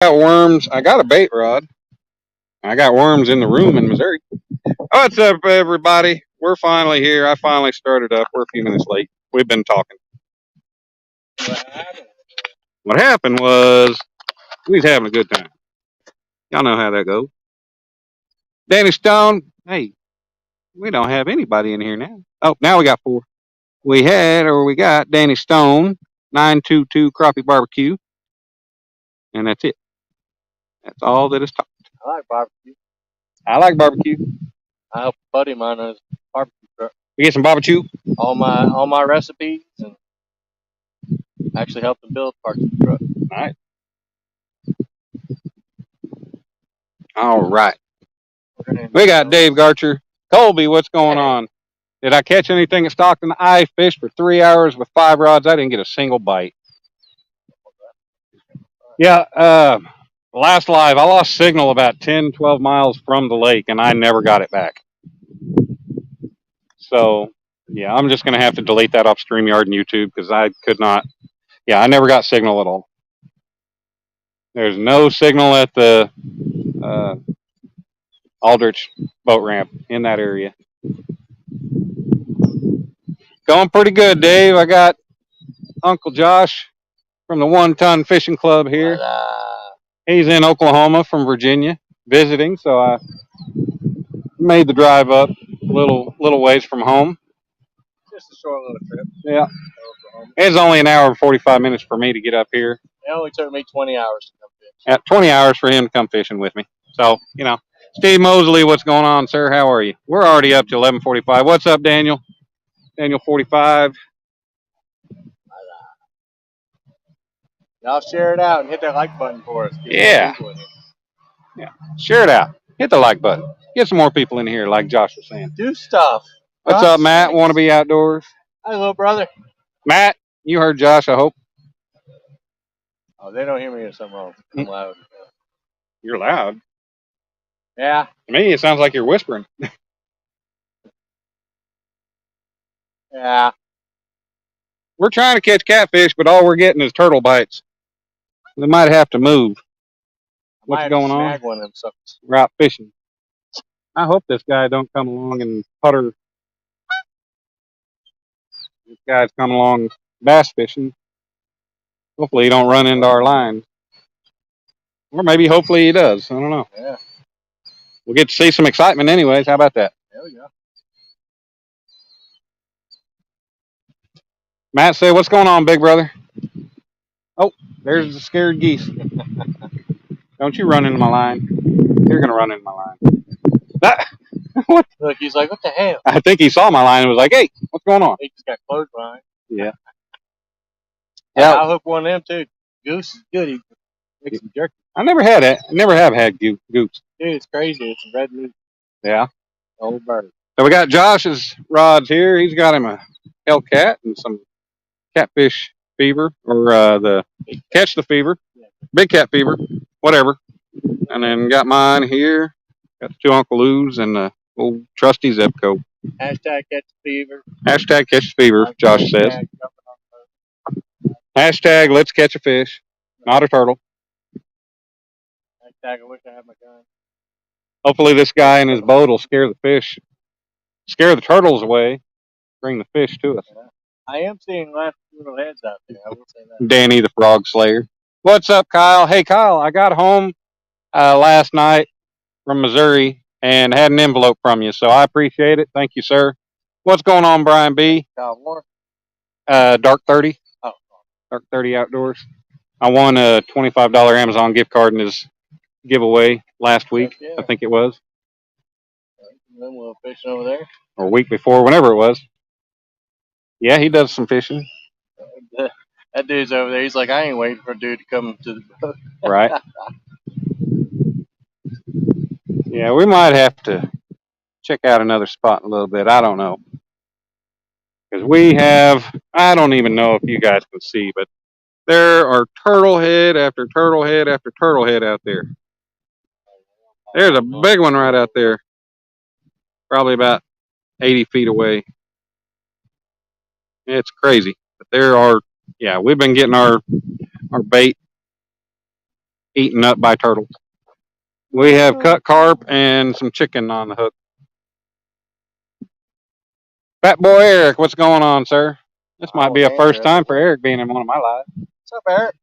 Got worms. I got a bait rod. I got worms in the room in Missouri. What's up, everybody? We're finally here. I finally started up. We're a few minutes late. We've been talking. What happened was we was having a good time. Y'all know how that goes. Danny Stone. Hey, we don't have anybody in here now. Oh, now we got 4. We got Danny Stone, 922 Crappie Barbecue, and that's it. That's all that is talked. I like barbecue. I like barbecue. I help a buddy of mine on his barbecue truck. We get some barbecue. All my recipes and actually helped him build parts of the truck. All right. All right. We got Dave Garcher. Colby, what's going on? Did I catch anything at Stockton? I fished for 3 hours with 5 rods. I didn't get a single bite. Yeah, last live, I lost signal about 10, 12 miles from the lake, and I never got it back. So, yeah, I'm just going to have to delete that off StreamYard and YouTube because I could not. Yeah, I never got signal at all. There's no signal at the Aldrich boat ramp in that area. Going pretty good, Dave. I got Uncle Josh from the 1 Ton Fishing Club here. He's in Oklahoma from Virginia visiting, so I made the drive up a little ways from home. Just a short little trip. Yeah. It's only an hour and 45 minutes for me to get up here. It only took me 20 hours to come fish. At 20 hours for him to come fishing with me. So, you know, Steve Mosley, what's going on, sir? How are you? We're already up to 11:45. What's up, Daniel? Daniel 45. Y'all share it out and hit that like button for us. Yeah. Yeah. Share it out. Hit the like button. Get some more people in here, like Josh was saying. Do stuff. What's up, Matt? Want to be outdoors? Hi, little brother. Matt, you heard Josh, I hope. Oh, they don't hear me or something wrong. I'm loud. You're loud. Yeah. To me, it sounds like you're whispering. Yeah. We're trying to catch catfish, but all we're getting is turtle bites. We might have to move. What's going on? Snag one of them suckers. We're out fishing. I hope this guy don't come along and putter. This guy's coming along bass fishing. Hopefully he don't run into our line. Or maybe hopefully he does. I don't know. Yeah. We'll get to see some excitement anyways. How about that? There we go. Matt said, what's going on, big brother? Oh, there's the scared geese. Don't you run into my line. You're going to run into my line. What? Look, he's like, what the hell? I think he saw my line and was like, hey, what's going on? He just got closed behind. Yeah. Yeah. I'll hook one of them too. Goose is good. He makes some jerky. I never had it. I never have had goose. Dude, it's crazy. It's a red meat. Yeah. Old bird. So we got Josh's rods here. He's got him a Hellcat and some catfish fever, or the catch the fever, big cat fever, whatever. And then got mine here. Got the 2 Uncle Lou's and the old trusty Zebco. Hashtag catch the fever. Hashtag catch the fever, Josh says. Hashtag let's catch a fish, not a turtle. Hashtag I wish I had my gun. Hopefully this guy in his boat will scare the fish, scare the turtles away, bring the fish to us. Yeah. I am seeing lots of little heads out there. I will say that. Danny the Frog Slayer. What's up, Kyle? Hey, Kyle, I got home last night from Missouri and had an envelope from you, so I appreciate it. Thank you, sir. What's going on, Brian B? Kyle Moore? Dark 30. Oh. Dark 30 Outdoors. I won a $25 Amazon gift card in his giveaway last week. Yeah. I think it was. Them little fishing over there. Or a week before, whenever it was. Yeah, he does some fishing. That dude's over there. He's like, I ain't waiting for a dude to come to the boat. Right. Yeah, we might have to check out another spot in a little bit. I don't know. Because we have, I don't even know if you guys can see, but there are turtle head after turtle head after turtle head out there. There's a big one right out there. Probably about 80 feet away. It's crazy. But there are, yeah, we've been getting our bait eaten up by turtles. We have cut carp and some chicken on the hook. Fat boy Eric, what's going on, sir? This might be a first time for Eric being in one of my lives. What's up, Eric?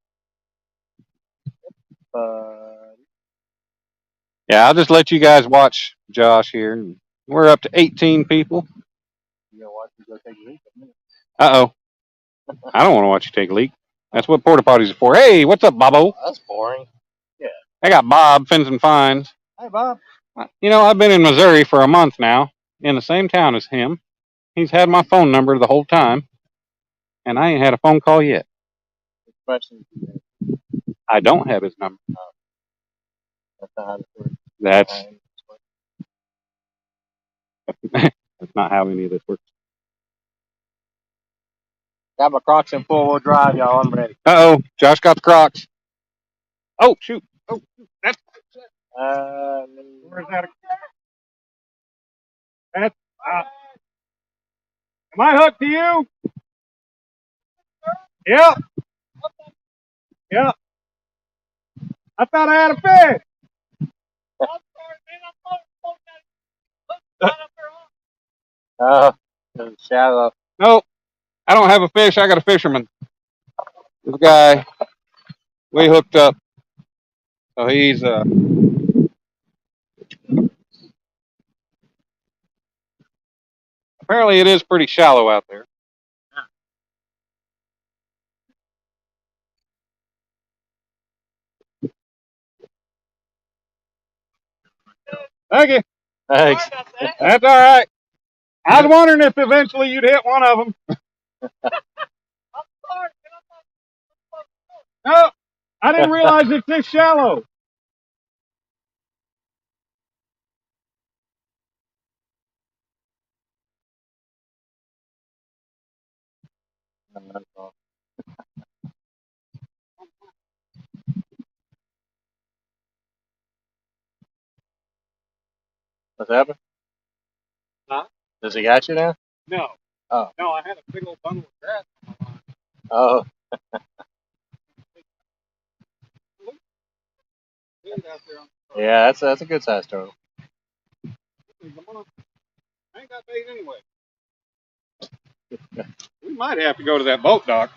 Yeah, I'll just let you guys watch Josh here. We're up to 18 people. You gonna watch me go take a leak? Uh-oh. I don't want to watch you take a leak. That's what porta potties are for. Hey, what's up, Bobo? That's boring. Yeah. I got Bob, Fins and Finds. Hey, Bob. You know, I've been in Missouri for a month now, in the same town as him. He's had my phone number the whole time, and I ain't had a phone call yet. I don't have his number. That's not how this works. That's not how any of this works. Got my Crocs in four-wheel drive, y'all. I'm ready. Uh-oh, Josh got the Crocs. Oh, shoot. Oh, that's... Where's that? That's... Am I hooked to you? Yep. Yep. I thought I had a fish. Shallow. Nope. I don't have a fish. I got a fisherman. This guy, we hooked up. So he's apparently it is pretty shallow out there. Thank you. Thanks. That's all right. I was wondering if eventually you'd hit one of them. No, I didn't realize it's this shallow. What's happened? Huh? Does he got you now? No. Oh. No, I had a big old bundle of grass on my line. Oh. Yeah, that's a good sized turtle. I ain't got bait anyway. We might have to go to that boat dock.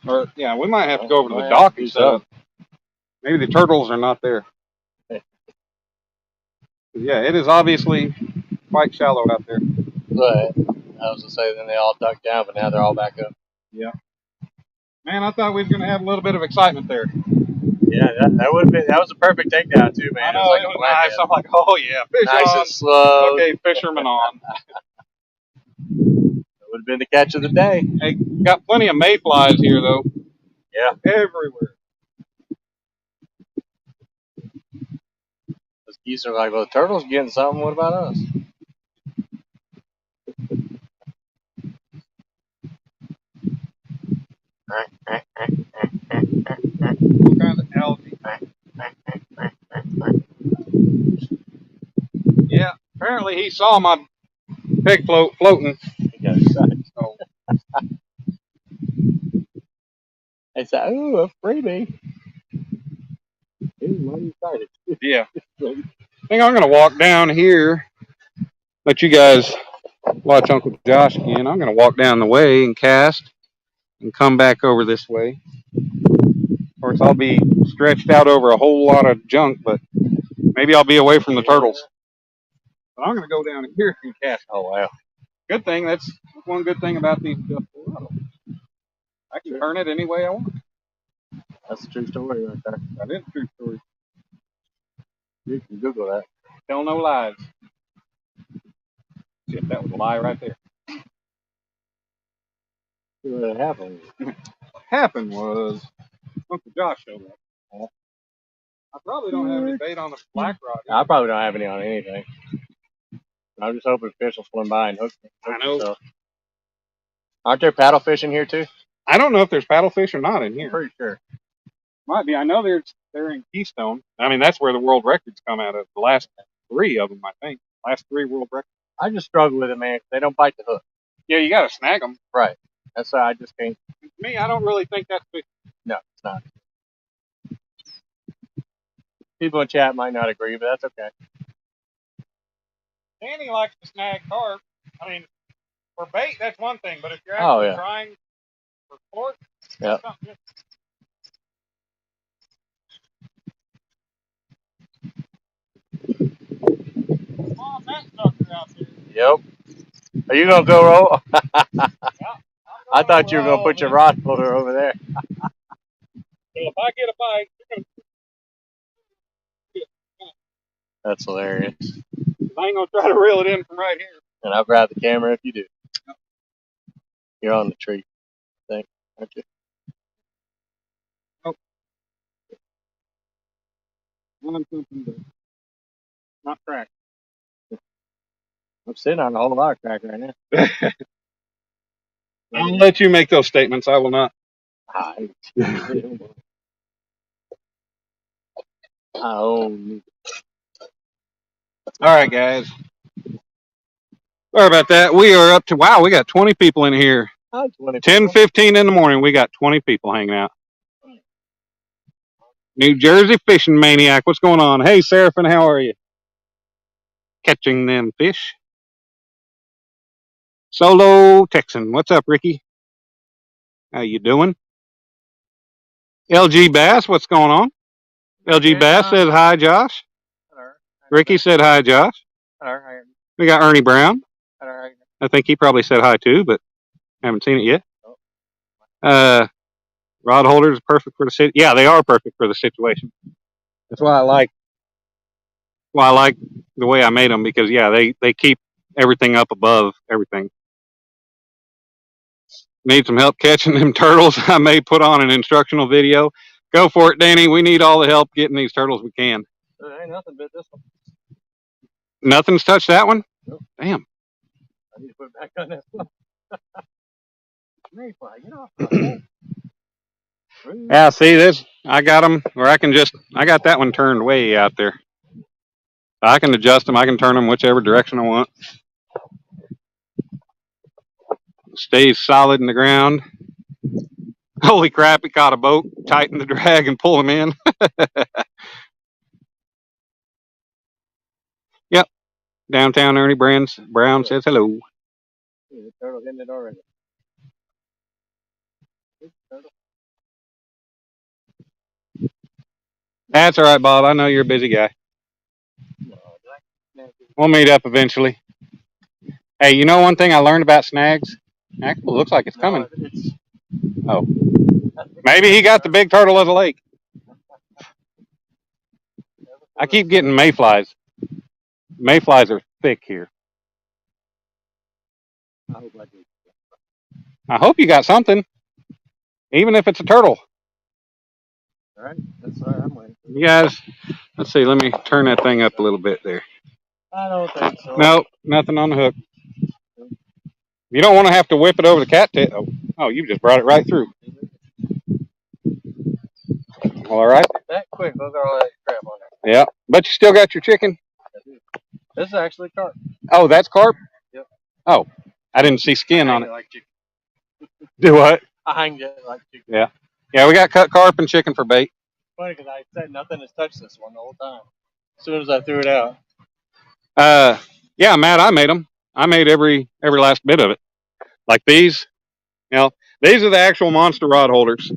Or, yeah, we might have to go over to the dock and set up. Maybe the turtles are not there. Yeah, it is obviously quite shallow out there. But I was gonna say then they all ducked down, but now they're all back up. Yeah. Man, I thought we was gonna have a little bit of excitement there. Yeah, that would have been. That was a perfect takedown too, man. I know, it was nice. I'm like, oh yeah, fish nice on. And slow. Okay, fisherman on. It would have been the catch of the day. Hey, got plenty of mayflies here though. Yeah, everywhere. Those geese are like, well, the turtle's getting something. What about us? What kind of algae? Yeah, apparently he saw my peg float floating. He got excited. So. I said, "Ooh, a freebie." He was mighty excited. Yeah. I think I'm gonna walk down here. Let you guys watch Uncle Josh again. I'm gonna walk down the way and cast, and come back over this way. Of course, I'll be stretched out over a whole lot of junk, but maybe I'll be away from the turtles. But I'm gonna go down here and cast. Oh wow! Good thing. That's one good thing about these Colorado. I can turn it any way I want. That's a true story right there. That is a true story. You can Google that. Tell no lies. Shit, that was a lie right there. See what happened? What happened was Uncle Josh showed up. I probably don't have any bait on the black rod. I probably don't have any on anything. I'm just hoping fish will swim by and hook I know. Yourself. Aren't there paddle fish in here too? I don't know if there's paddlefish or not in here. I'm pretty sure. Might be. I know they're in Keystone. I mean, that's where the world records come out of. The last 3 of them, I think. Last 3 world records. I just struggle with it, man. They don't bite the hook. Yeah, you got to snag them. Right. That's why I just can't. Me, I don't really think that's fish. No, it's not. People in chat might not agree, but that's okay. Danny likes to snag carp. I mean, for bait, that's one thing, but if you're actually trying for sport, yeah. something on that sucker out there. Yep. Are you gonna go roll? Yeah, I thought you were gonna put your rod holder over there. So if I get a bite, you're gonna. That's hilarious. I ain't gonna try to reel it in from right here. And I'll grab the camera if you do. You're on the tree, I think, aren't you? Oh. Something to not crack. I'm sitting on a whole lot of crack right now. I'll let you make those statements. I will not. Oh. All right, guys. Sorry about that. We are up to, wow, we got 20 people in here. 10:15 in the morning. We got 20 people hanging out. New Jersey fishing maniac. What's going on? Hey, Seraphin, how are you? Catching them fish. Solo Texan. What's up, Ricky? How you doing? LG Bass, what's going on? LG Bass says hi, Josh. Ricky said hi, Josh. We got Ernie Brown. I think he probably said hi too, but haven't seen it yet. Rod holders are perfect for the city. Yeah, they are perfect for the situation. That's why I like the way I made them, because yeah, they keep everything up above everything. Need some help catching them turtles? I may put on an instructional video. Go for it, Danny. We need all the help getting these turtles we can. There ain't nothing but this one. Nothing's touched that one? Nope. Damn. I need to put it back on this one. Mayfly, get off. Yeah, see this? I got them, or I got that one turned way out there. I can adjust them. I can turn them whichever direction I want. Stays solid in the ground. Holy crap, he caught a boat, tighten the drag, and pull him in. Yep. Downtown Ernie Brown says hello. The turtle hitting it already. That's all right, Bob. I know you're a busy guy. We'll meet up eventually. Hey, you know one thing I learned about snags? Actually, it looks like it's coming. Oh. Maybe he got the big turtle of the lake. I keep getting mayflies. Mayflies are thick here. I hope you got something, even if it's a turtle. All right, that's all right. I'm waiting. You guys, let's see. Let me turn that thing up a little bit there. I don't think so. Nope, nothing on the hook. You don't want to have to whip it over the cattail. Oh, you just brought it right through. All right. That quick, look at all that crap on there. Yeah, but you still got your chicken. This is actually carp. Oh, that's carp? Yep. Oh, I didn't see skin on it. Like chicken. Do what? I hanged it like chicken. Yeah. Yeah, we got cut carp and chicken for bait. Funny because I said nothing has touched this one the whole time. As soon as I threw it out. Yeah, Matt, I made them. I made every last bit of it. Like these, you know, these are the actual monster rod holders.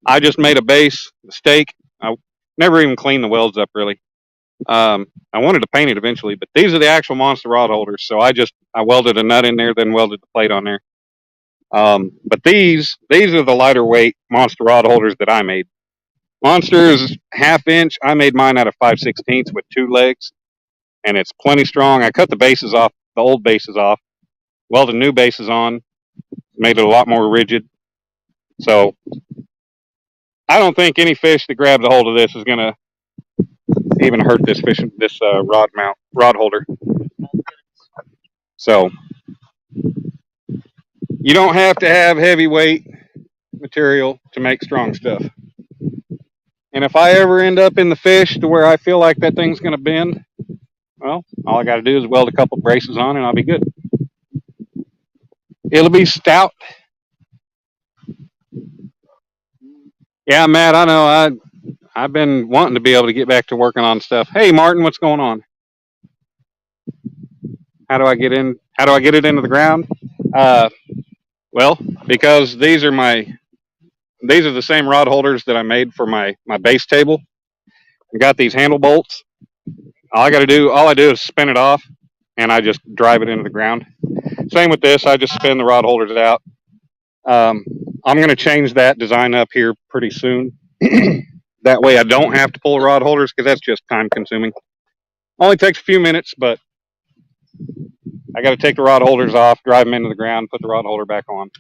I just made a base, a stake. I never even cleaned the welds up really. I wanted to paint it eventually, but these are the actual monster rod holders. So I welded a nut in there, then welded the plate on there. But these are the lighter weight monster rod holders that I made. Monster is 1/2 inch. I made mine out of 5/16 with 2 legs, and it's plenty strong. I cut the bases off, the old bases off, welded new bases on, made it a lot more rigid. So I don't think any fish that grabs a hold of this is gonna even hurt this rod holder. So you don't have to have heavyweight material to make strong stuff. And if I ever end up in the fish to where I feel like that thing's going to bend, well, all I got to do is weld a couple braces on and I'll be good. It'll be stout. Yeah, Matt, I know. I've been wanting to be able to get back to working on stuff. Hey, Martin, what's going on? How do I get in? How do I get it into the ground? Uh, well, because these are the same rod holders that I made for my base table. I got these handle bolts. All I do is spin it off, and I just drive it into the ground. Same with this. I just spin the rod holders out. Um, I'm going to change that design up here pretty soon. That way I don't have to pull rod holders because that's just time consuming. Only takes a few minutes, but I got to take the rod holders off, drive them into the ground, put the rod holder back on.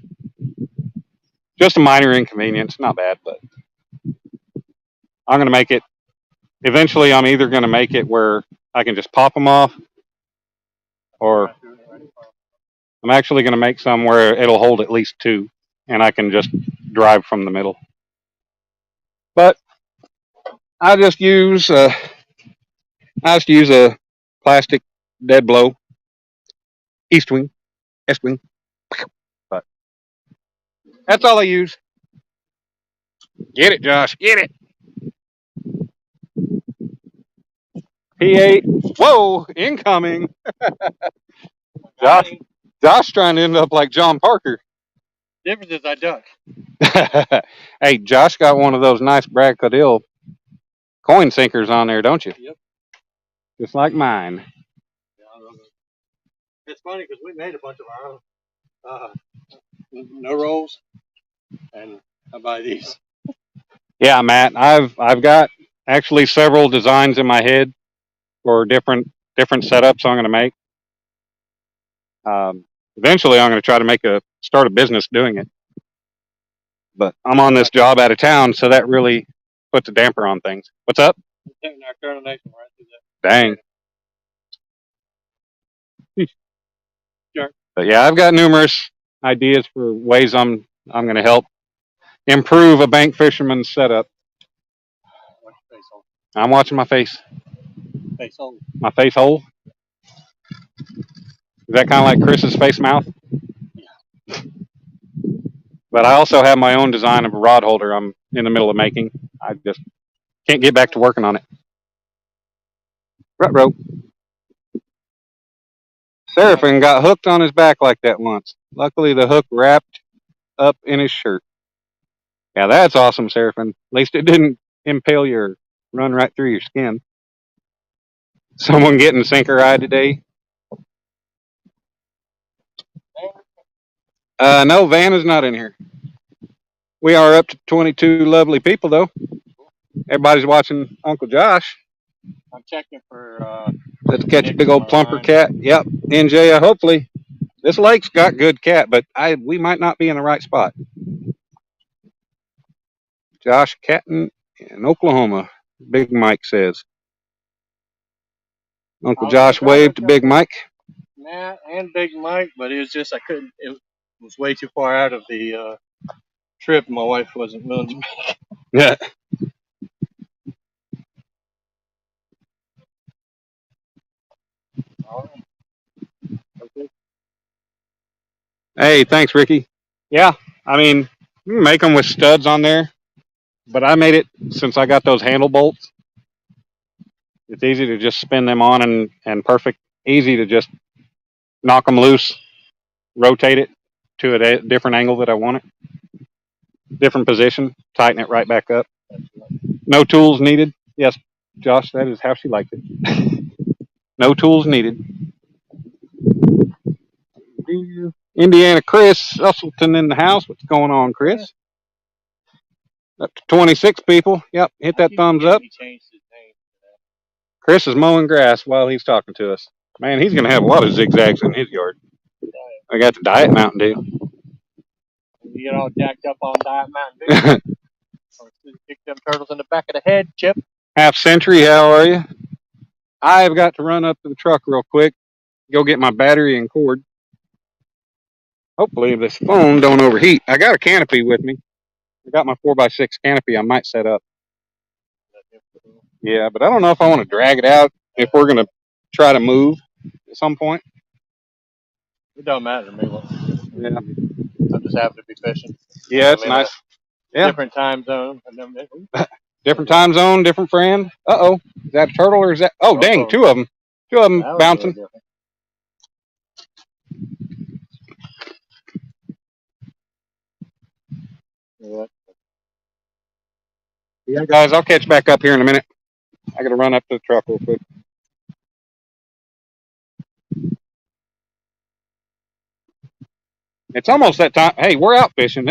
Just a minor inconvenience, not bad, but I'm going to make it. Eventually, I'm either going to make it where I can just pop them off, or I'm actually going to make some where it'll hold at least two, and I can just drive from the middle. But I just use a plastic dead blow, east wing, west wing. But that's all I use. Get it, Josh. Get it. P8. Whoa, incoming. Josh trying to end up like John Parker. Difference is I duck. Hey, Josh got one of those nice Brad Caudill coin sinkers on there, don't you? Yep. Just like mine. It's funny because we made a bunch of our own. No rolls, and I buy these. Yeah, Matt. I've got actually several designs in my head for different setups I'm going to make. Eventually, I'm going to try to start a business doing it. But I'm on this job out of town, so that really puts a damper on things. What's up? Dang. Sure. But yeah, I've got numerous ideas for ways I'm going to help improve a bank fisherman's setup. I'm watching my face. Face hole. My face hole. Is that kind of like Chris's face mouth? Yeah. But I also have my own design of a rod holder I'm in the middle of making. I just can't get back to working on it. Ruh-roh. Seraphim got hooked on his back like that once. Luckily, the hook wrapped up in his shirt. Yeah, that's awesome, Seraphim. At least it didn't impale you or run right through your skin. Someone getting sinker eye today? No, Vanna's not in here. We are up to 22 lovely people, though. Everybody's watching Uncle Josh. I'm checking for. Let's catch a big old plumper cat. Yep, NJ. Hopefully, this lake's got good cat, but we might not be in the right spot. Josh Catton in Oklahoma. Big Mike says. Uncle Josh waved to Big Mike. Matt and Big Mike, but it was just I couldn't. It was way too far out of the trip. My wife wasn't willing to make. Yeah. Okay. Hey, thanks, Ricky. Yeah, I mean, you can make them with studs on there, but I made it since I got those handle bolts. It's easy to just spin them on and perfect. Easy to just knock them loose, rotate it to a different angle that I want it, different position, tighten it right back up. No tools needed. Yes, Josh, that is how she liked it. No tools needed. Indiana Chris Russellton in the house. What's going on, Chris? Up to 26 people. Yep, hit that thumbs up. Chris is mowing grass while he's talking to us. Man, he's going to have a lot of zigzags in his yard. I got the Diet Mountain Dew. You get all jacked up on Diet Mountain Dew. Kick them turtles in the back of the head, Chip. Half Century, how are you? I've got to run up to the truck real quick, go get my battery and cord. Hopefully this phone don't overheat. I got a canopy with me. I got my 4x6 canopy I might set up. Yeah, but I don't know if I want to drag it out if we're going to try to move at some point. It don't matter to me. Yeah. I'm just happy to be fishing. Yeah, it's nice. Yeah. Different time zone. Different time zone, different friend. Uh-oh. Is that a turtle or is that... Oh, dang, two of them. Two of them bouncing. Yeah, guys, I'll catch back up here in a minute. I got to run up to the truck real quick. It's almost that time. Hey, we're out fishing.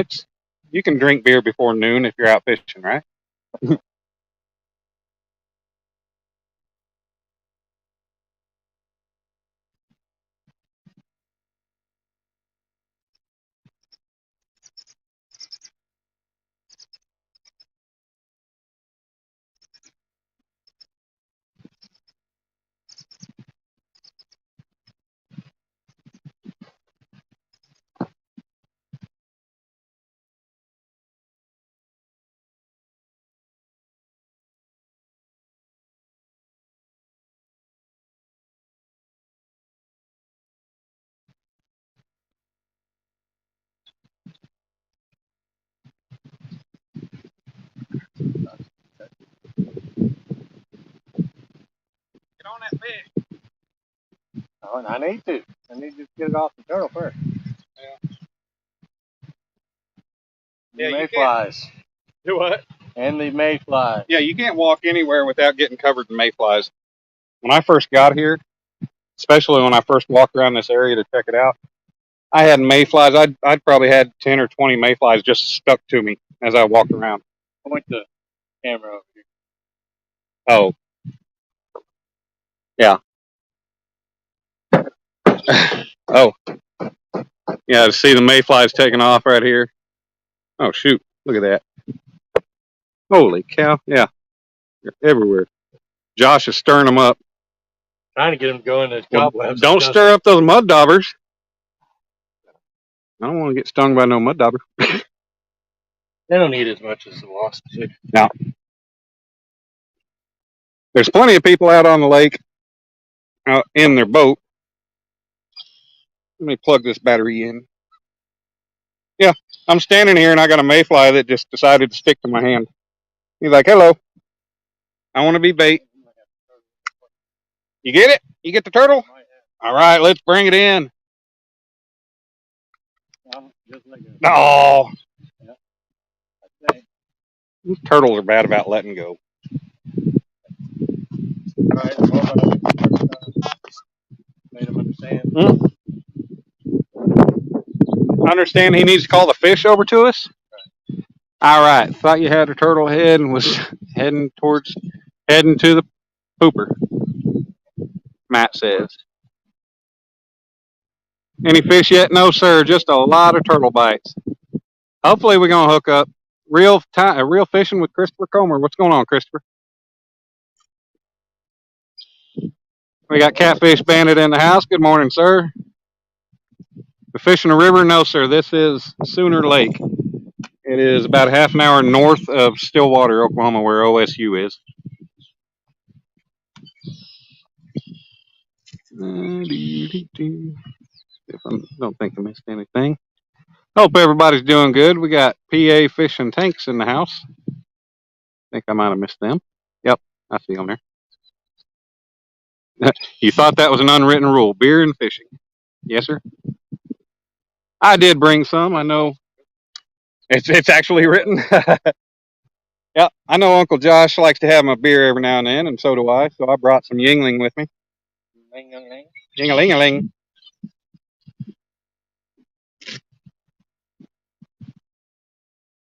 You can drink beer before noon if you're out fishing, right? Get on that fish. Oh, I need to. I need to get it off the turtle first. Yeah, Mayflies. Do what? And the mayflies. Yeah, you can't walk anywhere without getting covered in mayflies. When I first got here, especially when I first walked around this area to check it out, I had mayflies. I'd probably had 10 or 20 mayflies just stuck to me as I walked around. Point the camera over here. Oh. Yeah. Oh. Yeah, to see the mayflies taking off right here. Oh, shoot. Look at that. Holy cow. Yeah. They're everywhere. Josh is stirring them up. Trying to get them going as cobwebs. Don't stir up those mud daubers. I don't want to get stung by no mud dauber. They don't eat as much as the wasps do. No. There's plenty of people out on the lake out in their boat. Let me plug this battery in. Yeah, I'm standing here and I got a mayfly that just decided to stick to my hand. He's like, hello. I want to be bait. You get it? You get the turtle? All right, let's bring it in. Oh. These turtles are bad about letting go. Made him understand. Understand he needs to call the fish over to us? All right. Thought you had a turtle head and was heading to the pooper. Matt says. Any fish yet? No, sir. Just a lot of turtle bites. Hopefully we're gonna hook up real fishing with Christopher Comer. What's going on, Christopher? We got Catfish Bandit in the house. Good morning, sir. The fishing a river? No, sir. This is Sooner Lake. It is about a half an hour north of Stillwater, Oklahoma, where OSU is. I don't think I missed anything. Hope everybody's doing good. We got PA Fish and Tanks in the house. I think I might have missed them. Yep, I see them there. You thought that was an unwritten rule, beer and fishing. Yes, sir. I did bring some. I know it's actually written. Yep, I know Uncle Josh likes to have my beer every now and then, and so do I. So I brought some Yingling with me. Ying-a-ling-a-ling.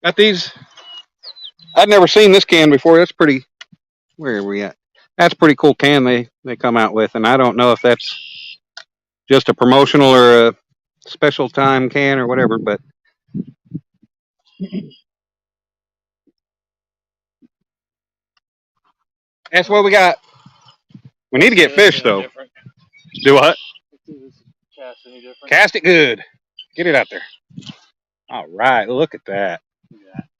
Got these. I'd never seen this can before. That's pretty. Where are we at? That's a pretty cool can they come out with, and I don't know if that's just a promotional or a special time can or whatever, but that's what we got. We need to get fish though. Do what? Cast it good. Get it out there. All right, look at that.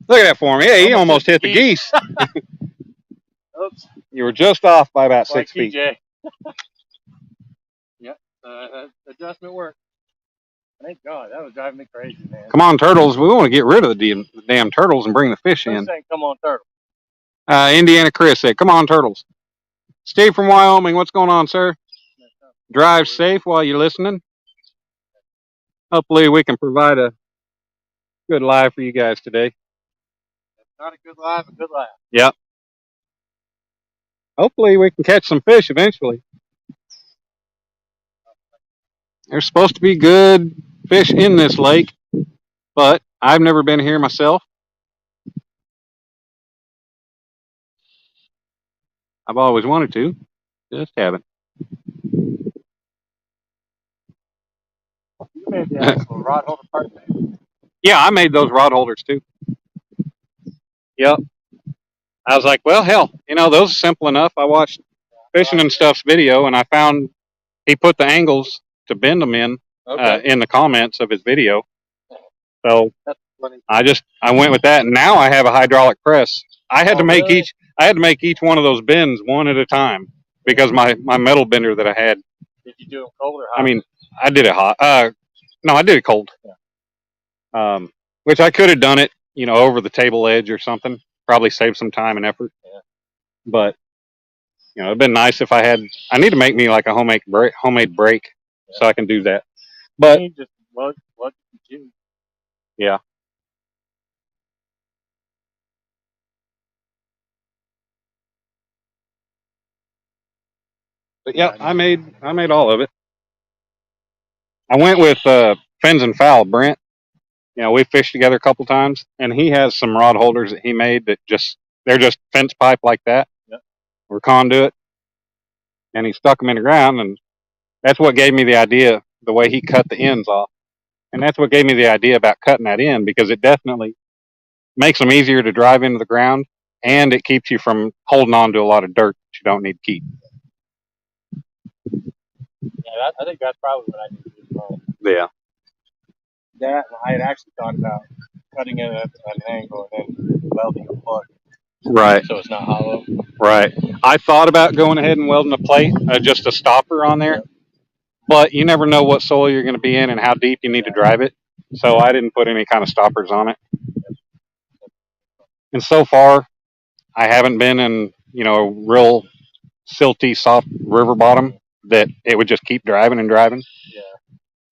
Look at that for me. Hey, he almost hit the geese. Oops. You were just off by about 6 feet. Yep, adjustment worked. Thank God, that was driving me crazy, man. Come on, turtles. We want to get rid of the damn turtles and bring the fish in. Saying, come on, turtle. Indiana Chris said, "Come on, turtles." Steve from Wyoming, what's going on, sir? Drive safe while you're listening. Hopefully, we can provide a good live for you guys today. Not a good live, a good laugh. Yep. Hopefully, we can catch some fish eventually. There's supposed to be good fish in this lake, but I've never been here myself. I've always wanted to, just haven't. You made the actual rod holder part of it. Yeah, I made those rod holders too. Yep. I was like, well, hell, those are simple enough. I watched Fishing and Stuff's video, and I found he put the angles to bend them in the comments of his video. So I went with that, and now I have a hydraulic press. I had to make each one of those bends one at a time because my metal bender that I had. Did you do them cold or hot? I mean, I did it hot. No, I did it cold. Yeah. Which I could have done it, over the table edge or something. Probably save some time and effort. Yeah. But it'd been nice if I need to make me like a homemade brake so I can do that. But you just lug the yeah. But yeah, I made all of it. I went with Fins and Fowl, Brent. We fished together a couple times, and he has some rod holders that he made that they're just fence pipe like that, or conduit, and he stuck them in the ground, and that's what gave me the idea, the way he cut the ends off, and that's what gave me the idea about cutting that in, because it definitely makes them easier to drive into the ground, and it keeps you from holding on to a lot of dirt that you don't need to keep. Yeah, I think that's probably what I need to do as well. Yeah. That, and I had actually thought about cutting it at an angle and then welding a plug. Right. So it's not hollow. Right. I thought about going ahead and welding a plate, just a stopper on there, but you never know what soil you're going to be in and how deep you need to drive it. So I didn't put any kind of stoppers on it. And so far, I haven't been in, a real silty, soft river bottom that it would just keep driving and driving. Yeah.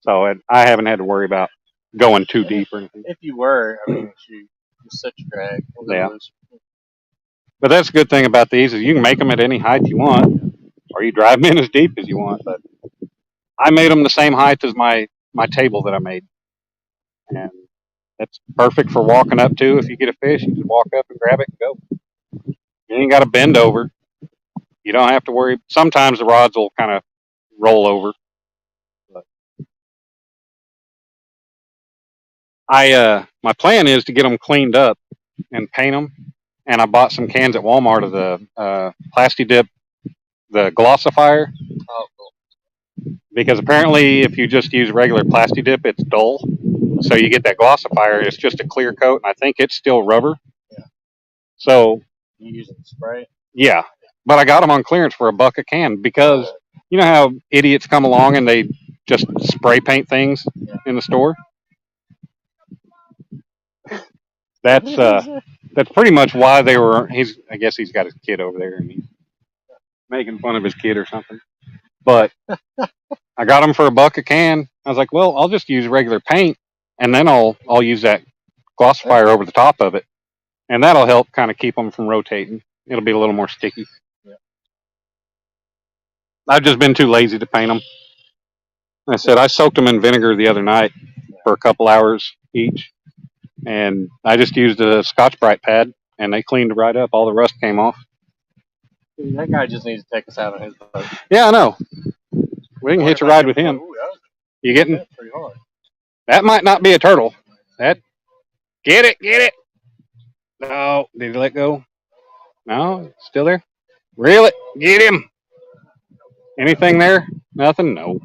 So I haven't had to worry about going too deep or anything. If you were, I mean, you set your drag. Yeah. But that's a good thing about these is you can make them at any height you want, or you drive them in as deep as you want. But I made them the same height as my table that I made, and that's perfect for walking up to. If you get a fish, you just walk up and grab it and go. You ain't got to bend over. You don't have to worry. Sometimes the rods will kind of roll over. But my plan is to get them cleaned up and paint them. And I bought some cans at Walmart of the Plasti Dip, the glossifier. Oh, cool. Because apparently if you just use regular Plasti Dip, it's dull. So you get that glossifier, it's just a clear coat, and I think it's still rubber. Yeah. So you use it to spray? Yeah. But I got them on clearance for $1 a can because you know how idiots come along and they just spray paint things in the store? That's pretty much why they were. I guess he's got his kid over there and he's making fun of his kid or something. But I got them for $1 a can. I was like, well, I'll just use regular paint and then I'll use that glossifier over the top of it, and that'll help kind of keep them from rotating. It'll be a little more sticky. Yeah. I've just been too lazy to paint them. I said I soaked them in vinegar the other night for a couple hours each. And I just used a Scotch-Brite pad, and they cleaned it right up. All the rust came off. That guy just needs to take us out on his boat. Yeah, I know. We can hitch a ride with him. Ooh, you getting? That's pretty hard. That might not be a turtle. Get it. No, did he let go? No, still there? Reel it. Get him. Anything there? Nothing? No.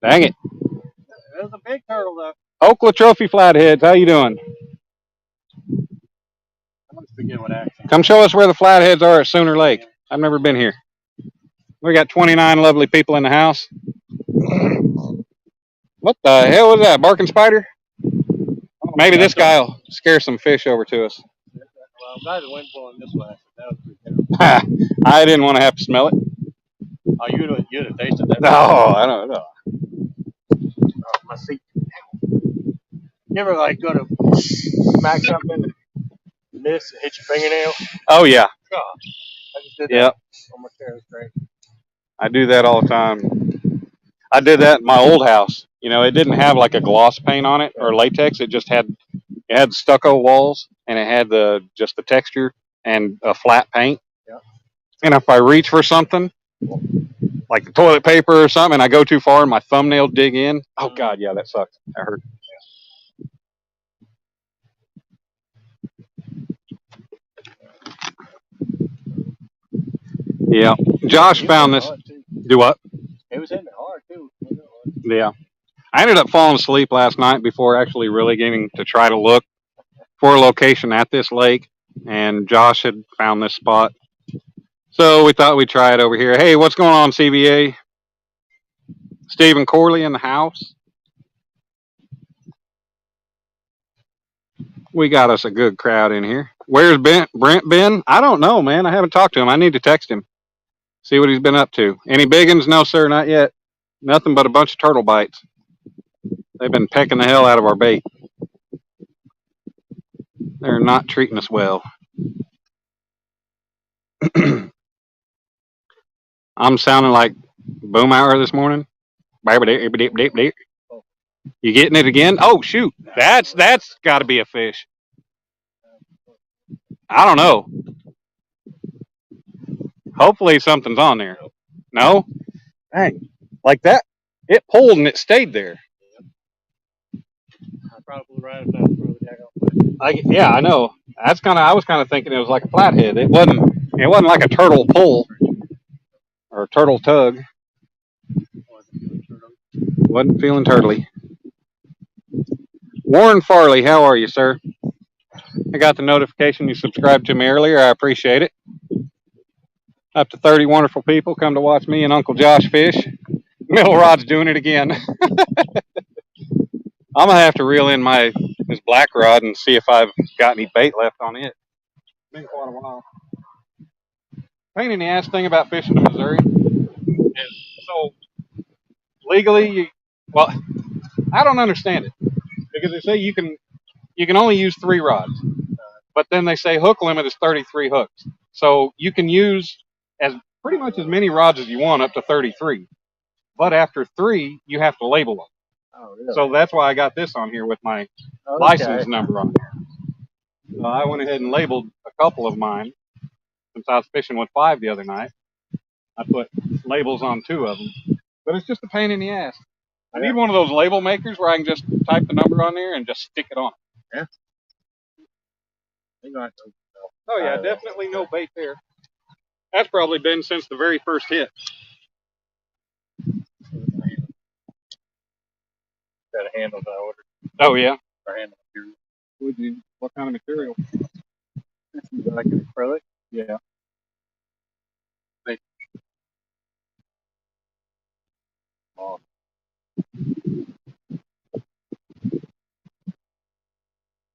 Dang it. That was a big turtle, though. Oakland Trophy Flatheads, how you doing? I always forget what accent. Come show us where the flatheads are at Sooner Lake. I've never been here. We got 29 lovely people in the house. What the hell was that? Barking spider? Maybe this guy will scare some fish over to us. I'm glad the wind blowing this way. That was pretty terrible. I didn't want to have to smell it. Oh, you'd have tasted that. No, I don't know. Oh, my feet. You ever like go to smack something and miss and hit your fingernail? Oh yeah, God, I just did that yep. on my chair. It was great. I do that all the time. I did that in my old house. You know, it didn't have like a gloss paint on it or latex. It just had stucco walls and it had just the texture and a flat paint. Yeah. And if I reach for something like the toilet paper or something, and I go too far and my thumbnail dig in, oh god, yeah, that sucks. That hurt. Yeah. Josh found this. Do what? It was hitting it hard too. Yeah. I ended up falling asleep last night before actually really getting to try to look for a location at this lake. And Josh had found this spot. So we thought we'd try it over here. Hey, what's going on, CBA? Stephen Corley in the house. We got us a good crowd in here. Where's Brent been? I don't know, man. I haven't talked to him. I need to text him. See what he's been up to. Any biggins? No, sir, not yet. Nothing but a bunch of turtle bites. They've been pecking the hell out of our bait. They're not treating us well. I'm sounding like Boom Hour this morning. You getting it again? Oh shoot, that's got to be a fish. I don't know. Hopefully something's on there. No, dang, like that. It pulled and it stayed there. Probably right if that's Yeah, I know. I was kind of thinking it was like a flathead. It wasn't. It wasn't like a turtle pull or a turtle tug. Wasn't feeling turtly. Warren Farley, how are you, sir? I got the notification you subscribed to me earlier. I appreciate it. Up to 30 wonderful people come to watch me and Uncle Josh fish. Middle rod's doing it again. I'm gonna have to reel in this black rod and see if I've got any bait left on it. It's been quite a while. Pain in the ass thing about fishing in Missouri is so legally, well, I don't understand it because they say you can only use 3 rods, but then they say hook limit is 33 hooks, so you can use as pretty much as many rods as you want up to 33, but after 3 you have to label them. Oh, really? So that's why I got this on here with my license number on here. I went ahead and labeled a couple of mine since I was fishing with 5 the other night. I put labels on 2 of them, but it's just a pain in the ass. I need one of those label makers where I can just type the number on there and just stick it on. Yeah. Oh yeah, definitely no bait there. That's probably been since the very first hit. Got a handle that I ordered. Oh yeah. Or handle material. What kind of material? Like an acrylic. Yeah. Oh.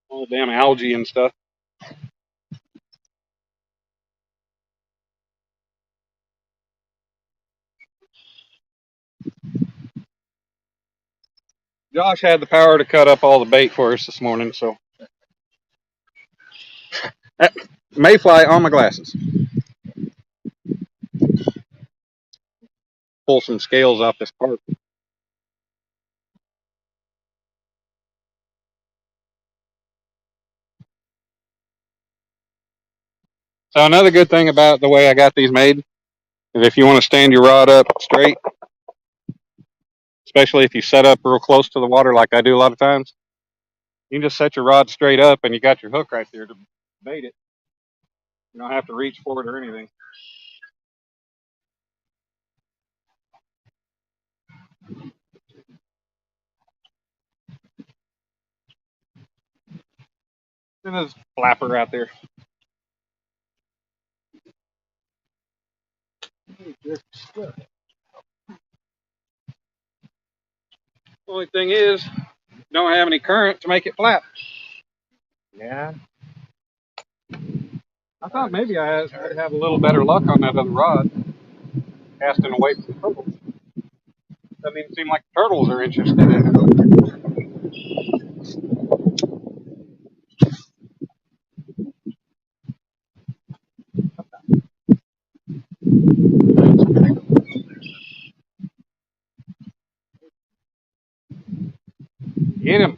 All the damn algae and stuff. Josh had the power to cut up all the bait for us this morning, so. Mayfly on my glasses. Pull some scales off this part. So another good thing about the way I got these made is if you want to stand your rod up straight, especially if you set up real close to the water like I do a lot of times, you can just set your rod straight up and you got your hook right there to bait it. You don't have to reach for it or anything. And there's a flapper out there. Only thing is, don't have any current to make it flap. Yeah. I thought maybe I'd have a little better luck on that other rod, casting away from the turtles. Doesn't even seem like the turtles are interested in it. Get him.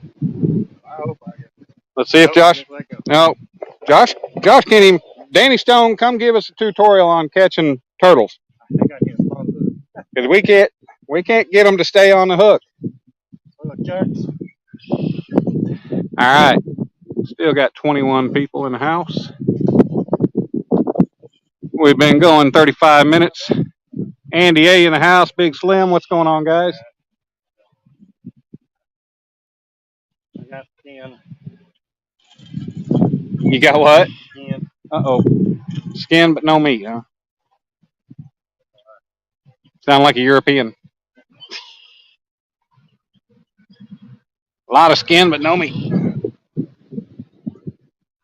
I hope I get. Let's see if Josh. No, Josh can't even. Danny Stone, come give us a tutorial on catching turtles. I think I can spawn through. Because we can't get them to stay on the hook. Look, Jacks. All right, still got 21 people in the house. We've been going 35 minutes. Andy A in the house, Big Slim. What's going on, guys? I got 10. You got what? 10. Uh-oh. Skin but no meat, huh? Sound like a European. A lot of skin but no meat.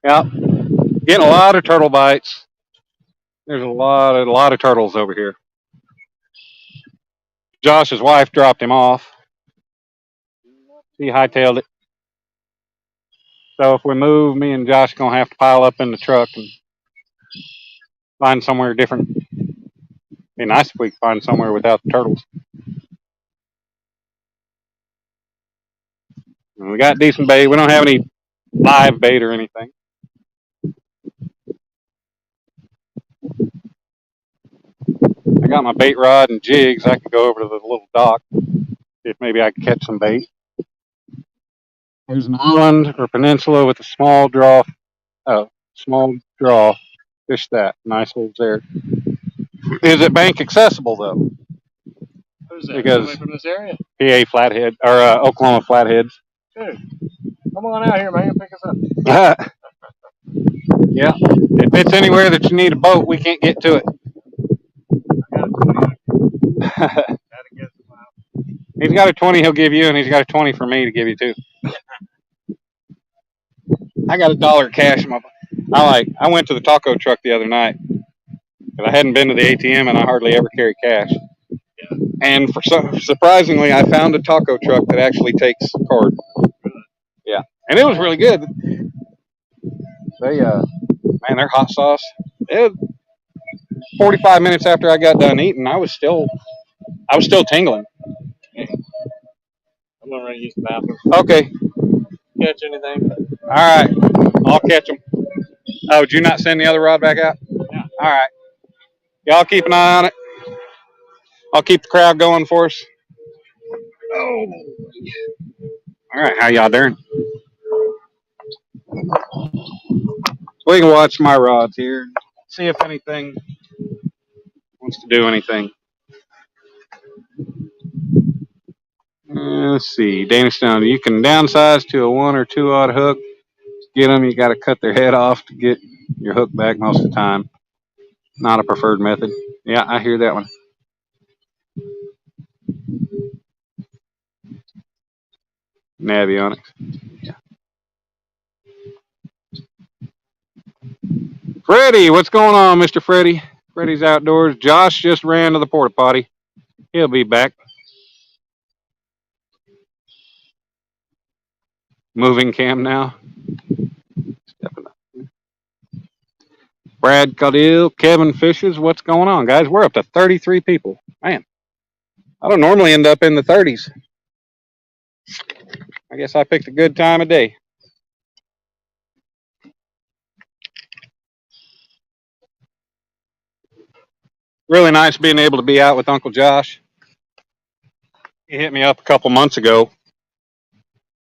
Yep. Getting a lot of turtle bites. There's a lot of turtles over here. Josh's wife dropped him off. He hightailed it. So if we move, me and Josh are gonna have to pile up in the truck and find somewhere different. Be nice if we could find somewhere without the turtles. And we got decent bait. We don't have any live bait or anything. I got my bait rod and jigs. I could go over to the little dock, see if maybe I could catch some bait. There's an island or peninsula with a small draw. Fish that. Nice holes there. Is it bank accessible though? Who's that? Because Somebody from this area? PA Flathead or Oklahoma Flatheads. Dude, come on out here, man. Pick us up. Yeah. If it's anywhere that you need a boat, we can't get to it. He's got a 20 he'll give you, and he's got a 20 for me to give you too. I got $1 cash in my. I went to the taco truck the other night because I hadn't been to the ATM and I hardly ever carry cash. Yeah. And surprisingly, I found a taco truck that actually takes card. Yeah, and it was really good. They man, their hot sauce. 45 minutes after I got done eating, I was still tingling. I'm gonna run use the bathroom. Okay. Catch anything? All right. I'll catch them. Oh, did you not send the other rod back out? Yeah. All right. Y'all keep an eye on it. I'll keep the crowd going for us. Oh. All right. How y'all doing? We can watch my rods here. See if anything wants to do anything. Let's see. Danish Stone, you can downsize to a 1 or 2 aught hook. To get them, you got to cut their head off to get your hook back most of the time. Not a preferred method. Yeah, I hear that one. Navionics. Yeah. Freddie, what's going on, Mr. Freddie? Freddie's outdoors. Josh just ran to the porta potty. He'll be back. Moving cam now. Stepping up. Brad Caudill, Kevin Fishes. What's going on, guys? We're up to 33 people. Man, I don't normally end up in the 30s. I guess I picked a good time of day. Really nice being able to be out with Uncle Josh. He hit me up a couple months ago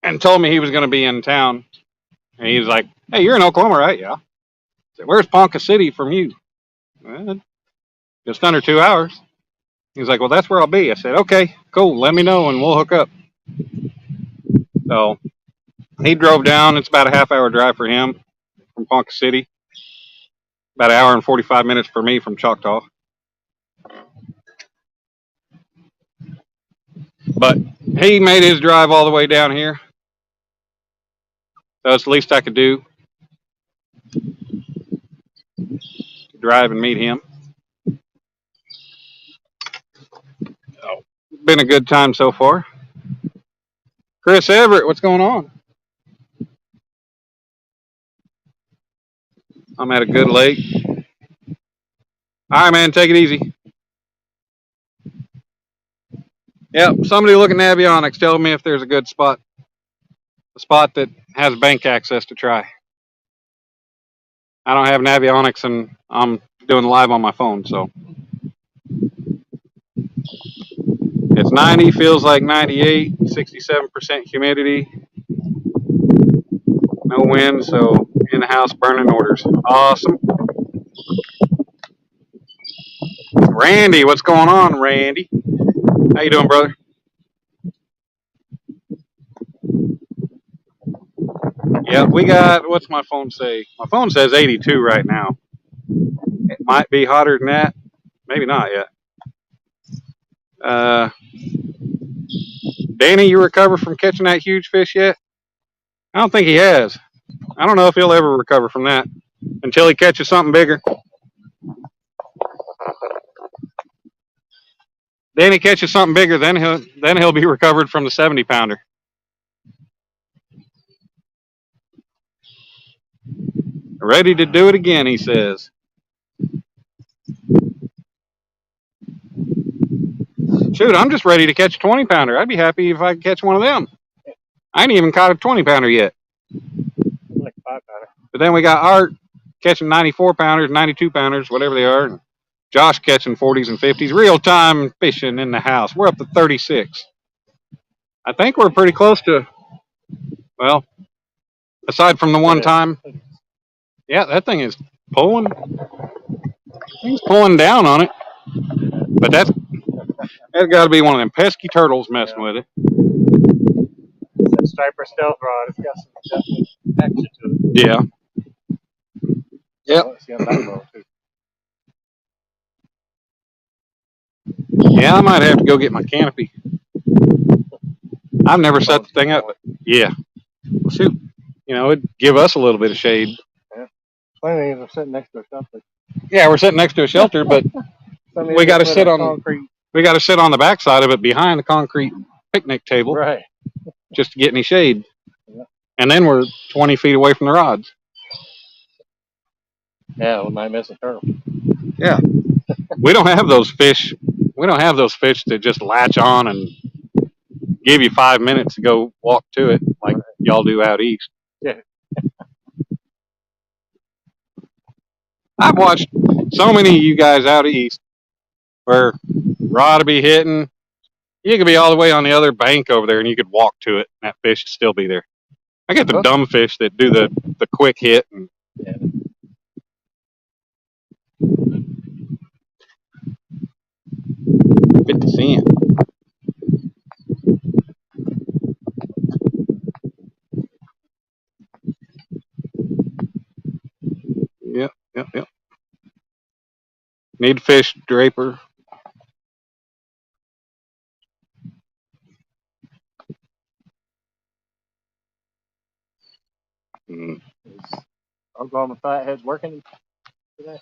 and told me he was going to be in town. And he was like, "Hey, you're in Oklahoma, right?" "Yeah." I said, "Where's Ponca City from you?" "Well, just under 2 hours." He was like, "Well, that's where I'll be." I said, "Okay, cool. Let me know and we'll hook up." So he drove down. It's about a half-hour drive for him from Ponca City. About an hour and 45 minutes for me from Choctaw. But he made his drive all the way down here. So it's the least I could do. drive and meet him. Oh, been a good time so far. Chris Everett, what's going on? I'm at a good lake. All right, man, take it easy. Yep, somebody looking at avionics, tell me if there's a good spot. A spot that has bank access to try. I don't have Navionics and I'm doing live on my phone, so. It's 90, feels like 98, 67% humidity. No wind, so in the house burning orders. Awesome. Randy, what's going on, Randy? How you doing, brother? Yeah, we got, what's my phone say? My phone says 82 right now. It might be hotter than that. Maybe not yet. Danny, you recover from catching that huge fish yet? I don't think he has. I don't know if he'll ever recover from that until he catches something bigger. Danny catches something bigger, then he'll be recovered from the 70-pounder. Ready to do it again, he says. Shoot, I'm just ready to catch a 20-pounder. I'd be happy if I could catch one of them. I ain't even caught a 20-pounder yet. Like 5-pounder. But then we got Art catching 94-pounders, 92-pounders, whatever they are. And Josh catching 40s and 50s. Real-time fishing in the house. We're up to 36. I think we're pretty close to, well, aside from the one time. Yeah, that thing is pulling. He's pulling down on it. But that's got to be one of them pesky turtles messing with it. That striper stealth rod, it's got some definite action to it. Yeah. Yep. Oh, it's got backbone too. Yeah, I might have to go get my canopy. I've never set the thing up, but yeah. Well, shoot, you know, it'd give us a little bit of shade. Yeah. Funny thing is, we're sitting next to a shelter. Yeah, we're sitting next to a shelter, but we got to sit on concrete. We got to sit on the backside of it behind the concrete picnic table, right? Just to get any shade. Yeah. And then we're 20 feet away from the rods. Yeah, we might miss a turtle. Yeah. We don't have those fish. We don't have those fish that just latch on and give you 5 minutes to go walk to it like y'all do out east. Yeah. I've watched so many of you guys out east where rod will be hitting. You could be all the way on the other bank over there and you could walk to it and that fish would still be there. I get the dumb fish that do the quick hit. And, yeah. 50 cents. Yep. Need fish, Draper. Oklahoma Flathead's working today.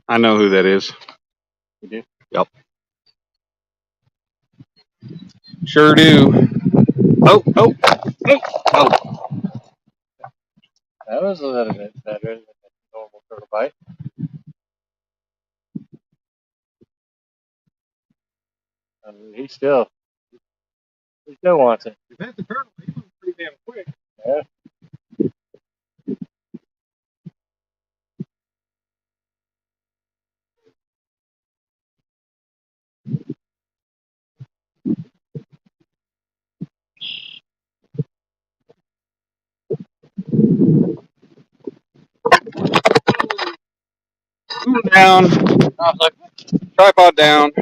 I know who that is. You do? Yep. Sure do. Oh. That was a little bit better than a normal turtle bite. I mean, he still wants it. If that's a turtle, he moves pretty damn quick. Yeah. Down. Tripod down.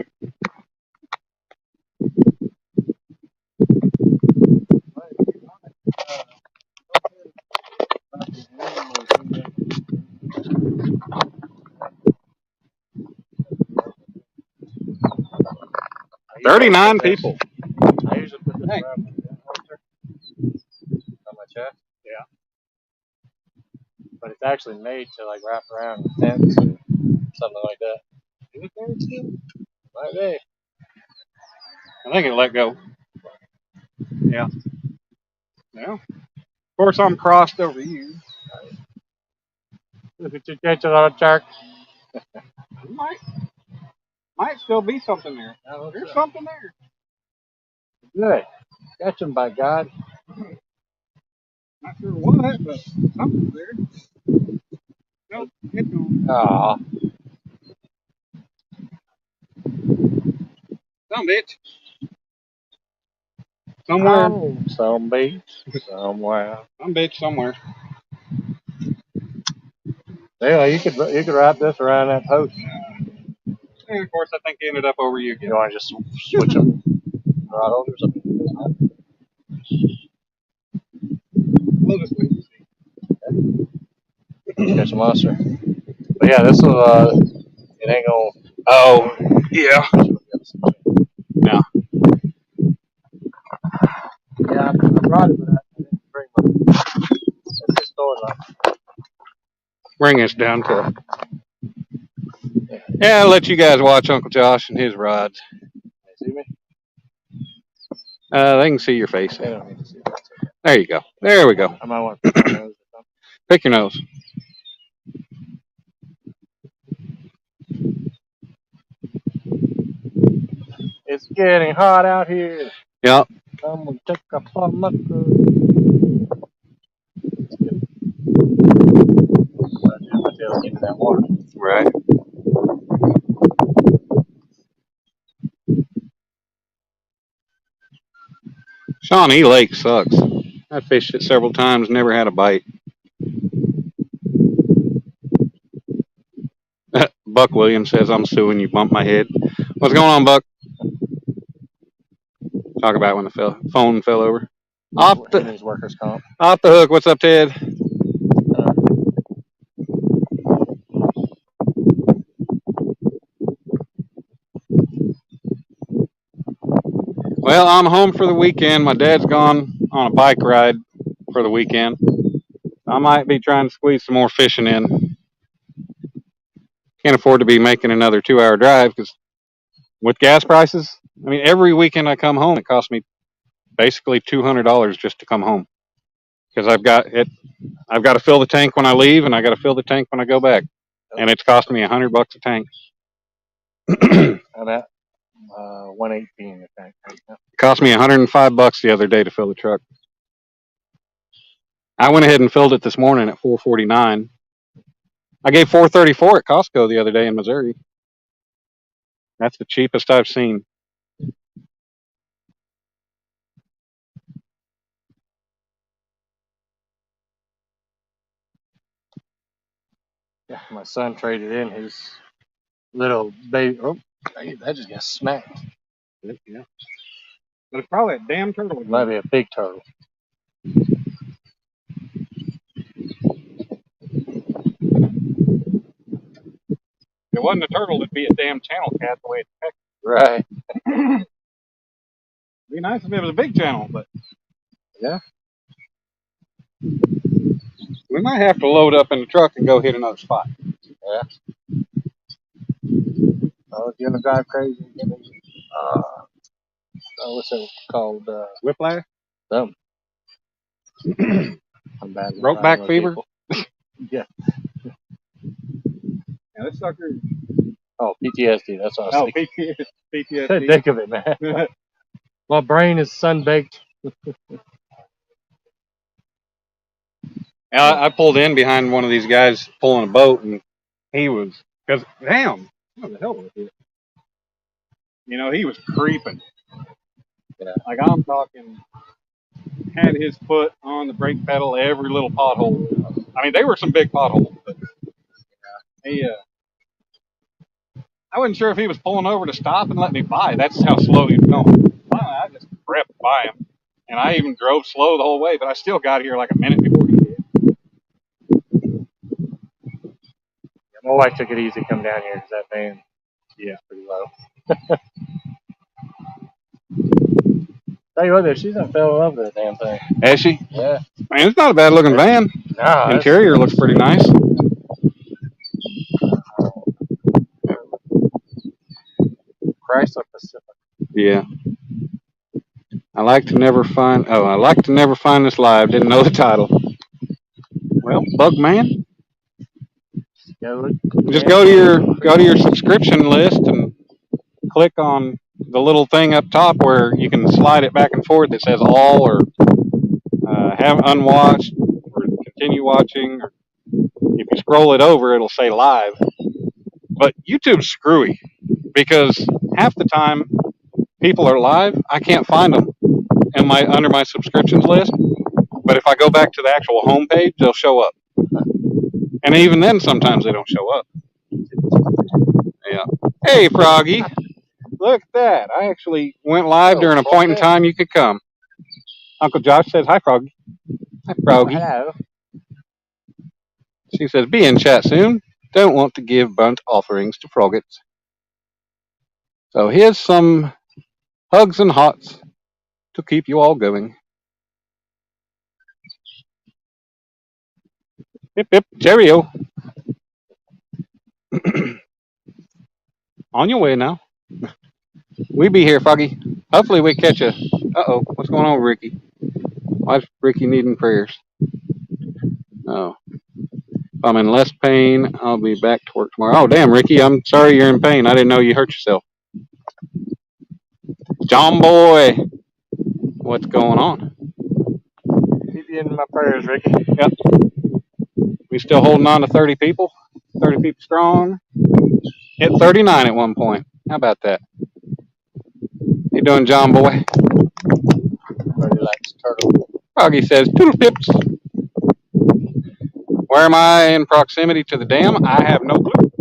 $39 people. I usually put this around my holster on my chest. Yeah. But it's actually made to like wrap around tents or something like that. Is it there still? Might be. I think it let go. Yeah. Yeah. Of course, I'm crossed over you. Look at you catch a lot of sharks. Might still be something there. There's something there. Good. Catch them, by God. Not sure what, but something's there. Nope, it's gone. Aw. Some bitch. Somewhere. Oh, some beach somewhere. Some bitch somewhere. Yeah, you could wrap this around that post. And of course, I think he ended up over you again. You want to just switch them rod holders? We'll just wait and see. Catch a monster. But yeah, this will, it ain't gonna. Oh, yeah. Yeah. Yeah, I brought it, but I didn't bring my. It's just throwing like. Bring us down to. Yeah, I'll let you guys watch Uncle Josh and his rods. See me? They can see your face. They don't need to see that. There you go. There we go. I might want to pick my nose or something. Pick your nose. It's getting hot out here. Yep. Come and check a fun mucker. My tail into that water. Right. Shawnee Lake sucks. I fished it several times, never had a bite. Buck Williams says, I'm suing you, bump my head. What's going on, Buck? Talk about when the phone fell over. Off His workers' comp. the hook. What's up, Ted? Well, I'm home for the weekend. My dad's gone on a bike ride for the weekend. I might be trying to squeeze some more fishing in. Can't afford to be making another 2-hour drive because with gas prices, I mean, every weekend I come home, it costs me basically $200 just to come home because I've got to fill the tank when I leave and I got to fill the tank when I go back, and it's costing me $100 a tank. I'm at 118. I think. It cost me $105 the other day to fill the truck. I went ahead and filled it this morning at $4.49. I gave $4.34 at Costco the other day in Missouri. That's the cheapest I've seen. Yeah, my son traded in his little baby. Oh, that just got smacked. Yeah. But it's probably a damn turtle. It might be a big turtle. If it wasn't a turtle, it'd be a damn channel cat the way it's pecked. Right. It'd be nice if it was a big channel, but Yeah. we might have to load up in the truck and go hit another spot. Yeah. Oh, it's gonna drive crazy. What's it called? Whiplash? Something. I'm bad. Brokeback fever? Yeah. Yeah, this sucker. Oh, PTSD. That's what I was thinking. PTSD. Think of it, man. My brain is sun-baked. I pulled in behind one of these guys pulling a boat, and he was, because, damn, what the hell was it? You know, he was creeping. Yeah. Like, I'm talking, had his foot on the brake pedal, every little pothole. I mean, they were some big potholes, but he, I wasn't sure if he was pulling over to stop and let me by. That's how slow he was going. Finally, I just crept by him, and I even drove slow the whole way, but I still got here like a minute before he did. My wife took it easy come down here because that van, Yeah, pretty low. Tell you what, though, she's done fell in love with that damn thing. Has she? Yeah. Man, it's not a bad looking van. Nah, Interior looks pretty nice. Chrysler Pacific. Yeah. I like to never find this live. Didn't know the title. Well, Bugman. Yeah, look, Just go to your subscription list and click on the little thing up top where you can slide it back and forth. It says all or have unwatched or continue watching. Or if you scroll it over, it'll say live. But YouTube's screwy because half the time people are live, I can't find them under my subscriptions list. But if I go back to the actual home page, they'll show up. And even then, sometimes they don't show up. Yeah. Hey, Froggy. Look at that. I actually went live during a point in time you could come. Uncle Josh says, hi, Froggy. Hi, Froggy. Hello. She says, be in chat soon. Don't want to give burnt offerings to Froggets. So here's some hugs and hots to keep you all going. Hip, hip, cheerio. On your way now. We be here, Froggy. Hopefully we catch you. Uh-oh, what's going on with Ricky? Why is Ricky needing prayers? Oh. If I'm in less pain, I'll be back to work tomorrow. Oh, damn, Ricky, I'm sorry you're in pain. I didn't know you hurt yourself. John Boy, what's going on? Keep you in my prayers, Ricky. Yep. We still holding on to 30 people? 30 people strong? Hit 39 at one point. How about that? You doing, John Boy? Everybody likes turtle. Froggy says, toodle pips. Where am I in proximity to the dam? I have no clue.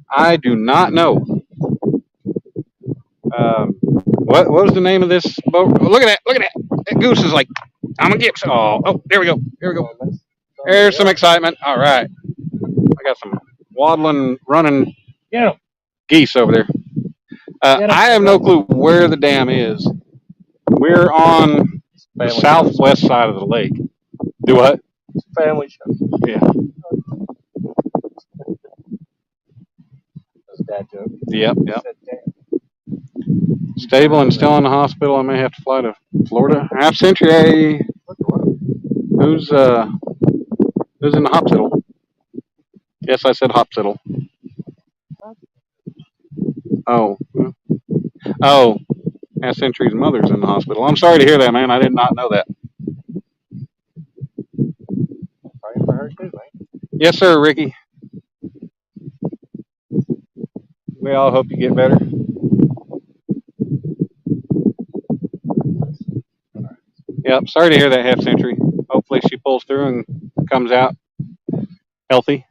I do not know. What was the name of this boat? Oh, look at that! Look at that! That goose is like, I'm gonna get. Oh, there we go. Here we go. There's some excitement. All right. I got some waddling, running geese over there. I have no clue where the dam is. We're on the southwest side of the lake. Do what? It's a family show. Yeah. That's a dad joke. Yep. Stable and still in the hospital. I may have to fly to Florida. Half century. Who's in the hospital? Yes, I said hospital. Oh. Half century's mother's in the hospital. I'm sorry to hear that, man. I did not know that. Praying for her too, man. Yes, sir, Ricky. We all hope you get better. Yep, sorry to hear that, half century. Hopefully she pulls through and comes out healthy.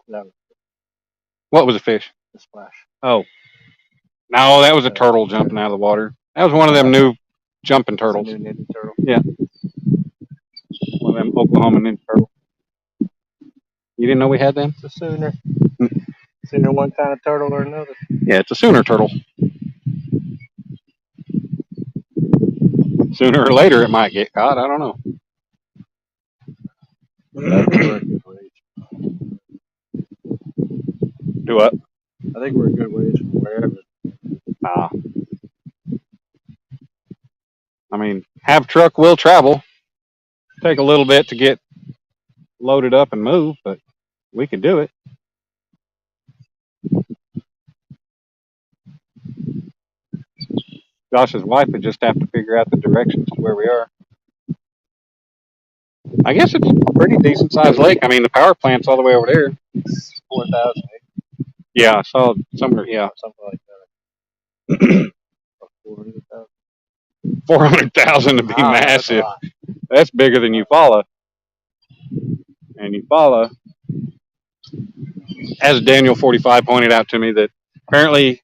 No. What was a fish? The splash. Oh. No, that was a turtle jumping out of the water. That was one of them new jumping turtles. New ninja turtle. Yeah. One of them Oklahoma ninja turtles. You didn't know we had them? It's a sooner. Sooner one kind of turtle or another. Yeah, it's a sooner turtle. Sooner or later it might get caught. I don't know. Do what? I think we're a good ways from wherever. Nah. I mean, have truck will travel. Take a little bit to get loaded up and move, but we could do it. Josh's wife would just have to figure out the directions to where we are. I guess it's a pretty decent sized lake. I mean, the power plant's all the way over there. 4,000. Yeah, I saw somewhere. Yeah, something like that. 400,000. 400,000 to be massive. That's bigger than Eufaula. And Eufaula, as Daniel 45 pointed out to me, that apparently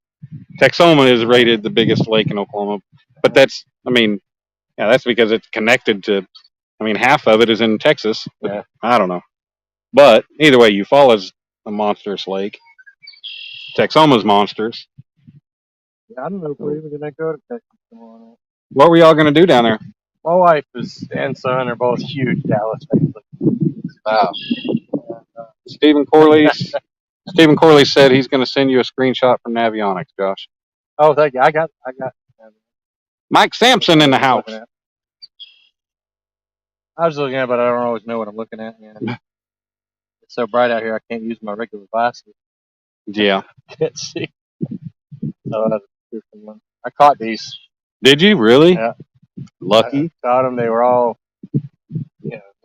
Texoma is rated the biggest lake in Oklahoma. But that's, I mean, yeah, that's because it's connected to, I mean, half of it is in Texas. But I don't know. But either way, Eufaula's a monstrous lake. Texoma's monsters. Yeah, I don't know if we're even gonna go to Texas tomorrow. What were y'all gonna do down there? My wife and son are both huge Dallas fans. Wow. Stephen Corley said he's gonna send you a screenshot from Navionics, Josh. Oh, thank you. I got. Mike Sampson in the house. I was looking at it, but I don't always know what I'm looking at. Yeah. It's so bright out here, I can't use my regular glasses. Yeah. Can't see. So that's a different one. I caught these. Did you really? Yeah. Lucky. I caught them. They were all,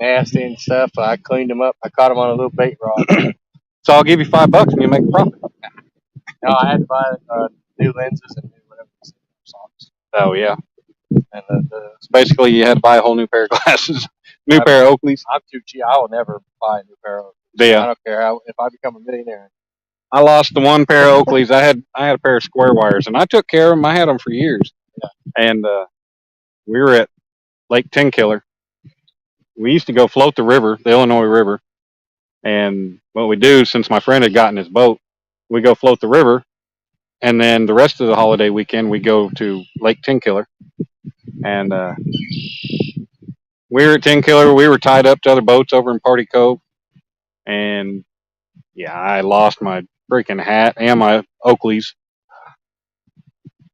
nasty and stuff. So I cleaned them up. I caught them on a little bait rod. So I'll give you $5 and you make a profit. No, I had to buy new lenses and new whatever socks. Oh yeah. And So basically, you had to buy a whole new pair of glasses, pair of Oakleys. I'm too cheap. I will never buy a new pair of. Yeah. I don't care if I become a millionaire. I lost the one pair of Oakleys. I had a pair of square wires, and I took care of them. I had them for years. Yeah. And we were at Lake Tenkiller. We used to go float the river, the Illinois River. And what we do, since my friend had gotten his boat, we go float the river, and then the rest of the holiday weekend we go to Lake Tenkiller. And we were at Tenkiller. We were tied up to other boats over in Party Cove, and yeah, I lost my freaking hat and my Oakleys.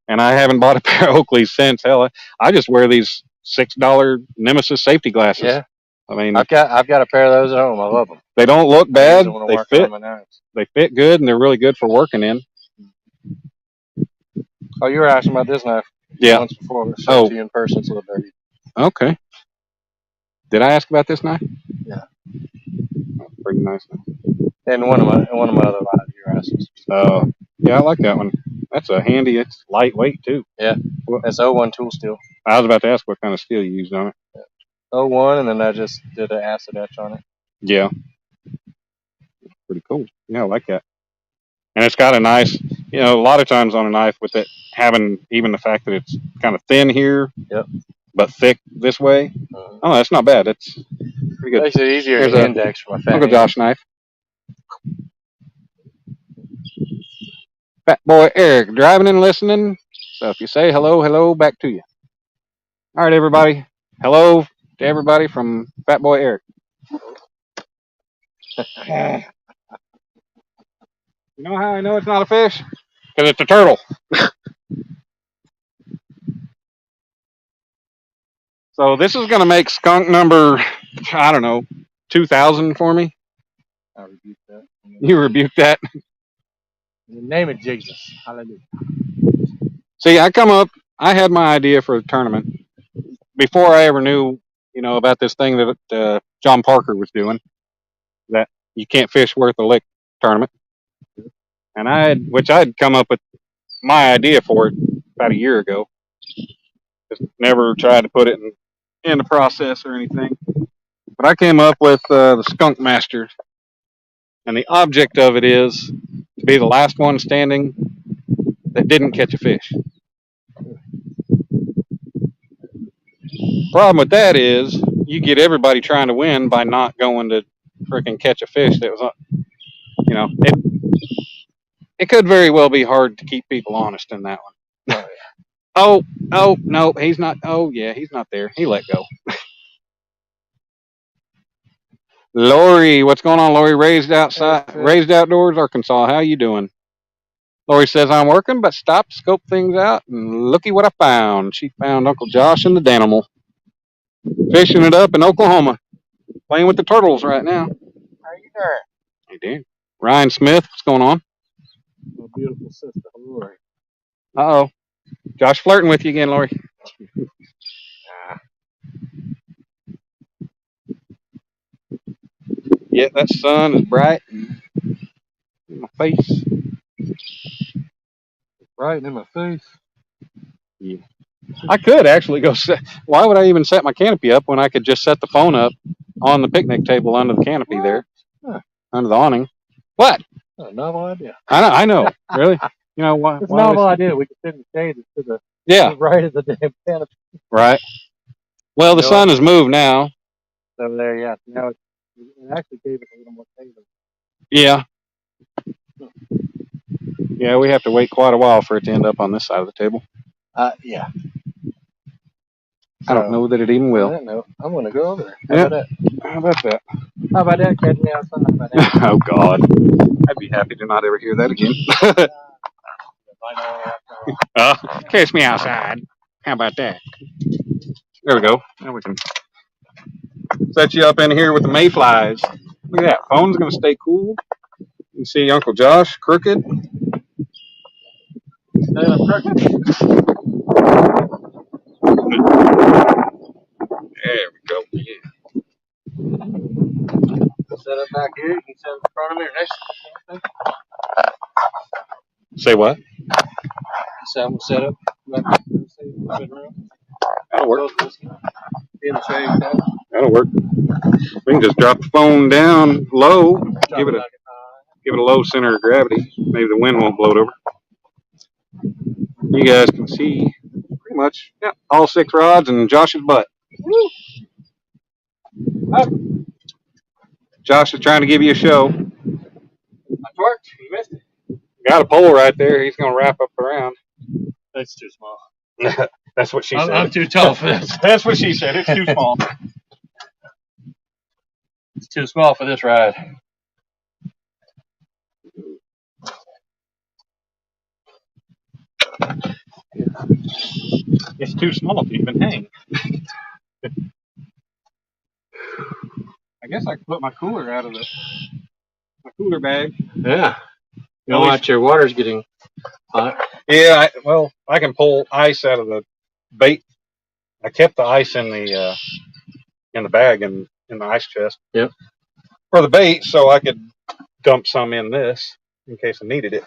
And I haven't bought a pair of Oakleys since. Hell, I just wear these $6 Nemesis safety glasses. Yeah. I mean, I've got a pair of those at home. I love them. They don't look bad. They fit. They fit good, and they're really good for working in. Oh, you were asking about this knife. Yeah. Once before. I to you in person. It's a little dirty. Okay. Did I ask about this knife? Yeah. Pretty nice knife. And one of my other knives you were asking. Yeah, I like that one. That's a handy. It's lightweight too. Yeah. That's 01 tool steel. I was about to ask what kind of steel you used on it. Yeah. 01, and then I just did an acid etch on it. Yeah. Pretty cool. Yeah, I like that. And it's got a nice, a lot of times on a knife with it having even the fact that it's kind of thin here, but thick this way. Oh, that's not bad. It's pretty good. Makes it easier to index for my fat Uncle Josh knife. Fat Boy Eric driving and listening. So if you say hello, back to you. All right, everybody. Hello to everybody from Fat Boy Eric. You know how I know it's not a fish? Because it's a turtle. So this is going to make skunk number, 2,000 for me. I rebuke that. You rebuke that? In the name of Jesus. Hallelujah. See, I had my idea for the tournament before I ever knew, about this thing that John Parker was doing, that you can't fish worth a lick tournament. And I had come up with my idea for it about a year ago. Just never tried to put it in the process or anything. But I came up with the Skunk Master. And the object of it is to be the last one standing that didn't catch a fish. Problem with that is you get everybody trying to win by not going to freaking catch a fish that was, it could very well be hard to keep people honest in that one. Oh, no, he's not. Oh, yeah, he's not there. He let go. Lori, what's going on, Lori? Raised Outdoors, Arkansas. How you doing? Lori says, I'm working, but stop, scope things out, and looky what I found. She found Uncle Josh and the Danimal fishing it up in Oklahoma, playing with the turtles right now. How you doing? Hey, Dan. Ryan Smith, what's going on? My beautiful sister, Lori. Uh-oh. Josh flirting with you again, Lori. Yeah, that sun is bright in my face. Right in my face. Yeah. I could actually go set. Why would I even set my canopy up when I could just set the phone up on the picnic table under the canopy there, under the awning? What? Novel idea. I know. Really? Why? It's a novel idea. We could sit in the shade to the right of the damn canopy. Right. Well, the sun has moved now. Over there, yeah. Now it actually gave it a little more shade. Yeah. Yeah, we have to wait quite a while for it to end up on this side of the table. Yeah. I don't know that it even I will. don't know. I'm gonna go over there. Yeah. How about that? How about that? How about that? Catch me outside. How about that? Oh God, I'd be happy to not ever hear that again. Catch me outside. How about that? There we go. Now we can set you up in here with the Mayflies. Look at that. Phone's gonna stay cool. You can see Uncle Josh crooked. There we go. Yeah. Set up back here. You can set up in front of me or next to me. Say what? So I'm gonna set up back in the bedroom. That'll work. In the shade. That'll work. We can just drop the phone down low. Give it a low center of gravity. Maybe the wind won't blow it over. You guys can see pretty much all 6 rods and Josh's butt. Woo. Josh is trying to give you a show. I torqued. You missed it. Got a pole right there. He's going to wrap up around. That's too small. That's what she said. I'm too tall for this. That's what she said. It's too small. It's too small for this ride. It's too small to even hang. I guess I could put my cooler out of my cooler bag. Yeah. You don't want your water's getting hot. Yeah, I can pull ice out of the bait. I kept the ice in the bag in the ice chest. Yep. For the bait, so I could dump some in this in case I needed it.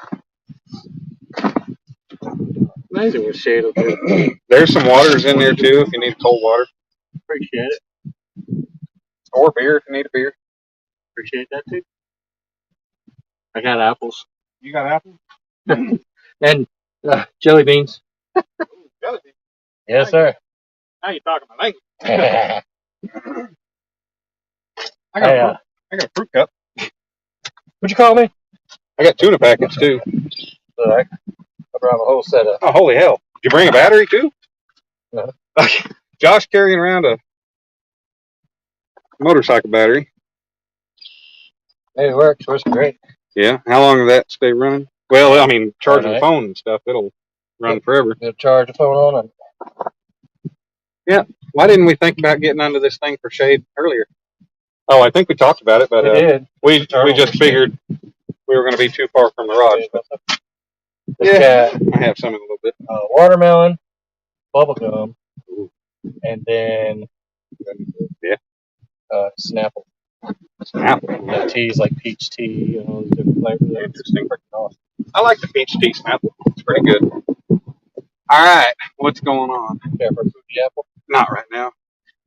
Amazing what shade will do. There's some waters in there too if you need cold water. Appreciate it. Or beer if you need a beer. Appreciate that too. I got apples. You got apples? And jelly beans. Jelly beans. Yes, sir. Now you're talking my language. I I got a fruit cup. What'd you call me? I got tuna packets too. I brought a whole setup. Oh, holy hell. Did you bring a battery too? No. Josh carrying around a motorcycle battery. Hey, it works. Works great. Yeah. How long will that stay running? Well, I mean, charging the phone and stuff, it'll run forever. It'll charge the phone on. Yeah. Why didn't we think about getting under this thing for shade earlier? Oh, I think we talked about it, but we just figured we were going to be too far from the rods. Yeah, I have some in a little bit. Watermelon, bubble gum, and then Snapple. Snapple. That teas like peach tea and all these different flavors. Interesting. I like the peach tea Snapple. It's pretty good. All right, what's going on? Care for fruity apple? Not right now.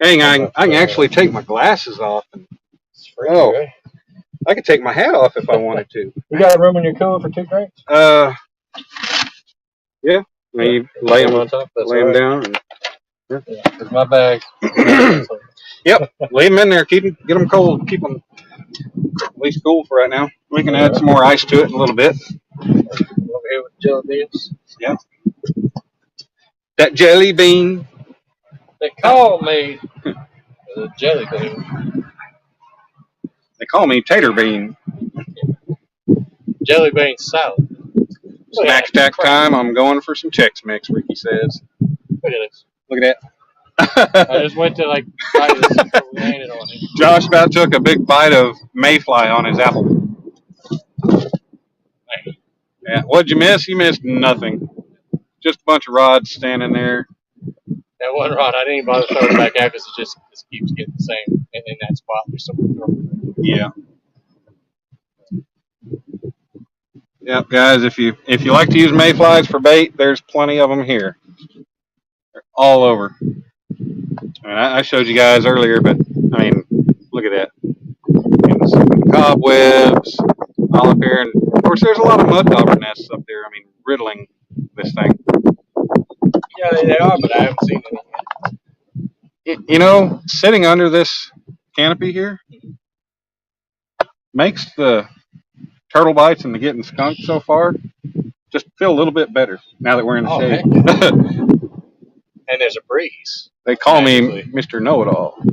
Dang, I can actually take my glasses off. And, it's free, right? I could take my hat off if I wanted to. You got room in your cooler for 2 drinks? Yeah. You lay them on top. Lay them down. And, There's my bag. Yep. Leave them in there. Get them cold. Keep them at least cool for right now. We can add some more ice to it in a little bit. Over here with jelly beans. Yeah. That jelly bean. They call me the jelly bean. They call me Tater Bean. Jelly bean salad. Snack stack time. I'm going for some Chex Mix, Ricky says. Look at this. Look at that. I just went to like bite this before we landed on it. Josh about took a big bite of Mayfly on his apple. Yeah. What'd you miss? You missed nothing. Just a bunch of rods standing there. That one rod, I didn't even bother throwing it back out because it just keeps getting the same in that spot. There's someone throwing it. Yeah. Yep, guys. If you like to use Mayflies for bait, there's plenty of them here. They're all over. I mean, I showed you guys earlier, but I mean, look at that. And some cobwebs all up here, and of course, there's a lot of mud dauber nests up there. I mean, riddling this thing. Yeah, they are, but I haven't seen any yet. You know, sitting under this canopy here makes the turtle bites and the getting skunked so far just feel a little bit better now that we're in the shade. And there's a breeze. They call me Magically. Mr. Know-It-All.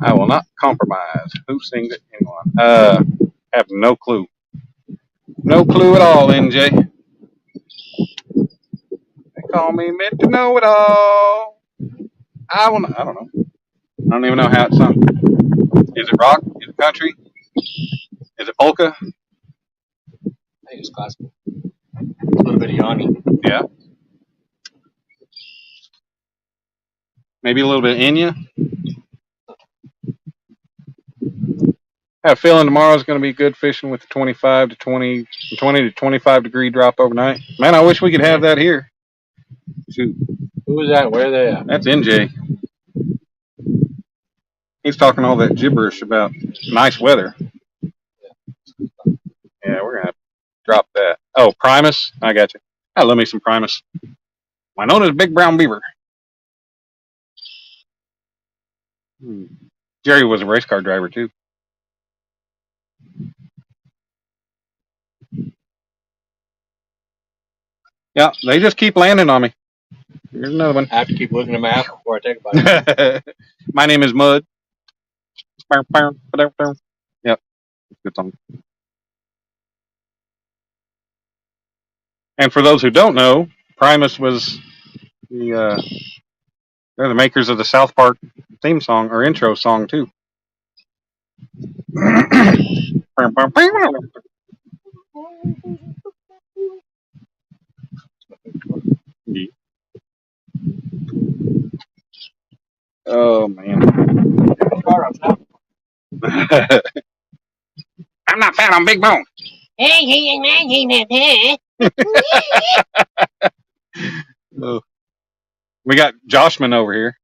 I will not compromise. Who sings it? Anyone? Have no clue. No clue at all, NJ. They call me Mr. Know-It-All. I don't know. I don't even know how it's sung. Is it rock? Is it country? Is it polka? I think it's classical. A little bit of Yanni. Yeah. Maybe a little bit of Enya. I have a feeling tomorrow's going to be good fishing with the 20 to 25 degree drop overnight. Man, I wish we could have that here. Shoot. Who is that? Where are they at? That's NJ. He's talking all that gibberish about nice weather. Yeah, we're going to drop that. Oh, Primus? I got you. I love me some Primus. My known as Big Brown Beaver. Jerry was a race car driver, too. Yeah, they just keep landing on me. Here's another one. I have to keep looking at my map before I take a bite. My name is Mud. Yep. Good song. And for those who don't know, Primus was they're the makers of the South Park theme song or intro song too. Oh man. I'm not fat, I'm big bone. Oh. We got Joshman over here.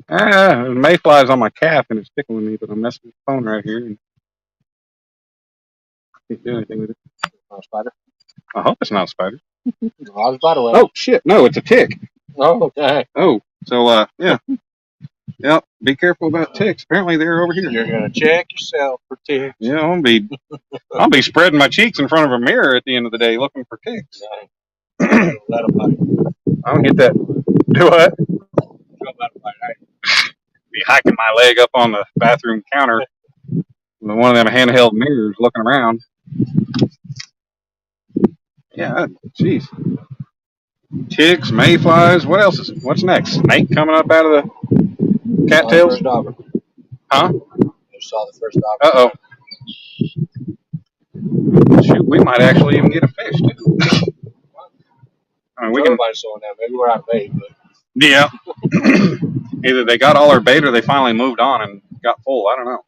There's mayflies on my calf and it's tickling me, but I'm messing with the phone right here and can't do anything with it. Not a spider. I hope it's not a spider. Not a spider web. Oh shit, no, it's a tick. Oh, okay. Oh, so yeah. Yep, be careful about ticks. Apparently they're over here. You're gonna check yourself for ticks. Yeah, I'll be spreading my cheeks in front of a mirror at the end of the day looking for ticks. Let them bite. I don't get that. Do what? Be hiking my leg up on the bathroom counter with one of them handheld mirrors looking around. Yeah, jeez. Ticks, mayflies, what else is it? What's next? Snake coming up out of the cattails? Huh? Just saw the first dog. Uh-oh. Shoot, we might actually even get a fish, too. I mean, we can. Everybody's slowing down. Maybe we're out of bait, but. Yeah. Either they got all our bait or they finally moved on and got full. I don't know.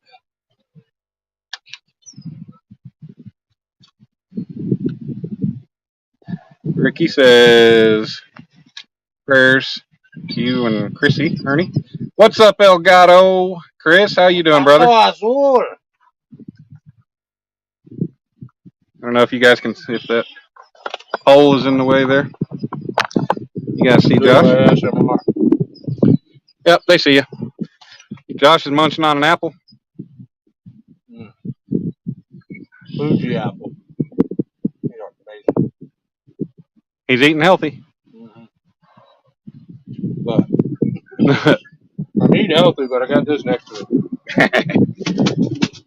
Ricky says, prayers to you and Chrissy, Ernie. What's up, El Gato? Chris, how you doing, brother? I don't know if you guys can see if that pole is in the way there. You guys see Josh? Yep, they see you. Josh is munching on an apple. Fuji apple. He's eating healthy. But I'm eating healthy, but I got this next to it.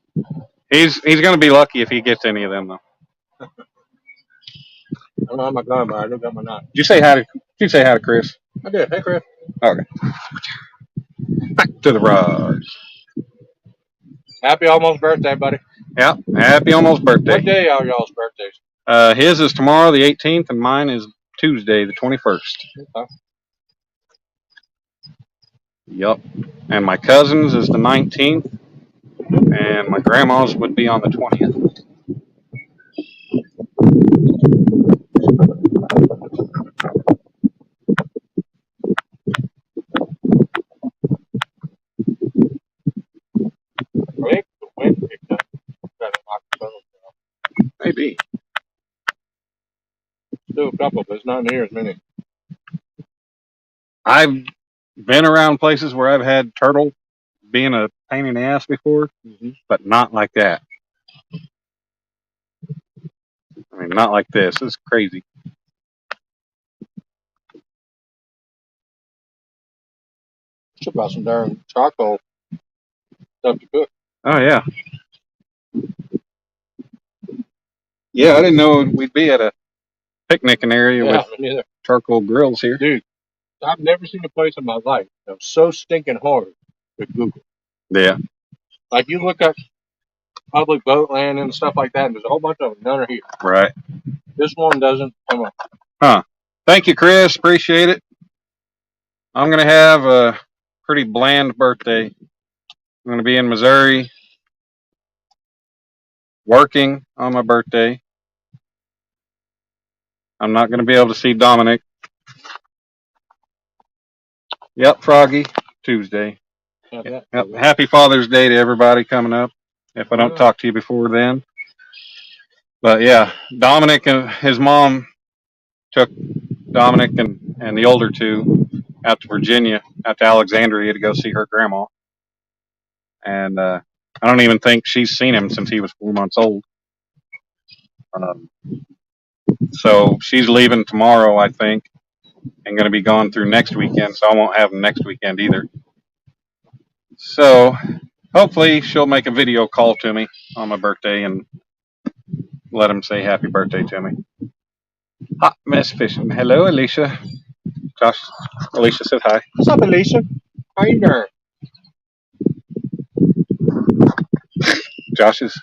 He's going to be lucky if he gets any of them, though. I don't have my gun, but I do got my knife. Did you say hi to Chris? I did. Hey, Chris. Okay. Back to the rods. Happy almost birthday, buddy. Yeah, happy almost birthday. What day are y'all's birthdays? His is tomorrow, the 18th, and mine is Tuesday, the 21st. Okay. Yep. And my cousin's is the 19th, and my grandma's would be on the 20th. The wind picked up. couple, but it's not near as many. I've been around places where I've had turtle being a pain in the ass before, but not like that. I mean, not like this. This is crazy. Should buy some darn charcoal stuff to cook. Oh, yeah. Yeah, I didn't know we'd be at a picnicking area with me neither. charcoal grills here. Dude, I've never seen a place in my life that was so stinking hard with Google. Yeah. Like, you look up public boat land and stuff like that, and there's a whole bunch of them. None are here. Right. This one doesn't come up. Huh. Thank you, Chris. Appreciate it. I'm going to have a pretty bland birthday. I'm going to be in Missouri working on my birthday. I'm not going to be able to see Dominic. Yep, Froggy, Tuesday. Yep. Happy Father's Day to everybody coming up, if I don't talk to you before then. But yeah, Dominic and his mom took Dominic and the older two out to Virginia, out to Alexandria to go see her grandma. And I don't even think she's seen him since he was 4 months old. So she's leaving tomorrow, I think, and going to be gone through next weekend. So I won't have him next weekend either. So hopefully she'll make a video call to me on my birthday and let him say happy birthday to me. Hot Mess Fishing. Hello, Alicia. Josh. Alicia said hi. What's up, Alicia? How you doing? Josh's.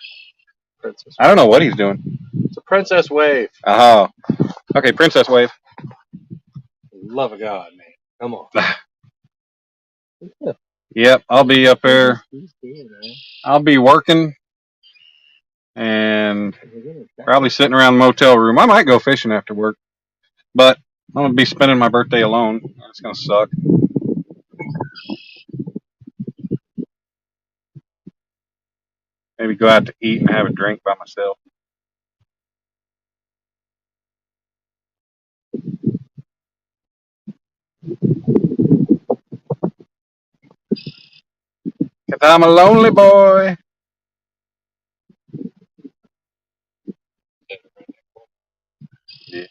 Princess. I don't know what he's doing. It's a princess wave. Oh. Okay, princess wave. Love of God, man. Come on. Yep, I'll be up there. I'll be working and probably sitting around the motel room. I might go fishing after work, but I'm going to be spending my birthday alone. It's going to suck. Maybe go out to eat and have a drink by myself. Because I'm a lonely boy. Yeah.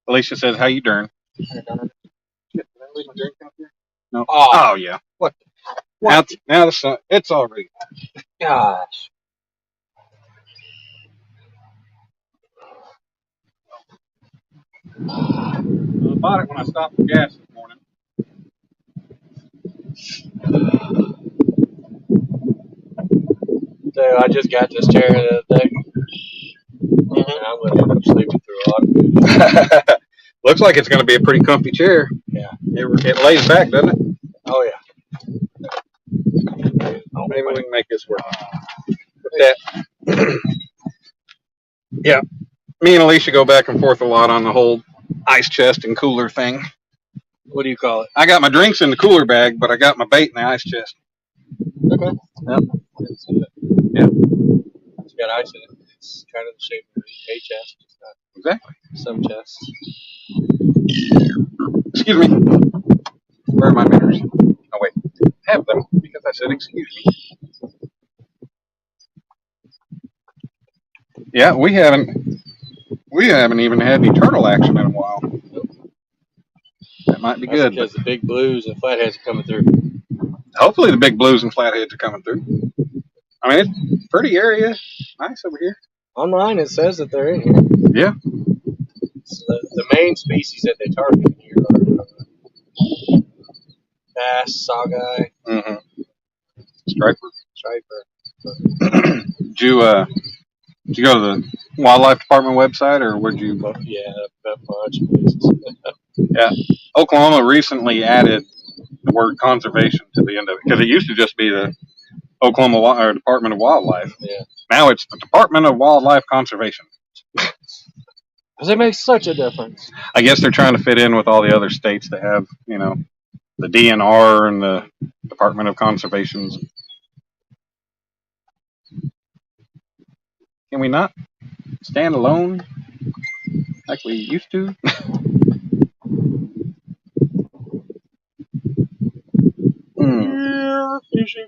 Alicia says, how you doing? Did I leave my drink out there? No. Oh yeah. What? Now the sun, it's already. Gosh. I bought it when I stopped for gas this morning. So I just got this chair the other day. And I'm going to end up sleeping through a lot of it. Looks like it's going to be a pretty comfy chair. Yeah. It lays back, doesn't it? Oh, yeah. Maybe we can make this work. That. Yeah. Me and Alicia go back and forth a lot on the whole ice chest and cooler thing. What do you call it? I got my drinks in the cooler bag, but I got my bait in the ice chest. Okay. Yep. Yeah. It's got ice in it. It's kind of the shape of a chest. It's not Exactly. some chests. Excuse me. Where are my manners? Oh, wait. Have them because I said excuse me. Yeah, we haven't even had any turtle action in a while. That might be That's good. Because the big blues and flatheads are coming through. Hopefully the big blues and flatheads are coming through. I mean, it's a pretty area. Nice over here. Online it says that they're in here. Yeah. So the main species that they target in here are bass, sockeye, Striper. striper. Did you go to the wildlife department website, or would you? Yeah, a bunch of places. Yeah, Oklahoma recently added the word conservation to the end of it because it used to just be the Oklahoma Department of Wildlife. Yeah. Now it's the Department of Wildlife Conservation. Because it makes such a difference. I guess they're trying to fit in with all the other states that have, the DNR and the Department of Conservations. Can we not stand alone? like we used to. Yeah, fishing.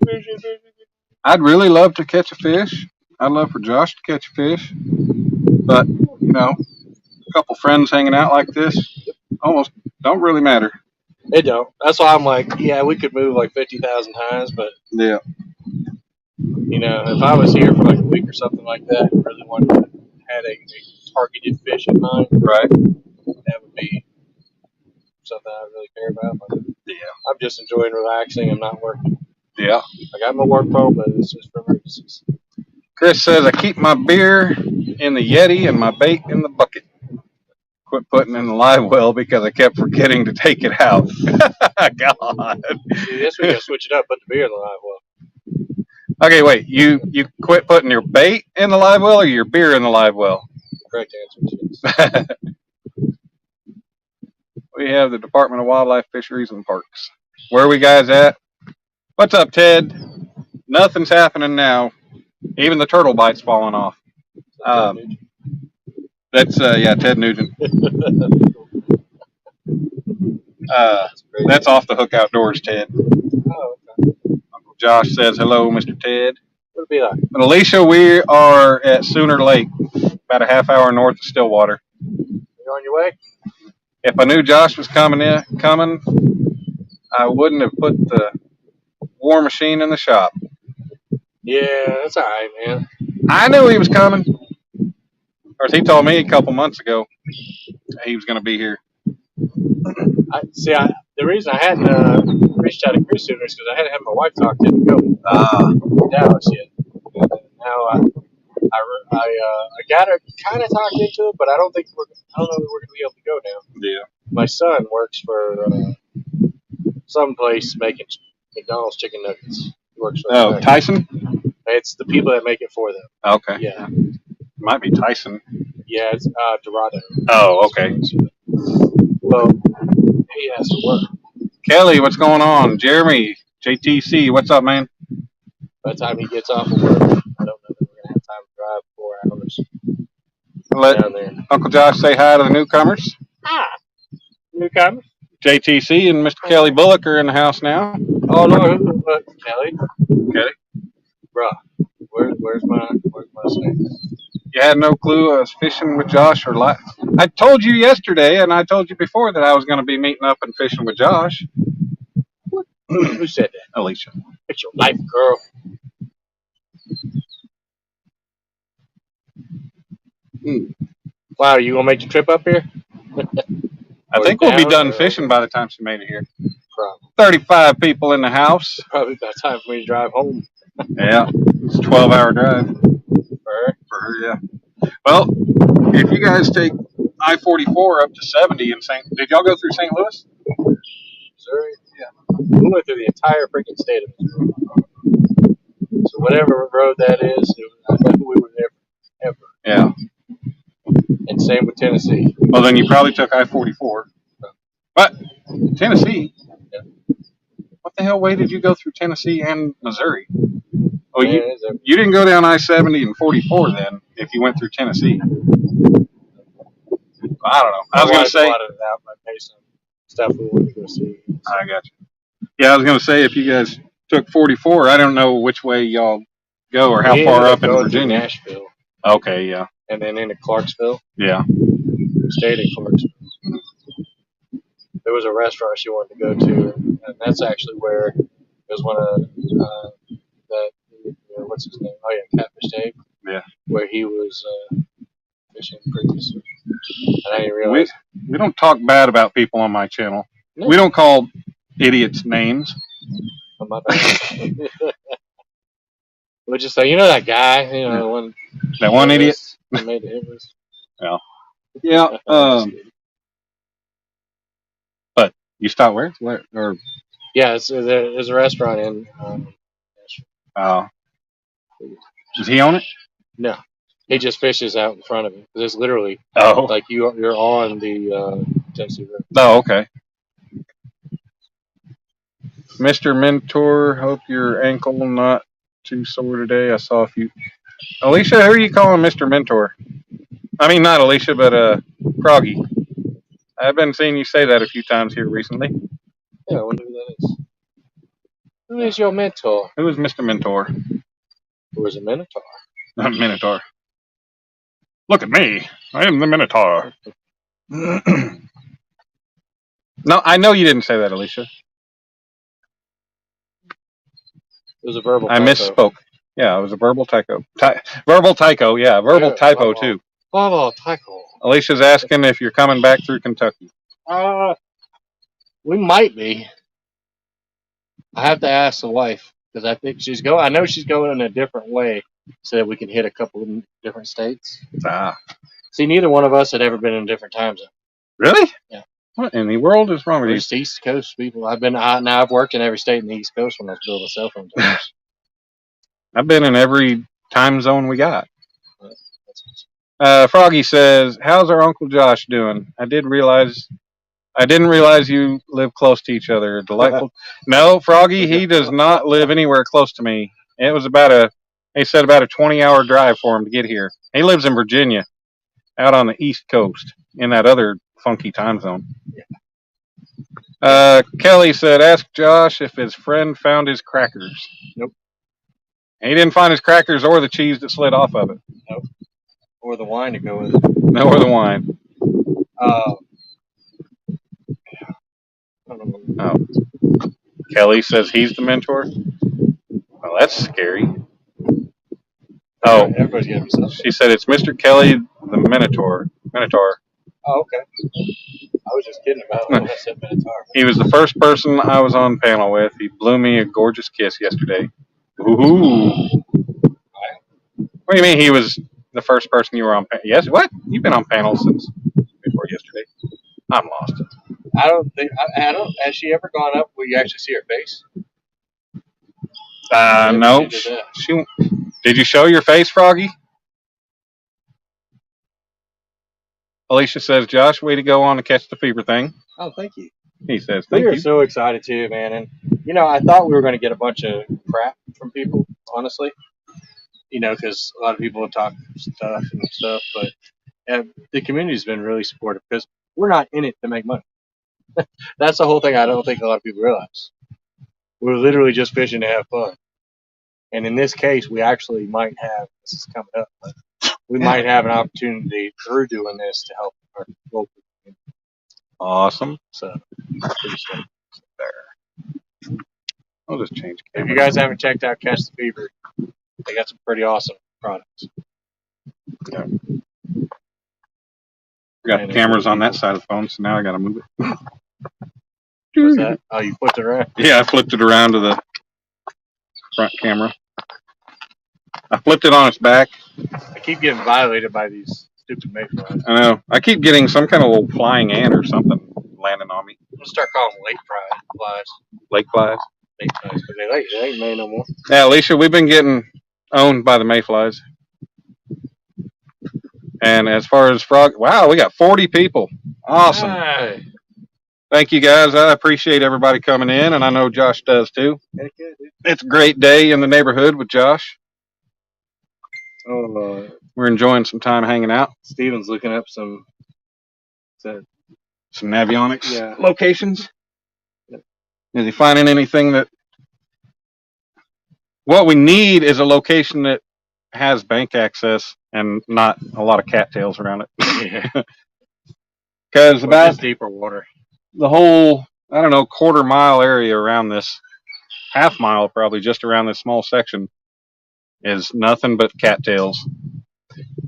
I'd really love to catch a fish. I'd love for Josh to catch a fish. But, you know, a couple friends hanging out like this almost don't really matter. It don't. That's why I'm like, yeah, we could move like 50,000 times, but Yeah. you know, if I was here for like a week or something like that, and really wanted to had a targeted fish in mind, Right. that would be something I really care about. But Yeah. I'm just enjoying relaxing. I'm not working. Yeah. I got my work phone, but it's just for emergencies. Chris says, I keep my beer in the Yeti and my bait in the bucket. Quit putting in the live well because I kept forgetting to take it out. God. See, this we gotta switch it up. Put the beer in the live well. Okay, wait. You quit putting your bait in the live well or your beer in the live well? Correct answer is yes. We have the Department of Wildlife, Fisheries, and Parks. Where are we guys at? What's up, Ted? Nothing's happening now. Even the turtle bite's falling off. That's Ted Nugent. That's off the hook outdoors, Ted. Oh, okay. Uncle Josh says hello, Mr. Ted. What'd it be like? But Alicia, we are at Sooner Lake, about a half hour north of Stillwater. You on your way? If I knew Josh was coming, I wouldn't have put the war machine in the shop. Yeah, that's all right, man. I knew he was coming. Of course, he told me a couple months ago he was going to be here. The reason I hadn't reached out to Chris sooner is because I hadn't had my wife talk to him to go to Dallas yet. And now I got her kind of talked into it, but I don't know that we're going to be able to go now. Yeah. My son works for some place making McDonald's chicken nuggets. He works for Tyson? It's the people that make it for them. Okay. Yeah. Might be Tyson. Yeah, it's Dorado. Oh, okay. Well, he has to work. Kelly, what's going on? Jeremy, JTC, what's up, man? By the time he gets off of work, I don't know that we're going to have time to drive 4 hours down there. Uncle Josh say hi to the newcomers. Hi. Newcomers? JTC and Mr. Kelly Bullock are in the house now. Oh, no. Kelly? Kelly? Bruh, where's my snake? You had no clue I was fishing with Josh or I told you yesterday, and I told you before that I was going to be meeting up and fishing with Josh. Who said that? Alicia. It's your life, girl. Wow, are you going to make the trip up here? I think we'll be done fishing by the time she made it here. Probably. 35 people in the house. Probably about time for me to drive home. Yeah, it's a 12-hour drive. For her, yeah. Well, if you guys take I-44 up to 70 in did y'all go through St. Louis? Missouri? Yeah. We went through the entire freaking state of Missouri. So whatever road that is, I know we were there forever. Yeah. And same with Tennessee. Well, then you probably took I-44. But Tennessee? Yeah. What the hell way did you go through Tennessee and Missouri? Oh, Man, you didn't go down I-70 and 44 then, if you went through Tennessee. I don't know. I was going to say. It out by some stuff we wanted to go see. So. I got you. Yeah, I was going to say, if you guys took 44, I don't know which way y'all go or how far up in Virginia. Nashville. Okay, yeah. And then into Clarksville. Yeah. We stayed in Clarksville. There was a restaurant she wanted to go to, and that's actually where it was one of what's his name? Oh yeah, Catfish Dave. Yeah. Where he was fishing previously, and I didn't realize. We don't talk bad about people on my channel. No. We don't call idiots names. We'll just say, that guy, the one. That one idiot. That made the hit list. Yeah. Yeah. But you stopped where? Or. Yeah, there's a restaurant in. Oh. Does he own it? No, he just fishes out in front of it. It's literally like you're on the Tennessee River. Oh, okay. Mr. Mentor, hope your ankle not too sore today. I saw a few. Alicia, who are you calling Mr. Mentor? I mean, not Alicia, but Froggy. I've been seeing you say that a few times here recently. Yeah, I wonder who that is. Who is your mentor? Who is Mr. Mentor? Who is a minotaur? Minotaur. Look at me. I am the Minotaur. No, I know you didn't say that, Alicia. It was a verbal I typo. misspoke. Yeah, it was a verbal typo. Verbal typo, yeah. Verbal typo, too. Verbal typo. Alicia's asking if you're coming back through Kentucky. We might be. I have to ask the wife because I think she's going. I know she's going in a different way so that we can hit a couple of different states. Ah. See, neither one of us had ever been in a different time zone. Really? Yeah. What in the world is wrong with We're you? just East Coast people. I've worked in every state in the East Coast when I was building cell phone towers. I've been in every time zone we got. That's Froggy says, "How's our Uncle Josh doing? I didn't realize you live close to each other. Delightful." No, Froggy, he does not live anywhere close to me. It was about a 20-hour drive for him to get here. He lives in Virginia, out on the East Coast, in that other funky time zone. Kelly said, "Ask Josh if his friend found his crackers." Nope. He didn't find his crackers or the cheese that slid off of it. Nope. Or the wine to go with it. No, or the wine. Oh. Kelly says he's the mentor. Well, that's scary. Oh, everybody's gonna be something. She said it's Mr. Kelly, the Minotaur. Oh, okay. I was just kidding about it when I said Minotaur. He was the first person I was on panel with. He blew me a gorgeous kiss yesterday. Ooh. What do you mean he was the first person you were on panel? Yes, what? You've been on panel since before yesterday. I'm lost. I don't think. I don't. Has she ever gone up where you actually see her face? No. Did you show your face, Froggy? Alicia says, "Josh, way to go on the Catch the Fever thing." Oh, thank you. He says, We "Thank are you." so excited too, man. And I thought we were going to get a bunch of crap from people, honestly. Because a lot of people have talked stuff, but the community's been really supportive because we're not in it to make money. That's the whole thing. I don't think a lot of people realize. We're literally just fishing to have fun. And in this case, we actually might have. This is coming up, but we might have an opportunity through doing this to help our local community. Awesome. So, pretty stoked. There. I'll just change If you guys haven't checked out Catch the Fever, they got some pretty awesome products. Yeah. We got the cameras on that side of the phone, so now I got to move it. What's that? Oh, you flipped it around? Yeah, I flipped it around to the front camera. I flipped it on its back. I keep getting violated by these stupid Mayflies. I know. I keep getting some kind of little flying ant or something landing on me. I'm going to start calling them lake flies. Lake flies? Lake flies, but they ain't made no more. Yeah, Alicia, we've been getting owned by the Mayflies. And as far as frog, wow, we got 40 people. Awesome. Hey. Thank you, guys. I appreciate everybody coming in, and I know Josh does too. Heck yeah, dude. It's a great day in the neighborhood with Josh. Oh, we're enjoying some time hanging out. Steven's looking up some Navionics locations. Yep. Is he finding anything that? What we need is a location that has bank access and not a lot of cattails around it. Because about deeper water. The whole, I don't know, quarter-mile area around this, half-mile probably, just around this small section, is nothing but cattails.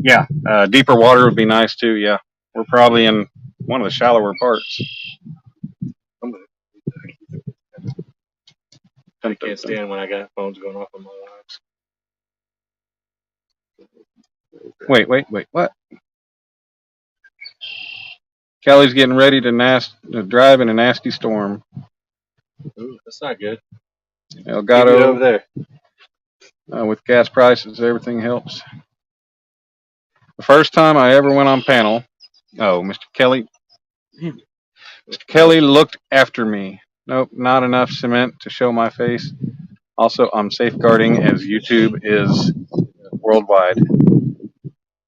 Yeah, deeper water would be nice too. Yeah, we're probably in one of the shallower parts. I can't stand when I got phones going off on my lives. Wait, what? Kelly's getting ready to drive in a nasty storm. Ooh, that's not good. Elgato over there. With gas prices, everything helps. The first time I ever went on panel, Mr. Kelly looked after me. Nope, not enough cement to show my face. Also, I'm safeguarding as YouTube is worldwide.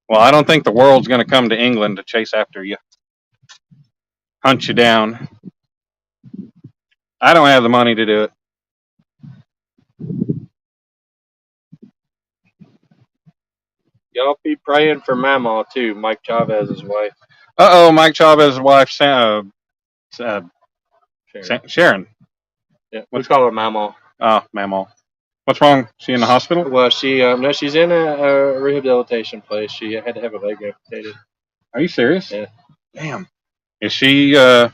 Well, I don't think the world's going to come to England to chase after you, hunt you down. I don't have the money to do it. Y'all be praying for Mama too, Mike Chavez's wife. Mike Chavez's wife, Sharon. Sharon. Yeah, we call her Mama. Oh, Mamaw. What's wrong? She in the hospital? Well, no, she's in a rehabilitation place. She had to have a leg amputated. Are you serious? Yeah. Damn. Is she? Oh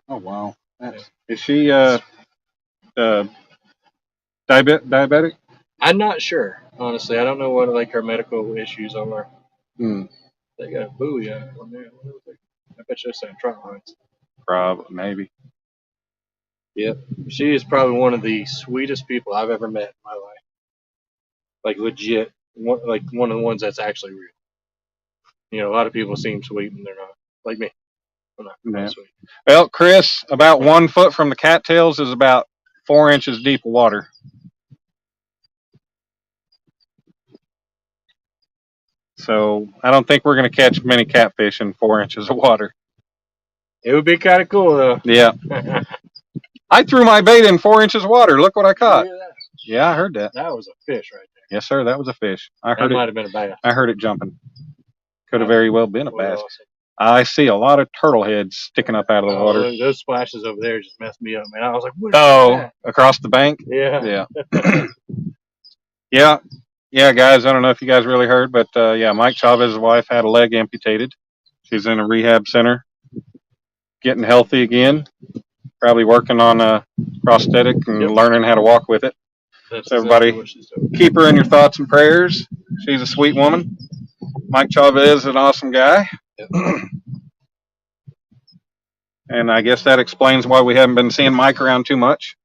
wow. Is she diabetic? I'm not sure, honestly. I don't know what like her medical issues are. They got a buoy on there. I bet you're saying trunk lines. Probably, maybe. Yep. She is probably one of the sweetest people I've ever met in my life. Like legit, like one of the ones that's actually real. You know, a lot of people seem sweet and they're not. Like me. I'm not sweet. Well, Chris, about 1 foot from the cattails is about 4 inches deep of water. So I don't think we're going to catch many catfish in 4 inches of water. It would be kind of cool though. Yeah. I threw my bait in 4 inches of water. Look what I caught. Yeah, I heard that. That was a fish right there. Yes, sir. That was a fish. That might have been a bass. I heard it jumping. Could have very well been a bass. Awesome. I see a lot of turtle heads sticking up out of the water. Those splashes over there just messed me up, man. I was like, what is that? Across the bank? Yeah. Yeah. Yeah, guys, I don't know if you guys really heard, but Mike Chavez's wife had a leg amputated. She's in a rehab center, getting healthy again, probably working on a prosthetic and learning how to walk with it. So everybody, keep her in your thoughts and prayers. She's a sweet woman. Mike Chavez is an awesome guy. And I guess that explains why we haven't been seeing Mike around too much.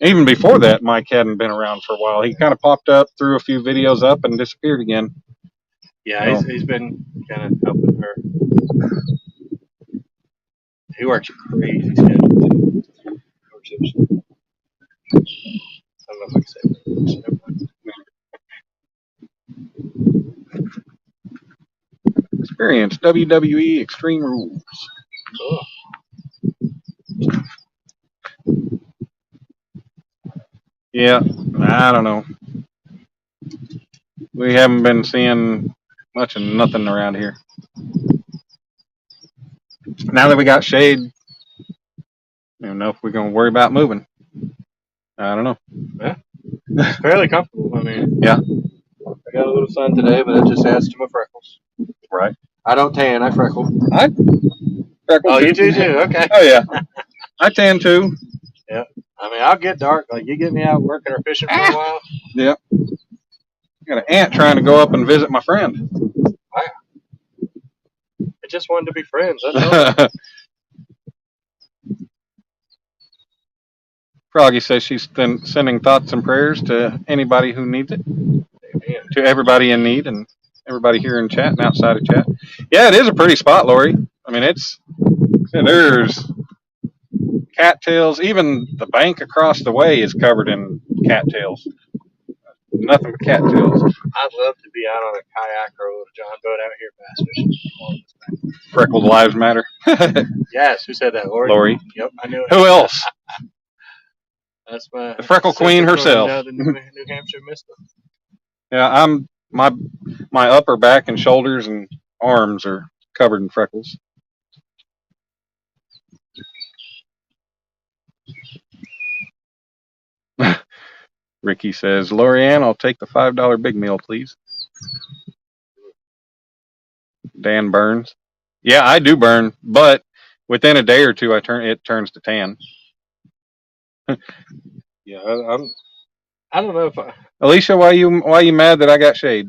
Even before that, Mike hadn't been around for a while. He kind of popped up, threw a few videos up, and disappeared again. Yeah, he's been kind of helping her. He works crazy schedule. I don't know if I can say that. Experience WWE Extreme Rules. Oh. Yeah, I don't know. We haven't been seeing much of nothing around here. Now that we got shade, I don't know if we're going to worry about moving. I don't know. Yeah, it's fairly comfortable. I mean, yeah. I got a little sun today, but it just adds to my freckles. Right. I don't tan. I freckle. I freckle. Oh, you do too? Okay. Oh, yeah. I tan too. Yeah. I mean, I'll get dark. Like, you get me out working or fishing for a while. Yeah. I got an aunt trying to go up and visit my friend. Wow. I just wanted to be friends. That's all. Froggy says she's sending thoughts and prayers to anybody who needs it. Amen. To everybody in need and everybody here in chat and outside of chat. Yeah, it is a pretty spot, Lori. I mean, there's cattails. Even the bank across the way is covered in cattails. Nothing but cattails. I'd love to be out on a kayak or a little john boat out here bass fishing. Freckled lives matter. Yes, who said that, Lori? Lori. Yep, I knew it. Who else? That's the freckle queen herself. The New Hampshire Mystic. Yeah, my upper back and shoulders and arms are covered in freckles. Ricky says, Lorianne, I'll take the $5 big meal, please. Dan burns. Yeah, I do burn, but within a day or two, it turns to tan. Yeah, I don't know if Alicia, why you mad that I got shade?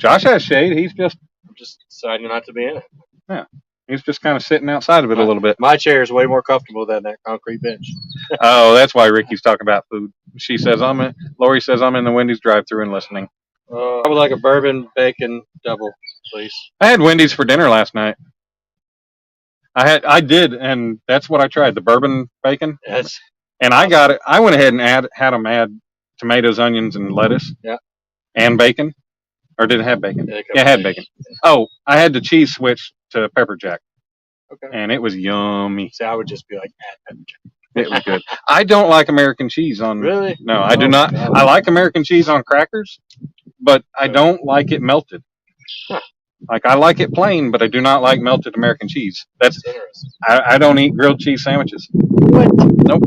Josh has shade. I'm just deciding not to be in it. Yeah. He's just kind of sitting outside of it a little bit. My chair is way more comfortable than that concrete bench. Oh, that's why Ricky's talking about food. Lori says I'm in the Wendy's drive-thru and listening. I would like a bourbon bacon double, please. I had Wendy's for dinner last night. I did, and that's what I tried, the bourbon bacon. Yes. And I got it. I went ahead and had them add tomatoes, onions, and lettuce. Yeah. And bacon? Or did it have bacon? Yeah, Yeah, it had bacon. Oh, I had the cheese switch to pepper jack. Okay. And it was yummy. See, I would just be like, add pepper jack. It was good. I don't like American cheese on. Really? No, I do Oh, not. God. I like American cheese on crackers, but I don't like it melted. Huh. Like I like it plain, but I do not like melted American cheese. That's interesting. I don't eat grilled cheese sandwiches. What? Nope.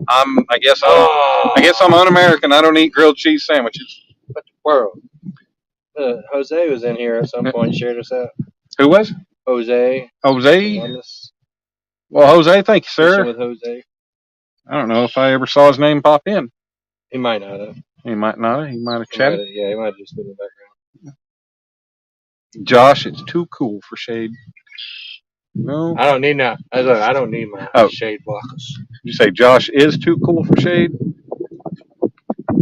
I guess I'm un-American. I don't eat grilled cheese sandwiches. What the world? Jose was in here at some point. Shared us out. Who was? Jose. Jose. Well, Jose, thank you, sir. With Jose. I don't know if I ever saw his name pop in. He might not have. He might not have. He might have chatted. Yeah, he might have just been in the background. Josh, it's too cool for shade. No. I don't need my shade blockers. You say Josh is too cool for shade?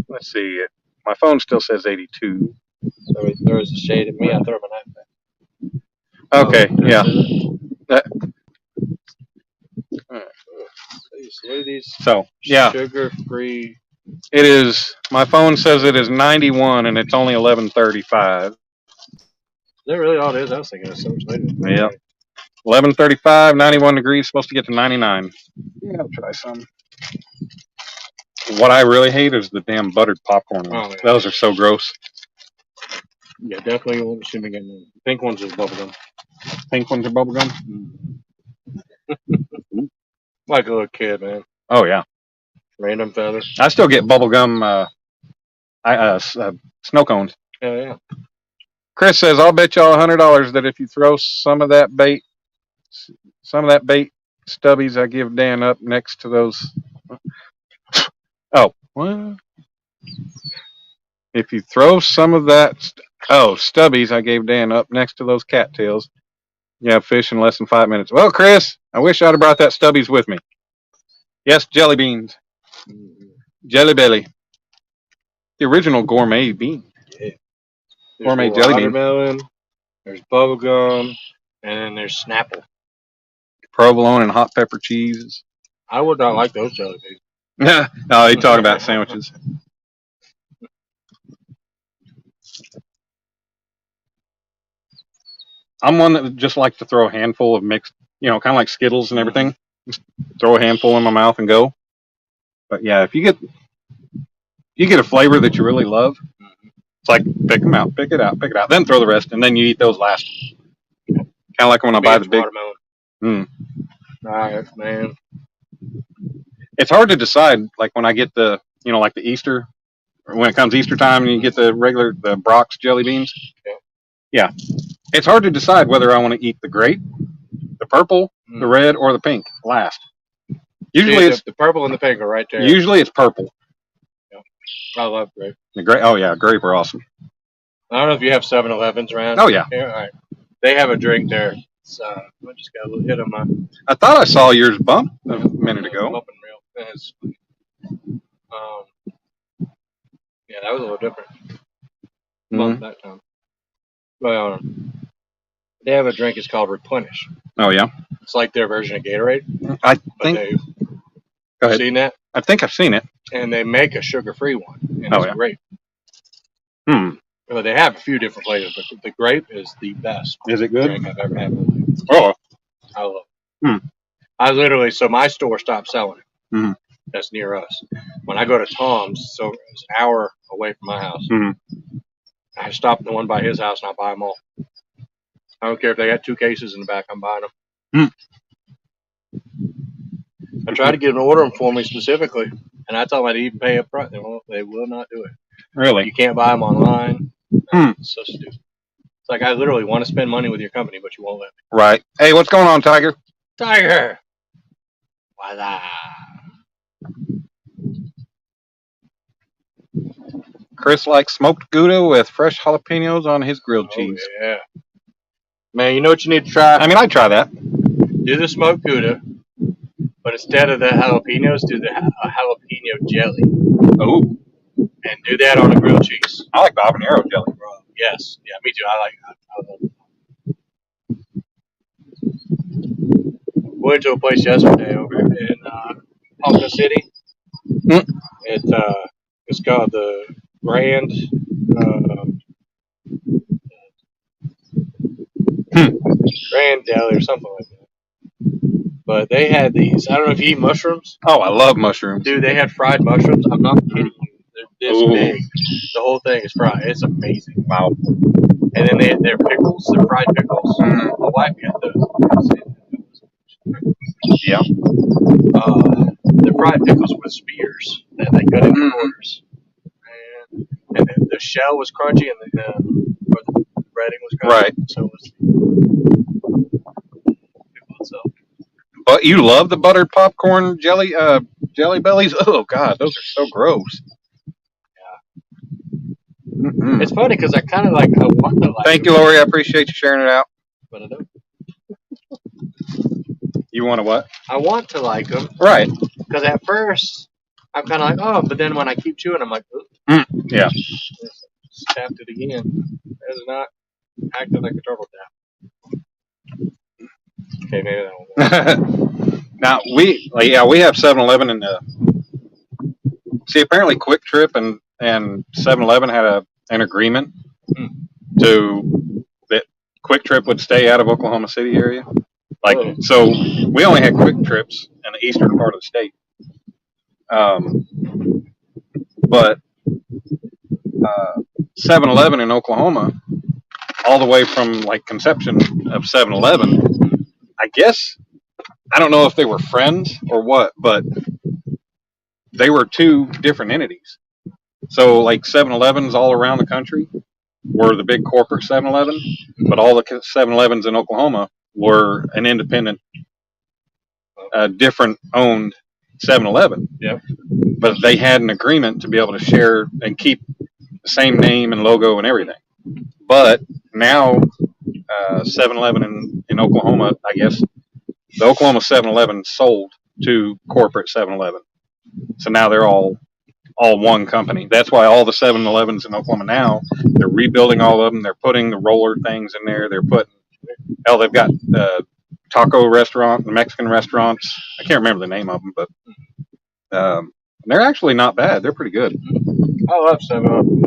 Let's see. My phone still says 82. So he throws the shade at me, I throw my knife back. Okay, yeah. So, yeah. Sugar-free. It is, my phone says it is 91 and it's only 11:35. Is that really all it is? I was thinking it was so much later. Yeah. 11:35, 91 degrees, supposed to get to 99. Yeah, I'll try some. What I really hate is the damn buttered popcorn ones. Those are so gross. Yeah, definitely won't see me getting them. Pink ones is bubblegum. Pink ones are bubblegum? Like a little kid, man. Oh, yeah. Random feather. I still get bubblegum snow cones. Yeah. Chris says, I'll bet y'all $100 that if you throw some of that bait stubbies I give Dan up next to those. Oh, what? If you throw some of that, stubbies I gave Dan up next to those cattails, you have fish in less than 5 minutes. Well, Chris, I wish I'd have brought that stubbies with me. Yes, jelly beans. Jelly belly. The original gourmet bean. Yeah. Gourmet jelly bean. Watermelon, there's bubblegum, and then there's Snapple. Provolone and hot pepper cheeses. I would not like those jelly beans. No, you talk about sandwiches. I'm one that just likes to throw a handful of mixed, kind of like Skittles and everything. Just throw a handful in my mouth and go. But yeah, if you get a flavor that you really love, it's like pick them out, pick it out, then throw the rest, and then you eat those last. Kind of like when I buy the big watermelon. All right, man. It's hard to decide, like when I get the, like the Easter, or when it comes Easter time and you get the Brock's jelly beans. Yeah. It's hard to decide whether I want to eat the grape, the purple, the red, or the pink last. Usually it's the purple and the pink are right there. Usually it's purple. Yeah. I love grape. The grape. Oh yeah, grape are awesome. I don't know if you have 7-Elevens around. Oh yeah. All right. They have a drink there. So I just got a little hit on my. I thought I saw yours bump a minute ago. Bumping real fast. Yeah, that was a little different. Bump that time. Well, they have a drink. It's called Replenish. Oh yeah. It's like their version of Gatorade. I think. Go ahead. Seen that? I think I've seen it. And they make a sugar-free one. And it's great. Well, they have a few different flavors, but the grape is the best. Is it good? Drink I've ever had. Oh. I love it. I literally, so my store stopped selling it. That's near us. When I go to Tom's, so it's an hour away from my house. I stop at the one by his house and I buy them all. I don't care if they got 2 cases in the back, I'm buying them. I try to get an order them for me specifically, and I tell them I'd even pay up front. They will not do it. Really? You can't buy them online. It's so stupid. It's like I literally want to spend money with your company, but you won't let me. Right. Hey, what's going on, Tiger? Tiger! Voila! Chris likes smoked Gouda with fresh jalapenos on his grilled cheese. Yeah. Man, you know what you need to try? I mean, I'd try that. Do the smoked Gouda, but instead of the jalapenos, do the jalapeno jelly. Oh. And do that on a grilled cheese. I like the habanero jelly, bro. Yes. Yeah, me too. I love it. Went to a place yesterday over in Ponca City. It's called the Grand Grand Deli or something like that. But they had these. I don't know if you eat mushrooms. Oh, I love mushrooms. Dude, they had fried mushrooms. I'm not kidding you. They're this Ooh. big. The whole thing is fried. It's amazing. Wow. And then they had their pickles, their fried pickles. Mhm. My wife got those. Yeah. The fried pickles with spears that they cut into quarters. And the shell was crunchy and the breading was crunchy. Right. So was the pickle itself. But you love the buttered popcorn jelly bellies? Oh God, those are so gross. Mm-mm. It's funny because I kind of I want to like. Thank you, Lori. I appreciate you sharing it out. But I don't. You want to what? I want to like them. Right. Because at first, I'm kind of like, oh, but then when I keep chewing, I'm like, Yeah. Just tapped it again. That is not acting like a turtle tap. Okay, maybe that one. Now we have 7-Eleven in the. See, apparently Quick Trip and 7-Eleven had an agreement to that Quick Trip would stay out of Oklahoma City area. So we only had Quick Trips in the eastern part of the state. But 7-Eleven in Oklahoma, all the way from conception of 7-Eleven, I guess, I don't know if they were friends or what, but they were two different entities. So 7-Elevens all around the country were the big corporate 7-Eleven, but all the 7-Elevens in Oklahoma were an independent, different owned 7-Eleven. Yep. But they had an agreement to be able to share and keep the same name and logo and everything. But now 7-Eleven in Oklahoma, I guess, the Oklahoma 7-Eleven sold to corporate 7-Eleven. So now they're all one company. That's why all the 7-Elevens in Oklahoma now, they're rebuilding all of them. They're putting the roller things in there. They've got taco restaurant, the Mexican restaurants. I can't remember the name of them, but they're actually not bad. They're pretty good. I love 7-Eleven.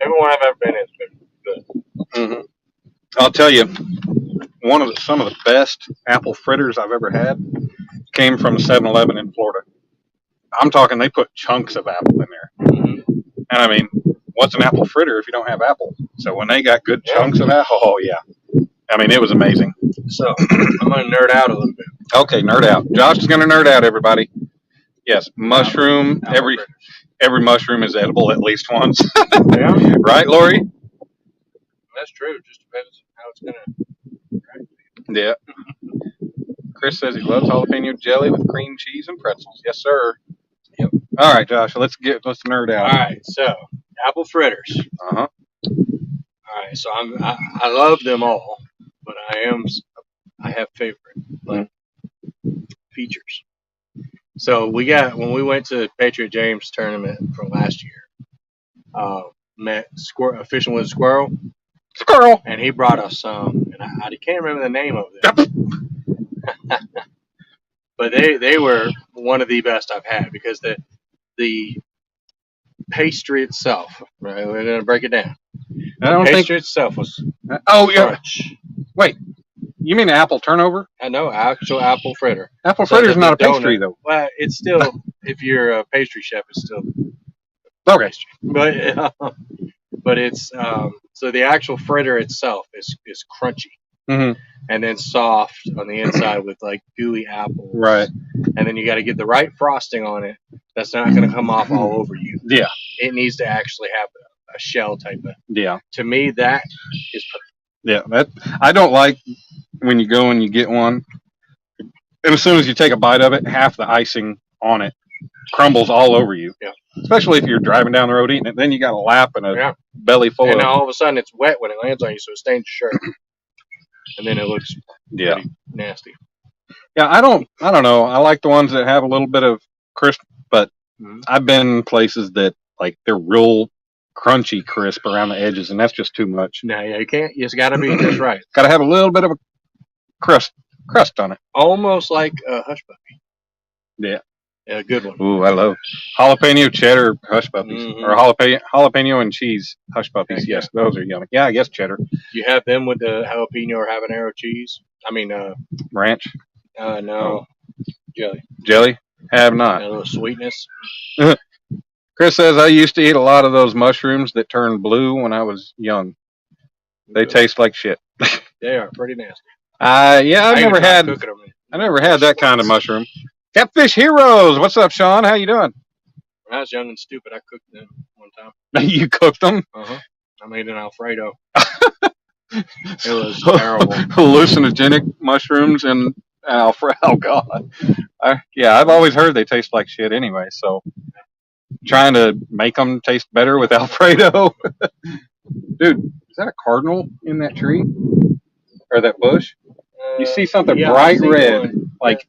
Everyone I've ever been in has been good. Mm-hmm. I'll tell you, some of the best apple fritters I've ever had came from 7-Eleven in Florida. I'm talking they put chunks of apple in there. And I mean, what's an apple fritter if you don't have apple? So when they got good chunks of apple, oh yeah. I mean, it was amazing. So I'm going to nerd out a little bit. Okay, nerd out. Josh is going to nerd out, everybody. Yes, mushroom. Every mushroom is edible at least once. Yeah. Right, Lori? That's true. It just depends on how it's going to. Yeah. Chris says he loves jalapeno jelly with cream cheese and pretzels. Yes, sir. Yep. All right, Josh. Let's nerd out. All right. So apple fritters. Uh-huh. All right. So I love them all, but I have favorite features. So when we went to Patriot James tournament from last year, met fishing with a squirrel, and he brought us some, and I can't remember the name of them. But they were one of the best I've had because the pastry itself, right? We're gonna break it down. The pastry itself was crunch. Wait, you mean apple turnover? I know, actual apple fritter. Apple fritter is not a pastry though. Well, it's still if you're a pastry chef, it's still pastry. But it's so the actual fritter itself is crunchy. Mm-hmm. And then soft on the inside with gooey apples. Right. And then you got to get the right frosting on it. That's not going to come off all over you. Yeah. It needs to actually have a shell type of. Yeah. To me, that is perfect. Yeah. I don't like when you go and you get one, and as soon as you take a bite of it, half the icing on it crumbles all over you. Yeah. Especially if you're driving down the road eating it, then you got a lap and a belly full and of. And all of a sudden, it's wet when it lands on you, so it stains your shirt. And then it looks pretty nasty. Yeah, I don't know. I like the ones that have a little bit of crisp, but I've been places that they're real crunchy crisp around the edges, and that's just too much. No, yeah, you can't. It's got to be just right. Got to have a little bit of a crust on it. Almost like a hush puppy. Yeah. Yeah, good one. Ooh, I love jalapeno cheddar hush puppies or jalapeno and cheese hush puppies. Yeah. Yes, those are yummy. Yeah, I guess cheddar. You have them with the jalapeno or habanero cheese. I mean, Ranch. no, jelly. Jelly. Have not. A little sweetness. Chris says I used to eat a lot of those mushrooms that turned blue when I was young. They taste like shit. They are pretty nasty. Yeah, I never had that kind of mushroom. Catfish Heroes. What's up, Sean? How you doing? When I was young and stupid, I cooked them one time. You cooked them? I made an Alfredo. It was terrible. Hallucinogenic mushrooms and Alfredo. Oh God. I've always heard they taste like shit anyway. So trying to make them taste better with Alfredo. Dude, is that a cardinal in that tree or that bush? You see something bright red, like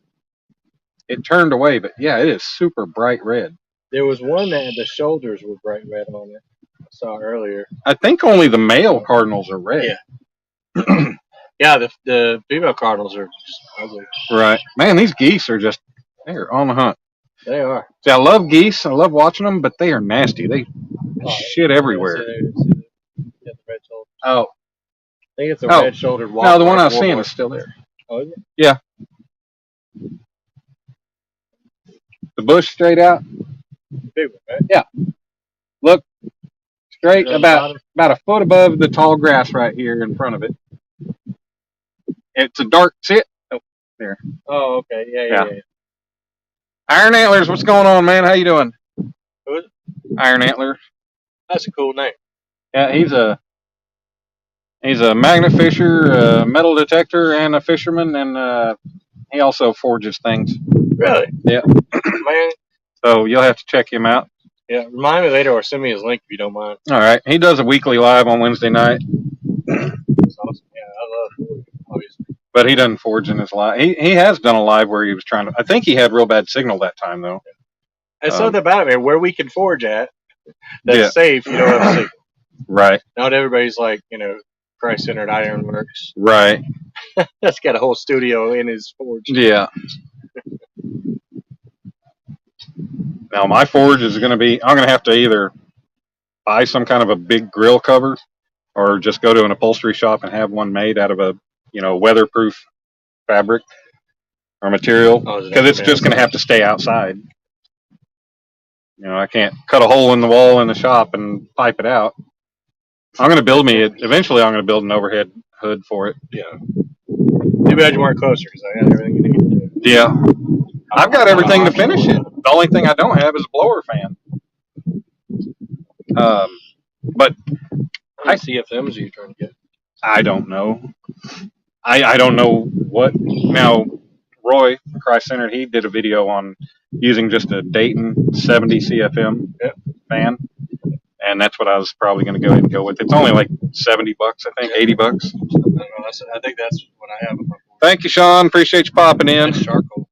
it turned away, but yeah, it is super bright red. There was one that the shoulders were bright red on it. I saw it earlier. I think only the male cardinals are red. Yeah. Yeah, the female cardinals are just ugly. Right. Man, these geese are they're on the hunt. They are. See, I love geese. I love watching them, but they are nasty. They shit everywhere. The red shoulder. Oh. I think it's a red-shouldered warbler. No, the one I was seeing is still there. Oh, is it? Yeah. The bush straight out. Big one, right? Yeah. Look, straight about a foot above the tall grass right here in front of it. It's a dark. See it? Oh, there. Oh, okay. Yeah. Iron Antlers, what's going on, man? How you doing? Who is it? Iron Antler. That's a cool name. Yeah, he's a magnet fisher, metal detector, and a fisherman, and he also forges things. Really? Yeah. Man. So you'll have to check him out. Yeah, remind me later or send me his link if you don't mind. All right. He does a weekly live on Wednesday night. That's awesome. Yeah, I love forging, obviously. But he doesn't forge in his live. He has done a live where he was trying to. I think he had real bad signal that time though. That's something about it, man. Where we can forge at, that's safe. You don't have signal. Right. Not everybody's like Christ-centered ironworks. Right. That's got a whole studio in his forge. Yeah. Now my forge is going to be. I'm going to have to either buy some kind of a big grill cover, or just go to an upholstery shop and have one made out of a weatherproof fabric or material, because it's just going to have to stay outside. I can't cut a hole in the wall in the shop and pipe it out. I'm going to build eventually I'm going to build an overhead hood for it. Yeah. Too bad you weren't closer, because I had everything you need to do. Yeah. I've got everything to finish it. The only thing I don't have is a blower fan. But how many CFMs are you trying to get? I don't know. I don't know what. Now, Roy, Christ-centered, he did a video on using just a Dayton 70 CFM fan, and that's what I was probably going to go ahead and go with. It's only like $70, I think, $80. I think that's what I have. Thank you, Sean. Appreciate you popping in. Nice charcoal.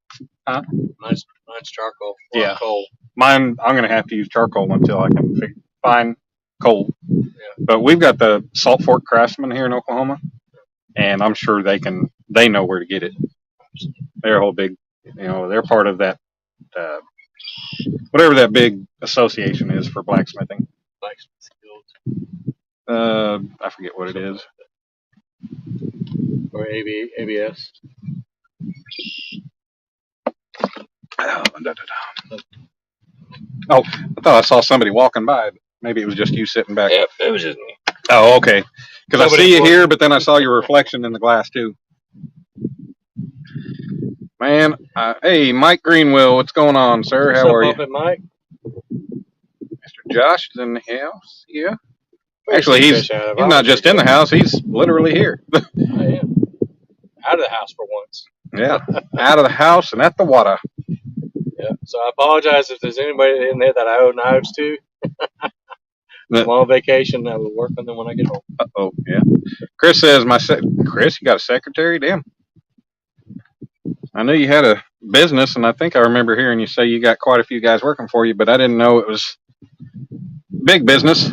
Huh? Nice charcoal. Yeah. Coal. Mine, I'm going to have to use charcoal until I can find coal. Yeah. But we've got the Salt Fork Craftsman here in Oklahoma, and I'm sure they know where to get it. They're a whole big, they're part of that, whatever that big association is for blacksmithing. I forget what it is. Or ABS. Oh, I thought I saw somebody walking by. Maybe it was just you sitting back. Yeah, it was just me. Oh, okay. Because I see you here, but then I saw your reflection in the glass too. Man, hey, Mike Greenwell, what's going on, sir? How are you? Mike? Mr. Josh is in the house. Yeah. Actually, he's not just in the house. He's literally here. I am. Out of the house for once. Yeah, out of the house and at the water. Yeah, so I apologize if there's anybody in there that I owe knives to. I'm on vacation. I will work on them when I get home. Uh-oh, yeah. Chris says, Chris, you got a secretary? Damn. I knew you had a business, and I think I remember hearing you say you got quite a few guys working for you, but I didn't know it was big business.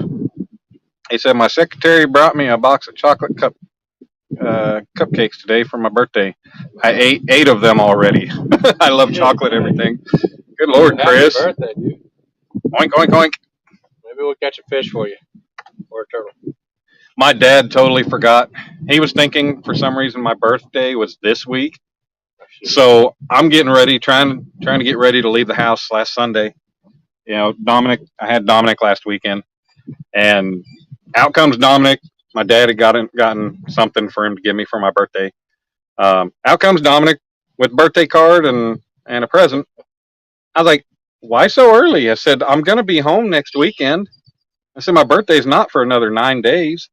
He said, my secretary brought me a box of chocolate cupcakes today for my birthday. I ate 8 of them already. I love chocolate everything. Good Lord, Happy Chris. birthday, dude. Oink, oink, oink. Maybe we'll catch a fish for you. Or a turtle. My dad totally forgot. He was thinking for some reason my birthday was this week. So I'm getting ready, trying to get ready to leave the house last Sunday. You know, I had Dominic last weekend, and out comes Dominic. My dad had gotten something for him to give me for my birthday. Out comes Dominic with a birthday card and a present. I was like, "Why so early?" I said, "I'm gonna be home next weekend." I said, "My birthday's not for another 9 days."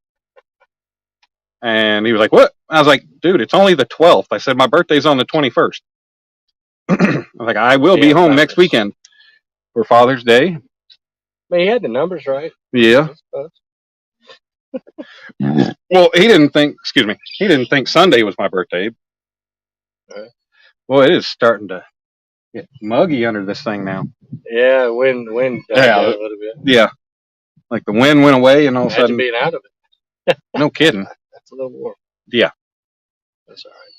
And he was like, "What?" I was like, "Dude, it's only the 12th." I said, "My birthday's on the 21st." I was like, "I will be home next weekend for Father's Day." But he had the numbers right. Yeah. Well, he didn't think. Excuse me. He didn't think Sunday was my birthday. Right. Well, it is starting to get muggy under this thing now. Yeah, wind died down a little bit. Yeah. Like the wind went away, and all of a sudden, being out of it. No kidding. That's a little warm. Yeah. That's all right.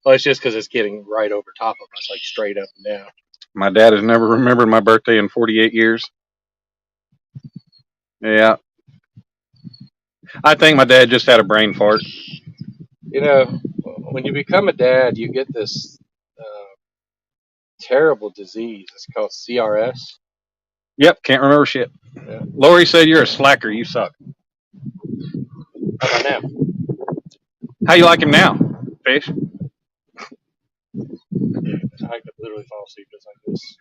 Well, it's just because it's getting right over top of us, like straight up and down. My dad has never remembered my birthday in 48 years. Yeah. I think my dad just had a brain fart. You know, when you become a dad, you get this terrible disease. It's called CRS. Yep, can't remember shit. Yeah. Lori said you're a slacker. You suck. How about now? How you like him now, Fish? I could literally fall asleep just like this.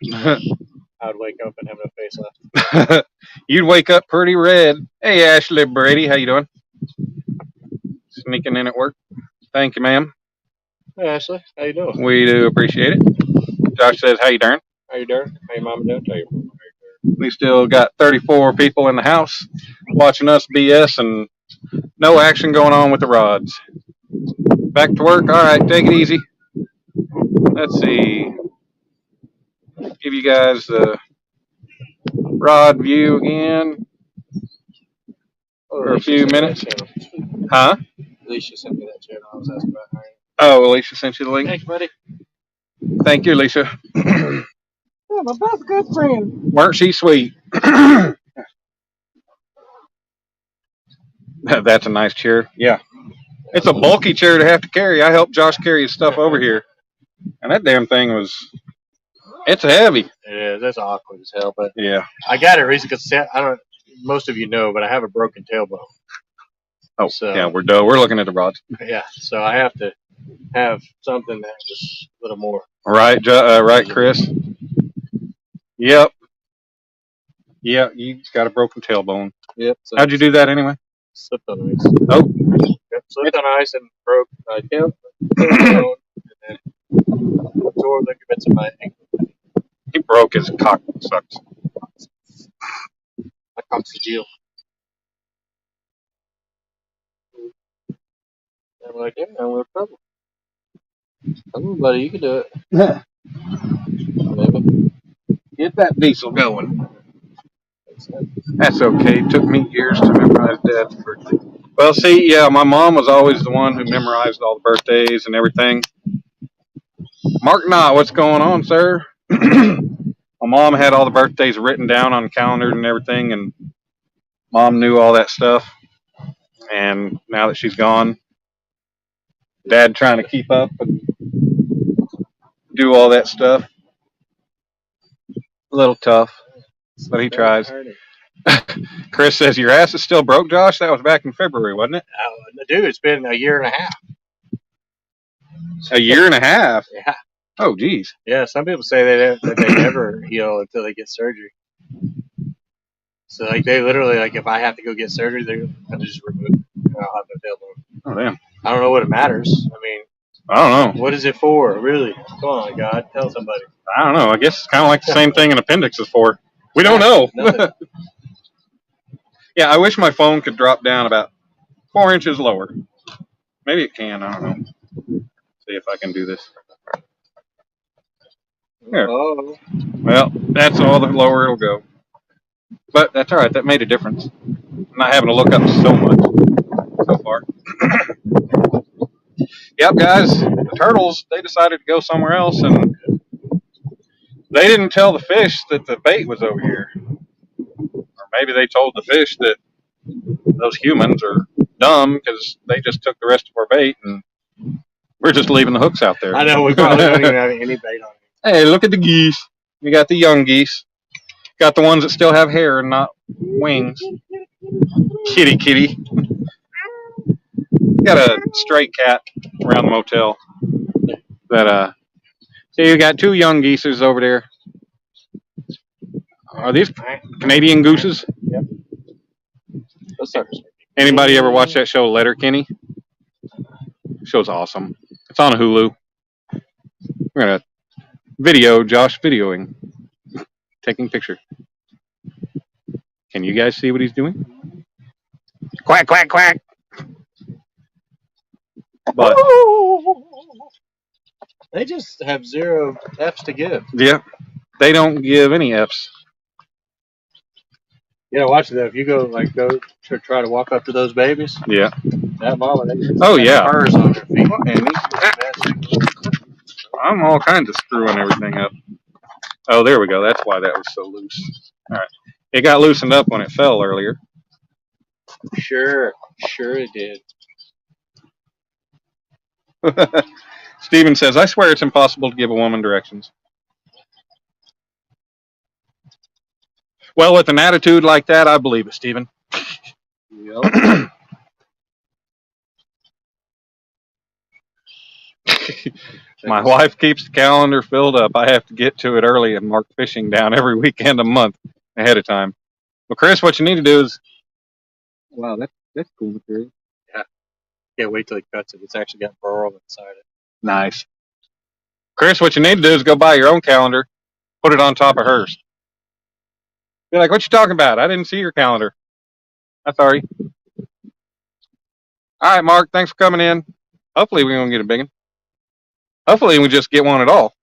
I would wake up and have no face left. You'd wake up pretty red. Hey, Ashley Brady, how you doing? Sneaking in at work. Thank you, ma'am. Hey, Ashley, how you doing? We do appreciate it. Josh says, how you doing? How you doing? How your mama doing? How you doing? We still got 34 people in the house watching us BS and no action going on with the rods. Back to work. All right, take it easy. Let's see. Give you guys the rod view again for a few minutes. Huh? Alicia sent me that channel I was asking about. Oh, Alicia sent you the link? Thanks, buddy. Thank you, Alicia. Yeah, my best good friend. Weren't she sweet? That's a nice chair. Yeah. It's a bulky chair to have to carry. I helped Josh carry his stuff over here. And that damn thing it's heavy. It is. That's awkward as hell. But yeah. I got it recently because most of you know, but I have a broken tailbone. Oh, so, yeah, we're looking at the rods. Yeah, so I have to have something that was a little more. Right, right, Chris. Yep. Yeah, you got a broken tailbone. Yep. So how'd you do that anyway? Slipped on ice. Oh. Yep, slipped on ice and broke my tailbone and then tore ligaments in my ankle. He broke his cock. Sucks. My coccygeal. I'm like, yeah, I'm in trouble. Come on, buddy, you can do it. Yeah. Maybe. Get that diesel going. That's okay. It took me years to memorize Dad's birthday. Well, see, yeah, my mom was always the one who memorized all the birthdays and everything. Mark Knott, what's going on, sir? My mom had all the birthdays written down on calendars and everything, and Mom knew all that stuff. And now that she's gone, Dad trying to keep up and do all that stuff. A little tough, but he tries. Chris says, your ass is still broke, Josh? That was back in February, wasn't it? Dude, it's been a year and a half. A year and a half? Yeah. Oh, geez. Yeah, some people say that they never heal until they get surgery. So, like, they literally, like, if I have to go get surgery, they're going to just remove it. I'll have no tailbone. Oh, damn. I don't know what it matters. I mean, I don't know. What is it for, really? Come on, God, tell somebody. I don't know. I guess it's kind of like the same thing an appendix is for. We don't know. Yeah, I wish my phone could drop down about 4 inches lower. Maybe it can. I don't know. See if I can do this. There. Oh. Well, that's all the lower it'll go. But that's all right. That made a difference. I'm not having to look up so much so far. Yep, guys. The turtles, they decided to go somewhere else, and They didn't tell the fish that the bait was over here. Or maybe they told the fish that those humans are dumb because they just took the rest of our bait and we're just leaving the hooks out there. I know, we probably don't even have any bait on it. Hey, look at the geese. We got the young geese. Got the ones that still have hair and not wings. Kitty, kitty. Got a stray cat around the motel. That so you got two young geeses over there. Are these Canadian gooses? Yep. Those suckers. Anybody ever watch that show Letterkenny? Show's awesome. It's on Hulu. We're gonna video Josh videoing, taking picture. Can you guys see what he's doing? Quack, quack, quack. But they just have 0 F's to give. yeah, they don't give any F's. Yeah, watch it though. If you go to try to walk up to those babies, Yeah. that mama, they just Oh got yeah. furs on their feet. I'm all kinds of screwing everything up. Oh, there we go. That's why that was so loose. All right. It got loosened up when it fell earlier. Sure it did. Steven says, I swear it's impossible to give a woman directions. Well, with an attitude like that, I believe it, Steven. Yep. My wife keeps the calendar filled up. I have to get to it early and mark fishing down every weekend a month ahead of time. Well, Chris, what you need to do is... Wow, that's cool material. Yeah. Can't wait till he cuts it. It's actually got burl inside it. Nice. Chris, what you need to do is go buy your own calendar, put it on top of hers. Be like, what you talking about? I didn't see your calendar. I'm sorry. All right, Mark, thanks for coming in. Hopefully we're going to get a big one. Hopefully we just get one at all.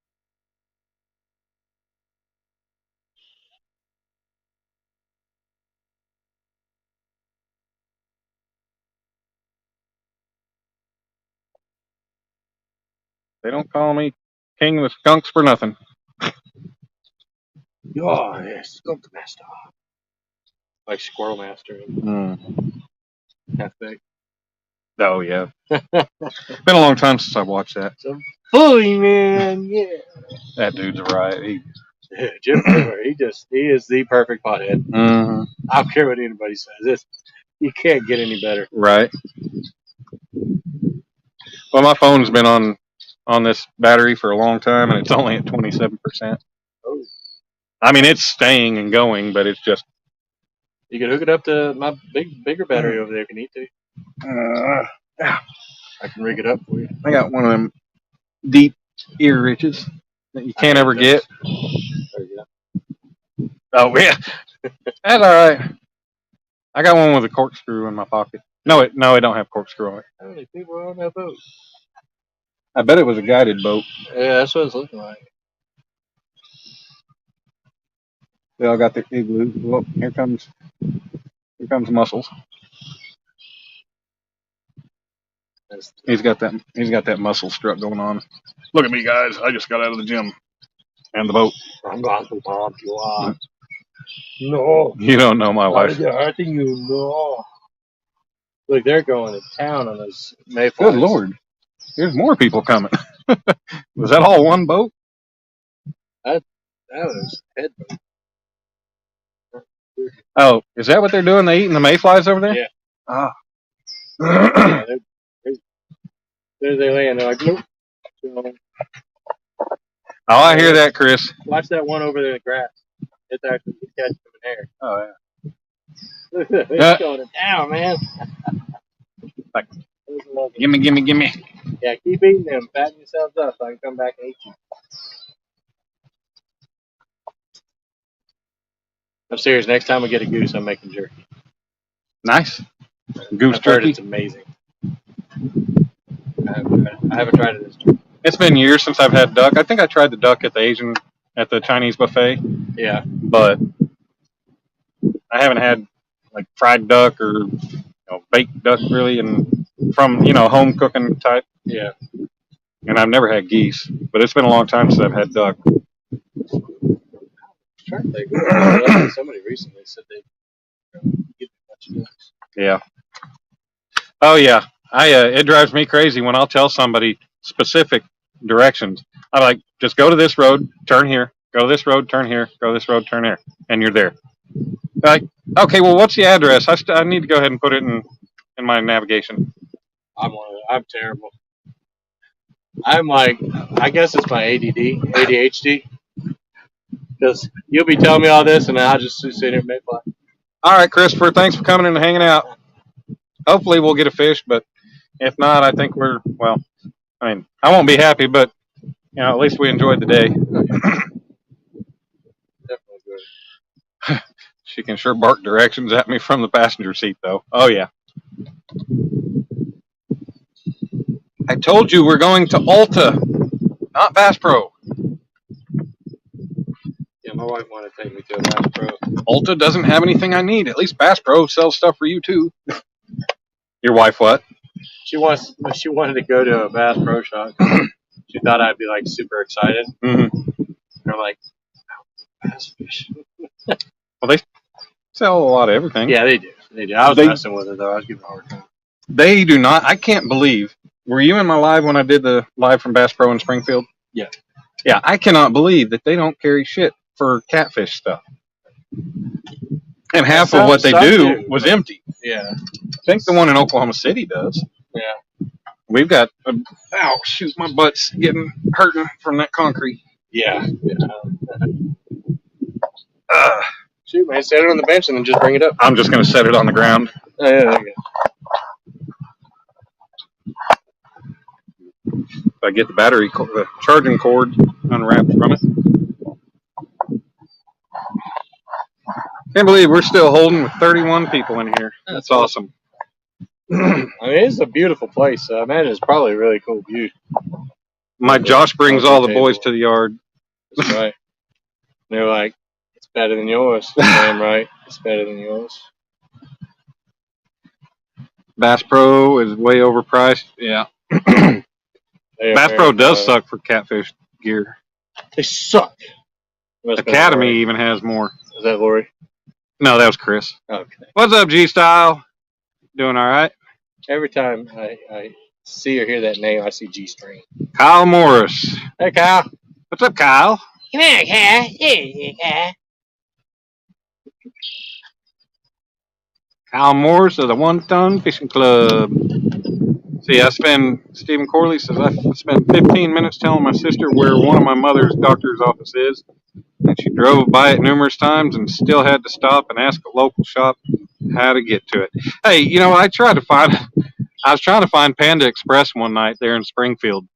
They don't call me king of the skunks for nothing. Oh, yes. Skunk master. Like Squirrel Master and Half Baked. Oh, yeah. Been a long time since I've watched that. Fully, man, yeah. That dude's right. Jim Miller, he is the perfect pothead. Mm-hmm. I don't care what anybody says. You can't get any better. Right. Well, my phone's been on this battery for a long time, and it's only at 27%. Oh. I mean, it's staying and going, but it's just... You can hook it up to my bigger battery over there if you need to. Yeah. I can rig it up for you. I got one of them deep ear riches that you can't ever get. There you go. Oh, yeah. That's all right. I got one with a corkscrew in my pocket. No, it don't have corkscrew on it. How many people are on that boat? I bet it was a guided boat. Yeah, that's what it's looking like. They all got their igloo. Well, here comes Muscles. He's got that muscle strut going on. Look at me, guys! I just got out of the gym and the boat. I'm going to pump you up. No. You don't know my wife. I'm hurting you. No. Look, they're going to town on those Mayflies. Good Lord! There's more people coming. Was that all one boat? That was head boat. Oh, is that what they're doing? They eating the mayflies over there? Yeah. Ah. Yeah, there they lay and they're like, nope. Oh, I hear that, Chris. Watch that one over there in the grass. It's actually catching them in air. Oh, yeah. It's going to town, man. Like, gimme. Yeah, keep eating them. Fatten yourselves up so I can come back and eat you. I'm serious. Next time we get a goose, I'm making jerky. Nice. Goose I've heard jerky. it's amazing. I haven't tried it this time. It's been years since I've had duck. I think I tried the duck at the Chinese buffet. Yeah. But I haven't had like fried duck or baked duck really, and from home cooking type. Yeah. And I've never had geese, but it's been a long time since I've had duck. trying to think. Somebody recently said they get a bunch of ducks. Yeah. Oh yeah. It drives me crazy when I'll tell somebody specific directions. I'm like, just go to this road, turn here. Go to this road, turn here. Go to this road, turn here, and you're there. Like, okay, well, what's the address? I need to go ahead and put it in my navigation. I'm terrible. I'm like, I guess it's my ADHD. Because you'll be telling me all this, and I'll just sit here and Mayfly. All right, Christopher, thanks for coming in and hanging out. Hopefully we'll get a fish, but if not, I think I won't be happy, but at least we enjoyed the day. Definitely good. She can sure bark directions at me from the passenger seat, though. Oh yeah. I told you we're going to Alta, not Bass Pro. Yeah, my wife wanted to take me to a Bass Pro. Alta doesn't have anything I need. At least Bass Pro sells stuff for you too. Your wife what? She wanted to go to a Bass Pro Shop. She thought I'd be like super excited. Mm-hmm. And I'm like, bass fish. Well, they sell a lot of everything. Yeah, they do. They do. I was messing with it though. I was giving her a hard time. They do not. I can't believe. Were you in my live when I did the live from Bass Pro in Springfield? Yeah. Yeah, I cannot believe that they don't carry shit for catfish stuff. And half of what they do was empty. Yeah. I think the one in Oklahoma City does. Yeah. We've got. Ow, shoot, my butt's hurting from that concrete. Yeah. Shoot, man, set it on the bench and then just bring it up. I'm just going to set it on the ground. Oh, yeah, there you go. If I get the charging cord unwrapped from it. Can't believe we're still holding with 31 people in here. That's awesome. I mean, it's a beautiful place. I imagine it's probably a really cool view. My Josh brings all the boys to the yard. That's right. They're like, it's better than yours. Damn right. It's better than yours. Bass Pro is way overpriced. Yeah. Bass Pro does suck for catfish gear. They suck. Academy even has more. Is that Lori? No, that was Chris. Okay. What's up, G-Style? Doing all right? Every time I see or hear that name, I see G-String. Kyle Morris. Hey, Kyle. What's up, Kyle? Come on, Kyle. Here, Kyle. Kyle Morris of the One Ton Fishing Club. See, Stephen Corley says, I spent 15 minutes telling my sister where one of my mother's doctor's office is. And she drove by it numerous times and still had to stop and ask a local shop how to get to it. Hey, I was trying to find Panda Express one night there in Springfield.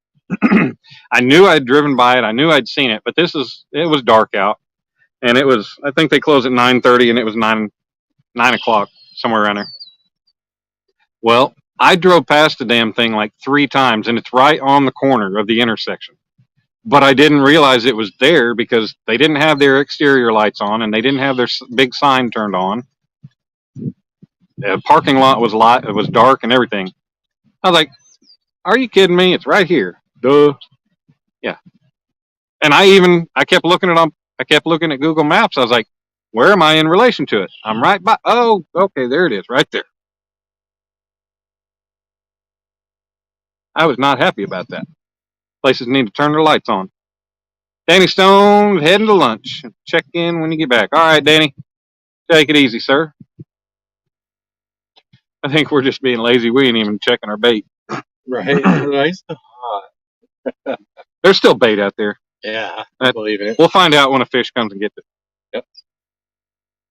I knew I'd driven by it. I knew I'd seen it, but it was dark out. And I think they closed at 9:30 and it was 9 o'clock, somewhere around there. Well, I drove past the damn thing like 3 times and it's right on the corner of the intersection. But I didn't realize it was there because they didn't have their exterior lights on and they didn't have their big sign turned on. The parking lot was light. It was dark and everything. I was like, "Are you kidding me? It's right here." Duh. Yeah. And I kept looking at Google Maps. I was like, "Where am I in relation to it? I'm right by. Oh, okay, there it is, right there." I was not happy about that. Places need to turn their lights on. Danny Stone's heading to lunch. Check in when you get back. All right, Danny. Take it easy, sir. I think we're just being lazy. We ain't even checking our bait. Right. There's still bait out there. Yeah, I believe in it. We'll find out when a fish comes and gets it. Yep.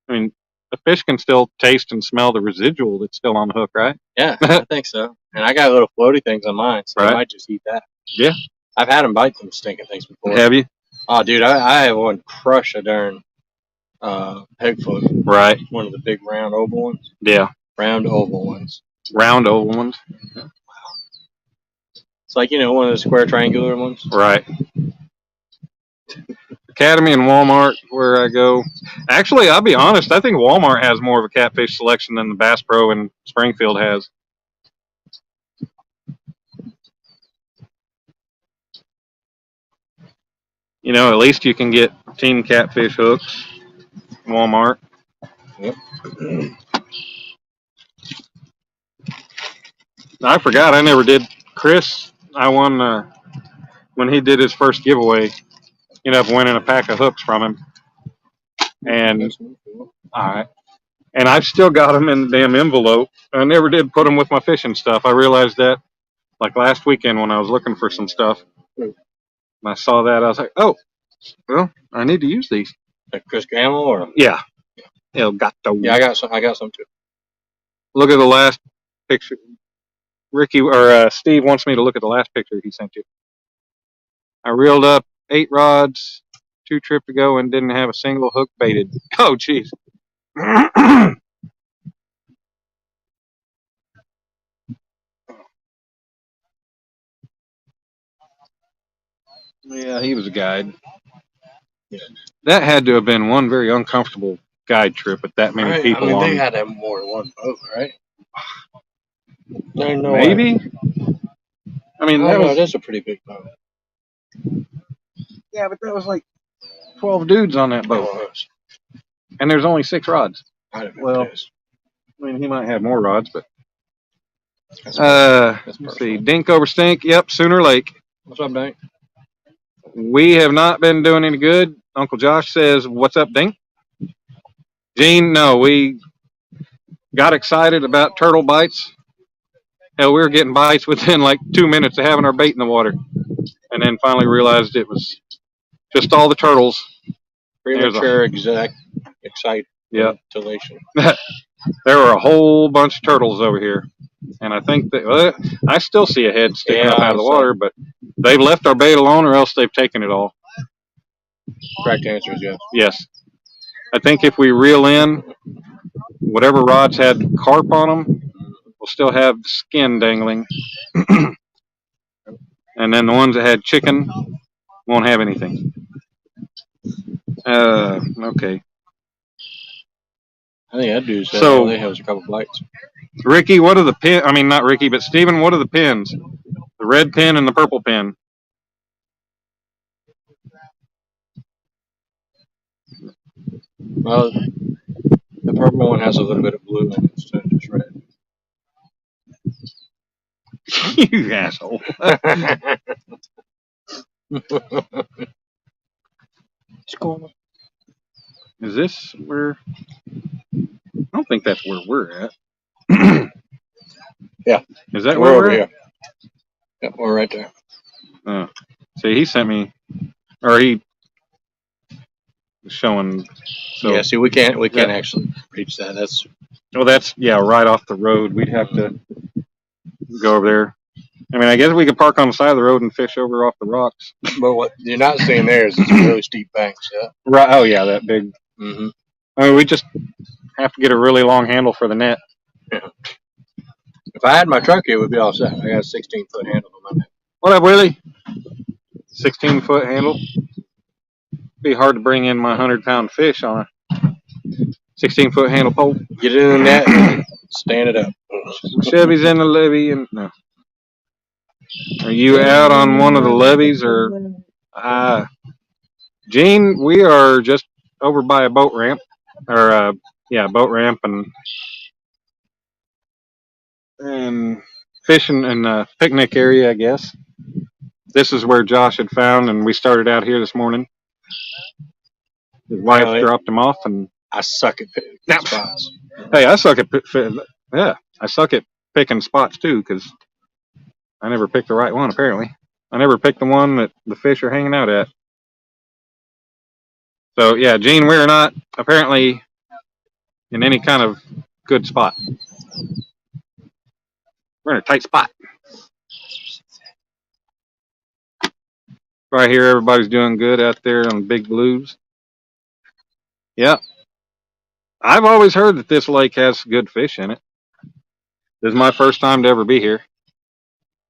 I mean, a fish can still taste and smell the residual that's still on the hook, right? Yeah, I think so. And I got little floaty things on mine, so I might just eat that. Yeah. I've had them bite them stinking things before. Have you? Oh, dude, I had one crush a darn pegfoot. Right. One of the big round oval ones. Yeah. Round oval ones. Round oval ones. Wow. It's like, one of the square triangular ones. Right. Academy and Walmart, where I go. Actually, I'll be honest, I think Walmart has more of a catfish selection than the Bass Pro in Springfield has. You know, at least you can get Team Catfish hooks, Walmart. Yep. I forgot I never did. Chris, I won when he did his first giveaway. Ended up winning a pack of hooks from him. And all right, and I've still got them in the damn envelope. I never did put them with my fishing stuff. I realized that like last weekend when I was looking for some stuff. And I saw that, I was like, oh, well, I need to use these. Like Chris Gamble or Yeah. El Gato. yeah, I got some too. Look at the last picture. Ricky or Steve wants me to look at the last picture he sent you. I reeled up 8 rods 2 trips ago and didn't have a single hook baited. Oh, jeez. Yeah, he was a guide. Yeah. That had to have been one very uncomfortable guide trip with that many Right? people I mean, on. they had to have more than one boat, right? No Maybe. way. I mean, Oh, that no, was that's a pretty big boat. yeah, but that was like 12 dudes on that boat, Oh, and there's only 6 rods. I'd have been Well, pissed. I mean, he might have more rods, but That's let's see, personal. Dink over Stink. Yep, Sooner Lake. What's up, Dank? We have not been doing any good. Uncle Josh says, "What's up, Dink?" Gene, no, we got excited about turtle bites. Hell, we were getting bites within like 2 minutes of having our bait in the water, and then finally realized it was just all the turtles. Premature excitement. Yeah. Ventilation. There were a whole bunch of turtles over here, and I think that I still see a head sticking up out of the water, but they've left our bait alone, or else they've taken it all. Correct answer is yes. Yes, I think if we reel in whatever rods had carp on them, we'll still have skin dangling, and then the ones that had chicken won't have anything. Okay. I think that dude said So- all they have is a couple bites. Ricky, what are the pin? I mean, not Ricky, but Steven, what are the pins? The red pin and the purple pin. Well, the purple one has a little bit of blue in it instead of just red. You asshole. What's going on? Is this where? I don't think that's where we're at. Yeah. Is that We're where over we're here. Yep, we're right there. at? See, he sent me, or he was showing. So, Yeah, see, we can't actually reach that. That's well, that's right off the road. We'd have to go over there. I mean, I guess we could park on the side of the road and fish over off the rocks. but what you're not seeing there is it's really steep banks. Yeah. Right. Oh yeah, that big. Mm-hmm. I mean, we just have to get a really long handle for the net. If I had my truck here, it would be all set. I got a 16-foot handle on my net. What up, Willie? 16-foot handle. Be hard to bring in my 100-pound fish on a 16-foot handle pole. Get it in the net and stand it up. Chevy's in the levee, and no. Are you out on one of the levees or? Gene, we are just over by a boat ramp, or boat ramp and fishing in a picnic area, I guess. This is where Josh had found, and we started out here this morning. His wife dropped him off, and I suck at picking spots. hey, I suck at picking spots too, because I never picked the right one. Apparently, I never picked the one that the fish are hanging out at. So yeah, Gene, we're not apparently in any kind of good spot. We're in a tight spot. Right here, everybody's doing good out there on Big Blues. Yeah. I've always heard that this lake has good fish in it. This is my first time to ever be here.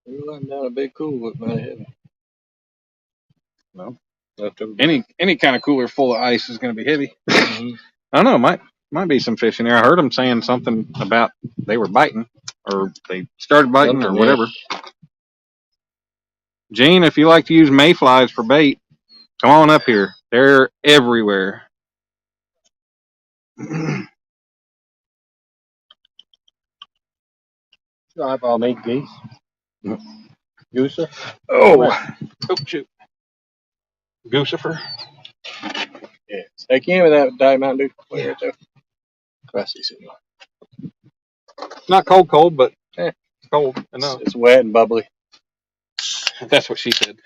You're letting down a big cool with my head. Well, any kind of cooler full of ice is going to be heavy. I don't know. Might be some fish in there. I heard them saying something about they were biting, or they started biting, or whatever. Gene, if you like to use mayflies for bait, Come on up here. They're everywhere. I'll make geese. Gooser. Oh, shoot. Goosifer. Yeah. Hey, can you have that Diet Mountain Dew? Wait, right there. Crusty city. Not cold, but Eh. it's cold enough. It's wet and bubbly. That's what she said.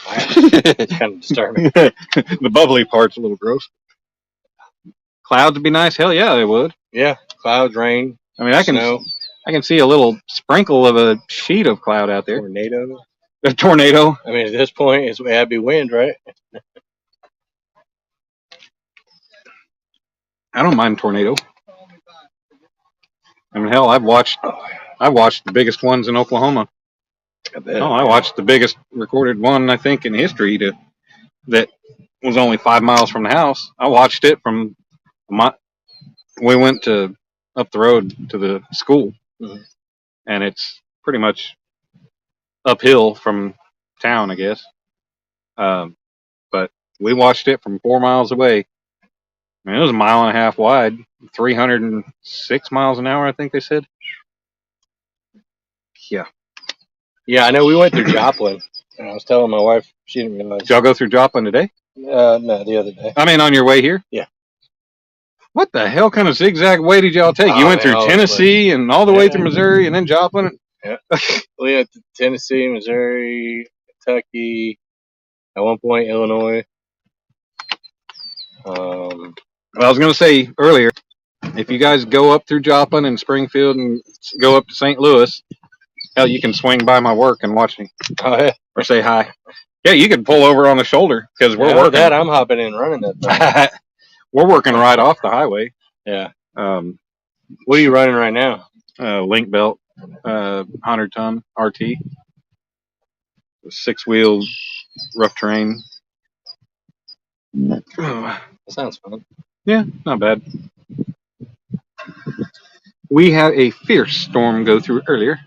It's kind of disturbing. The bubbly part's a little gross. Clouds would be nice. Hell yeah, they would. Yeah, clouds, rain, I mean, I snow, can see a little sprinkle of a sheet of cloud out there. tornado. A tornado. I mean, at this point, it's that'd be wind, right? I don't mind tornado. I mean, hell, I've watched the biggest ones in Oklahoma. I watched the biggest recorded one, I think, in history that was only 5 miles from the house. I watched it from we went up the road to the school, and it's pretty much uphill from town, I guess. But we watched it from 4 miles away. I mean, it was 1.5 miles wide, 306 miles an hour, I think they said. Yeah. Yeah, I know. We went through Joplin, and I was telling my wife she didn't realize. Did y'all go through Joplin today? No, the other day. I mean, on your way here? Yeah. What the hell kind of zigzag way did y'all take? You went through Tennessee and all the way through Missouri and then Joplin? Yeah. We went to Tennessee, Missouri, Kentucky, at one point Illinois. Well, I was going to say earlier, if you guys go up through Joplin and Springfield and go up to St. Louis, hell, you can swing by my work and watch me. Oh, yeah. Or say hi. Yeah, you can pull over on the shoulder because we're working. That I'm hopping in running that thing. We're working right off the highway. Yeah. What are you running right now? Link belt, 100-ton RT, 6-wheel, rough terrain. That sounds fun. Yeah, not bad. We had a fierce storm go through earlier.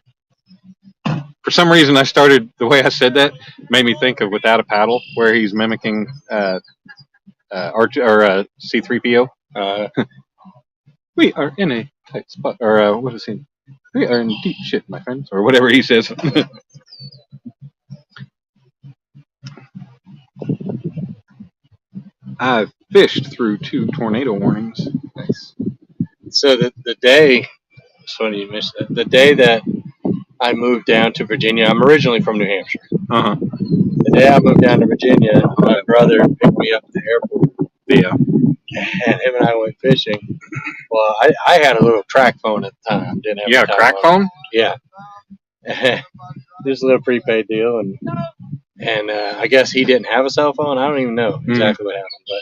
For some reason, I started the way I said that made me think of Without a Paddle, where he's mimicking C-3PO. We are in a tight spot, or what is he? We are in deep shit, my friends, or whatever he says. I've fished through 2 tornado warnings. Nice. So the day, it's funny you missed that. The day that I moved down to Virginia, I'm originally from New Hampshire. Uh-huh. The day I moved down to Virginia, my brother picked me up at the airport. Yeah. And him and I went fishing. Well, I had a little track phone at the time. Didn't have a crack phone? Yeah. Just a little prepaid deal, and I guess he didn't have a cell phone. I don't even know exactly what happened, but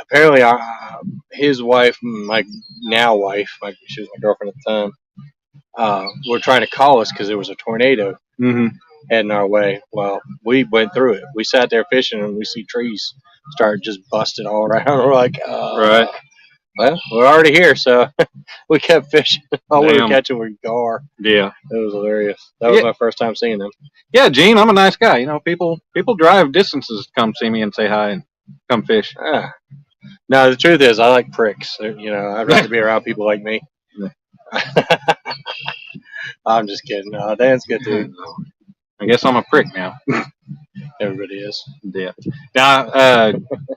apparently his wife, my now wife, she was my girlfriend at the time, were trying to call us because there was a tornado heading our way. Well, we went through it. We sat there fishing, and we see trees start just busting all around. We're like, right. Well, we're already here, so we kept fishing. All we were catching were gar. Yeah. It was hilarious. That was my first time seeing them. Yeah, Gene, I'm a nice guy. You know, people drive distances to come see me and say hi and come fish. No, the truth is, I like pricks. You know, I'd rather be around people like me. I'm just kidding. Dan's good too. I guess I'm a prick now. Everybody is. Yeah. Now,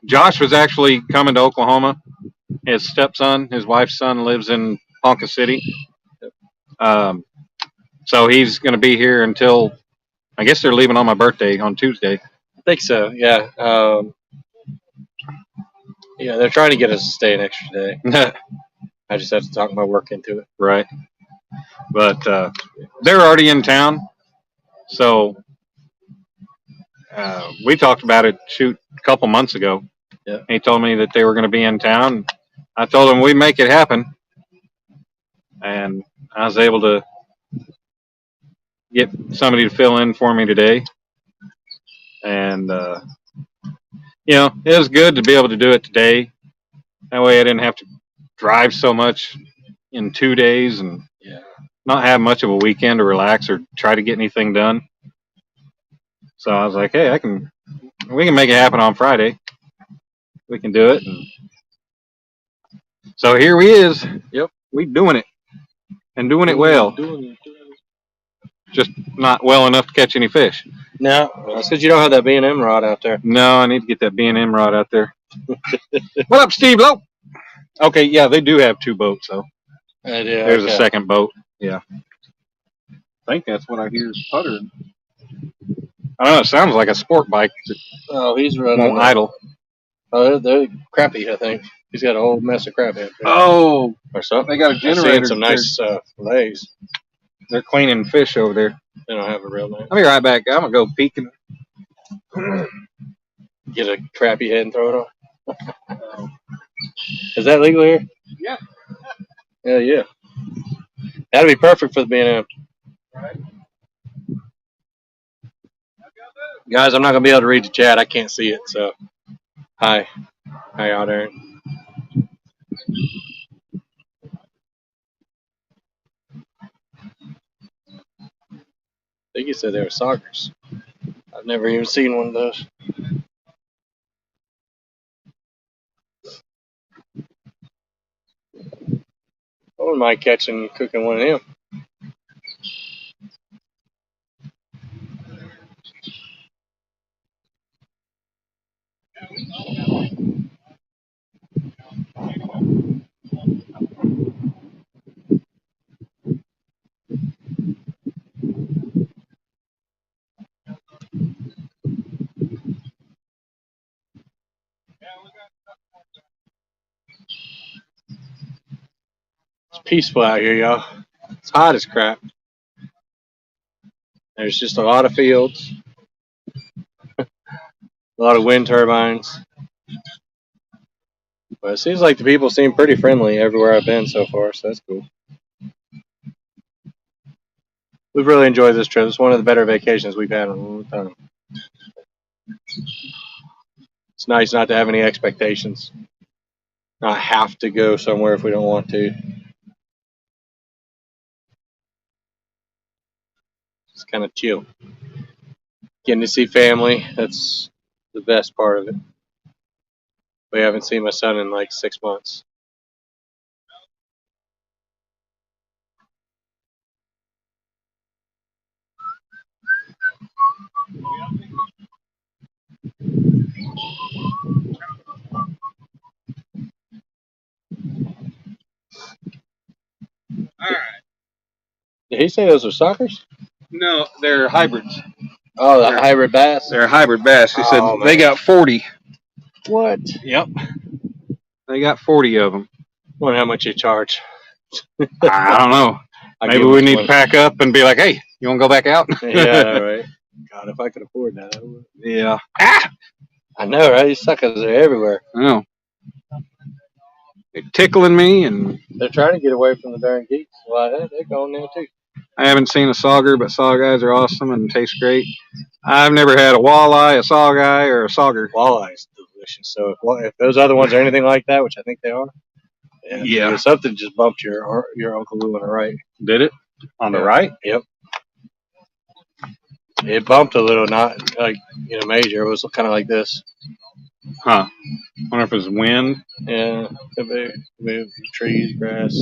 Josh was actually coming to Oklahoma. His stepson, his wife's son, lives in Ponca City. So he's going to be here until, I guess they're leaving on my birthday on Tuesday. I think so, yeah. Yeah, they're trying to get us to stay an extra day. I just have to talk my work into it. Right. But they're already in town. So we talked about it, a couple months ago. Yeah. He told me that they were going to be in town. I told him we'd make it happen. And I was able to get somebody to fill in for me today. And, you know, it was good to be able to do it today. That way I didn't have to drive so much in 2 days and not have much of a weekend to relax or try to get anything done. So I was like, hey, I can We can make it happen on Friday. We can do it. So here we is. Yep. We doing it. And doing it well. Just not well enough to catch any fish. No, that's because you don't have that B&M rod out there. No, I need to get that B&M rod out there. What up, Steve Lowe? Okay, yeah, they do have 2 boats, though. There's a second boat. Yeah. I think that's what I hear is puttering. I don't know. It sounds like a sport bike. Oh, he's running idle. Oh, they're crappie, I think. He's got a whole mess of crap in there. Oh, or something. They got a generator. Some nice fillets. They're cleaning fish over there. They don't have a real name. I'll be right back. I'm gonna go peeking. Get a crappie head and throw it on. Is that legal here? Yeah. Yeah, yeah. That'd be perfect for the B&M. Right. Guys, I'm not gonna be able to read the chat. I can't see it. So, hi, y'all there? I think you said they were sockers. I've never even seen one of those. I wouldn't mind catching and cooking one of them. It's peaceful out here, y'all. It's hot as crap. There's just a lot of fields, a lot of wind turbines. But it seems like the people seem pretty friendly everywhere I've been so far, so that's cool. We've really enjoyed this trip. It's one of the better vacations we've had in a long time. It's nice not to have any expectations, not have to go somewhere if we don't want to. It's kind of chill. Getting to see family, that's the best part of it. We haven't seen my son in like 6 months. All right. Did he say those are suckers? No, they're hybrids. Oh, the hybrid bass? They're hybrid bass. He said they got 40. What? Yep. They got 40 of them. Wonder how much you charge. I don't know. Maybe we need to pack up and be like, hey, you want to go back out? Yeah, right. God, if I could afford that, I would. Yeah. Ah! I know, right? These suckers are everywhere. I know. They're tickling me, and they're trying to get away from the darn geeks. Well, they're going there too. I haven't seen a sauger, but saugeyes are awesome and taste great. I've never had a walleye, a saugeye, or a sauger. Walleye is delicious. So if those other ones are anything like that, which I think they are, yeah. Something just bumped your Uncle Lou on the right. Did it? On the right? Yep. It bumped a little, not like major. It was kind of like this. Huh. Wonder if it's wind. Yeah. Maybe trees, grass,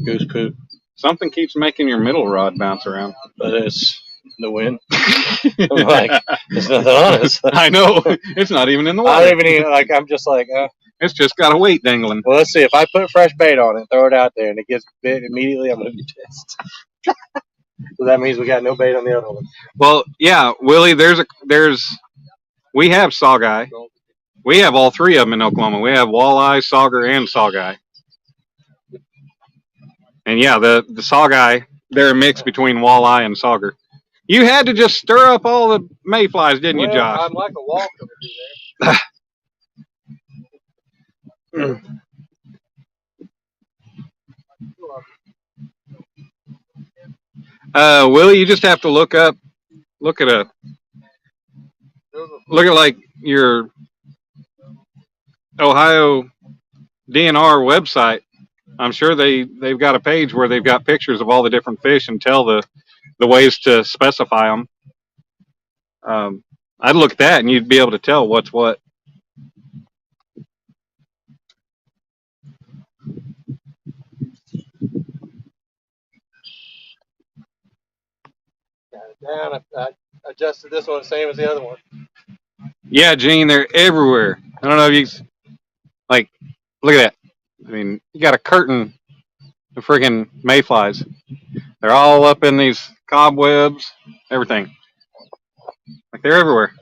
goose poop. Something keeps making your middle rod bounce around. But it's the wind. I'm like, there's nothing on it. I know. It's not even in the water. I don't even like. I'm just like. It's just got a weight dangling. Well, let's see. If I put fresh bait on it, throw it out there, and it gets bit immediately, I'm gonna be pissed. So that means we got no bait on the other one. Well, yeah, Willie. We have saugeye. We have all 3 of them in Oklahoma. We have walleye, sauger, and saugeye. And yeah, the saugeye, they're a mix between walleye and sauger. You had to just stir up all the mayflies, didn't you, Josh? I'm like a wall coming through there. Willie, you just have to look at like your Ohio DNR website. I'm sure they've got a page where they've got pictures of all the different fish and tell the ways to specify them. I I'd look at that and you'd be able to tell what's what. Got it down. I adjusted this one the same as the other one. Yeah, Gene, they're everywhere. I don't know if you like. Look at that. I mean, you got a curtain of friggin' mayflies. They're all up in these cobwebs, everything. Like they're everywhere.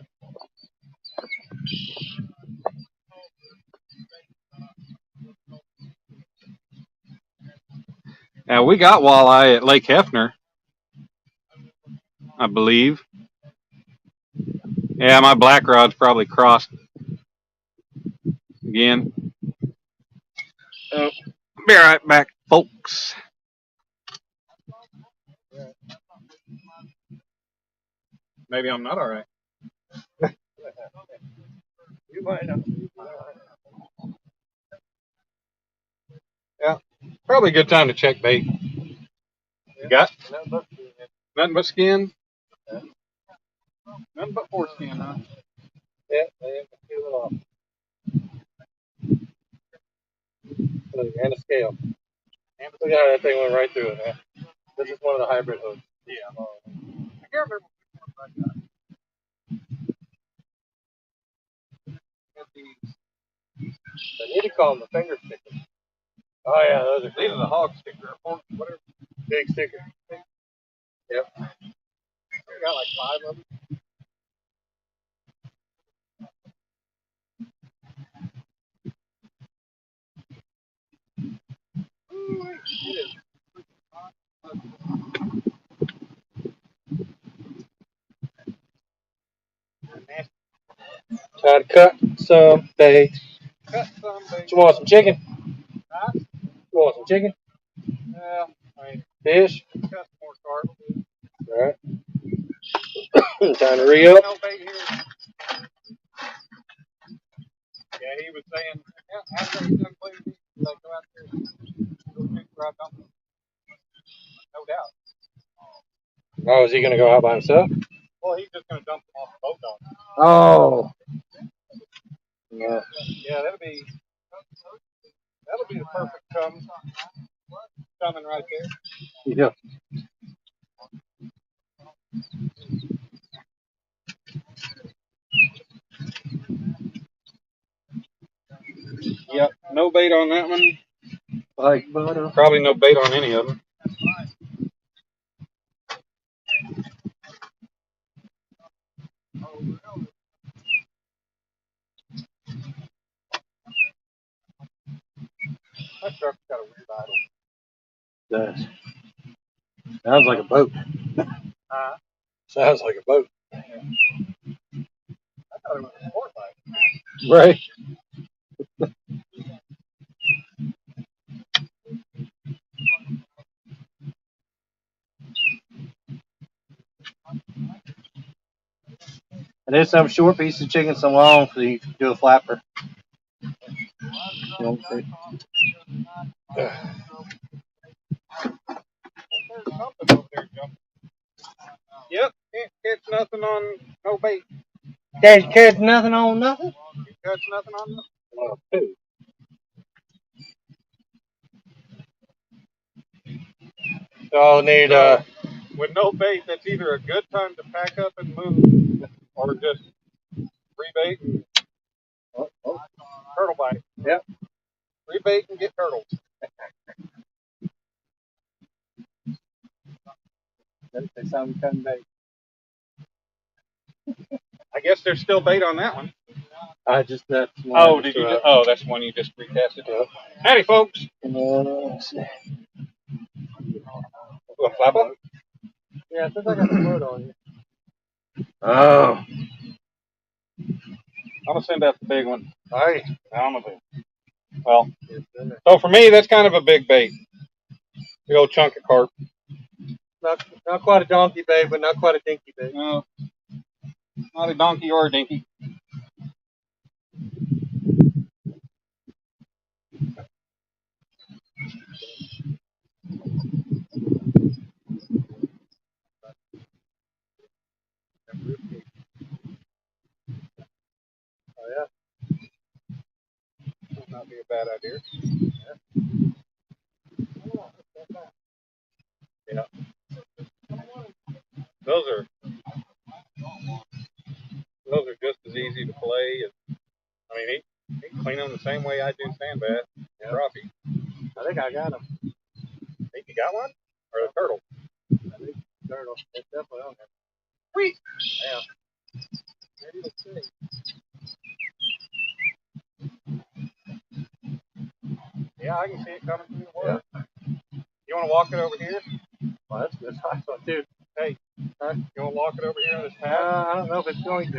Now we got walleye at Lake Hefner, I believe. Yeah, my black rod's probably crossed again. Oh, be right back, folks. Maybe I'm not all right. You might not. Yeah, probably a good time to check bait. You got nothing but skin? Nothing but foreskin, huh? Yeah, they have to peel it off. Look, and a scale. Look how that thing went right through it, man. This is one of the hybrid hooks. Yeah. I can't remember which ones I got. I need to call them the finger stickers. Oh yeah, those are These are the hog sticker or whatever. big stickers. Yep. I got like 5 of them. Try to cut some bait. Cut some bait. You want some chicken? Huh? You want some chicken? Yeah, I mean, Fish? cut some more carp. Alright. Time to re-up. No bait here. Yeah, he was saying, yeah, after he's done cleaning these, like go out there and go pick where I dump them. No doubt. Oh, is he gonna go out by himself? Well, he's just gonna dump them off the boat dock. Oh. Yeah. Yeah, that'll be the perfect coming right there. Yeah. Yep, no bait on that one. Like butter. Probably no bait on any of them. That truck's got a weird idle. Does. Sounds like a boat. Sounds like a boat. I thought it was a sport bike. Right. And there's some short piece of chicken, some long, so you can do a flapper. You know, There's something over there jumping. Yep, can't catch nothing on no bait. can't catch nothing on nothing. Can't catch nothing on nothing. Oh, poo. So I'll need With no bait, that's either a good time to pack up and move, or just rebait and turtle bite. Yep. Rebait and get turtles. There's some coming bait. I guess there's still bait on that one. I just that's one. Oh, did you? Oh, that's one you just recasted. Yep. Howdy, folks. Let's see. A flapper? Yeah, I think I got the word on you. Oh. I'm gonna send out the big one. Alright. I'm gonna. Well, so for me, that's kind of a big bait. Big old chunk of carp. Not quite a donkey bait, but not quite a dinky bait. No, not a donkey or a dinky. not be a bad idea. Yeah. Those are just as easy to play as, I mean, he can clean them the same way I do sand bass, crappie. I think I got him. Think you got one? Or the turtle? I think turtle. It's definitely on there. Sweet. Yeah. Maybe let's see. Yeah, I can see it coming through the water. Yeah. You want to walk it over here? Well, that's good. Nice one, too. Hey, you want to walk it over here on this path? I don't know if it's going to be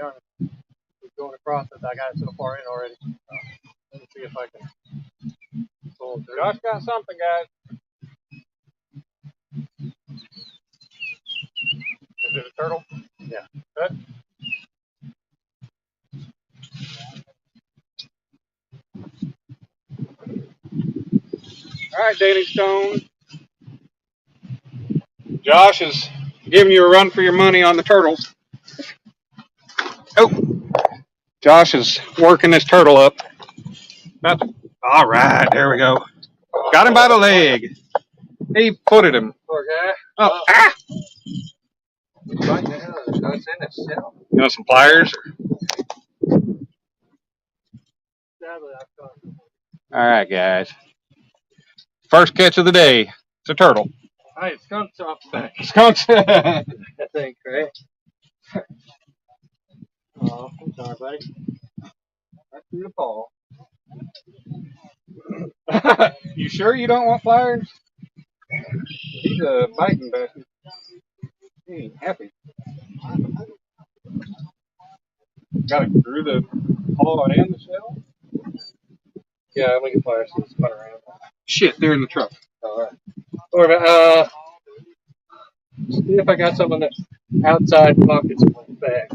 honest. It's going across it. I got it so far in already. Let me see if I can pull it through. Josh got something, guys. Is it a turtle? Yeah. Good. All right, Daily Stone. Josh is giving you a run for your money on the turtles. Oh, Josh is working this turtle up. All right, there we go. Got him by the leg. He footed him. Poor guy. Oh, ah! Right now, it's in itself. You want some pliers? Sadly, I've got All right, guys. First catch of the day. It's a turtle. Hey, it skunks off the back. Skunks. I think, right? Oh, I'm sorry, buddy. Right through the ball. You sure you don't want pliers? He's a biting bastard. He ain't happy. Got to screw the paw and the shell? Yeah, I'm gonna get pliers so it's spun around. Shit, they're in the truck. All right. Or about, see if I got some in the outside pockets of my bag.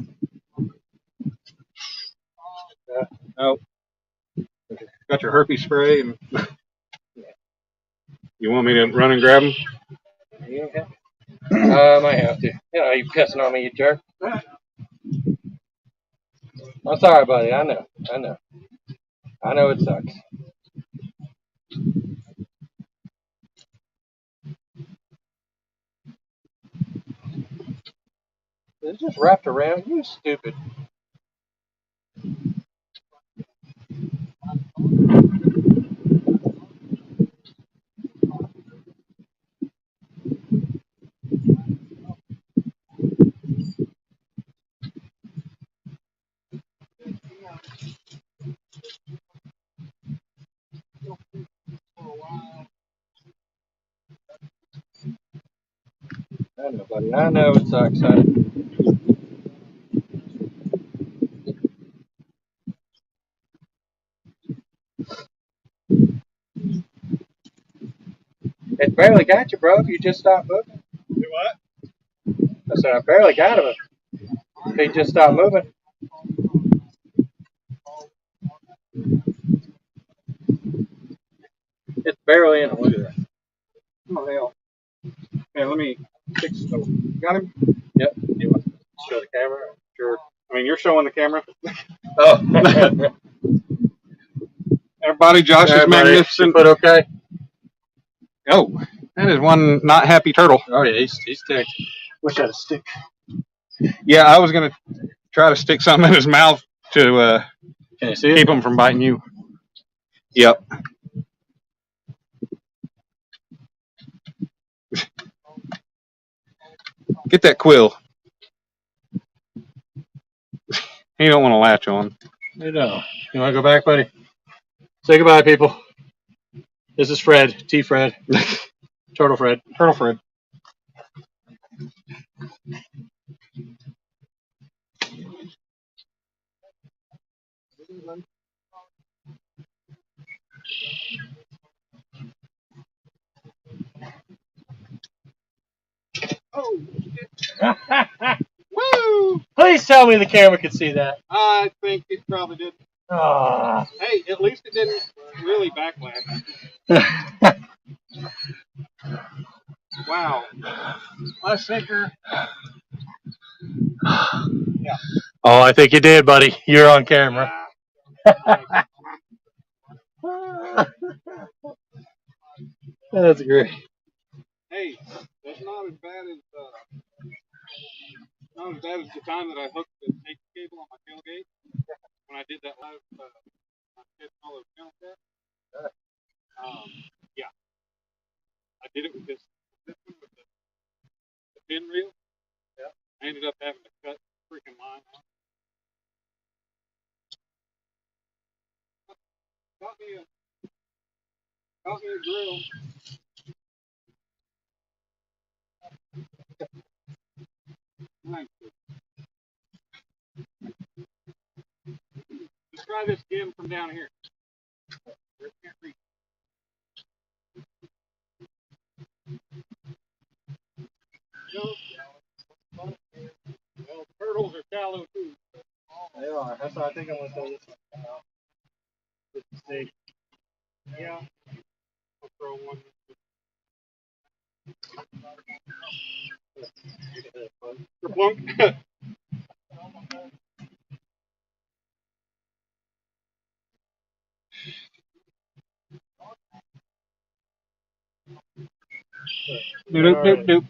Oh. Got your herpes spray and you want me to run and grab them? Yeah. I might have to. You know, you pissing on me, you jerk. I'm sorry, buddy. I know it sucks. It's just wrapped around. You stupid. I know, buddy. I know it sucks. It barely got you, bro. If you just stopped moving. Do what? I said I barely got him. If he just stopped moving. It's barely in. Look at that. Oh, hell. Hey, let me fix the. Got him? Yep. You want to show the camera? Sure. I mean, you're showing the camera. Oh. Everybody, Josh is magnificent. But okay. Oh, that is one not happy turtle. Oh yeah, he's ticked. Wish I had a stick. Yeah, I was going to try to stick something in his mouth to Can you see it? keep him from biting you. Yep. Get that quill. He don't want to latch on. I know. You want to go back, buddy? Say goodbye, people. This is Fred. T. Fred. Turtle Fred. Turtle Fred. Oh, woo! Please tell me the camera could see that. I think it probably did. Ah. Hey, at least it didn't really backlash. Wow. My sinker. Oh, I think you did, buddy. You're on camera. That's great. Hey, that's not as bad as the time that I hooked the safety cable on my tailgate when I did that live all those channel set. Yeah, I did it with this one with the pin reel. Yeah. I ended up having to cut the freaking line out. Got me a grill. Nice. Let's try this again from down here. Can't reach. Well, turtles are shallow too. They are. That's why I think I'm going to throw this one out. Just to see. Yeah. I'll throw one. Plunk. Doop doop doop.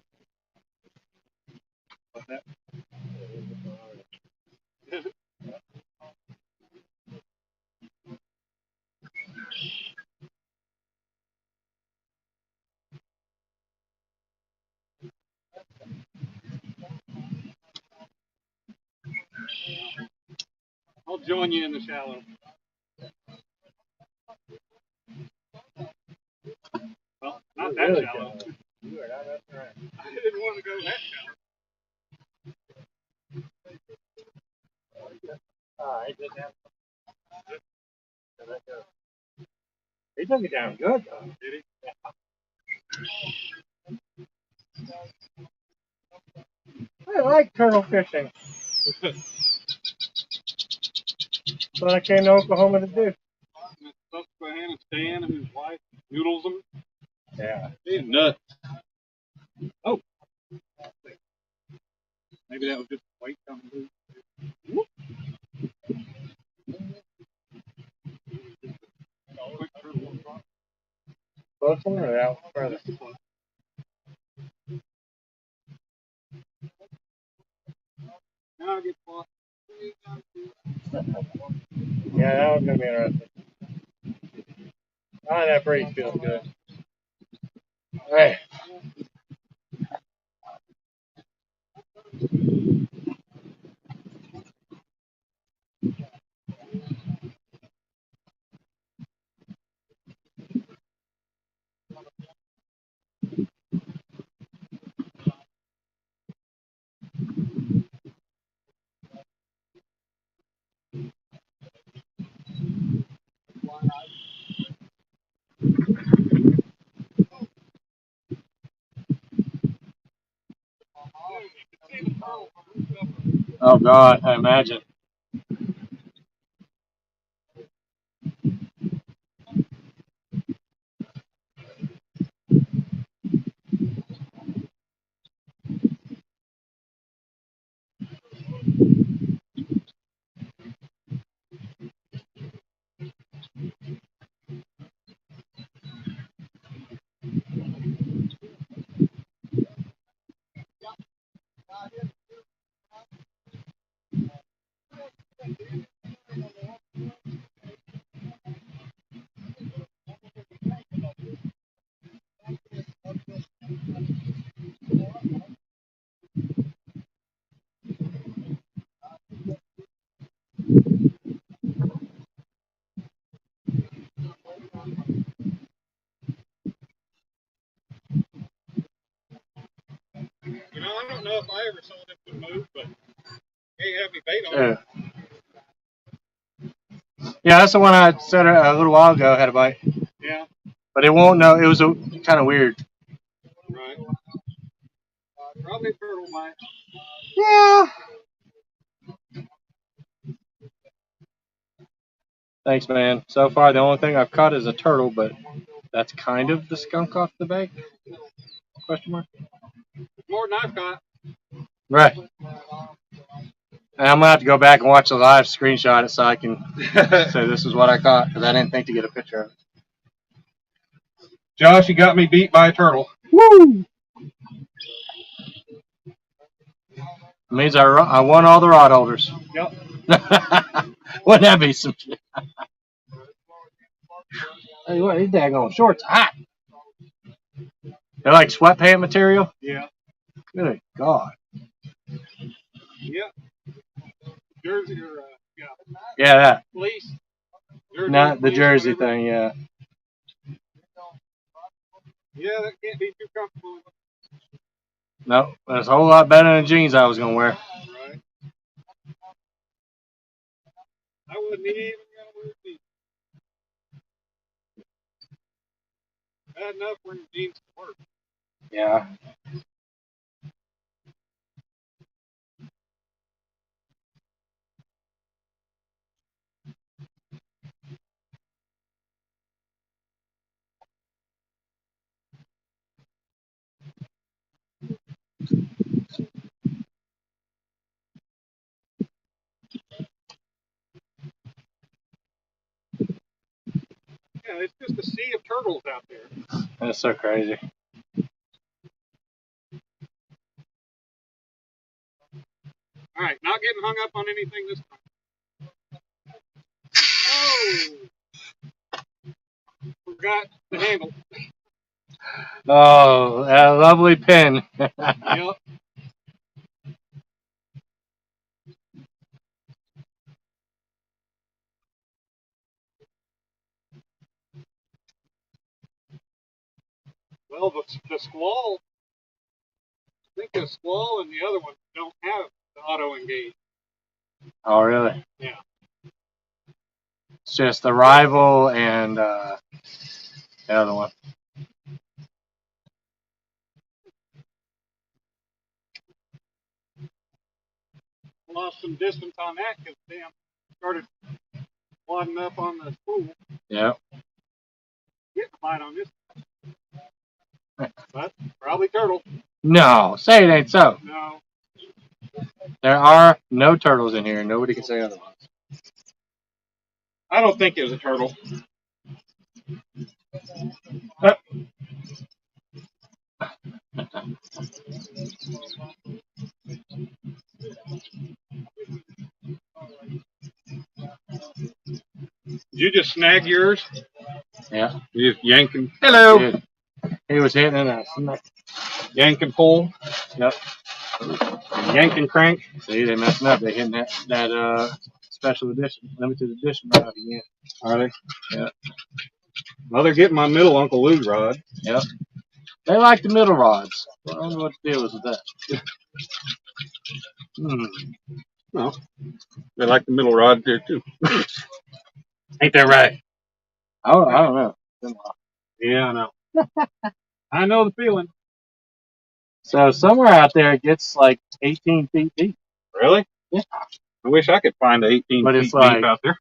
I'll join you in the shallow. Well, not that Really shallow. You are not messing around. I didn't want to go that shallow. He didn't have. He took it down good, though. Did he? I like turtle fishing. That's what I came to Oklahoma to do. Susquehanna and Stan, whose wife noodles them. Yeah. He's nuts. Oh. Maybe that was just white coming loose. Close one or out further? Now I get lost. Yeah, that one's going to be interesting. Ah, that breeze feels good. Hey. Oh, God, I imagine. You know, I don't know if I ever saw this one move, but hey, have me bait on it. Yeah, that's the one I said a little while ago had a bite. Yeah. But it won't know. It was kind of weird. Right. Probably turtle bite. Yeah. Thanks, man. So far, the only thing I've caught is a turtle, but that's kind of the skunk off the bank? Question mark. More than I've caught. Right. And I'm gonna have to go back and watch the live screenshot it so I can say this is what I caught because I didn't think to get a picture of it. Josh, you got me beat by a turtle. Woo! It means I won all the rod holders. Yep. Wouldn't that be some shit? Hey, what? These daggone shorts are hot. They're like sweatpant material? Yeah. Good God. Yeah. Jersey or Yeah, that. fleece. Jersey, Not the fleece, jersey whatever. thing, yeah. Yeah, that can't be too comfortable. No, that's a whole lot better than the jeans I was going to wear. Right. I wouldn't even gonna wear jeans. Bad enough wearing jeans to work. Yeah. Yeah, it's just a sea of turtles out there. That's so crazy. All right, not getting hung up on anything this time. Oh, forgot the handle. Oh, that lovely pin. Yep. Well, the squall, I think the squall and the other one don't have the auto engage. Oh, really? Yeah. It's just the rival and the other one. Lost some distance on that because damn started wadding up on the spool. Yep. Getting a bite on this, but probably turtle. No, say it ain't so. No. There are no turtles in here. Nobody can say otherwise. I don't think it was a turtle. Did you just snag yours? Yeah. You just yanking. Hello. Dude, he was hitting and I smacked. Yank and pull. Yep. Yank and crank. See, they messing up. They hitting that special edition, limited edition rod again. Are they? Yeah. Well, they're getting my middle Uncle Lou rod. Yep. They like the middle rods. I don't know what the deal is with that. Well, they like the middle rod there too. Ain't that right? I don't know. Yeah, I know. I know the feeling. So somewhere out there it gets like 18 feet deep. Really? Yeah. I wish I could find the 18 But feet it's deep like- out there.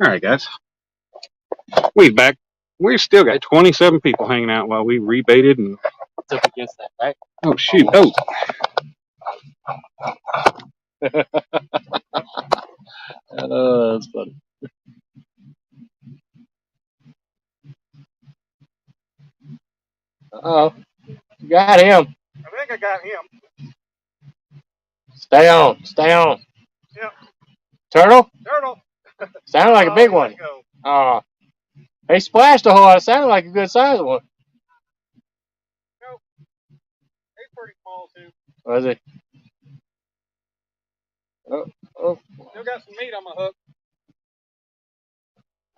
All right, guys. We've still got 27 people hanging out while we rebaited and. It's up against that, right? Oh shoot! Oh. That's funny. Uh-oh. You got him. I think I got him. Stay on. Stay on. Yep. Turtle? Turtle. Sounded like a big one. Go. They splashed a whole lot. It sounded like a good sized one. He's pretty small too. Was it? Oh. Still got some meat on my hook.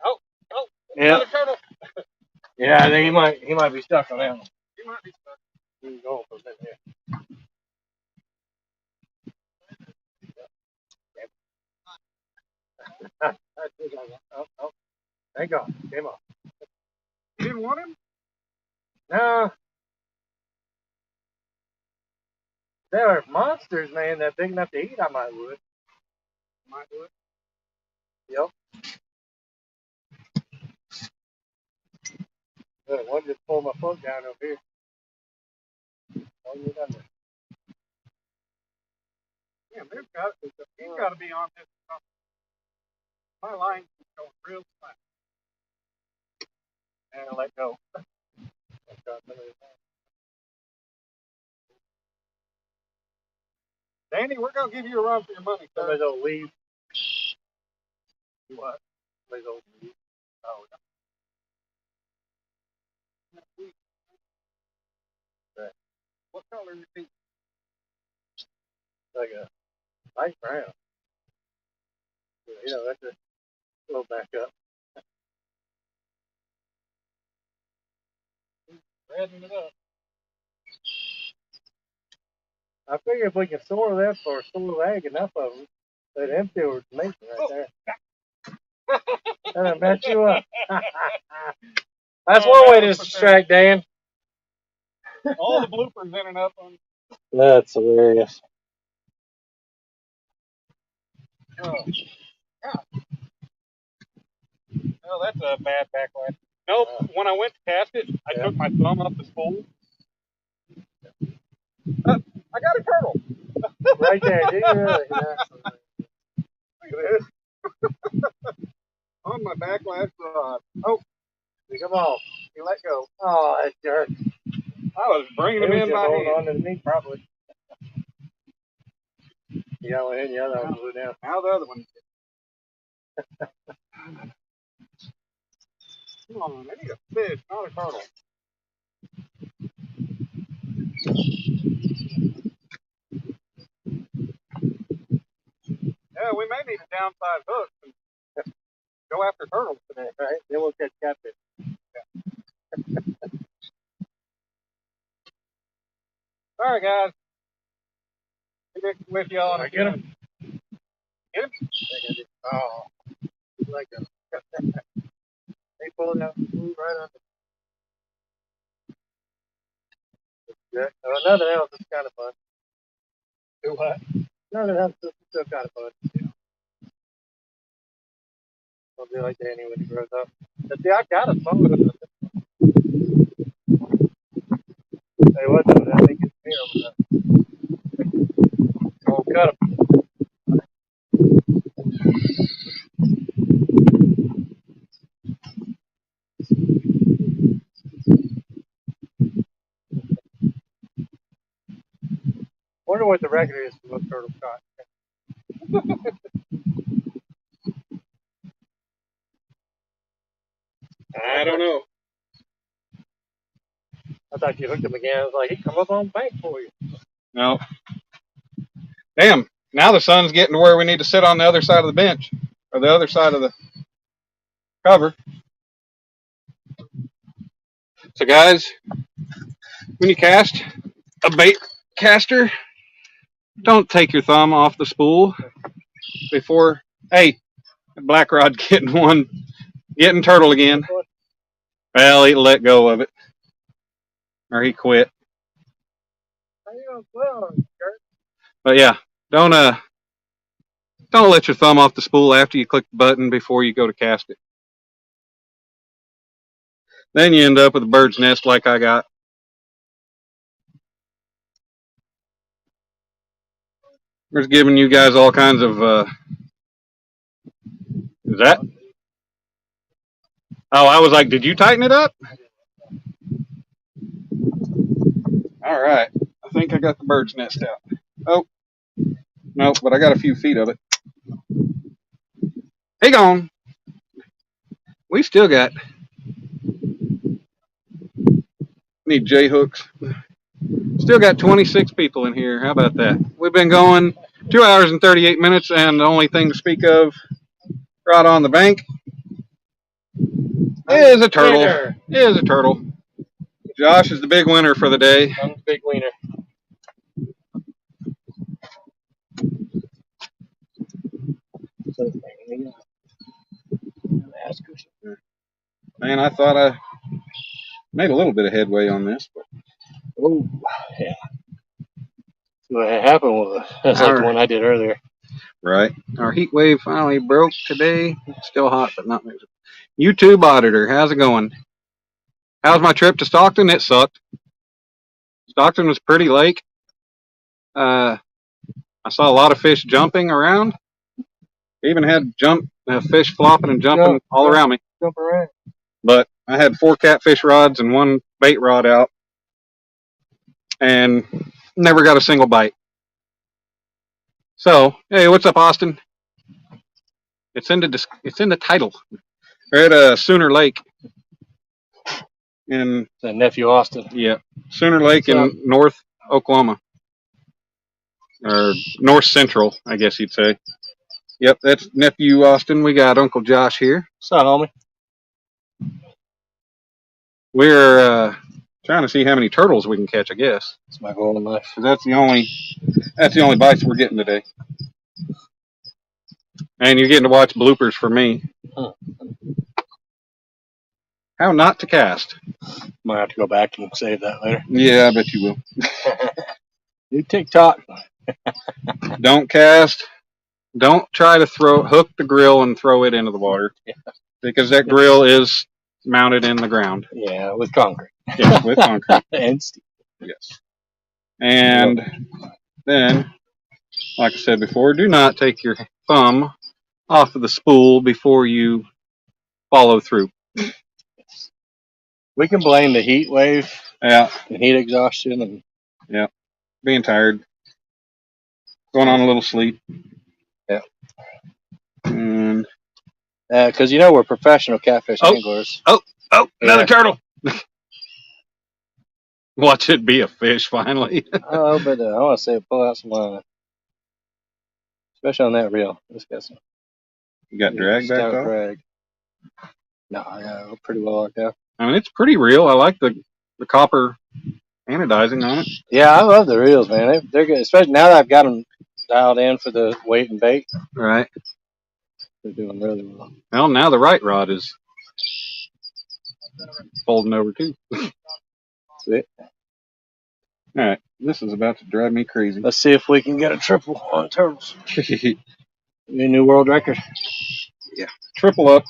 Oh. Yeah. Another turtle. Yeah, I think he might be stuck on that one. He might be stuck. He's going for a minute here. Oh. Thank God. Came off. You didn't want him? No. There are monsters, man, that big enough to eat. I might would. Might do it. Yep. Good. One just pulled my foot down over here. Oh, you done there. Yeah, he's got to be on this. My line's going real flat. And let go. Danny, we're gonna give you a run for your money, Somebody sir. don't leave. What? Somebody don't leave. Oh, no. What color is your feet? Like a light brown. You know, that's a little back up. Redding it up. I figure if we can store that or store ag enough of them, that empty was amazing right there. That'll mess you up. That's one way to distract Dan. All the bloopers ended up on. That's hilarious. Oh, yeah. Oh, that's a bad backlash. Nope. When I went to cast it, I took my thumb off the spool. I got a turtle. Right there, do you really? Look at this. On my backlash rod. Oh, Come on. you let go. Oh, that jerk. I was bringing him in by holding hand. on to me, probably. Yeah, well, and the other one blew down. Now the other one. Come on, I need a fish, not a turtle. Yeah, we may need a downside hook and go after turtles today. Right? Then we'll catch catfish. All right, guys. Be with y'all. I get him? Get him? Oh, like a. They pulled out the food right under. Yeah. Another else is kind of fun. Do what? Another else is still kind of fun. Yeah. I'll be like Danny when he grows up. But see, I got a phone. Hey, what though? I think it's me over there. Oh, cut him. Wonder what the record is for most turtles caught. I don't know. I thought you hooked him again. I was like, he come up on the bank for you. No. Damn. Now the sun's getting to where we need to sit on the other side of the bench or the other side of the cover. So, guys, when you cast a bait caster, don't take your thumb off the spool before. Hey, black rod getting turtle again. Well, he let go of it, or he quit. But yeah, don't let your thumb off the spool after you click the button before you go to cast it. Then you end up with a bird's nest like I got. We're just giving you guys all kinds of. Is that? Oh, I was like, did you tighten it up? All right. I think I got the bird's nest out. Oh, no, but I got a few feet of it. Hey, gone. We still got. Need J hooks. Still got 26 people in here. How about that? We've been going 2 hours and 38 minutes, and the only thing to speak of right on the bank is a turtle. Is a turtle. Josh is the big winner for the day. I'm the big wiener. Man, I thought I made a little bit of headway on this, but Oh, yeah. What happened was that's like the one I did earlier. right. Our heat wave finally broke today. It's still hot, but not miserable. YouTube auditor, how's it going? How's my trip to Stockton? It sucked. Stockton was pretty lake. I saw a lot of fish jumping around. Even had fish flopping and jumping all around me. Jump around. But I had 4 catfish rods and 1 bait rod out, and never got a single bite. So, hey, what's up, Austin? It's in the title. We're at Sooner Lake in That nephew Austin. Sooner Lake What's up? in North Oklahoma, or North Central, I guess you'd say. Yep, that's nephew Austin. We got Uncle Josh here. What's up, homie? We're trying to see how many turtles we can catch. I guess It's my goal in life. 'cause that's the only bites we're getting today. And you're getting to watch bloopers for me. Huh. How not to cast. Might have to go back and save that later. Yeah, I bet you will. New TikTok. Don't cast. Don't try to hook the grill and throw it into the water, because that grill is mounted in the ground. Yeah, with concrete. Yes, with concrete. And steel. Yes. And then, like I said before, do not take your thumb off of the spool before you follow through. We can blame the heat wave Yeah, and heat exhaustion and being tired, going on a little sleep. Yeah. And because we're professional catfish anglers. oh, another Yeah. turtle. Watch it be a fish finally. Oh, but I want to say pull out some line, especially on that reel. This got some You got drag back stout off. drag. No, I got it pretty well locked out. I mean, it's pretty real. I like the copper anodizing on it. Yeah, I love the reels, man. They're good, especially now that I've got them dialed in for the weight and bait. Right. They're doing really well. Well, now the right rod is folding over too. Sweet. All right, this is about to drive me crazy. Let's see if we can get a triple on turtles. Be a new world record. Triple up.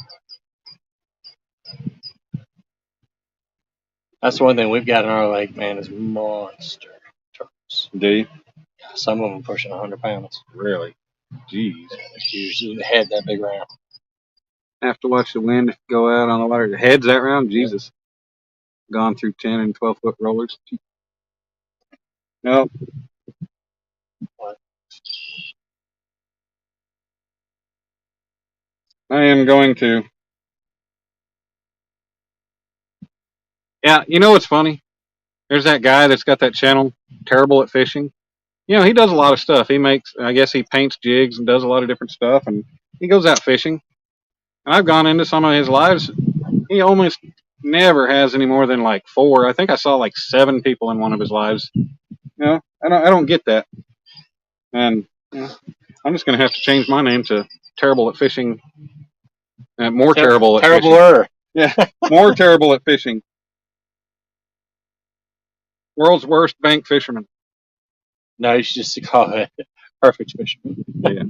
That's one thing we've got in our lake, man, is monster turtles. Do you? Some of them pushing 100 pounds. Really? Jeez. They're huge. The head that big round. Have to watch the wind go out on the water. The heads that round? Jesus. Gone through 10 and 12 foot rollers. No. What? I am going to. Yeah, you know what's funny? There's that guy that's got that channel, Terrible at Fishing. He does a lot of stuff. I guess he paints jigs and does a lot of different stuff, and he goes out fishing. And I've gone into some of his lives. He almost never has any more than like 4. I think I saw like 7 people in one of his lives. I don't get that. And I'm just going to have to change my name to Terrible at Fishing. More terrible at fishing. Terribler. Yeah, more terrible at fishing. World's worst bank fisherman. No, you should just call it perfect fisherman. Yeah.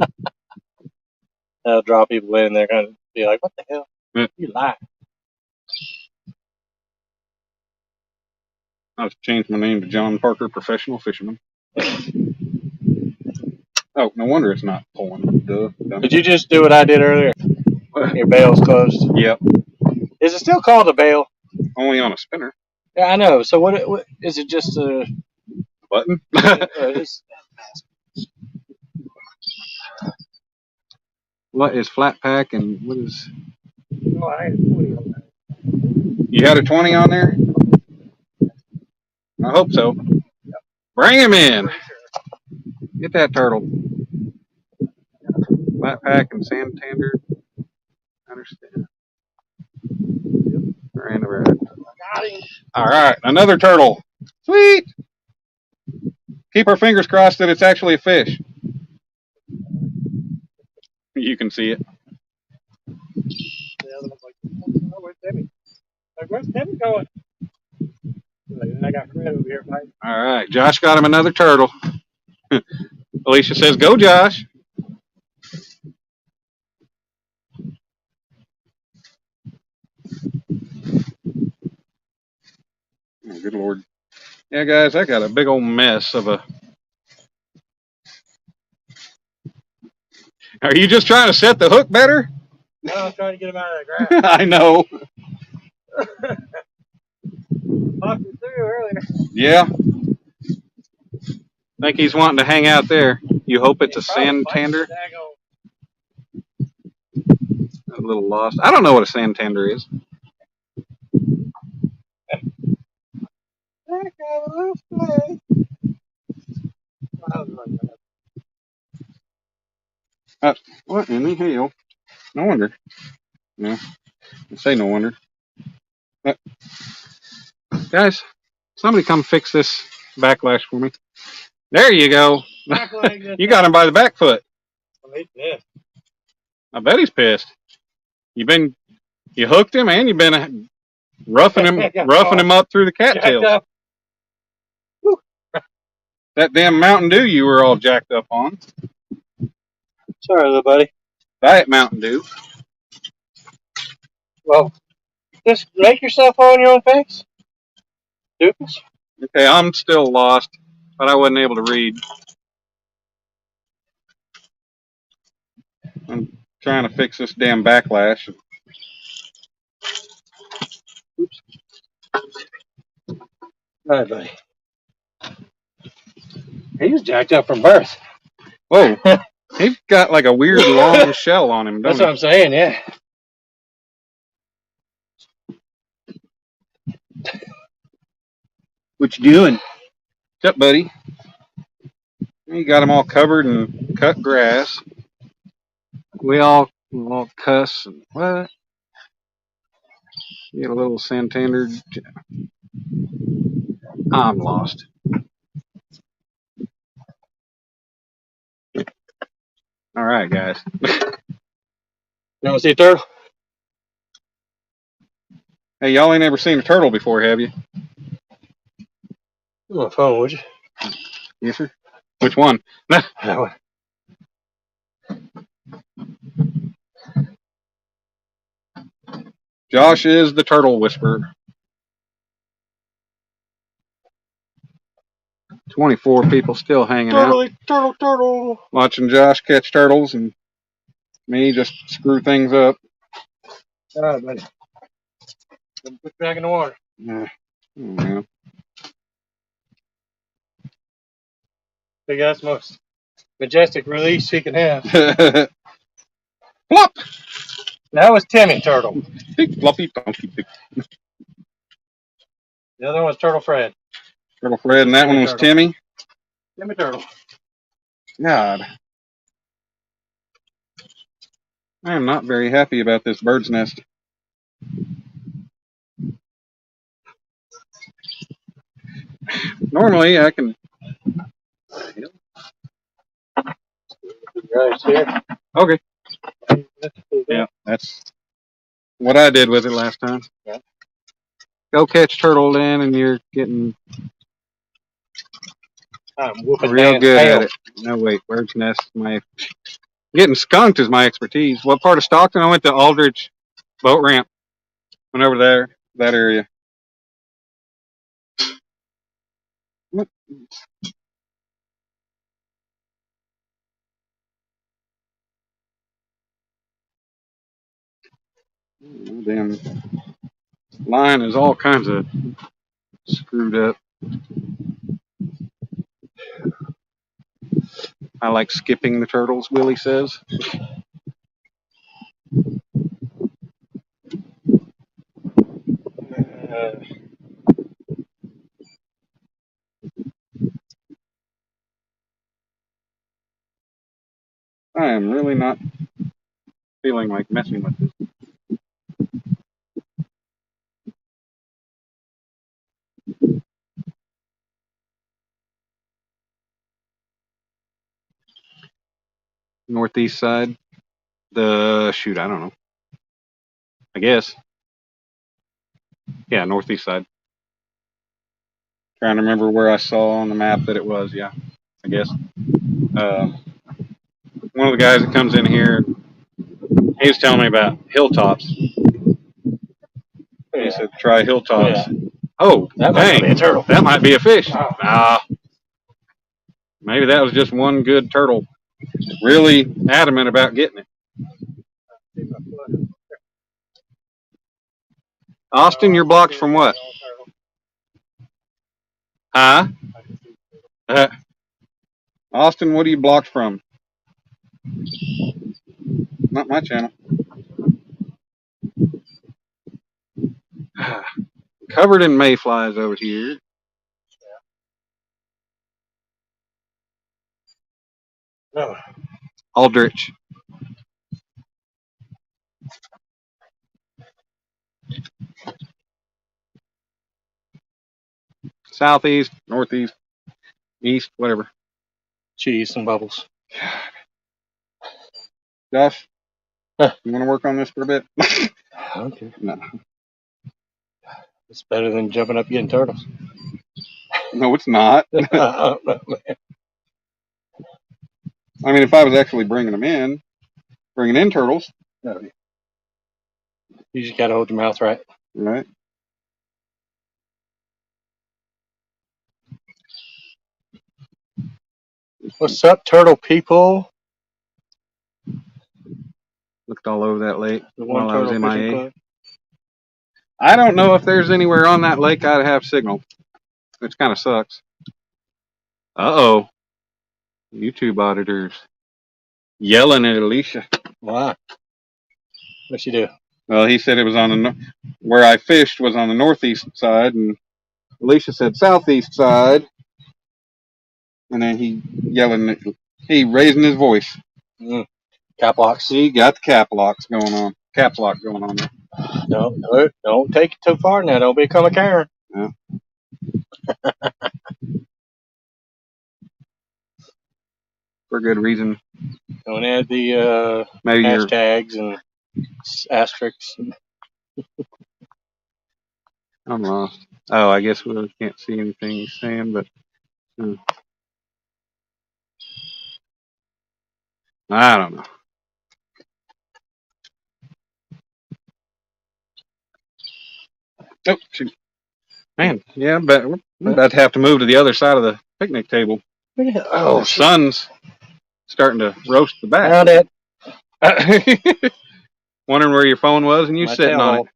That'll draw people in. They're going to be like, what the hell? Yeah. You lie. I'll just change my name to John Parker, Professional Fisherman. Oh, no wonder it's not pulling. Duh. Did you just do what I did earlier? Your bail's closed. Yep. Is it still called a bail? Only on a spinner. Yeah, I know. So what is it? Just a Button? What is flat pack and what is... No, I had 20 on that. You had a 20 on there? I hope so. Bring him in. Get that turtle. Flat pack and Santander. I understand. Ran over it. Got him. All right, another turtle. Sweet. Keep our fingers crossed that it's actually a fish. You can see it. The other one's like, oh, where's Debbie? Like, where's Debbie going? Like, I got Fred over here fighting. All right, Josh got him another turtle. Alicia says, "Go, Josh." Oh, good Lord. Yeah, guys, I got a big old mess of a... Are you just trying to set the hook better? No, I'm trying to get him out of that grass. I know. Popped it through earlier. Yeah. Think he's wanting to hang out there. You hope it's a Santander. A little lost. I don't know what a Santander is. What in the hell? No wonder. No, I say no wonder. Guys, somebody come fix this backlash for me. There you go. You got him by the back foot. I bet he's pissed. You hooked him and you've been roughing him up through the cattails. That damn Mountain Dew you were all jacked up on. Sorry, little buddy. Diet Mountain Dew. Well, just make yourself on your own face. Stupid. Okay, I'm still lost, but I wasn't able to read. I'm trying to fix this damn backlash. Oops. All right, buddy. He was jacked up from birth. Whoa. He's got like a weird long shell on him, don't That's he? what I'm saying, yeah. What you doing? What's up, buddy? You got them all covered in cut grass. We all cuss and what? Get a little Santander. I'm lost. All right, guys. You want to see a turtle? Hey, y'all ain't ever seen a turtle before, have you? On my phone, would you? Yes, sir. Which one? That one. Josh is the turtle whisperer. 24 people still hanging out, Turtle. watching Josh catch turtles and me just screw things up. All right, buddy. Put you back in the water. Yeah. Oh, Big ass most majestic release he can have. man. Plop! That was Timmy Turtle. Big fluffy donkey. Big The other one was Turtle Fred. Turtle Fred, and that one was Turtle. Timmy. Timmy Turtle. God. I am not very happy about this bird's nest. Normally, I can. Right here. Okay. Yeah, that's what I did with it last time. Yeah. Go catch turtle then, and you're getting I'm whooping real Dan's good tail. at it. No, wait, bird's nest. Getting skunked is my expertise. What part of Stockton? I went to Aldridge Boat Ramp. Went over there, that area. What? Oh, damn line is all kinds of screwed up. I like skipping the turtles, Willie says. I am really not feeling like messing with this. Northeast side. Shoot, I don't know. I guess. Yeah, northeast side. Trying to remember where I saw on the map that it was. Yeah, I guess. One of the guys that comes in here, he was telling me about hilltops. He said, try hilltops. Oh, That might dang. be a turtle. That might be a fish. Oh. Nah. Maybe that was just one good turtle. Really adamant about getting it. Austin, you're blocked from what? Huh? Austin, what are you blocked from? Not my channel. Covered in mayflies over here. No. Aldrich. Southeast, northeast, east, whatever. Cheese and bubbles. Josh, Huh. you want to work on this for a bit? Okay. No. It's better than jumping up getting turtles. No, it's not. I don't know, man. I mean, if I was actually bringing in turtles, No. You just gotta hold your mouth right. right? What's up, turtle people? Looked all over that lake The while One I was Turtle Fishing MIA. Club. I don't know if there's anywhere on that lake I'd have signal, which kind of sucks. Uh-oh. YouTube auditors yelling at Alicia. Why? What'd she do? Well, he said it was on the where I fished was on the northeast side, and Alicia said southeast side. And then he raising his voice. Cap locks. He got the caps lock going on there. Don't take it too far now. Don't become a Karen. Yeah. For good reason. Don't add the Maybe you're hashtags and asterisks. I'm lost. Oh, I guess we can't see anything he's saying, but I don't know. Oh, shoot. Man, yeah, but we're about to have to move to the other side of the picnic table. Oh, The sun's starting to roast the back. Found it. Wondering where your phone was, and you My sitting on tail it.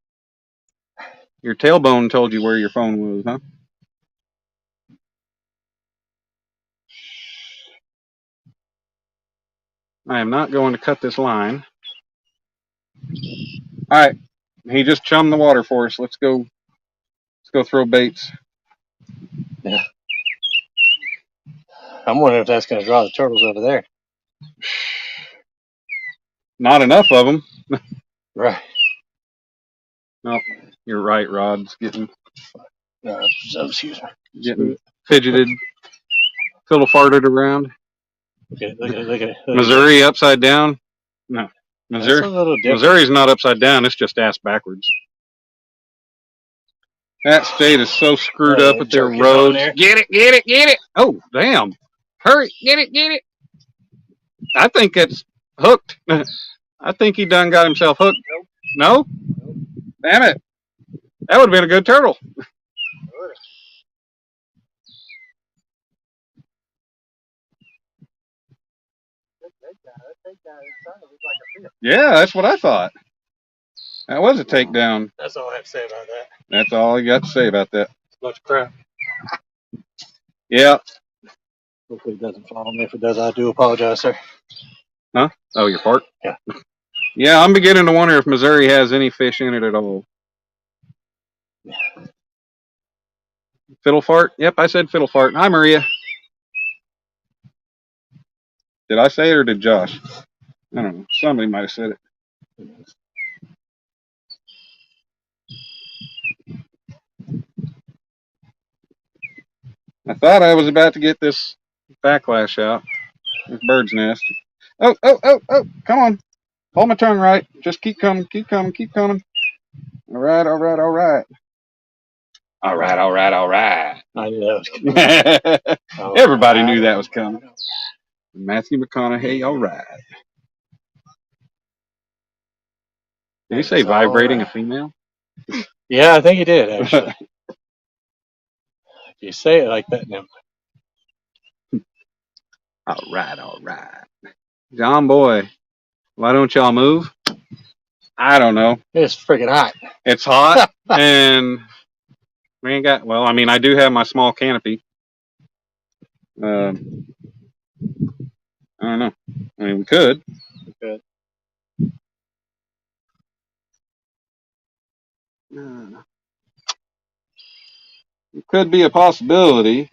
Your tailbone told you where your phone was, huh? I am not going to cut this line. All right, he just chummed the water for us. Let's go throw baits. Yeah. I'm wondering if that's going to draw the turtles over there. Not enough of them. Right. No, you're right. Rod's getting Excuse me. getting fidgeted, fiddle farted around. Look at it. Missouri upside down. No, That's a little different. Missouri's not upside down. It's just ass backwards. That state is so screwed up with their roads. Get it. Oh, damn. Hurry, get it. I think it's hooked. I think he done got himself hooked. No? Damn it. That would have been a good turtle. Yeah, that's what I thought. That was a takedown. That's all I have to say about that. That's all I got to say about that. It's a bunch of crap. Yeah. Hopefully it doesn't follow me. If it does, I do apologize, sir. Huh? Oh, your fart? Yeah. Yeah, I'm beginning to wonder if Missouri has any fish in it at all. Fiddle fart? Yep, I said fiddle fart. Hi, Maria. Did I say it or did Josh? I don't know. Somebody might have said it. I thought I was about to get this backlash out. This bird's nest. Oh, come on. Hold my tongue right. Just keep coming. All right. All right. I knew that was coming. Everybody knew that was coming. Matthew McConaughey, all right. Did he say vibrating a female? Yeah, I think he did, actually. If you say it like that now. All right. John Boy, why don't y'all move? I don't know. It's freaking hot. It's hot, and we ain't got, well, I mean, I do have my small canopy. I don't know. I mean, we could. Good. It could be a possibility.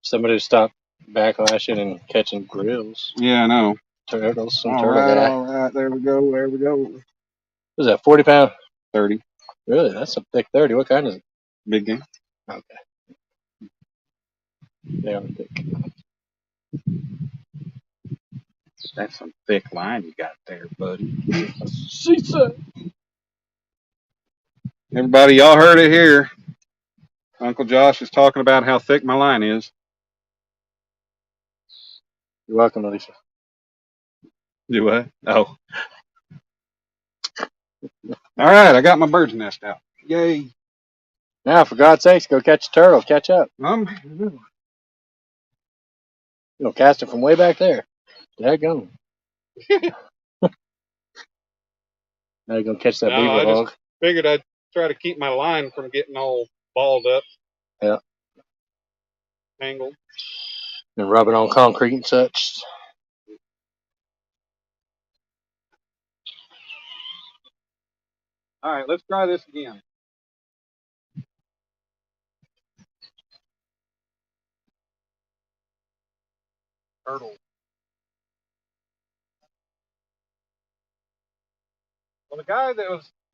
Somebody to stop backlashing and catching grills. Yeah, I know. Turtles. Some All turtle right, guy. all right. There we go. There we go. What is that, 40 pound? 30. Really? That's a thick 30. What kind is it? Big game. Okay. They are thick. That's some thick line you got there, buddy. She said. Everybody, y'all heard it here. Uncle Josh is talking about how thick my line is. You're welcome, Alicia. Do what? Oh. All right, I got my bird's nest out. Yay. Now, for God's sakes, go catch a turtle. Catch up. You You'll cast it from way back there. Daggone. Now you're going to catch that No, beaver I just- hog. figured I'd try to keep my line from getting all balled up. Yeah. Tangled. And rub it on concrete and such. All right, let's try this again. Turtle. Well, the guy that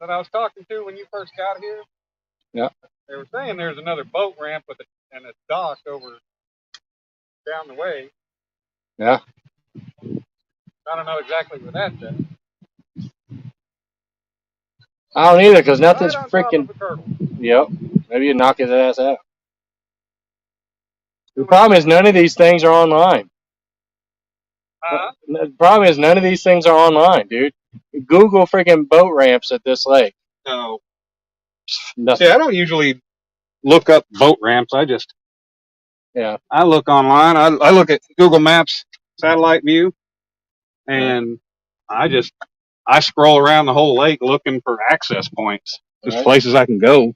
I was talking to when you first got here, Yeah. they were saying there's another boat ramp and a dock over down the way. Yeah. I don't know exactly where that's at. I don't either, because nothing's Right on freaking. top of a turtle. Yep. Maybe you knock his ass out. The problem is none of these things are online. The problem is none of these things are online, dude. Google freaking boat ramps at this lake. No. Nothing. See, I don't usually look up boat ramps. I look online. I look at Google Maps satellite view, and I scroll around the whole lake looking for access points, just Right. places I can go.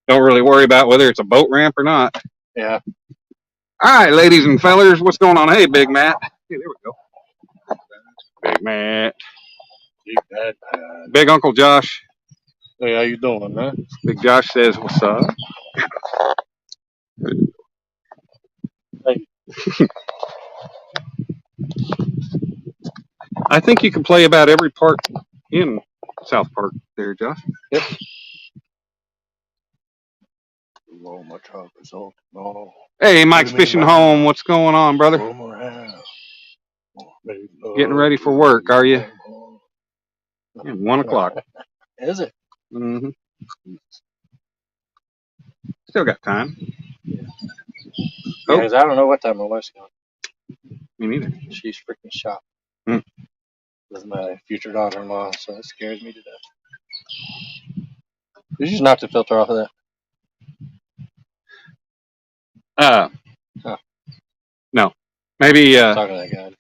Don't really worry about whether it's a boat ramp or not. Yeah. All right, ladies and fellers, what's going on? Hey, Big Matt. Hey, there we go. Big Matt. Big Uncle Josh. Hey, how you doing, man? Big Josh says, "What's up?" Hey. I think you can play about every part in South Park there, Josh. Yep. Roll my truck result. No. Hey, Mike's Fishing Home. What's going on, brother? Getting ready for work, are you? Yeah, 1 o'clock. Is it? Mm-hmm. Still got time. Oh. Because I don't know what time my wife's going. Me neither. She's freaking shocked. Hmm. With my future daughter-in-law, so it scares me to death. Did you just knock the filter off of that? Huh. No. Maybe talking to that guy.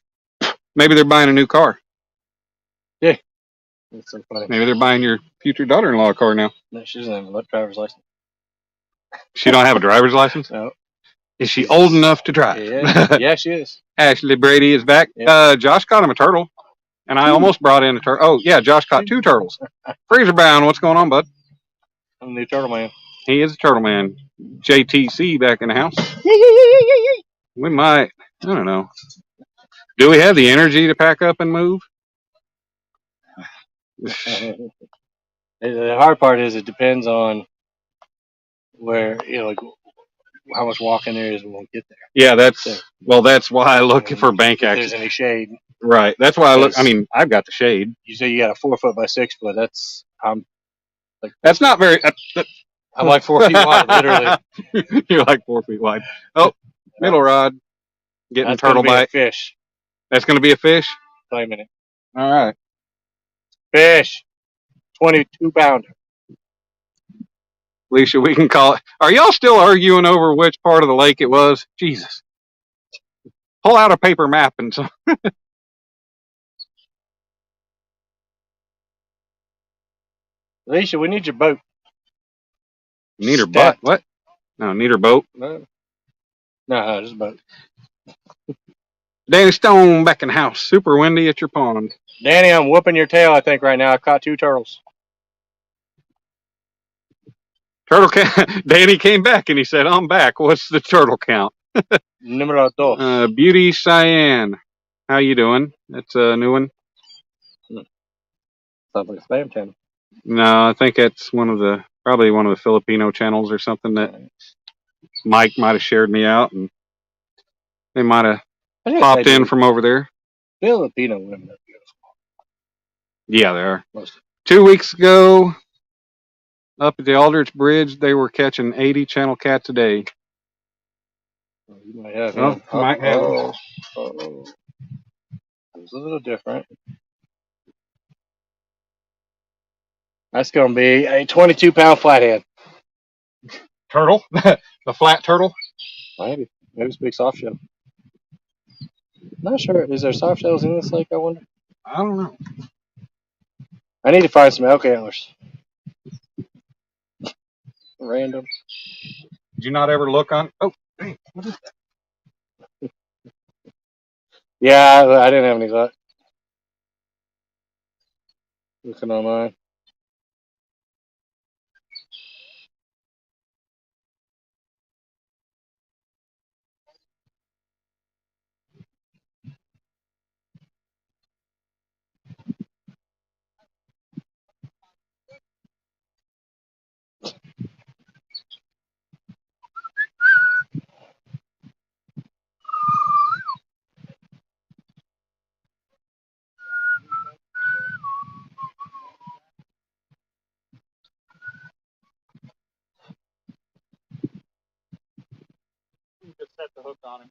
Maybe they're buying a new car. Yeah. That's so funny. Maybe they're buying your future daughter-in-law a car now. No, she doesn't have a driver's license. She don't have a driver's license? No. Is she old enough to drive? Yeah, yeah, she is. Ashley Brady is back. Yep. Josh caught him a turtle, and I almost brought in a turtle. Oh, yeah, Josh caught 2 turtles. Freezer bound. What's going on, bud? I'm the new turtle man. He is a turtle man. JTC back in the house. We might. I don't know. Do we have the energy to pack up and move? The hard part is it depends on where, like how much walking there is when we get there. Yeah, that's why I look for bank if access. there's any shade. Right. That's why I look. I mean, I've got the shade. You say you got a 4 foot by 6 foot. That's That's not very. I'm like 4 feet wide, literally. You're like 4 feet wide. Oh, middle rod. Getting That's turtle gonna be bite. a fish. That's going to be a fish? Claiming it. All right. Fish. 22 pounder. Alicia, we can call it. Are y'all still arguing over which part of the lake it was? Jesus. Pull out a paper map and so. Alicia, we need your boat. Need her butt? What? No, need her boat. No, just a boat. Danny Stone back in the house. Super windy at your pond. Danny, I'm whooping your tail, I think, right now. I caught 2 turtles. Turtle count. Danny came back and he said, I'm back. What's the turtle count? Numero dos. Beauty Cyan. How you doing? That's a new one. Sounds like a spam channel. No, I think it's probably one of the Filipino channels or something that Mike might have shared me out, and they might have popped in from over there. Filipino women are beautiful. Yeah, they are. Most. 2 weeks ago, up at the Aldrich Bridge, they were catching 80 channel cats a day. Oh, you might have Oh, him. might have him. Oh. It's a little different. That's going to be a 22-pound flathead. Turtle? The flat turtle? Maybe. Maybe it's a big soft shell. Not sure. Is there soft shells in this lake, I wonder? I don't know. I need to find some elk antlers. Random. Did you not ever look on? Oh, dang. What is that? Yeah, I didn't have any luck. Looking online. Just set the hook on him.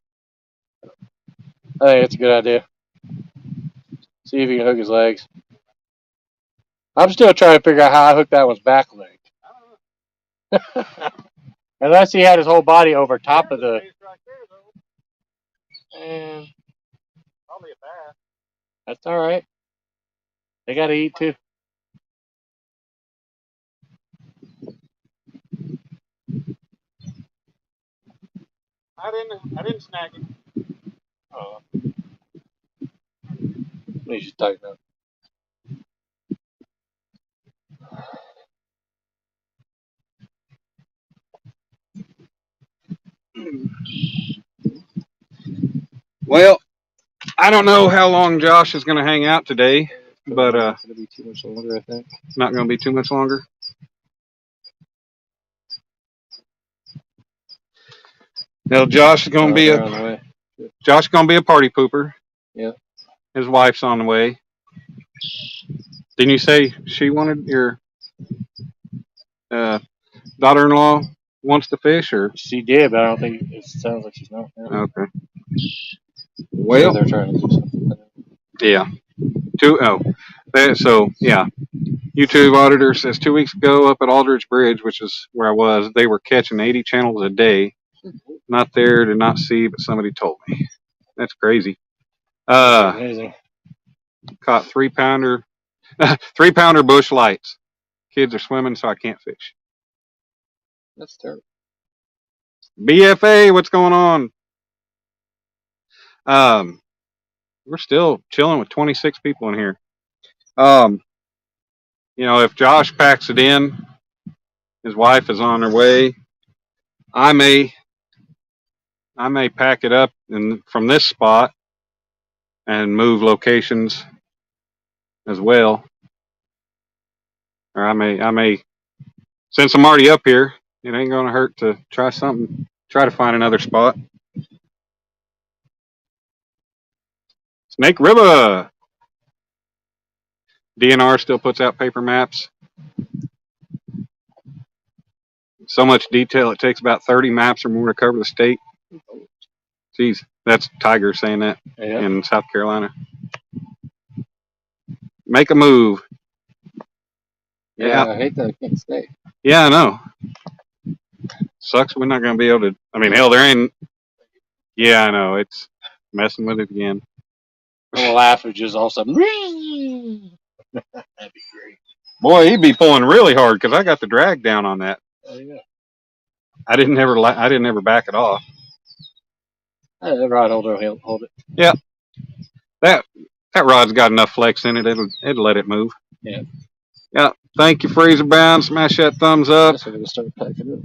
I think it's a good idea. See if you can hook his legs. I'm still trying to figure out how I hooked that one's back leg. Unless he had his whole body over top of the. And Probably a bass. that's all right. They got to eat too. I didn't snag him. Oh. You should tighten up. Well, I don't know how long Josh is going to hang out today, but It's gonna be too much longer, I think. not going to be too much longer. No, Josh is going to be They're on the way. Josh is going to be a party pooper. Yeah. His wife's on the way. Didn't you say she wanted your daughter-in-law wants to fish, or? She did, but I don't think it sounds like she's not. Yeah. Okay. Sure, Well, they're trying to do something. yeah. So yeah. YouTube auditor says 2 weeks ago up at Aldrich Bridge, which is where I was, they were catching 80 channels a day. Not there, did not see, but somebody told me. That's crazy. Amazing. Caught 3-pounder, 3-pounder bush lights. Kids are swimming, so I can't fish. That's terrible. BFA, what's going on? We're still chilling with 26 people in here. If Josh packs it in, his wife is on her way. I may pack it up from this spot and move locations as well. Or I may, since I'm already up here, it ain't gonna hurt to try something. Try to find another spot. Snake River. DNR still puts out paper maps. So much detail, it takes about 30 maps or more to cover the state. Jeez, that's Tiger saying that in South Carolina. Make a move. Yeah, I hate that I can't stay. Yeah, I know. Sucks we're not going to be able to. I mean, hell, there ain't. Yeah, I know. It's messing with it again. I'm going to laugh at just all of a sudden. That'd be great. Boy, he'd be pulling really hard because I got the drag down on that. Oh, yeah. I didn't ever back it off. That rod holder will hold it. Yeah. That rod's got enough flex in it. It'll let it move. Yeah. Yeah. Thank you, Freezer Bound. Smash that thumbs up. I'm gonna start packing up.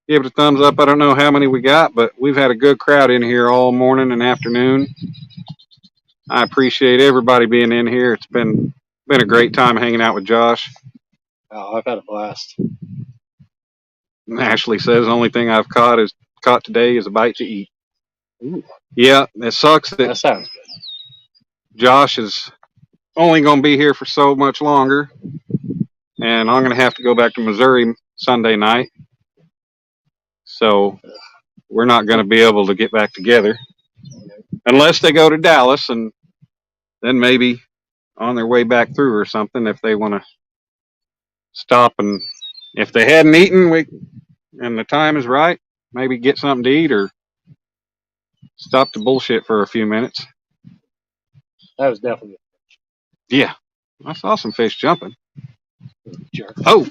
Give it a thumbs up. I don't know how many we got, but we've had a good crowd in here all morning and afternoon. I appreciate everybody being in here. It's been a great time hanging out with Josh. Oh, I've had a blast. Ashley says the only thing I've caught today is a bite to eat. Ooh. Yeah, it sucks that That sounds good. Josh is only going to be here for so much longer, and I'm going to have to go back to Missouri Sunday night. So we're not going to be able to get back together unless they go to Dallas, and then maybe on their way back through or something if they want to stop, and if they hadn't eaten and the time is right, maybe get something to eat or stop the bullshit for a few minutes. That was definitely Yeah, I saw some fish jumping. jerk. Oh,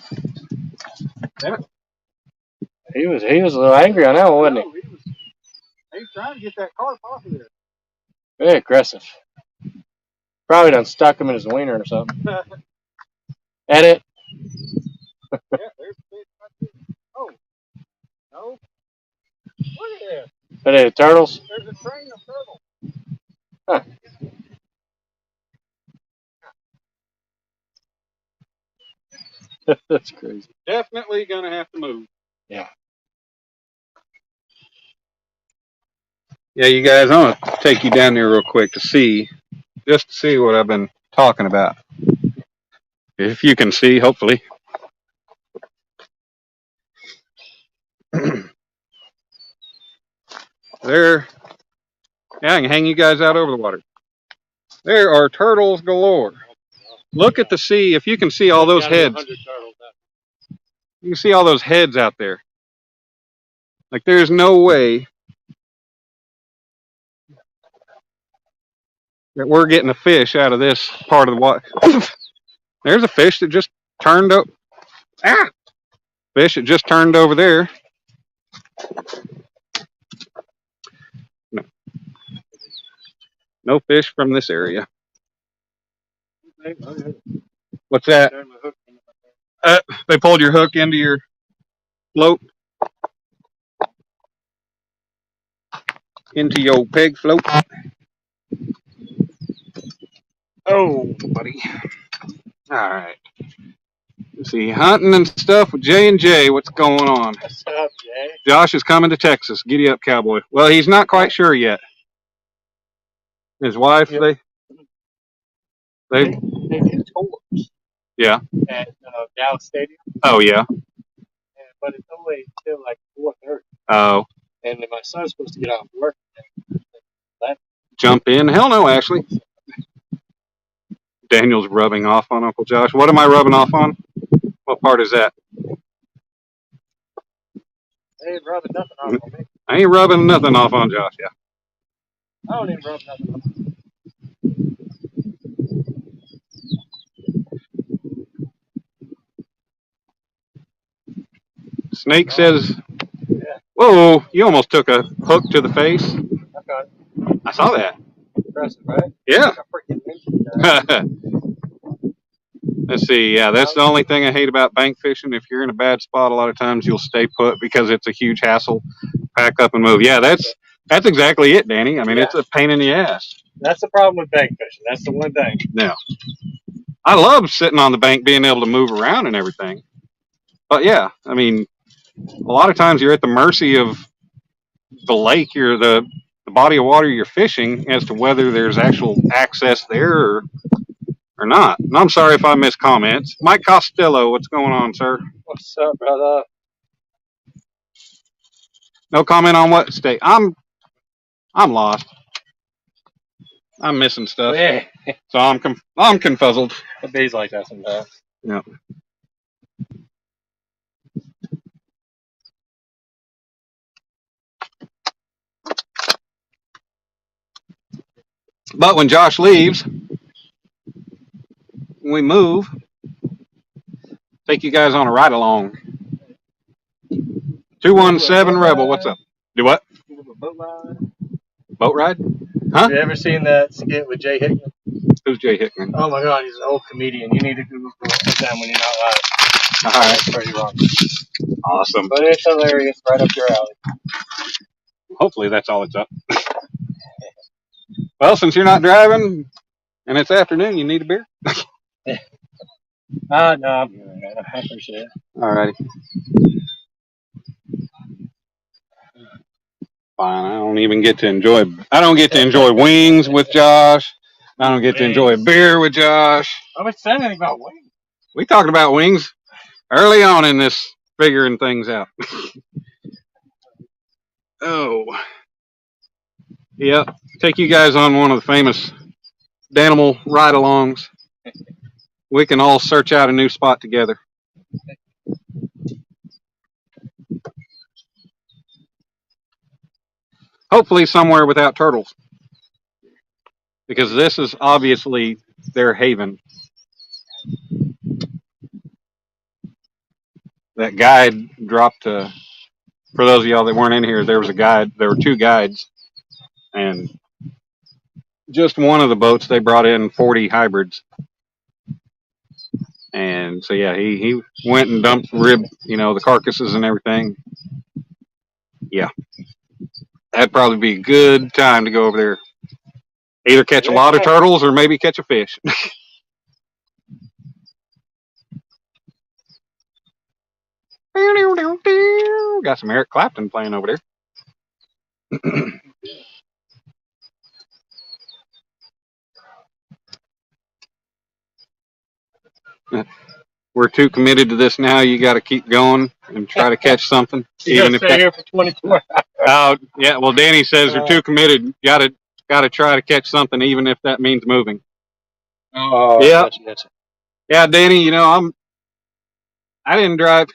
He was a little angry on that one, wasn't he? He was trying to get that carp off of there. Very aggressive. Probably done stuck him in his wiener or something. Edit. Yeah, there's a fish right there. Oh, no. Look at this. Are they the turtles? There's a train of turtles. Huh. That's crazy. Definitely going to have to move. Yeah. Yeah, you guys, I want to take you down there real quick just to see what I've been talking about. If you can see, hopefully. There. Yeah, I can hang you guys out over the water. There are turtles galore. Look at the sea. If you can see all those heads. You can see all those heads out there. Like, there's no way that we're getting a fish out of this part of the water. There's a fish that just turned up. Ah! Fish that just turned over there. No. No fish from this area. What's that? They pulled your hook into your float? Into your peg float? Oh, buddy. All right. Let's see, hunting and stuff with J&J. What's going on? What's up, Jay? Josh is coming to Texas. Giddy up, cowboy. Well, he's not quite sure yet. His wife, Yep. they did tours. Yeah. At Dallas Stadium. Oh, yeah. But it's only till like 4:30. Oh. And then my son's supposed to get off work. Jump in? Hell no, Ashley. Daniel's rubbing off on Uncle Josh. What am I rubbing off on? What part is that? They ain't rubbing nothing off on me. I ain't rubbing nothing off on Josh, yeah. I don't even rub nothing off. Snake says, Yeah. whoa, you almost took a hook to the face. Okay. I saw that. Impressive, right? Yeah. Like a freaking ninja. Let's see. Yeah, that's the only thing I hate about bank fishing. If you're in a bad spot, a lot of times you'll stay put because it's a huge hassle. Pack up and move. Yeah, that's exactly it, Danny. I mean, It's a pain in the ass. That's the problem with bank fishing. That's the one thing. Yeah. I love sitting on the bank, being able to move around and everything. But yeah, I mean, a lot of times you're at the mercy of the lake, the body of water you're fishing as to whether there's actual access there or not. And I'm sorry if I missed comments. Mike Costello, what's going on, sir? What's up, brother? No comment on what state? I'm lost. I'm missing stuff. Yeah. So I'm confuzzled. The bees like that sometimes. Yeah. But when Josh leaves, we move. Take you guys on a ride along. 217 Rebel, what's up? Do what? Boat ride. Boat ride? Huh? Have you ever seen that skit with Jay Hickman? Who's Jay Hickman? Oh my God, he's an old comedian. You need to Google it sometime when you're not live. All right. It's pretty wrong. Awesome. But it's hilarious, right up your alley. Hopefully that's all it's up. Well, since you're not driving and it's afternoon, you need a beer? No, I'm good right now. I appreciate it. All righty. Fine. I don't get to enjoy wings with Josh. I don't get to enjoy a beer with Josh. I was saying anything about wings. We talked about wings early on in this figuring things out. Oh. Yep. Take you guys on one of the famous Danimal ride-alongs. We can all search out a new spot together. Hopefully somewhere without turtles. Because this is obviously their haven. That guide dropped, for those of y'all that weren't in here, there was a guide. There were two guides. And just one of the boats, they brought in 40 hybrids. And so, yeah, he went and dumped the carcasses and everything. Yeah. That'd probably be a good time to go over there. Either catch a lot of turtles or maybe catch a fish. Got some Eric Clapton playing over there. We're too committed to this now. You got to keep going and try to catch something. Even if stay here for 24 hours. Yeah. Well, Danny says you're too committed. Got to try to catch something, even if that means moving. Oh, yeah. Gotcha. Yeah, Danny. I didn't drive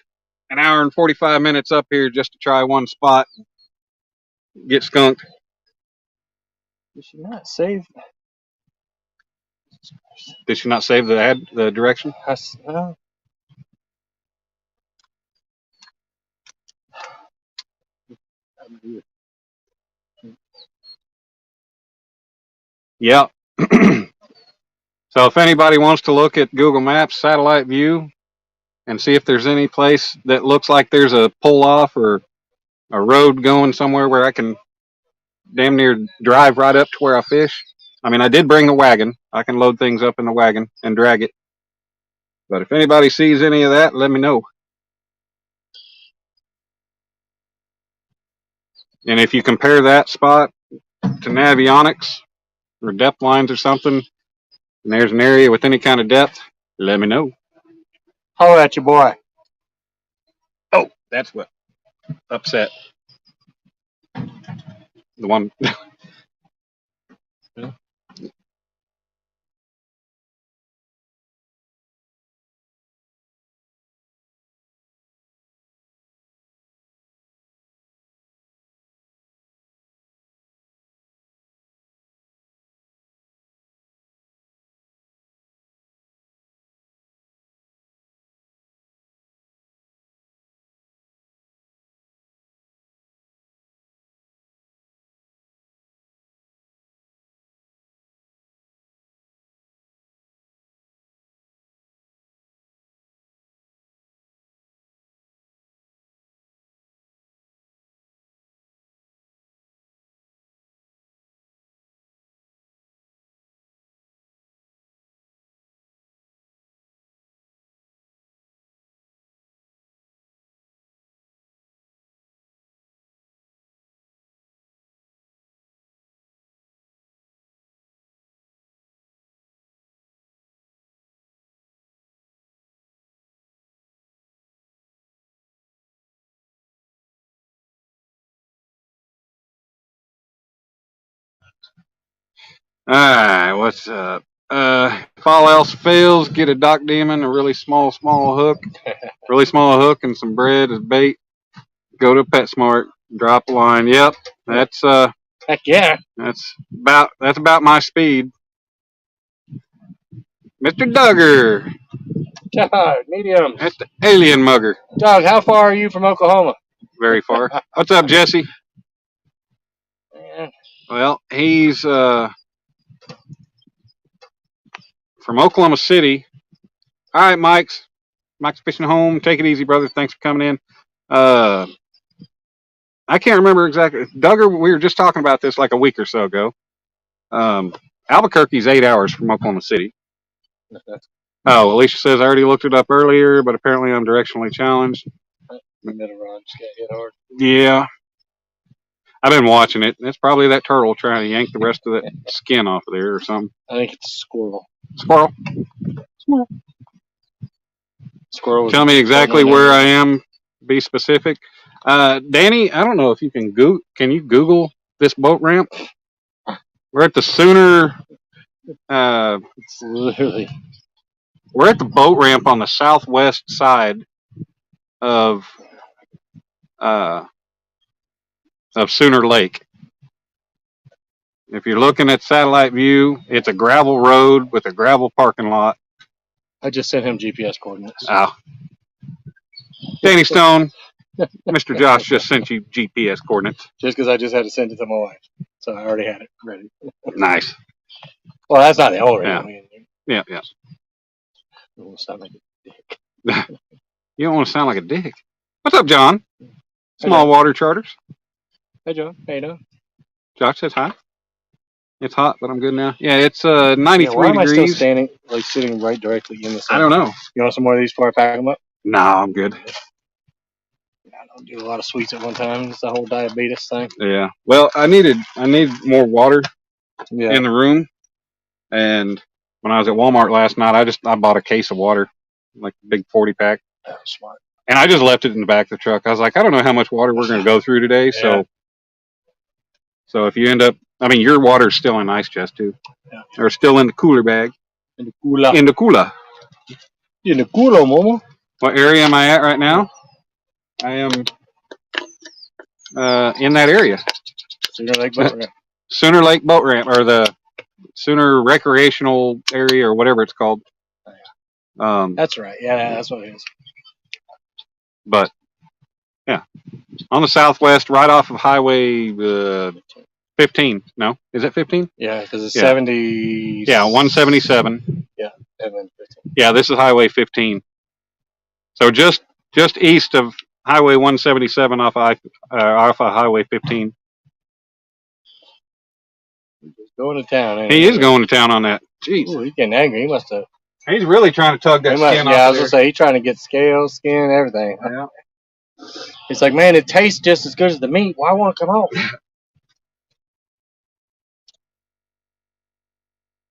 an hour and 45 minutes up here just to try one spot and get skunked. Did she not save? Did she not save the direction? Yeah. So if anybody wants to look at Google Maps satellite view and see if there's any place that looks like there's a pull off or a road going somewhere where I can damn near drive right up to where I fish. I mean, I did bring the wagon. I can load things up in the wagon and drag it. But if anybody sees any of that, let me know. And if you compare that spot to Navionics or depth lines or something, and there's an area with any kind of depth, let me know. Holler at your boy. Oh, that's what upset the one. All right, what's up? If all else fails, get a dock demon, a really small hook, and some bread as bait. Go to PetSmart, drop a line. Yep, that's Heck yeah. That's about my speed. Mr. Duggar. Doug, medium. That's the alien mugger. Doug, how far are you from Oklahoma? Very far. What's up, Jesse? Well, he's from Oklahoma City. All right, Mike's fishing home. Take it easy, brother. Thanks for coming in. Uh, I can't remember exactly. Duggar, we were just talking about this like a week or so ago. Albuquerque's 8 hours from Oklahoma City. Oh, Alicia says I already looked it up earlier, but apparently I'm directionally challenged. Middle rod just got hit hard. Yeah, I've been watching it. It's probably that turtle trying to yank the rest of that skin off of there or something. I think it's a squirrel. Squirrel. Squirrel. Was Tell me exactly where I am. Be specific. Danny, I don't know if you can Can you Google this boat ramp? We're at the Sooner. It's literally. We're at the boat ramp on the southwest side of Sooner Lake. If you're looking at satellite view, it's a gravel road with a gravel parking lot. I just sent him GPS coordinates. Oh. Danny Stone, Mr. Josh just sent you GPS coordinates. Just because I just had to send it to my wife, so I already had it ready. Nice. Well, that's not the only reason. Yeah. I mean, Yeah. it will sound like a dick. You don't want to sound like a dick. What's up, John? Hey, Small John. water charters. Hey, John. How you doing? Josh says hi. It's hot, but I'm good now. Yeah, it's 93 Yeah, why am I still degrees. standing, like sitting right directly in the sun? I don't know. You want some more of these before I pack them up? No, I'm good. I don't do a lot of sweets at one time. It's the whole diabetes thing. Yeah. Well, I need more water Yeah. in the room. And when I was at Walmart last night, I bought a case of water, like a big 40 pack. That was smart. And I just left it in the back of the truck. I was like, I don't know how much water we're going to go through today. Yeah. So if you end up, I mean, your water's still in ice chest too. Yeah. Or still in the cooler bag. In the cooler. In the cooler. In the cooler, Momo. What area am I at right now? I am in that area. Sooner Lake Boat Ramp. Sooner Lake Boat Ramp, or the Sooner Recreational Area, or whatever it's called. That's right. Yeah, that's what it is. But yeah, on the southwest, right off of Highway 15. No, is it 15? Yeah, because it's Yeah. 70. Yeah, 177. Yeah, and then 15. Yeah, this is Highway 15. So just east of Highway 177 off of Highway 15. He's going to town. Ain't He is going to town on that. Jeez, Ooh, he's getting angry. He must have. he's really trying to tug that skin Yeah, off I of was there. gonna say he's trying to get scales, skin, everything. Yeah. It's like, man, it tastes just as good as the meat. Why won't it come off?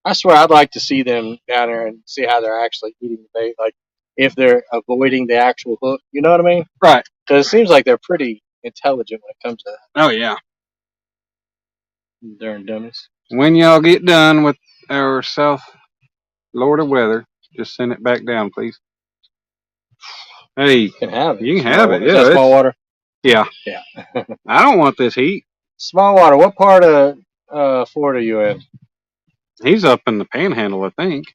I swear, I'd like to see them down there and see how they're actually eating the bait. Like, if they're avoiding the actual hook. You know what I mean? Right. Because it seems like they're pretty intelligent when it comes to that. Oh yeah. Darn dummies. When y'all get done with our South Florida weather, just send it back down, please. Hey, You can have it. you can have it. Is Yeah, that small water? yeah. Yeah. I don't want this heat. Small water. What part of Florida are you in? He's up in the Panhandle, I think.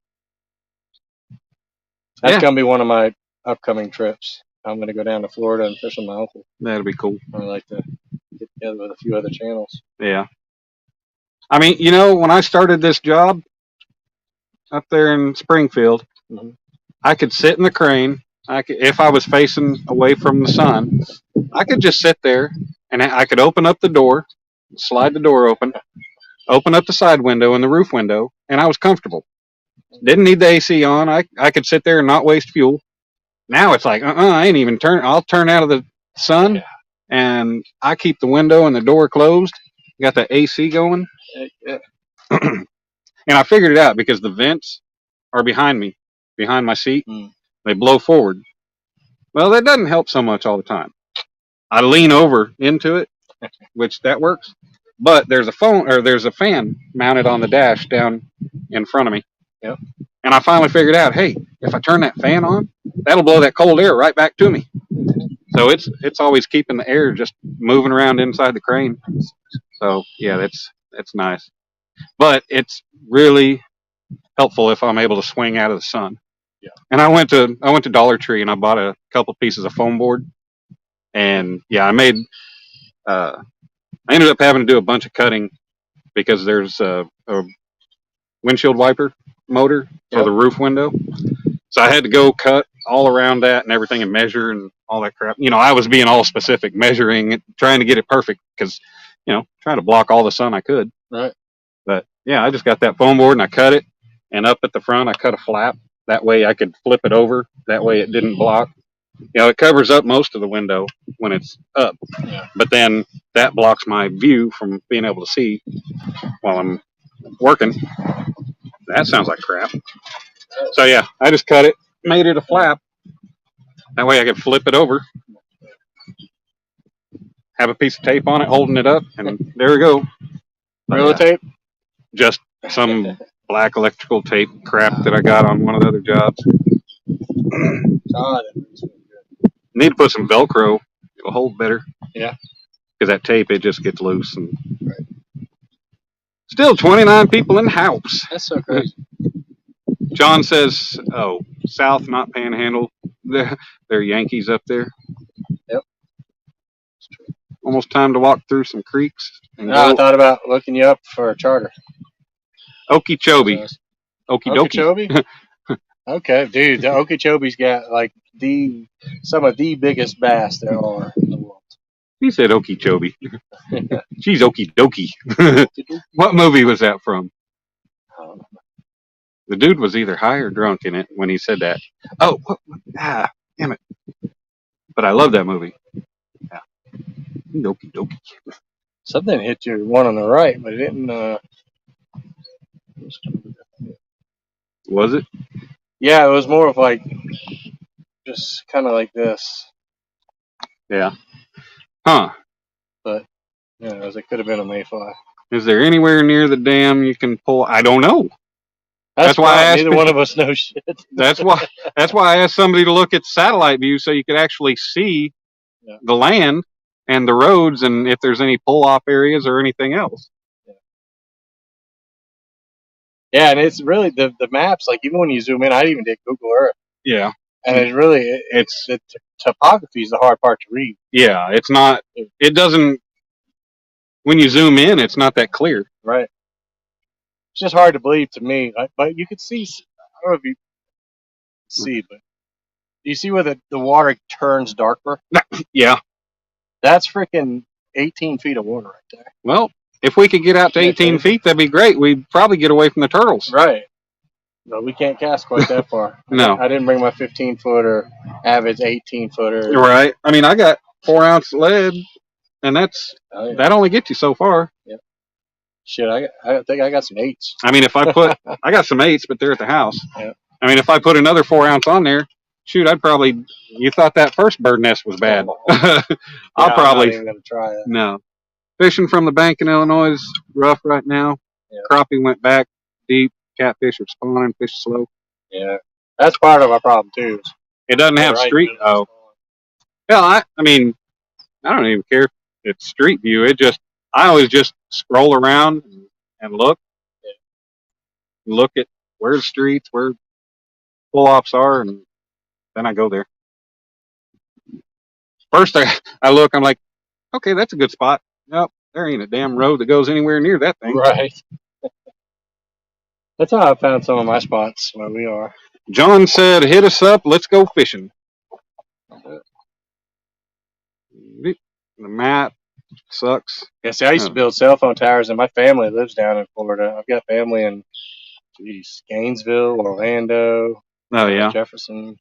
That's Yeah. gonna be one of my upcoming trips. I'm gonna go down to Florida and fish with my uncle. That'd be cool. I like to get together with a few other channels. Yeah. I mean, when I started this job up there in Springfield, Mhm. I could sit in the crane. If I was facing away from the sun, I could just sit there and I could open up the door, slide the door open up the side window and the roof window, and I was comfortable. Didn't need the AC on. I could sit there and not waste fuel. Now it's like, I ain't even I'll turn out of the sun, Yeah. and I keep the window and the door closed. Got the AC going. Yeah. And I figured it out because the vents are behind me, behind my seat. Mm. They blow forward. Well, that doesn't help so much all the time. I lean over into it, which that works. But there's a fan mounted on the dash down in front of me. Yep. And I finally figured out, hey, if I turn that fan on, that'll blow that cold air right back to me. So it's always keeping the air just moving around inside the crane. So yeah, that's nice. But it's really helpful if I'm able to swing out of the sun. Yeah. And I went to Dollar Tree and I bought a couple pieces of foam board. And yeah, I ended up having to do a bunch of cutting because there's a windshield wiper motor for the roof window. So I had to go cut all around that and everything and measure and all that crap. You know, I was being all specific, measuring it, trying to get it perfect because, you know, trying to block all the sun I could. Right. But yeah, I just got that foam board and I cut it. And up at the front, I cut a flap. That way I could flip it over. That way it didn't block. You know, it covers up most of the window when it's up. Yeah. But then that blocks my view from being able to see while I'm working. That sounds like crap. So yeah, I just cut it, made it a flap. That way I could flip it over, have a piece of tape on it, holding it up, and there we go. Real tape? Just some black electrical tape crap that I got on one of the other jobs. Need to put some Velcro. It'll hold better. Yeah. Because that tape, it just gets loose. And still 29 people in the house. That's so crazy. John says, oh, South, not Panhandle. They're Yankees up there. Yep. Almost time to walk through some creeks. And I thought about looking you up for a charter. Okeechobee. Okie dokie. Okay, dude, the Okeechobee's got like some of the biggest bass there are in the world. He said Okeechobee. She's okie dokie. What movie was that from? The dude was either high or drunk in it when he said that. Oh, damn it. But I love that movie. Yeah. Okie dokie. Something hit your one on the right, but it didn't. Was it? Yeah, it was more of like just kind of like this. Yeah. Huh. But yeah, it could have been a mayfly. Is there anywhere near the dam you can pull? I don't know. That's why I asked. Neither people, one of us knows shit. That's why I asked somebody to look at satellite view so you could actually see the land and the roads and if there's any pull-off areas or anything else. Yeah, and it's really the maps. Like even when you zoom in, I even did Google Earth. Yeah. And it's the topography is the hard part to read. Yeah, it's not. It doesn't. When you zoom in, it's not that clear. Right. It's just hard to believe to me. But you could see. I don't know if you see, but you see where the water turns darker. Yeah. That's freaking 18 feet of water right there. Well, if we could get out to 18 feet, that'd be great. We'd probably get away from the turtles. Right. No, we can't cast quite that far. No. I didn't bring my 15-footer, average 18-footer. Right. I mean, I got 4-ounce lead, and that only gets you so far. Yep. Shit, I think I got some 8s. I mean, if I put, I got some 8s, but they're at the house. Yeah. I mean, if I put another 4-ounce on there, shoot, I'd probably. You thought that first bird nest was bad? I'll probably. I'm not even gonna try that. No. Fishing from the bank in Illinois is rough right now. Yeah. Crappie went back deep. Catfish are spawning. Fish slow. Yeah, that's part of our problem too. It doesn't have street. Oh. Well, I mean, I don't even care if it's street view. I always just scroll around and look. Yeah. Look at where the streets, where pull-offs are, and then I go there. First, I look. I'm like, okay, that's a good spot. Nope, there ain't a damn road that goes anywhere near that thing. Right. That's how I found some of my spots where we are. John said, hit us up. Let's go fishing. The map sucks. Yeah, see, I used to build cell phone towers, and my family lives down in Florida. I've got family in, Gainesville, Orlando. Oh, yeah. Jefferson.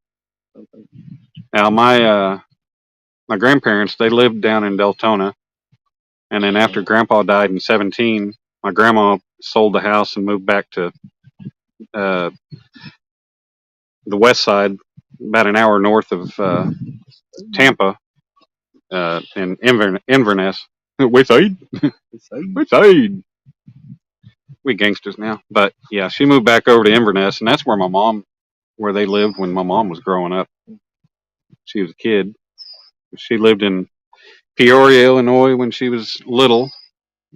Something. Now, my grandparents, they lived down in Deltona. And then after Grandpa died in 17, my grandma sold the house and moved back to the west side, about an hour north of Tampa, in Inverness. Westside. Westside. We gangsters now. But yeah, she moved back over to Inverness, and that's where they lived when my mom was growing up. She was a kid. She lived in Peoria, Illinois when she was little,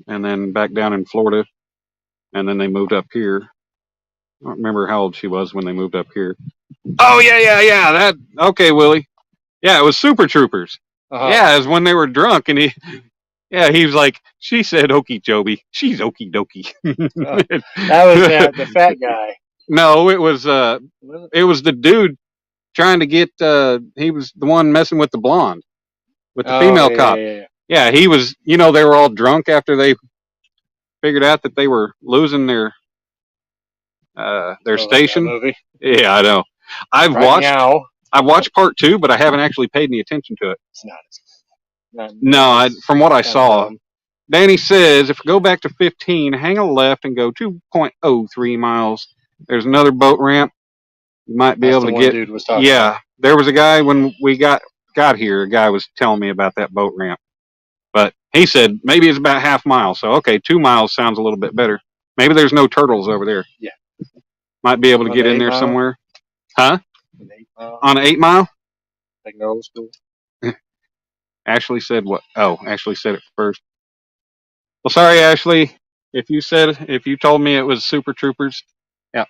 and then back down in Florida, and then they moved up here. I don't remember how old she was when they moved up here. Oh, yeah. Okay, Willie. Yeah, it was Super Troopers. Uh-huh. Yeah, it was when they were drunk, and Yeah, he was like, she said okie dokie. She's okie dokie. That was the fat guy. No, it was Was it? it was the dude trying to get he was the one messing with the blonde, with the female cop. Yeah. Yeah, he was, you know, they were all drunk after they figured out that they were losing their station. Like that movie. Yeah, I know. I've Right watched now, I've watched part 2, but I haven't actually paid any attention to it. it's not. No, from what I Kinda saw, dumb. Danny says if we go back to 15, hang a left and go 2.03 miles. There's another boat ramp. You might be That's able the to one get. dude was talking Yeah, about. there was a guy when we got here. A guy was telling me about that boat ramp, but he said maybe it's about half mile. So okay, 2 miles sounds a little bit better. Maybe there's no turtles over there. Yeah. Might be able to On get the in 8 there mile? somewhere. Huh? An 8 mile, On an 8 mile? like the old school. Ashley said what? Oh, Ashley said it first. Well, sorry, Ashley. If you told me it was Super Troopers, yeah.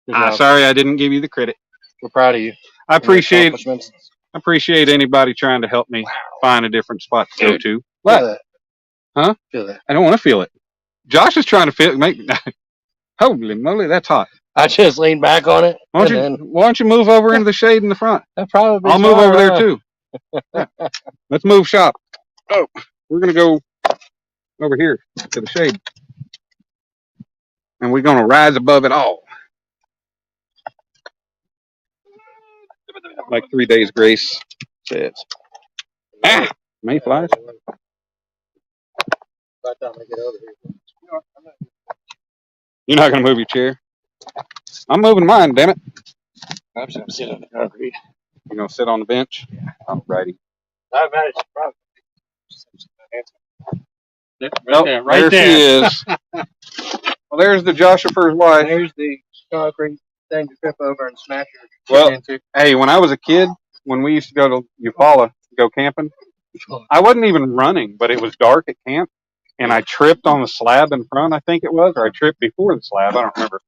Good job. Sorry, I didn't give you the credit. We're proud of you. I and your appreciate accomplishments. anybody trying to help me find a different spot to go to. Feel What? that. Huh? Feel that. I don't want to feel it. Josh is trying to feel it. Holy moly, that's hot. I just leaned back on it. Why don't you move over into the shade in the front? That probably. I'll move over there too. Yeah. Let's move shop. Oh, we're gonna go over here to the shade, and we're gonna rise above it all. Like 3 days grace says. Ah, Mayflies. By the time I get over here. You're not gonna move your chair. I'm moving mine. Damn it. I'm just gonna sit on the concrete. You're gonna sit on the bench. Alrighty. I managed to probably. Nope, Right there she is. Well, there's the Joshifer's wife. There's the concrete thing to trip over and smash your Well, into. hey, when I was a kid, when we used to go to Eufaula, go camping, I wasn't even running, but it was dark at camp, and I tripped on the slab in front, I think it was, or I tripped before the slab, I don't remember.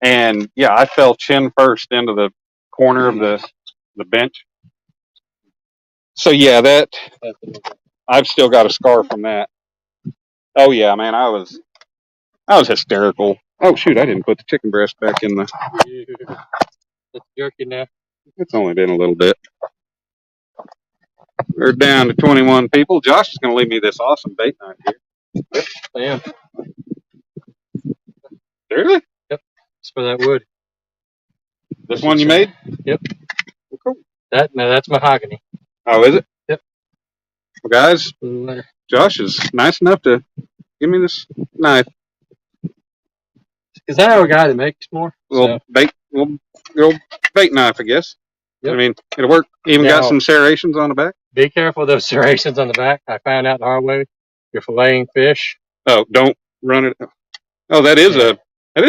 And yeah, I fell chin first into the corner of the bench. So yeah, that I've still got a scar from that. Oh yeah, man, I was hysterical. Oh shoot, I didn't put the chicken breast back in the. It's jerky now. It's only been a little bit. We're down to 21 people. Josh is going to leave me this awesome bait knife here. I am. Really? Yep. It's for that wood. This one you made? Yep. Well, cool. That's mahogany. Oh, is it? Yep. Well, guys, Josh is nice enough to give me this knife. Is that our guy that makes more? Little bait knife, I guess. Yep. I mean, it'll work. Even got Now- some serrations on the back. Be careful of those serrations on the back. I found out the hard way. You're filleting fish. Oh, don't run it. Oh, that is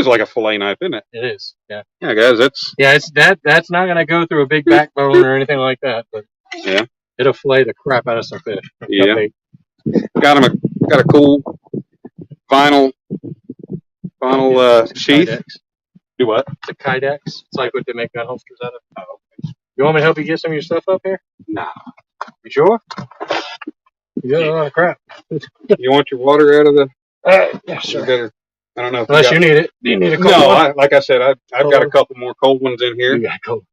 like a fillet knife, isn't it? It is. Yeah. Yeah, guys, that's Yeah. That's not gonna go through a big backbone or anything like that. But yeah, it'll fillet the crap out of some fish. yeah. Got a cool vinyl sheath. Kydex. Do what? It's a Kydex. It's like what they make gun holsters out of. Oh, okay. You want me to help you get some of your stuff up here? Nah. You sure? You got a lot of crap. You want your water out of the? Yeah, You sure. better. I don't know. If Unless you need it. You need a cold No, one? like I said, I've got a couple more cold ones in here. You got cold.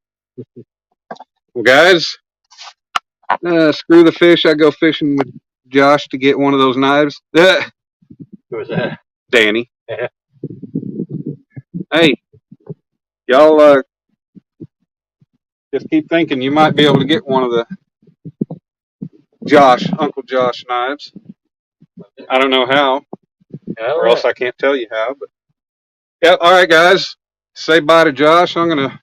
Well, guys, screw the fish. I go fishing with Josh to get one of those knives. Who was that? Danny. Yeah. Hey, y'all just keep thinking you might be able to get one of the Uncle Josh knives. I don't know how, or else I can't tell you how. But yeah, all right, guys. Say bye to Josh. I'm gonna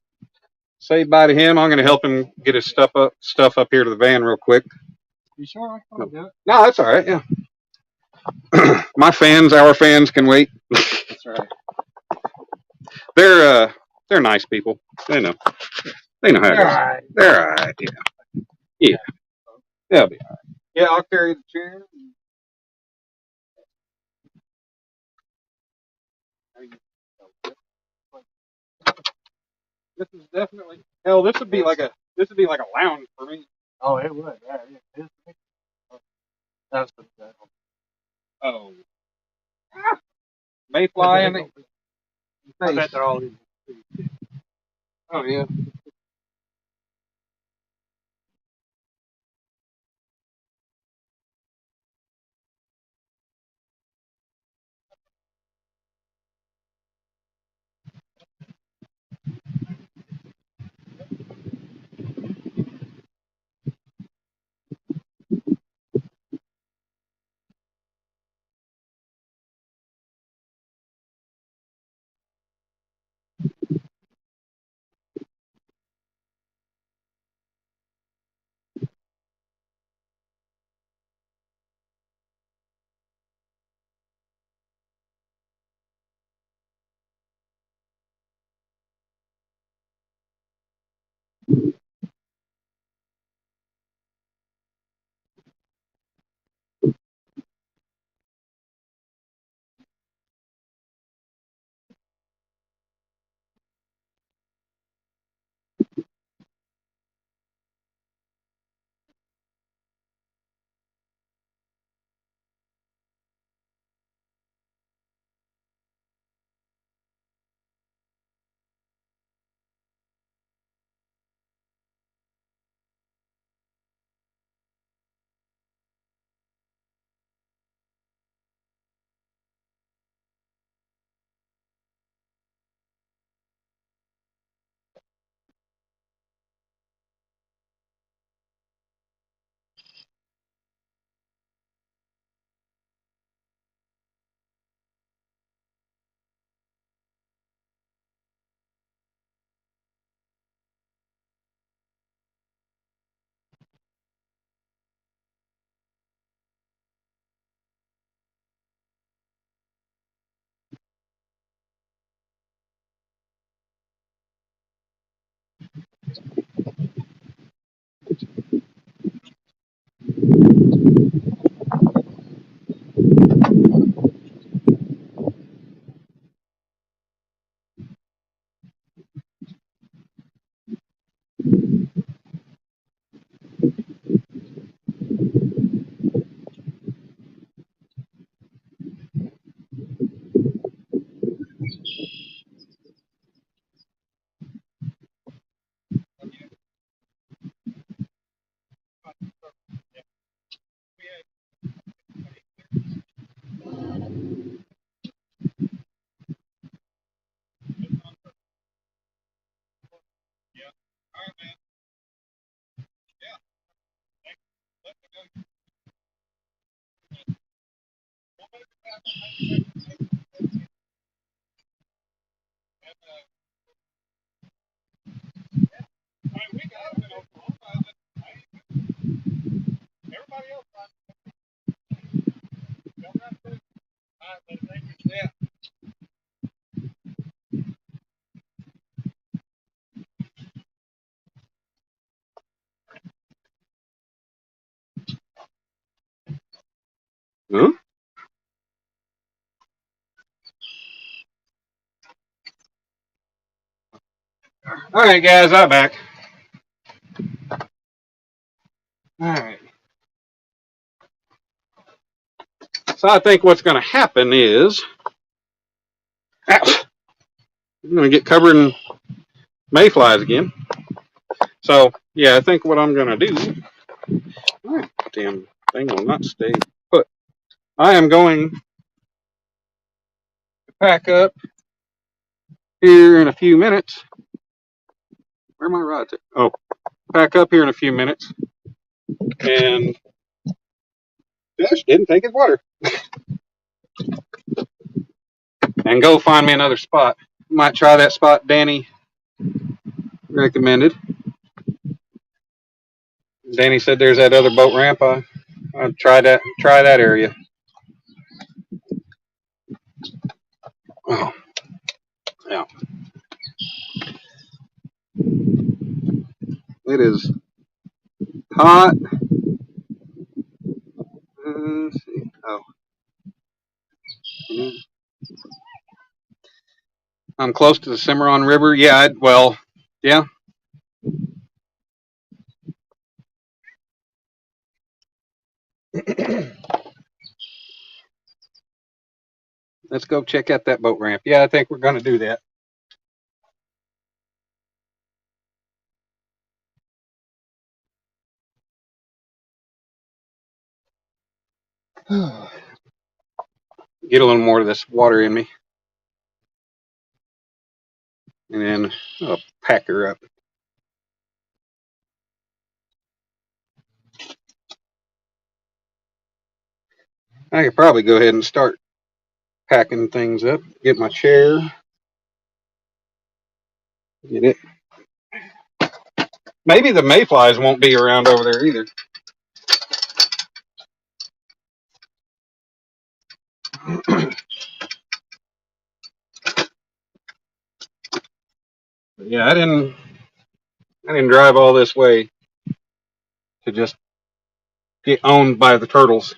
say bye to him. I'm gonna help him get his stuff up here to the van real quick. You sure I can do it? No, that's all right. Yeah. Our fans can wait. That's right. They're nice people. They know how it is. Alright. They're all right. Yeah. They'll be all right. Yeah, I'll carry the chair. This is definitely hell. This would be like a lounge for me. Oh, it would. Yeah, it is. That's what it does. Oh, mayfly in the I face. bet they're all in. Oh yeah. Huh? All right, guys, I'm back. All right. So I think what's going to happen is I'm going to get covered in mayflies again. So yeah, I think what I'm going to do. Oh, damn thing will not stay put. I am going to pack up here in a few minutes. Where are my rods at? Oh, pack up here in a few minutes and fish didn't take his water and go find me another spot. Might try that spot Danny recommended. Danny said there's that other boat ramp. I'd try that area. Oh, yeah. It is hot. Let's see. Oh, I'm close to the Cimarron River. Yeah, well, yeah. Let's go check out that boat ramp. Yeah, I think we're going to do that. Get a little more of this water in me. And then I'll pack her up. I could probably go ahead and start packing things up. Get my chair. Get it. Maybe the mayflies won't be around over there either. But yeah, I didn't drive all this way to just get owned by the turtles.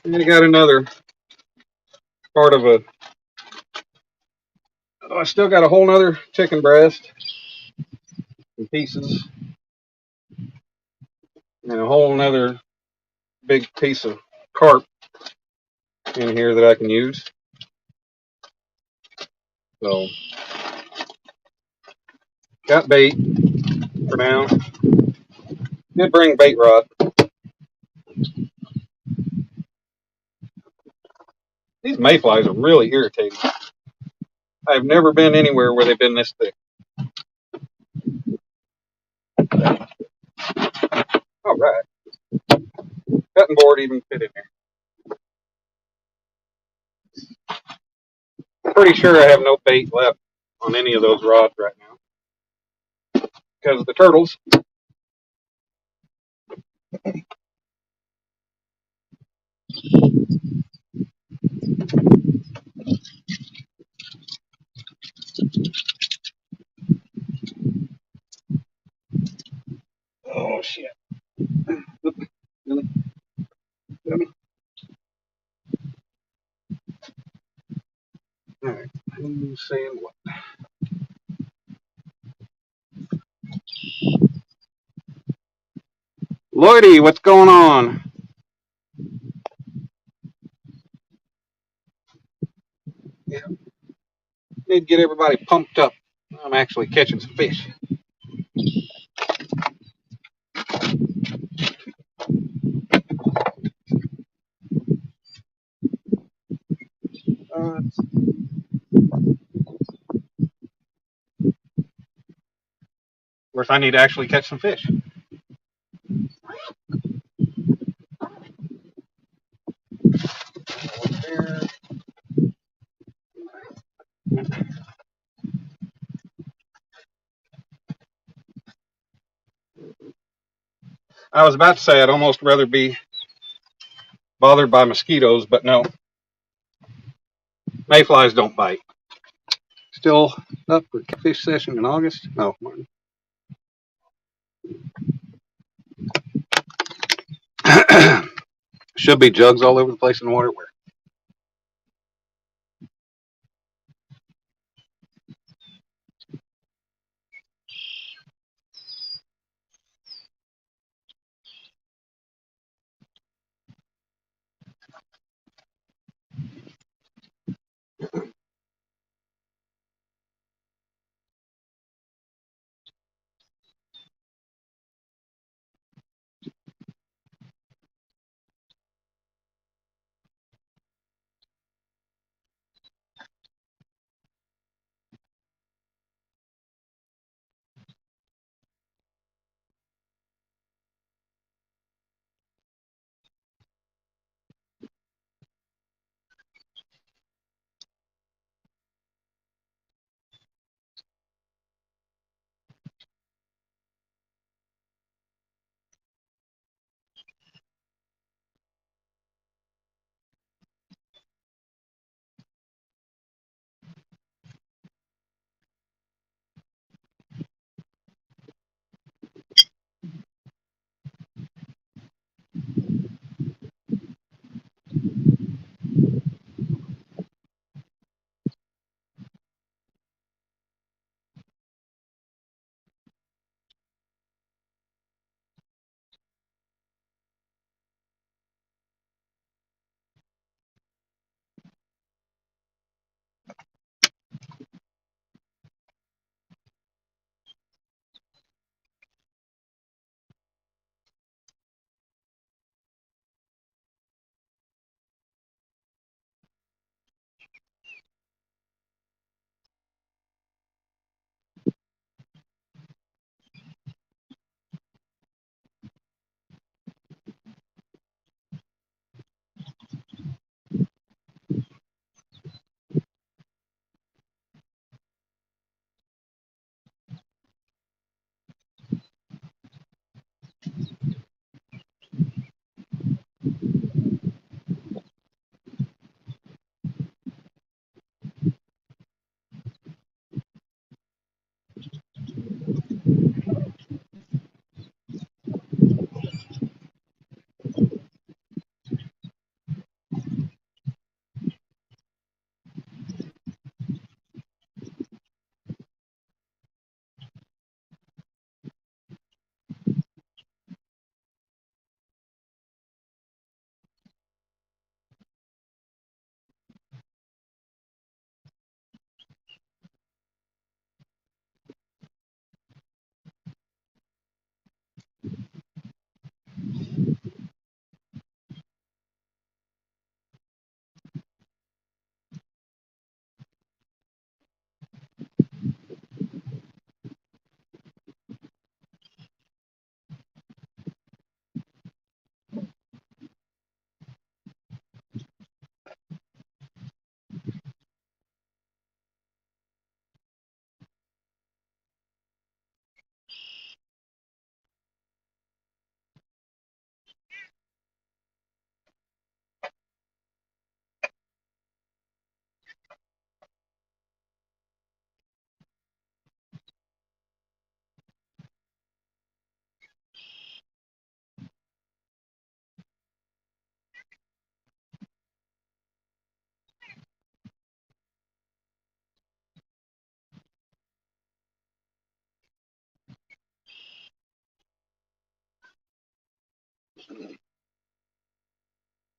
And I got another part of a. Oh, I still got a whole nother chicken breast and pieces, and a whole nother big piece of carp in here that I can use. So, got bait for now. Did bring bait rod. These mayflies are really irritating. I've never been anywhere where they've been this thick. All right. Cutting board even fit in there. Pretty sure I have no bait left on any of those rods right now because of the turtles. Oh shit! Really? All right. Who's saying what? Lloydie, what's going on? Yeah, need to get everybody pumped up. I'm actually catching some fish. Of course, I need to actually catch some fish. I was about to say I'd almost rather be bothered by mosquitoes, but no. Mayflies don't bite. Still up for catfish session in August? No, Martin. Should be jugs all over the place in the water. Where?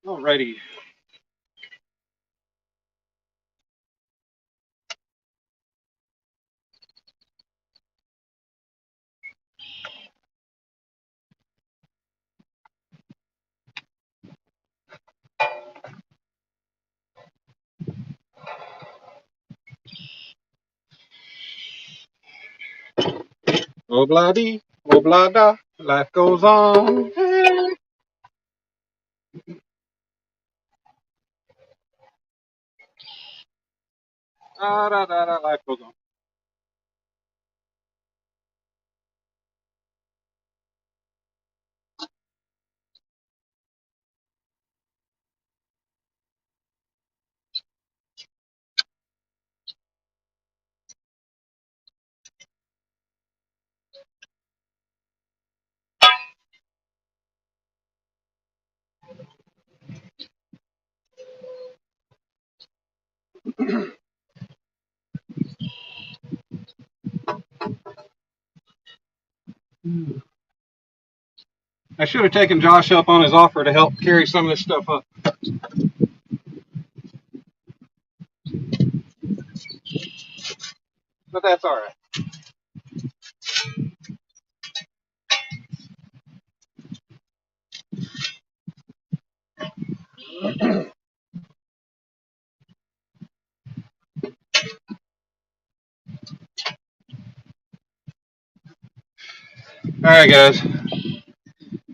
Alrighty. Obla-dee, obla-da, life goes on. Da-da-da-da, life goes on. I should have taken Josh up on his offer to help carry some of this stuff up. But that's alright. Alright, guys.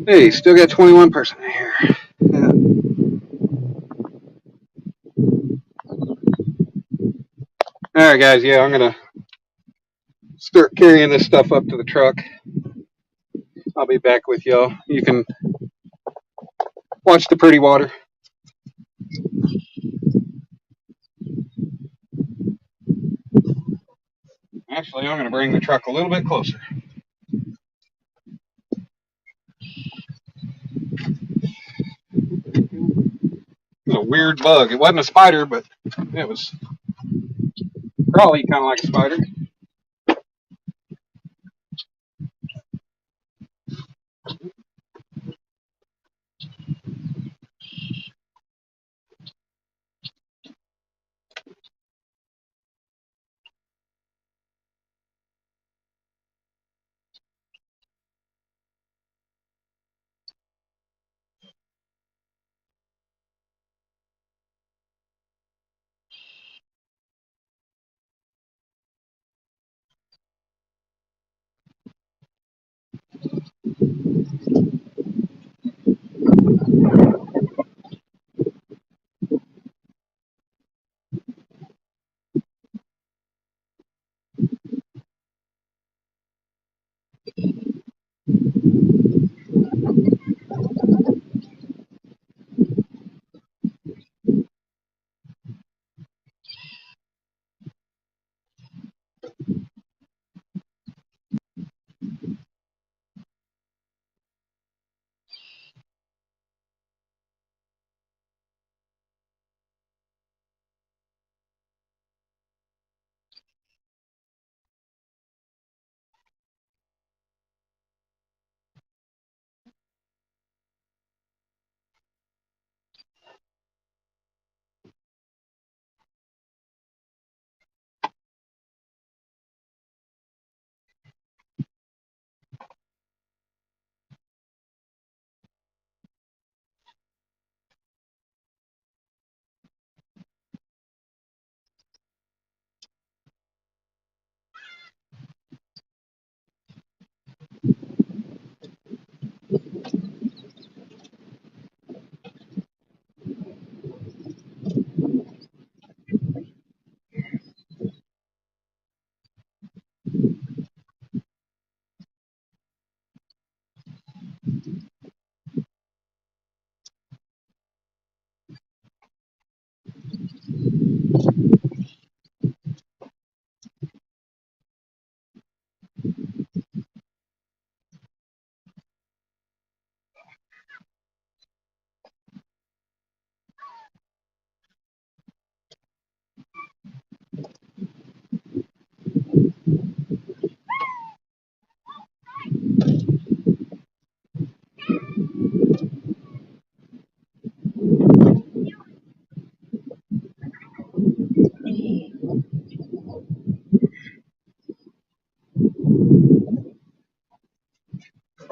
Hey, still got 21% here. Yeah. Alright, guys. Yeah, I'm going to start carrying this stuff up to the truck. I'll be back with y'all. You can watch the pretty water. Actually, I'm going to bring the truck a little bit closer. It was a weird bug. It wasn't a spider, but it was crawly, kind of like a spider.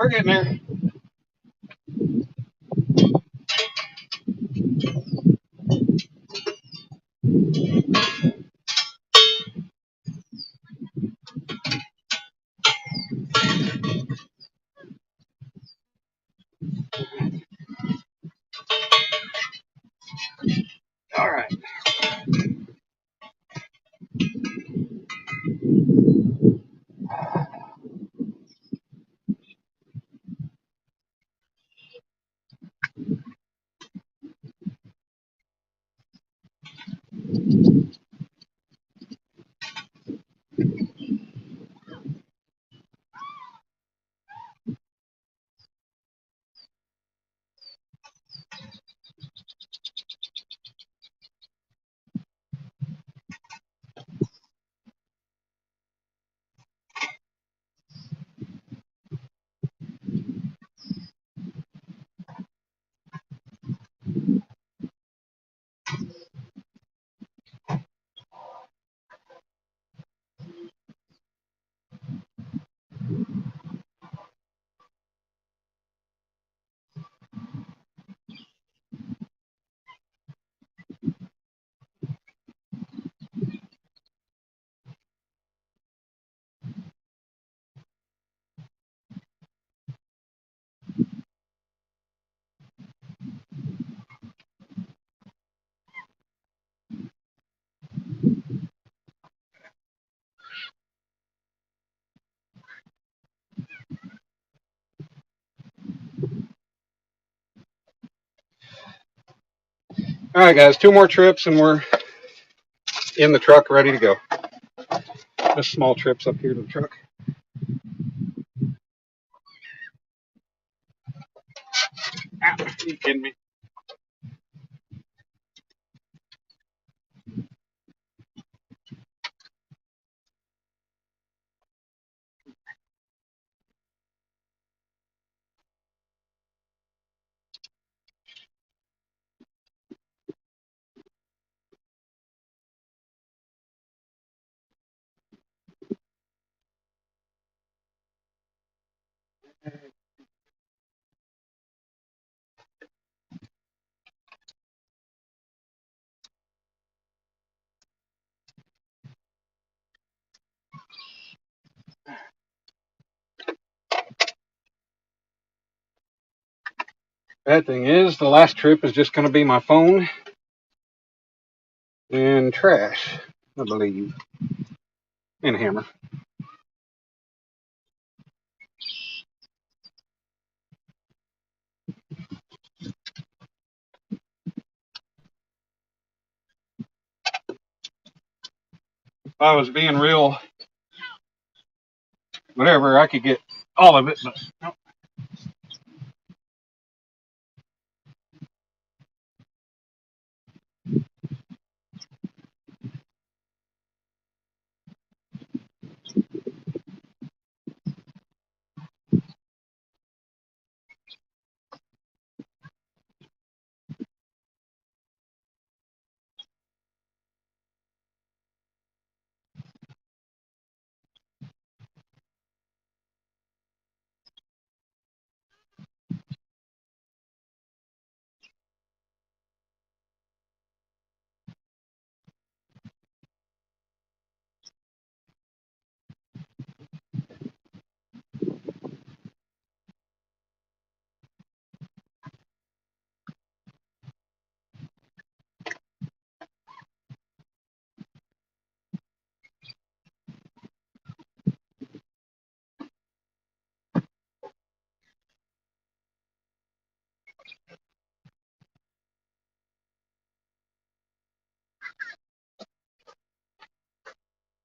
We're getting there. All right. All right, guys. 2 more trips and we're in the truck, ready to go. Just small trips up here to the truck. Ah, are you kidding me? Bad thing is, the last trip is just going to be my phone and trash, I believe, and a hammer. If I was being real, whatever, I could get all of it, but no.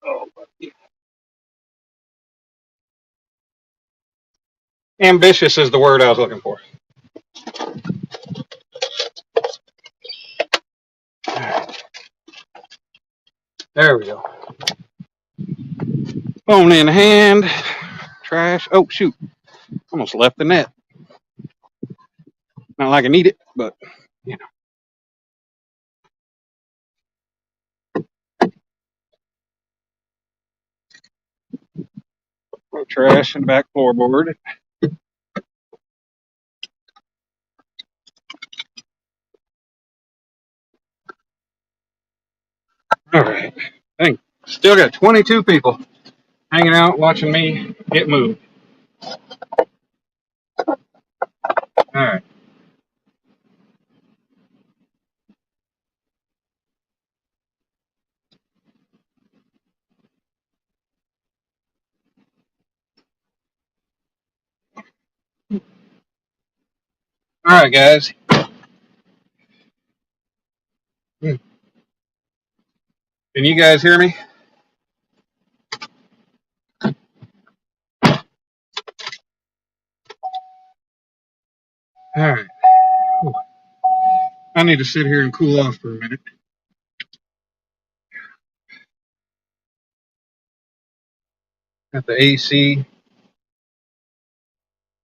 Oh, ambitious is the word I was looking for. There we go. Phone in hand, trash. Oh, shoot. Almost left the net. Not like I need it, but, you know. Throw trash in the back floorboard. All right. Dang. Still got 22 people hanging out watching me get moved. All right. All right, guys. Can you guys hear me? All right. Whew. I need to sit here and cool off for a minute. Got the AC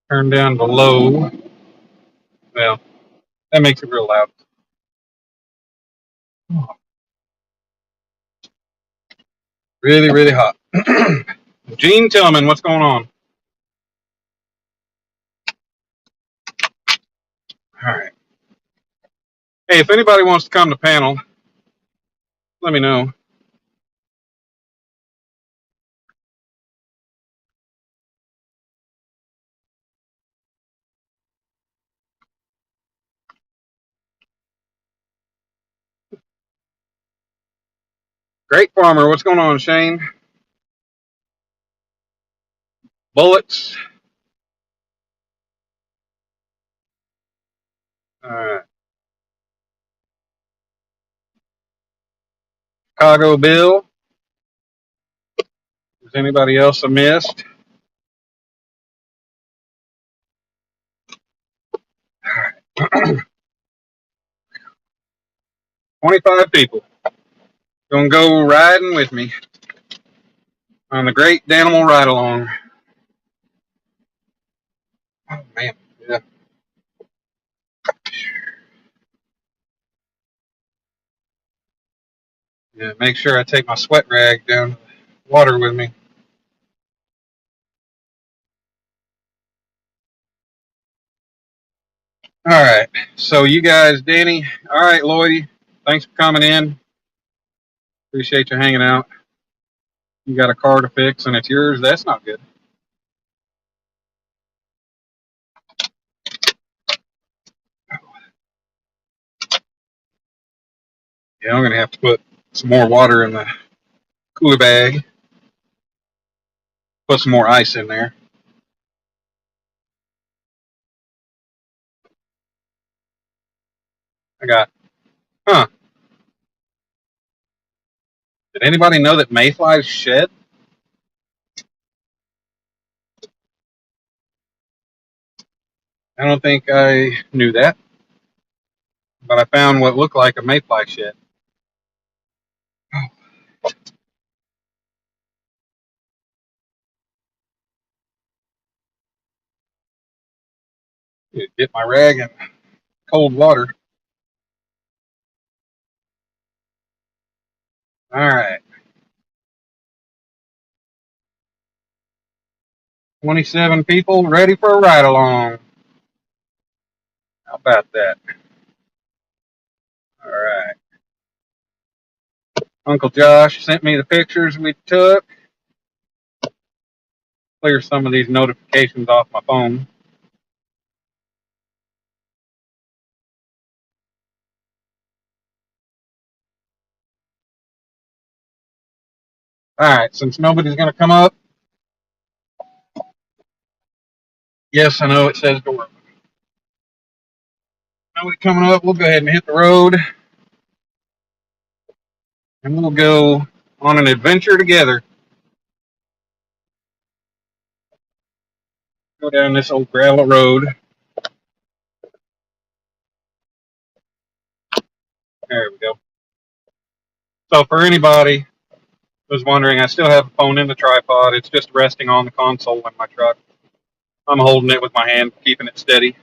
turned down to low. Well, that makes it real loud. Really, really hot. Gene Tillman, what's going on? All right. Hey, if anybody wants to come to panel, let me know. Great Farmer, what's going on, Shane? Bullets. All right. Chicago Bill. Is anybody else I missed? All right. 25 people. Gonna go riding with me on the Great Danimal Ride Along. Oh, man. Yeah. Yeah, make sure I take my sweat rag down to the water with me. All right. So you guys, Danny. All right, Lloydie. Thanks for coming in. Appreciate you hanging out. You got a car to fix and it's yours. That's not good. Yeah, I'm gonna have to put some more water in the cooler bag. Put some more ice in there. I got. Huh. Did anybody know that mayflies shed? I don't think I knew that, but I found what looked like a mayfly shed. Get my rag in cold water. All right. 27 people ready for a ride along. How about that? All right. Uncle Josh sent me the pictures we took. Clear some of these notifications off my phone. All right. Since nobody's going to come up, yes, I know it says door. Nobody coming up, we'll go ahead and hit the road. And we'll go on an adventure together. Go down this old gravel road. There we go. So for anybody who's wondering, I still have the phone in the tripod. It's just resting on the console in my truck. I'm holding it with my hand, keeping it steady.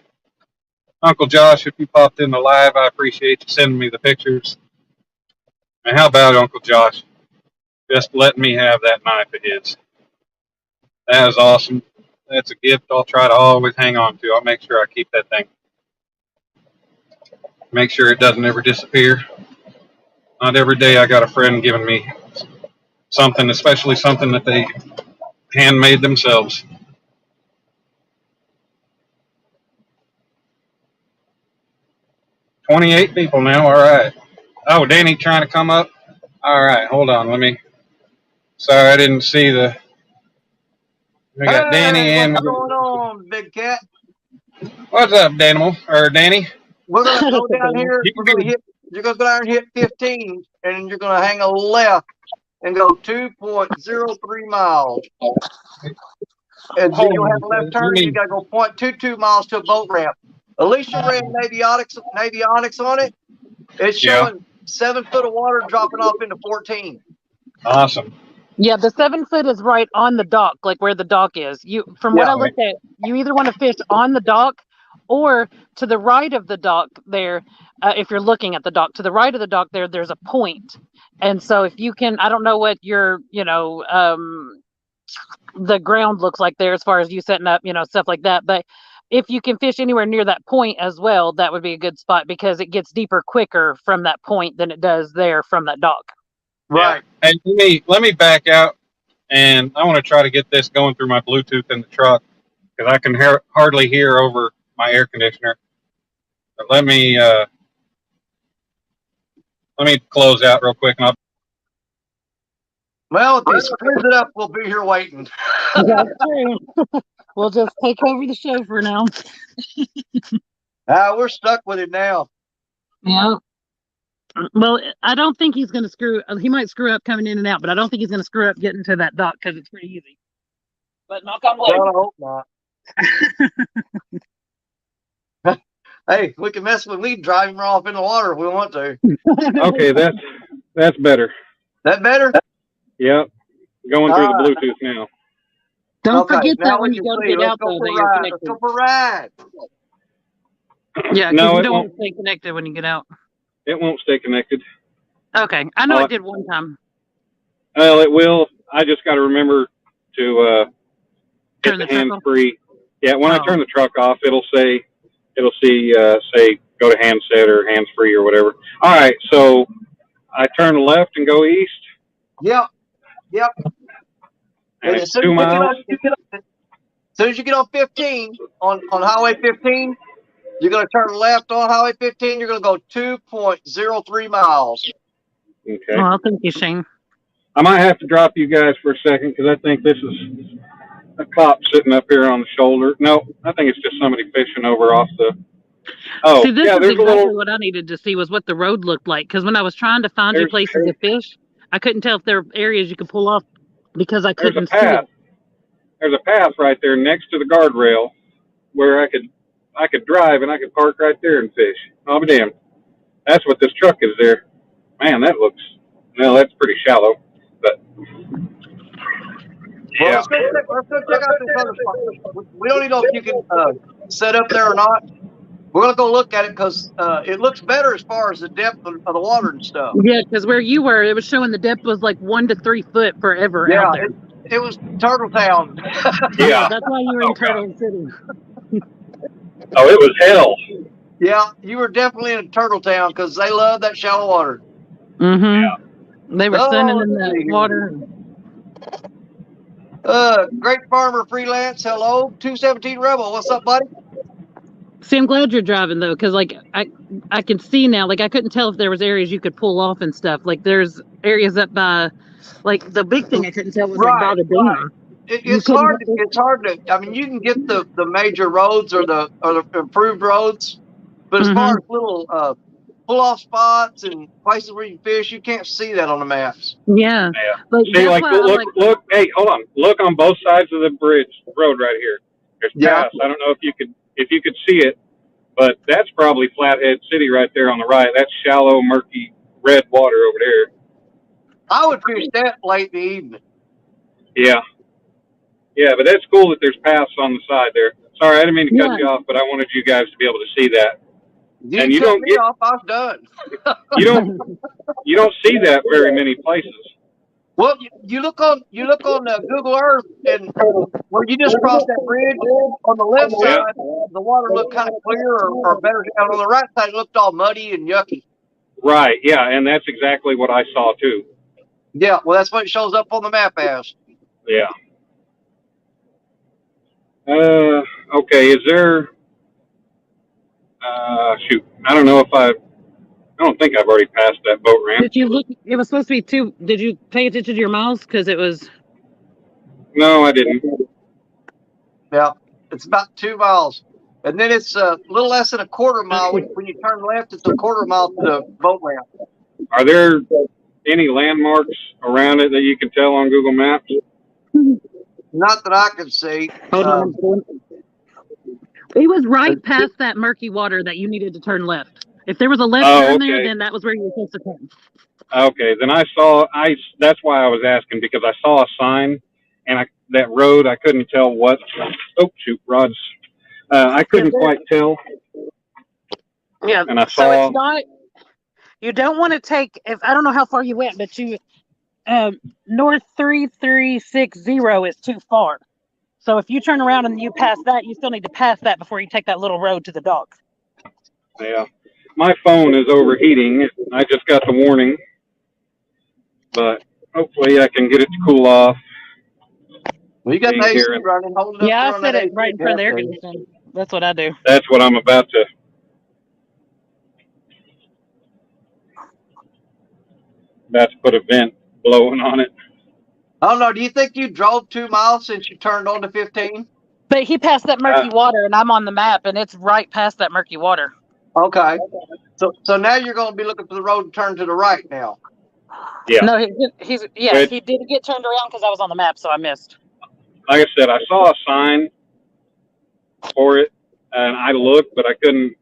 Uncle Josh, if you popped in the live, I appreciate you sending me the pictures. And how about Uncle Josh just letting me have that knife of his? That is awesome. That's a gift I'll try to always hang on to. I'll make sure I keep that thing. Make sure it doesn't ever disappear. Not every day I got a friend giving me something, especially something that they handmade themselves. $28 people now. All right. Oh, Danny trying to come up. All right, hold on. Sorry, I didn't see the. We got Danny Hey, and. what's going on, Big Cat? What's up, Danimal or Danny? We're gonna go down here. You We're can gonna hit. You're gonna go down and hit 15, and you're gonna hang a left and go 2.03 miles. And then you'll have a left turn, and you gotta go 0.22 miles to a boat ramp. Alicia ran Navionics on it. It's showing 7 foot of water dropping off into 14. Awesome. Yeah, the 7 foot is right on the dock, like where the dock is. From what I looked at, you either want to fish on the dock or to the right of the dock there. If you're looking at the dock, to the right of the dock there's a point. And so if you can, I don't know what your, the ground looks like there as far as you setting up, stuff like that. But if you can fish anywhere near that point as well, that would be a good spot because it gets deeper quicker from that point than it does there from that dock. Right. Yeah. And let me back out, and I want to try to get this going through my Bluetooth in the truck because I can hardly hear over my air conditioner. But let me close out real quick, and I'll. Well, if he screws it up, we'll be here waiting. That's true. We'll just take over the show for now. We're stuck with it now. Yeah. Well, I don't think he's going to screw. He might screw up coming in and out, but I don't think he's going to screw up getting to that dock because it's pretty easy. But knock on wood. Well, I hope not. Hey, we can mess with me, drive him off in the water if we want to. Okay, that's better. That better? Yep, going through the Bluetooth now. Don't forget now that when you go to get Let's out, go though, for that a you're ride. connected. Let's go for a ride. Yeah, because No, you it don't won't. want to stay connected when you get out. It won't stay connected. Okay, I know it did one time. Well, it will. I just got to remember to Turn hit the the hands truck off? free. Yeah, when I Oh. turn the truck off, it'll say say go to handset or hands free or whatever. All right, so I turn left and go east. Yep. And as it's soon 2 as you get miles. on, as soon as you get on 15 on Highway 15, you're going to turn left on Highway 15. You're going to go 2.03 miles. Okay. Well, thank you, Shane. I might have to drop you guys for a second because I think this is a cop sitting up here on the shoulder. No, I think it's just somebody fishing over off the. Oh, See, this yeah, is there's exactly a little. what I needed to see was what the road looked like. Because when I was trying to find you places to fish, I couldn't tell if there were areas you could pull off because I couldn't see it. There's a path right there next to the guardrail where I could drive and I could park right there and fish. I'll be damned. That's what this truck is there. Man, that's pretty shallow. But Well, yeah, let's go check out this other spot. We don't even know if you can set up there or not. We're going to go look at it because it looks better as far as the depth of the water and stuff. Yeah, because where you were, it was showing the depth was like 1 to 3 foot forever out there. It was Turtle Town. Yeah, that's why you were in Turtle City. Oh, it was hell. Yeah, you were definitely in Turtle Town because they love that shallow water. Mm-hmm. Yeah. They were sunning in let's the see here. water. Great Farmer Freelance, hello. 217 Rebel, what's up, buddy? See, I'm glad you're driving though, because like I can see now. Like I couldn't tell if there was areas you could pull off and stuff. Like there's areas up by, like the big thing I couldn't tell was like by the dam. It's hard. It's hard to. I mean, you can get the major roads or the improved roads, but as far as little pull off spots and places where you can fish, you can't see that on the maps. Yeah. Like, see, like look. Hey, hold on. Look on both sides of the road right here. There's paths. I don't know if you could see it, but that's probably Flathead City right there on the right. That's shallow, murky, red water over there. I would fish that late in the evening. Yeah, but that's cool that there's paths on the side there. Sorry, I didn't mean to cut you off, but I wanted you guys to be able to see that. You cut me off, I was done. you don't see that very many places. Well, you look on Google Earth, and when you just cross that bridge on the left side, the water looked kind of clear or better. And on the right side, it looked all muddy and yucky. Right. Yeah, and that's exactly what I saw too. Yeah, well, that's what it shows up on the map as. Yeah. Okay. Is there? Shoot. I don't know if I don't think I've already passed that boat ramp. Did you look? It was supposed to be 2. Did you pay attention to your miles? Because it was. No, I didn't. Yeah, it's about 2 miles. And then it's a little less than a quarter mile. When you turn left, it's a quarter mile to the boat ramp. Are there any landmarks around it that you can tell on Google Maps? Not that I can see. Hold on. It was right past that murky water that you needed to turn left. If there was a left turn there, Okay. then that was where you were supposed to turn. Okay. Then that's why I was asking, because I saw a sign and that road, I couldn't tell what. Oh, shoot, rods. I couldn't quite tell. Yeah. And I So saw. it's not. You don't want to take. If I don't know how far you went, but you north 3360 is too far. So if you turn around and you pass that, you still need to pass that before you take that little road to the dock. Yeah. My phone is overheating. I just got the warning. But hopefully I can get it to cool off. Well, you got the AC Here. running. Hold it up. Yeah, I on set that it AC right in front of the air thing. conditioning. That's what I do. That's what I'm about to. Put a vent blowing on it. I don't know. Do you think you drove 2 miles since you turned on to 15? But he passed that murky water, and I'm on the map, and it's right past that murky water. Okay. So now you're going to be looking for the road to turn to the right now. Yeah. No, he's yeah. He did get turned around because I was on the map, so I missed. Like I said, I saw a sign for it, and I looked, but I couldn't.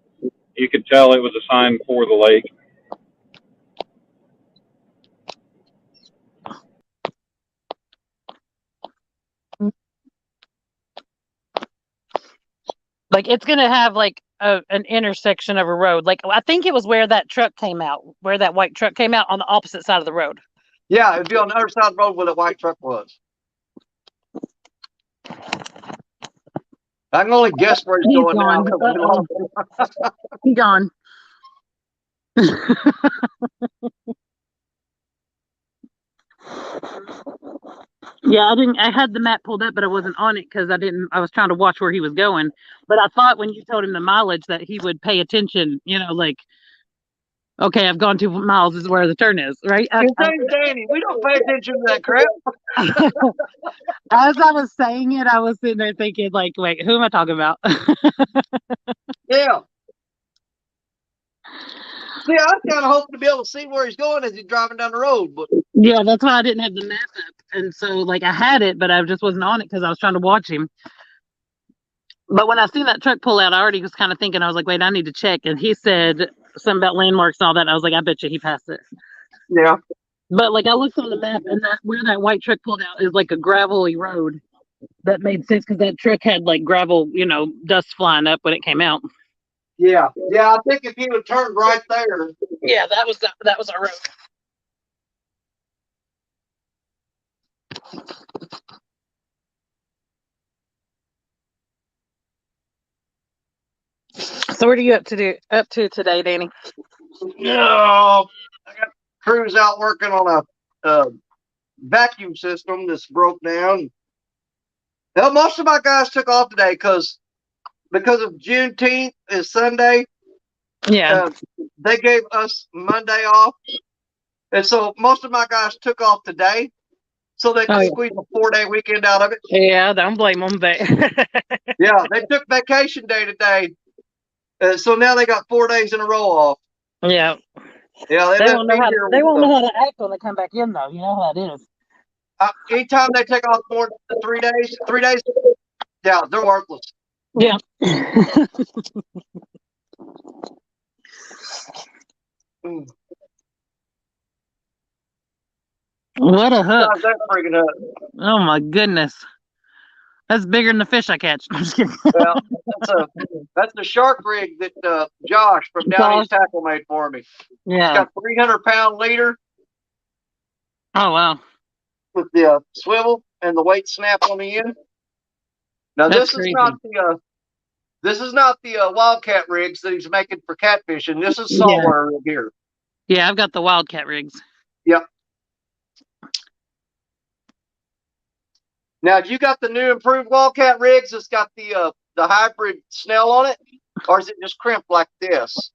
You could tell it was a sign for the lake. Like it's gonna have like an intersection of a road. Like I think it was where that truck came out, where that white truck came out on the opposite side of the road. Yeah, it'd be on the other side of the road where the white truck was. I can only guess where he's going now. He's gone. Yeah, I had the map pulled up, but I wasn't on it because I was trying to watch where he was going. But I thought when you told him the mileage that he would pay attention, like, okay, I've gone 2 miles, this is where the turn is, right? His name's Danny. We don't pay attention to that crap. As I was saying it, I was sitting there thinking, like, wait, who am I talking about? Yeah. See, I was kind of hoping to be able to see where he's going as he's driving down the road, but Yeah, that's why I didn't have the map up. And so, like, I had it, but I just wasn't on it because I was trying to watch him. But when I seen that truck pull out, I already was kind of thinking, I was like, wait, I need to check. And he said something about landmarks and all that. And I was like, I bet you he passed it. yeah. But, like, I looked on the map, and where that white truck pulled out is like a gravelly road. That made sense because that truck had, like, gravel, dust flying up when it came out. Yeah. Yeah, I think if he would turn right there. Yeah, that was our road. So what are you up to today, Danny? No. I got crews out working on a vacuum system that's broke down. Well, most of my guys took off today because of Juneteenth is Sunday. Yeah. They gave us Monday off. And so most of my guys took off today so they could squeeze a 4-day weekend out of it. Yeah, don't blame them. But Yeah, they took vacation day today. So now they got 4 days in a row off. Yeah. Yeah, they won't know how to act when they come back in, though. You know how that is. Anytime they take off more than 3 days, yeah, they're worthless. Yeah. What a hook. How's that friggin' hook? Oh, my goodness. That's bigger than the fish I catch. I'm just kidding. Well, that's the shark rig that Josh from Down East Tackle made for me. Yeah. It's got 300-pound leader. Oh, wow. With the swivel and the weight snap on the end. Now this is not the Wildcat rigs that he's making for catfishing. This is saltwater rig here. Yeah, I've got the Wildcat rigs. Yep. Now, have you got the new improved Wildcat rigs that's got the hybrid snell on it, or is it just crimped like this?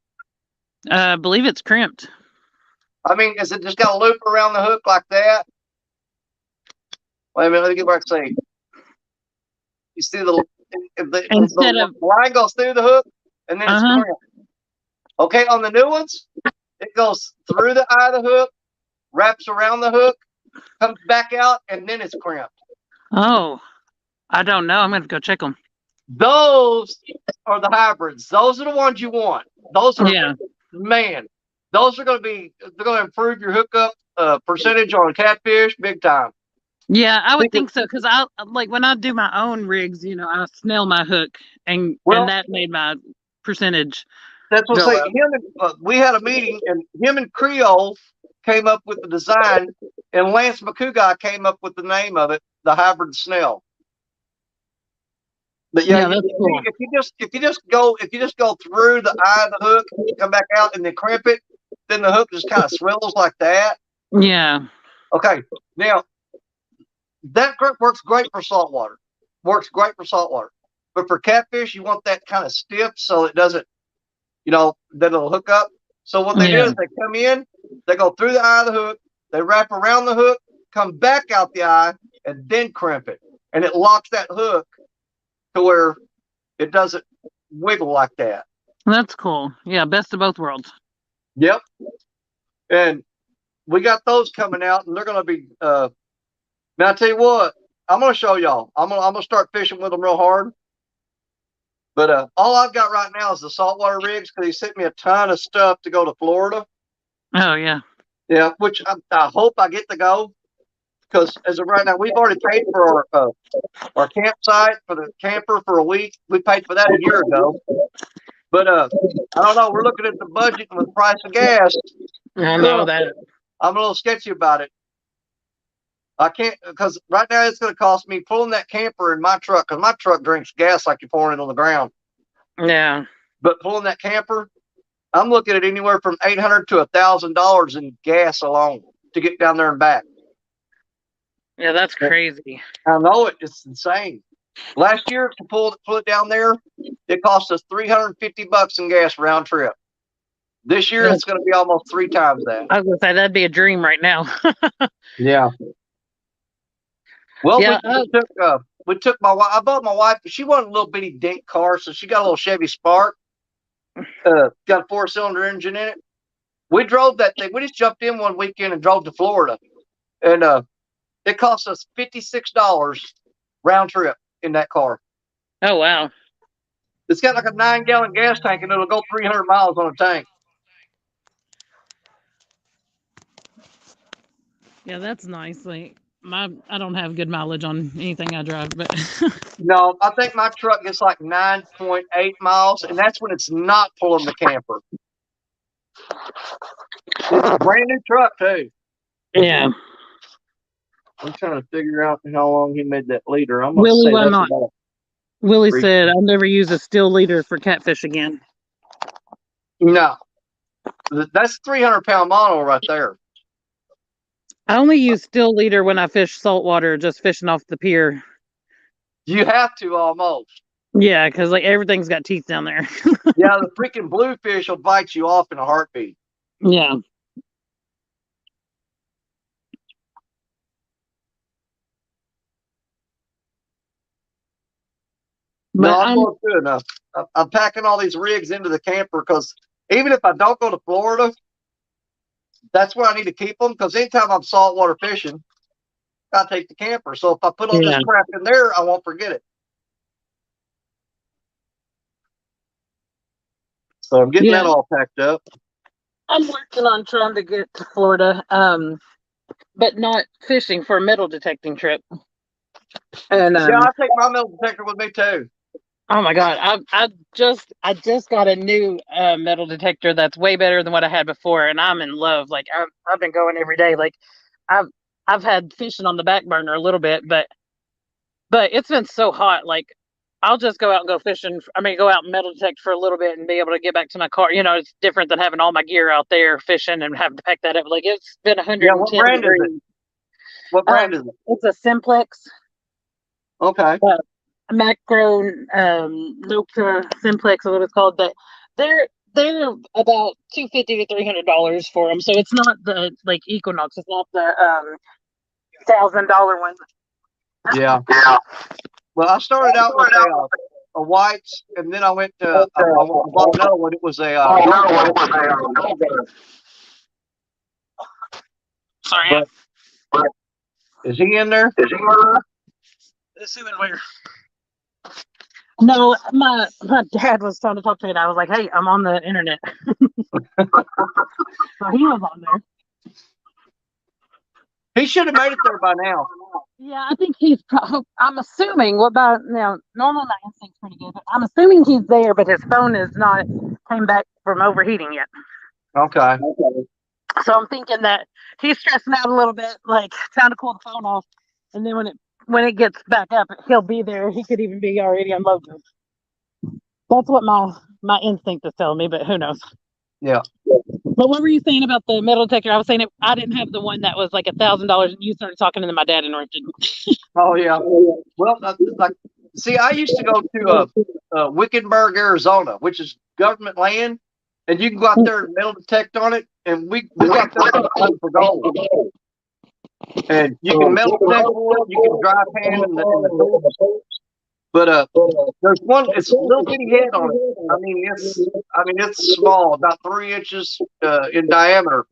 I believe it's crimped. I mean, is it just got a loop around the hook like that? Wait a minute, let me get where I say. You see Instead of the line goes through the hook, and then it's crimped. Okay, on the new ones, it goes through the eye of the hook, wraps around the hook, comes back out, and then it's crimped. Oh, I don't know. I'm gonna have to go check them. Those are the hybrids. Those are the ones you want. Those are man. Those are going to improve your hookup percentage on catfish big time. Yeah, I would think so because I like when I do my own rigs. You know, I snell my hook, and that made my percentage. That's what I'm saying. We had a meeting, and him and Creole came up with the design, and Lance McCougai came up with the name of it, the hybrid snell. But yeah, that's cool. if you just go through the eye of the hook, come back out, and then crimp it, then the hook just kind of swells like that. Yeah. Okay. Now that works great for saltwater. But for catfish, you want that kind of stiff so it doesn't, that it'll hook up. So what they do is they come in, they go through the eye of the hook, they wrap around the hook, come back out the eye, and then crimp it, and it locks that hook to where it doesn't wiggle like that. That's cool. Yeah, best of both worlds. Yep. And we got those coming out, and they're going to be. Now I tell you what, I'm going to show y'all. I'm going to start fishing with them real hard. But all I've got right now is the saltwater rigs because he sent me a ton of stuff to go to Florida. Oh yeah. Yeah, which I hope I get to go because as of right now, we've already paid for our campsite for the camper for a week. We paid for that a year ago. But I don't know. We're looking at the budget and the price of gas. I know that. I'm a little sketchy about it. I can't because right now it's going to cost me pulling that camper in my truck because my truck drinks gas like you're pouring it on the ground. Yeah. But pulling that camper, I'm looking at anywhere from $800 to $1,000 in gas alone to get down there and back. Yeah, that's crazy. I know it. It's insane. Last year to pull it down there, it cost us $350 in gas round trip. This year it's going to be almost 3 times that. I was going to say that'd be a dream right now. Yeah. Well, yeah, we took my wife. I bought my wife. She wanted a little bitty dink car, so she got a little Chevy Spark. Got a 4-cylinder engine in it. We drove that thing. We just jumped in one weekend and drove to Florida, and it cost us $56 round trip in that car. Oh wow! It's got like a 9-gallon gas tank, and it'll go 300 miles on a tank. Yeah, that's nice. Like I don't have good mileage on anything I drive, but no, I think my truck gets like 9.8 miles, and that's when it's not pulling the camper. It's a brand new truck too. Yeah. I'm trying to figure out how long he made that leader. I'm gonna say why not? Willie said, "I'll never use a steel leader for catfish again." No, that's 300-pound mono right there. I only use steel leader when I fish saltwater, just fishing off the pier. You have to almost. Yeah, because like everything's got teeth down there. Yeah, the freaking bluefish will bite you off in a heartbeat. Yeah. No, I'm going good enough. I'm packing all these rigs into the camper because even if I don't go to Florida, that's where I need to keep them because anytime I'm saltwater fishing, I take the camper. So if I put all this crap in there, I won't forget it. So I'm getting that all packed up. I'm working on trying to get to Florida, but not fishing for a metal detecting trip. And yeah, I'll take my metal detector with me too. Oh my God, I just got a new metal detector that's way better than what I had before, and I'm in love. Like I've been going every day. Like I've had fishing on the back burner a little bit, but it's been so hot. Like I'll just go out and go fishing. I mean, go out and metal detect for a little bit and be able to get back to my car. You know, it's different than having all my gear out there fishing and having to pack that up. Like it's been 110 Yeah, what brand is degrees. it? What brand is it? It's a Simplex Okay. macro Nocta Simplex is what it's called. But they're about $250 to $300 for them. So it's not the like Equinox. It's not the $1,000 ones. Yeah. Well, I started out with a whites, and then I went to I bought another one. It was a Sorry. But is he in there? Is who and where? No, my dad was trying to talk to me, and I was like, "Hey, I'm on the internet." So he was on there. He should have made it there by now. Yeah, I think he's. I'm assuming. What about now? Normally, my instinct's pretty good, but I'm assuming he's there, but his phone is not came back from overheating yet. Okay. So I'm thinking that he's stressing out a little bit, like trying to cool the phone off, and then when it gets back up, he'll be there. He could even be already unloaded. That's what my instinct is telling me, but who knows? Yeah. But what were you saying about the metal detector? I was saying I didn't have the one that was like $1,000, and you started talking, and then my dad interrupted. Oh yeah. Well, like, see, I used to go to Wickenburg, Arizona, which is government land, and you can go out there and metal detect on it, and we got there for gold. And you can metal detect for it, you can dry pan in the tools. But there's one. It's a little bitty head on it. I mean, it's small, about 3 inches in diameter,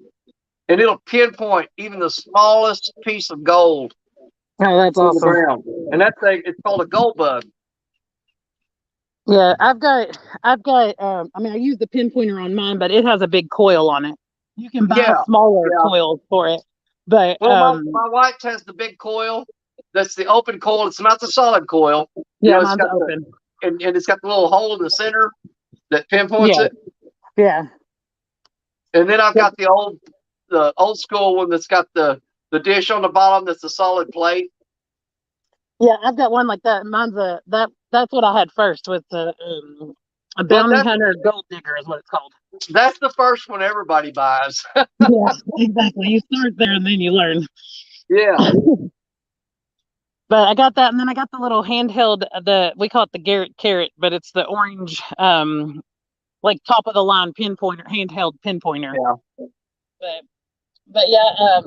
and it'll pinpoint even the smallest piece of gold. Oh, that's on the awesome. ground. And that thing, it's called a gold bug. Yeah, I've got. I mean, I use the pinpointer on mine, but it has a big coil on it. You can buy smaller coils for it, but well, my white has the big coil. That's the open coil. It's not the solid coil. Yeah, mine's open. And it's got the little hole in the center that pinpoints it. Yeah. And then I've got the old school one that's got the dish on the bottom that's a solid plate. Yeah, I've got one like that. Mine's that's what I had first with the a bounty hunter gold digger is what it's called. That's the first one everybody buys. Yeah, exactly. You start there and then you learn. Yeah. But I got that, and then I got the little handheld. We call it the Garrett Carrot, but it's the orange, like top of the line pinpointer, handheld pinpointer. Yeah. But yeah,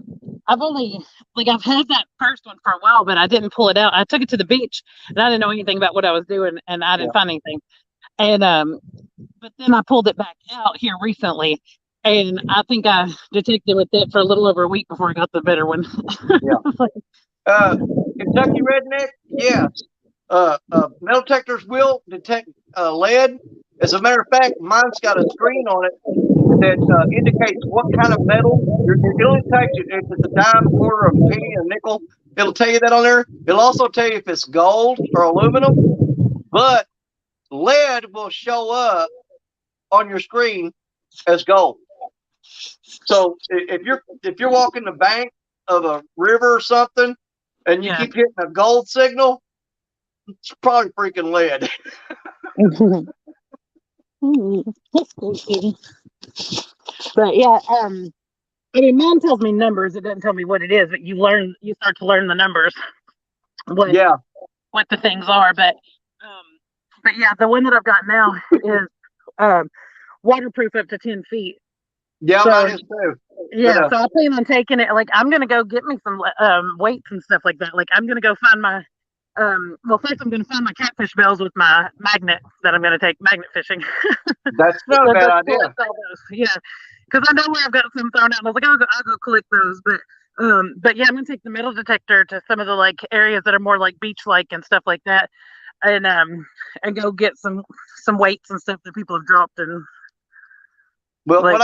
I've had that first one for a while, but I didn't pull it out. I took it to the beach, and I didn't know anything about what I was doing, and I didn't find anything. And but then I pulled it back out here recently, and I think I detected with it for a little over a week before I got the better one. Yeah. Kentucky redneck, yes. Metal detectors will detect lead. As a matter of fact, mine's got a screen on it that indicates what kind of metal. It'll tell you if it's a dime, quarter, a penny, a nickel. It'll tell you that on there. It'll also tell you if it's gold or aluminum. But lead will show up on your screen as gold. So if you're walking the bank of a river or something, and you keep getting a gold signal, it's probably freaking lead. That's cool. But yeah, I mean, mom tells me numbers. It doesn't tell me what it is, but you start to learn the numbers. What the things are, but yeah, the one that I've got now is waterproof up to 10 feet. Yeah, so, mine is too. Yeah, so I plan on taking it. Like, I'm gonna go get me some weights and stuff like that. Like, I'm gonna go find my well, first I'm gonna find my catfish bells with my magnet that I'm gonna take magnet fishing. That's not a bad idea. Yeah, because I know where I've got some thrown out. And I was like, I'll go collect those. But yeah, I'm gonna take the metal detector to some of the like areas that are more like beach like and stuff like that, and go get some weights and stuff that people have dropped. And well, like,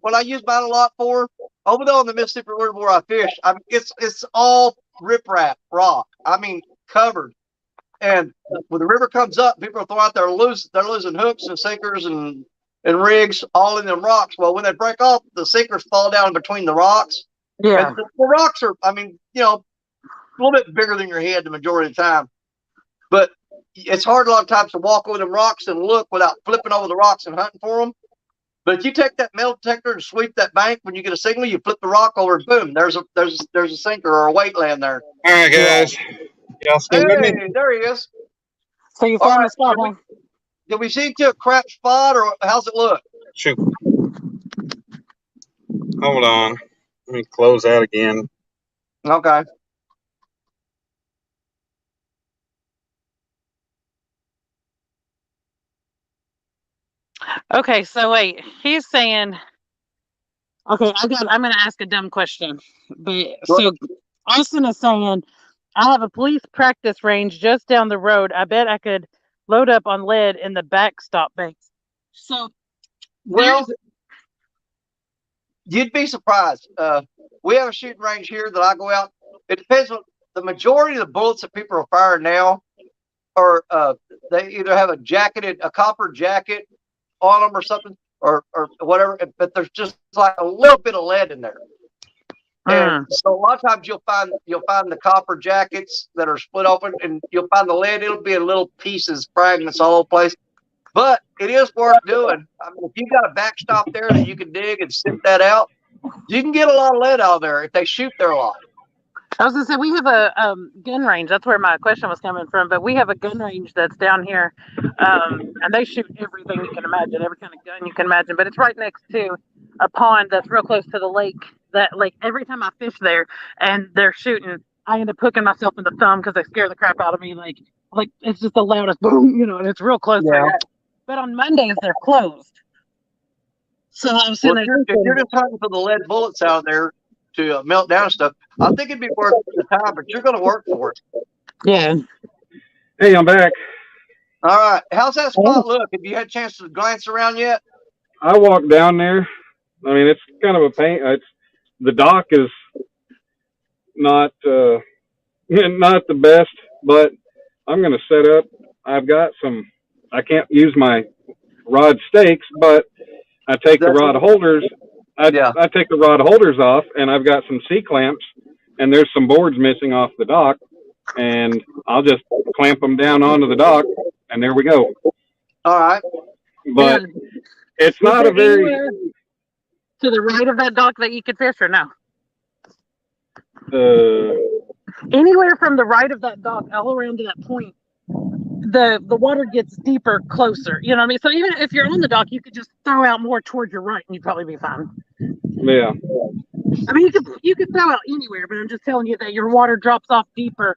what I use mine a lot for over there on the Mississippi River where I fish, I mean, it's all riprap rock. I mean, covered. And when the river comes up, people are throwing out they're losing hooks and sinkers and rigs all in them rocks. Well, when they break off, the sinkers fall down between the rocks. Yeah. And the rocks are, I mean, a little bit bigger than your head the majority of the time. But it's hard a lot of times to walk over them rocks and look without flipping over the rocks and hunting for them. But if you take that metal detector and sweep that bank, when you get a signal, you flip the rock over, boom, there's a sinker or a weight land there. All right, guys. Y'all still with me? Hey, there he is. So you All found right. the spot, huh? Did we see to a crap spot, or how's it look? Shoot. Hold on. Let me close out again. Okay. Okay, so wait, he's saying, okay, I'm going to ask a dumb question. But so Austin is saying, I have a police practice range just down the road. I bet I could load up on lead in the backstop banks. So, well, you'd be surprised. We have a shooting range here that I go out. It depends on the majority of the bullets that people are firing now are they either have a copper jacket on them or something, or whatever, but there's just like a little bit of lead in there. And so a lot of times you'll find the copper jackets that are split open, and you'll find the lead. It'll be in little pieces, fragments all over the place. But it is worth doing. I mean, if you've got a backstop there that you can dig and sift that out, you can get a lot of lead out of there if they shoot there a lot. I was going to say, we have a gun range. That's where my question was coming from. But we have a gun range that's down here. And they shoot everything you can imagine, every kind of gun you can imagine. But it's right next to a pond that's real close to the lake. That, like, every time I fish there and they're shooting, I end up hooking myself in the thumb because they scare the crap out of me. Like it's just the loudest boom, and it's real close there. But on Mondays, they're closed. So I was sitting there. If you're just hunting for the lead bullets out there to melt down stuff, I think it'd be worth the time, but you're going to work for it. Yeah. Hey, I'm back. All right. How's that spot look? Have you had a chance to glance around yet? I walked down there. I mean, it's kind of a pain. The dock is not not the best, but I'm going to set up. I've got some. I can't use my rod stakes, but I take the rod holders. I take the rod holders off, and I've got some C clamps, and there's some boards missing off the dock, and I'll just clamp them down onto the dock, and there we go. All right. But it's not a very to the right of that dock that you could fish, or no? Anywhere from the right of that dock all around to that point, the water gets deeper closer. You know what I mean? So even if you're on the dock, you could just throw out more towards your right and you'd probably be fine. Yeah. I mean, you could throw out anywhere, but I'm just telling you that your water drops off deeper,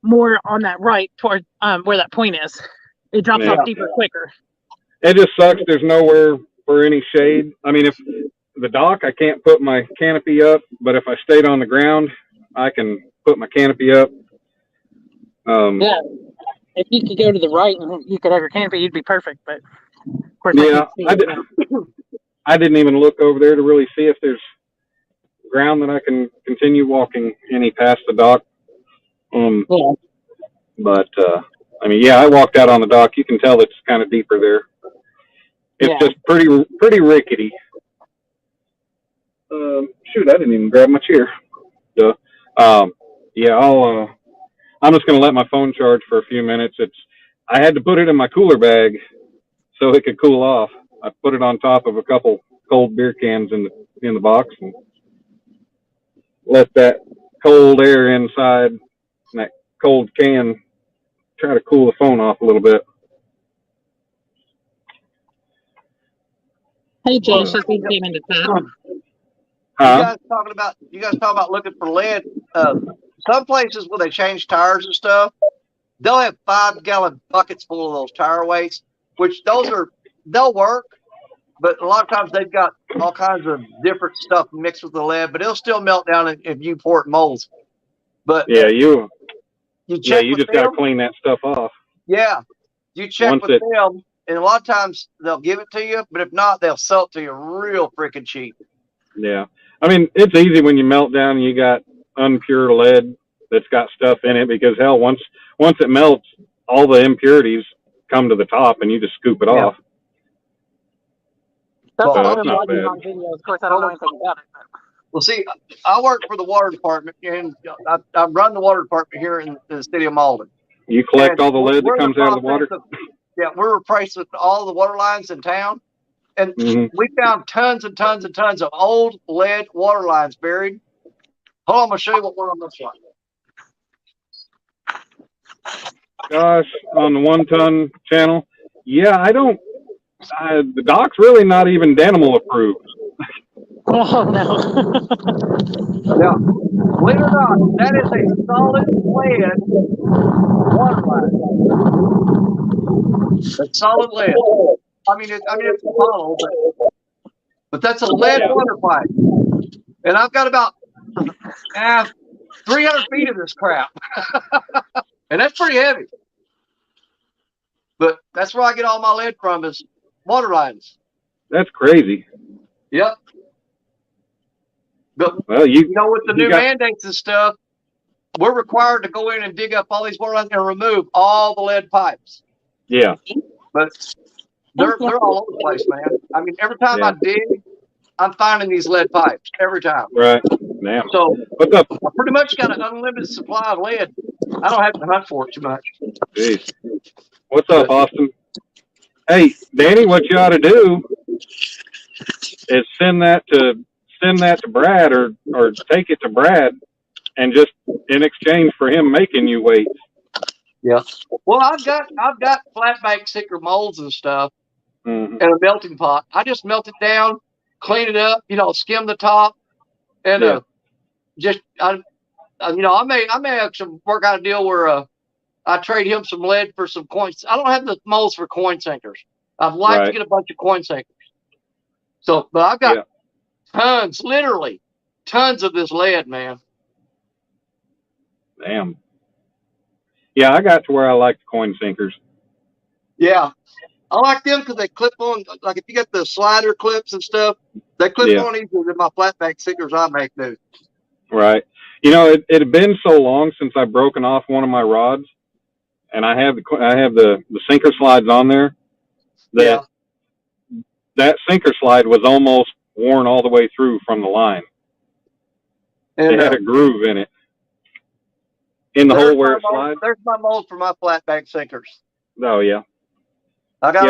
more on that right toward where that point is. It drops off deeper quicker. It just sucks. There's nowhere for any shade. I mean, if the dock, I can't put my canopy up, but if I stayed on the ground, I can put my canopy up. Yeah. If you could go to the right and you could have your canopy, you'd be perfect. But of course, I didn't even look over there to really see if there's ground that I can continue walking any past the dock. But I mean, I walked out on the dock. You can tell it's kind of deeper there. It's just pretty rickety. Shoot, I didn't even grab my chair. I'm just going to let my phone charge for a few minutes. I had to put it in my cooler bag so it could cool off. I put it on top of a couple cold beer cans in the box and let that cold air inside that cold can try to cool the phone off a little bit. Hey, Josh, just came into town. You guys talking about looking for lead? Some places where they change tires and stuff, they'll have 5-gallon buckets full of those tire weights, which they'll work, but a lot of times they've got all kinds of different stuff mixed with the lead, but it'll still melt down if you pour it in molds. But you just got to clean that stuff off. Yeah, you check with them, and a lot of times they'll give it to you, but if not, they'll sell it to you real freaking cheap. Yeah, I mean, it's easy when you melt down and you got unpure lead that's got stuff in it, because hell, once it melts, all the impurities come to the top and you just scoop it off. That's not bad. On video. Of course, I don't know anything about it. But. Well, see, I work for the water department, and I run the water department here in the city of Malden. You collect And all the lead that we're in comes out of the water? process yeah, we're replacing all the water lines in town. And we found tons and tons and tons of old lead water lines buried. Hold on, I'm going to show you what one of them looks like. Gosh, on the 1 ton channel. Yeah, the dock's really not even Danimal approved. Oh no. Now, believe it or not, that is a solid lead water line. It's solid lead. I mean, it's hollow, but that's a lead water pipe. And I've got about 300 feet of this crap. And that's pretty heavy. But that's where I get all my lead from is water lines. That's crazy. Yep. But, Well, you know, with the new mandates and stuff, we're required to go in and dig up all these water lines and remove all the lead pipes. Yeah. But they're all over the place, man. I mean, every time I dig, I'm finding these lead pipes every time. Right. Damn. So what's up? I pretty much got an unlimited supply of lead. I don't have to hunt for it too much. Jeez. What's up, Austin? Hey, Danny, what you ought to do is send that to Brad or take it to Brad and just in exchange for him making you weights. Yeah. Well, I've got flat bank sicker molds and stuff and a melting pot. I just melt it down, clean it up, you know, skim the top, and I may actually work out a deal where I trade him some lead for some coins. I don't have the molds for coin sinkers. I'd like to get a bunch of coin sinkers. So, but I've got tons, literally tons of this lead, man. Damn. Yeah, I got to where I like the coin sinkers. Yeah. I like them because they clip on, like if you got the slider clips and stuff, they clip on easier than my flat bank sinkers I make do. Right. You know, it had been so long since I've broken off one of my rods, and I have the sinker slides on there that that sinker slide was almost worn all the way through from the line. And, it had a groove in it. In the hole where it slides. There's my mold for my flat bank sinkers. Oh yeah. I got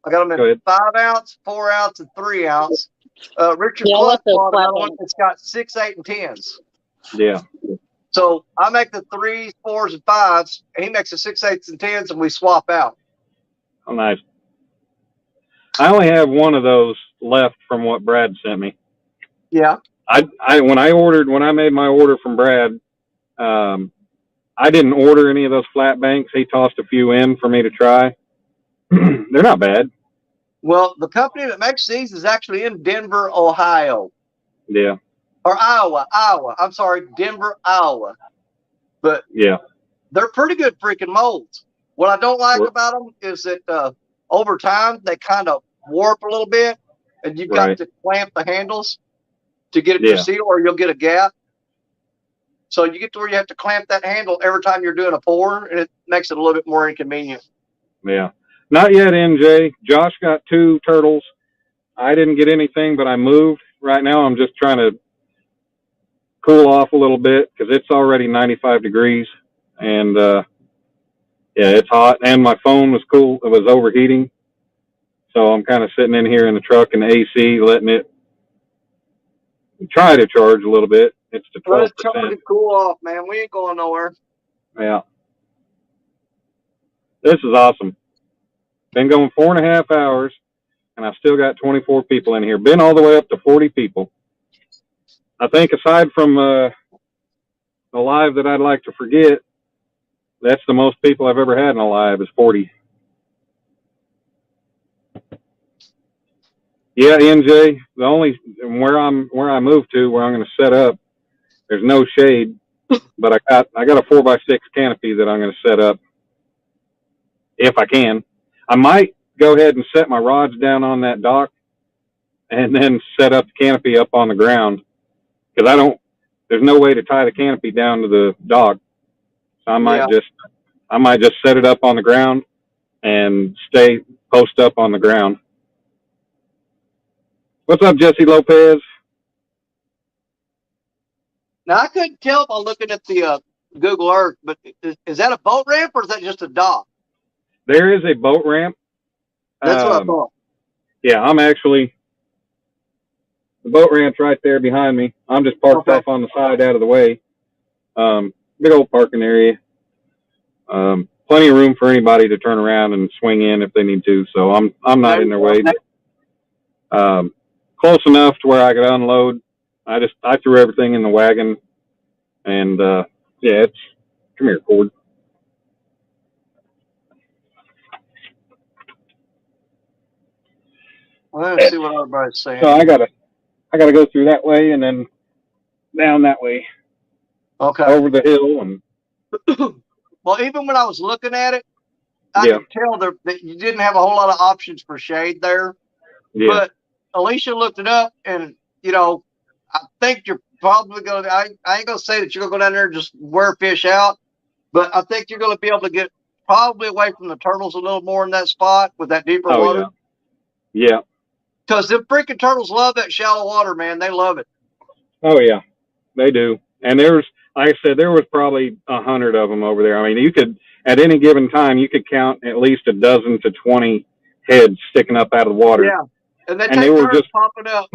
them in in 5 ounce, 4 ounce, and 3 ounce. Richard Cluck bought another one that's got 6, 8, and 10s. Yeah. So I make the 3s, 4s, and 5s, and he makes the 6, 8s, and 10s, and we swap out. Oh, nice. I only have one of those left from what Brad sent me. Yeah. When I made my order from Brad, I didn't order any of those flat banks. He tossed a few in for me to try. They're not bad. Well, the company that makes these is actually in Denver, Ohio. Yeah. Or Iowa. I'm sorry, Denver, Iowa. But they're pretty good freaking molds. What I don't like about them is that over time they kind of warp a little bit, and you've got to clamp the handles to get it to seal, or you'll get a gap. So you get to where you have to clamp that handle every time you're doing a pour, and it makes it a little bit more inconvenient. Yeah. Not yet, NJ. Josh got 2 turtles. I didn't get anything, but I moved. Right now I'm just trying to cool off a little bit because it's already 95 degrees. And, it's hot. And my phone was cool. It was overheating. So I'm kind of sitting in here in the truck in the AC, letting it try to charge a little bit. It's to 12%. Let it charge and cool off, man. We ain't going nowhere. Yeah. This is awesome. Been going 4.5 hours, and I've still got 24 people in here. Been all the way up to 40 people. I think aside from the live that I'd like to forget, that's the most people I've ever had in a live is 40. Yeah, NJ, the only where I moved to, where I'm going to set up, there's no shade, but I got a 4x6 canopy that I'm going to set up if I can. I might go ahead and set my rods down on that dock and then set up the canopy up on the ground because there's no way to tie the canopy down to the dock. So I might just set it up on the ground and post up on the ground. What's up, Jesse Lopez? Now I couldn't tell by looking at the Google Earth, but is that a boat ramp or is that just a dock? There is a boat ramp. That's what I thought. Yeah, I'm actually, the boat ramp's right there behind me. I'm just parked Okay. off on the side out of the way. Big old parking area. Plenty of room for anybody to turn around and swing in if they need to. So I'm not There in you their go. way. Close enough to where I could unload. I threw everything in the wagon, and yeah, come here, Cord. Well, let's see what everybody's saying. So I gotta go through that way and then down that way Okay. over the hill and. Well, even when I was looking at it, I Yeah. could tell that you didn't have a whole lot of options for shade there. Yeah. But Alicia looked it up, and you know, I think you're probably going to. I ain't going to say that you're going to go down there and just wear fish out, but I think you're going to be able to get probably away from the turtles a little more in that spot with that deeper Oh water. yeah. Because the freaking turtles love that shallow water, man. They love it. Oh yeah, they do. And like I said, there was probably 100 of them over there. I mean, you could at any given time you could count at least a dozen to 20 heads sticking up out of the water. Yeah, and And they were just popping up.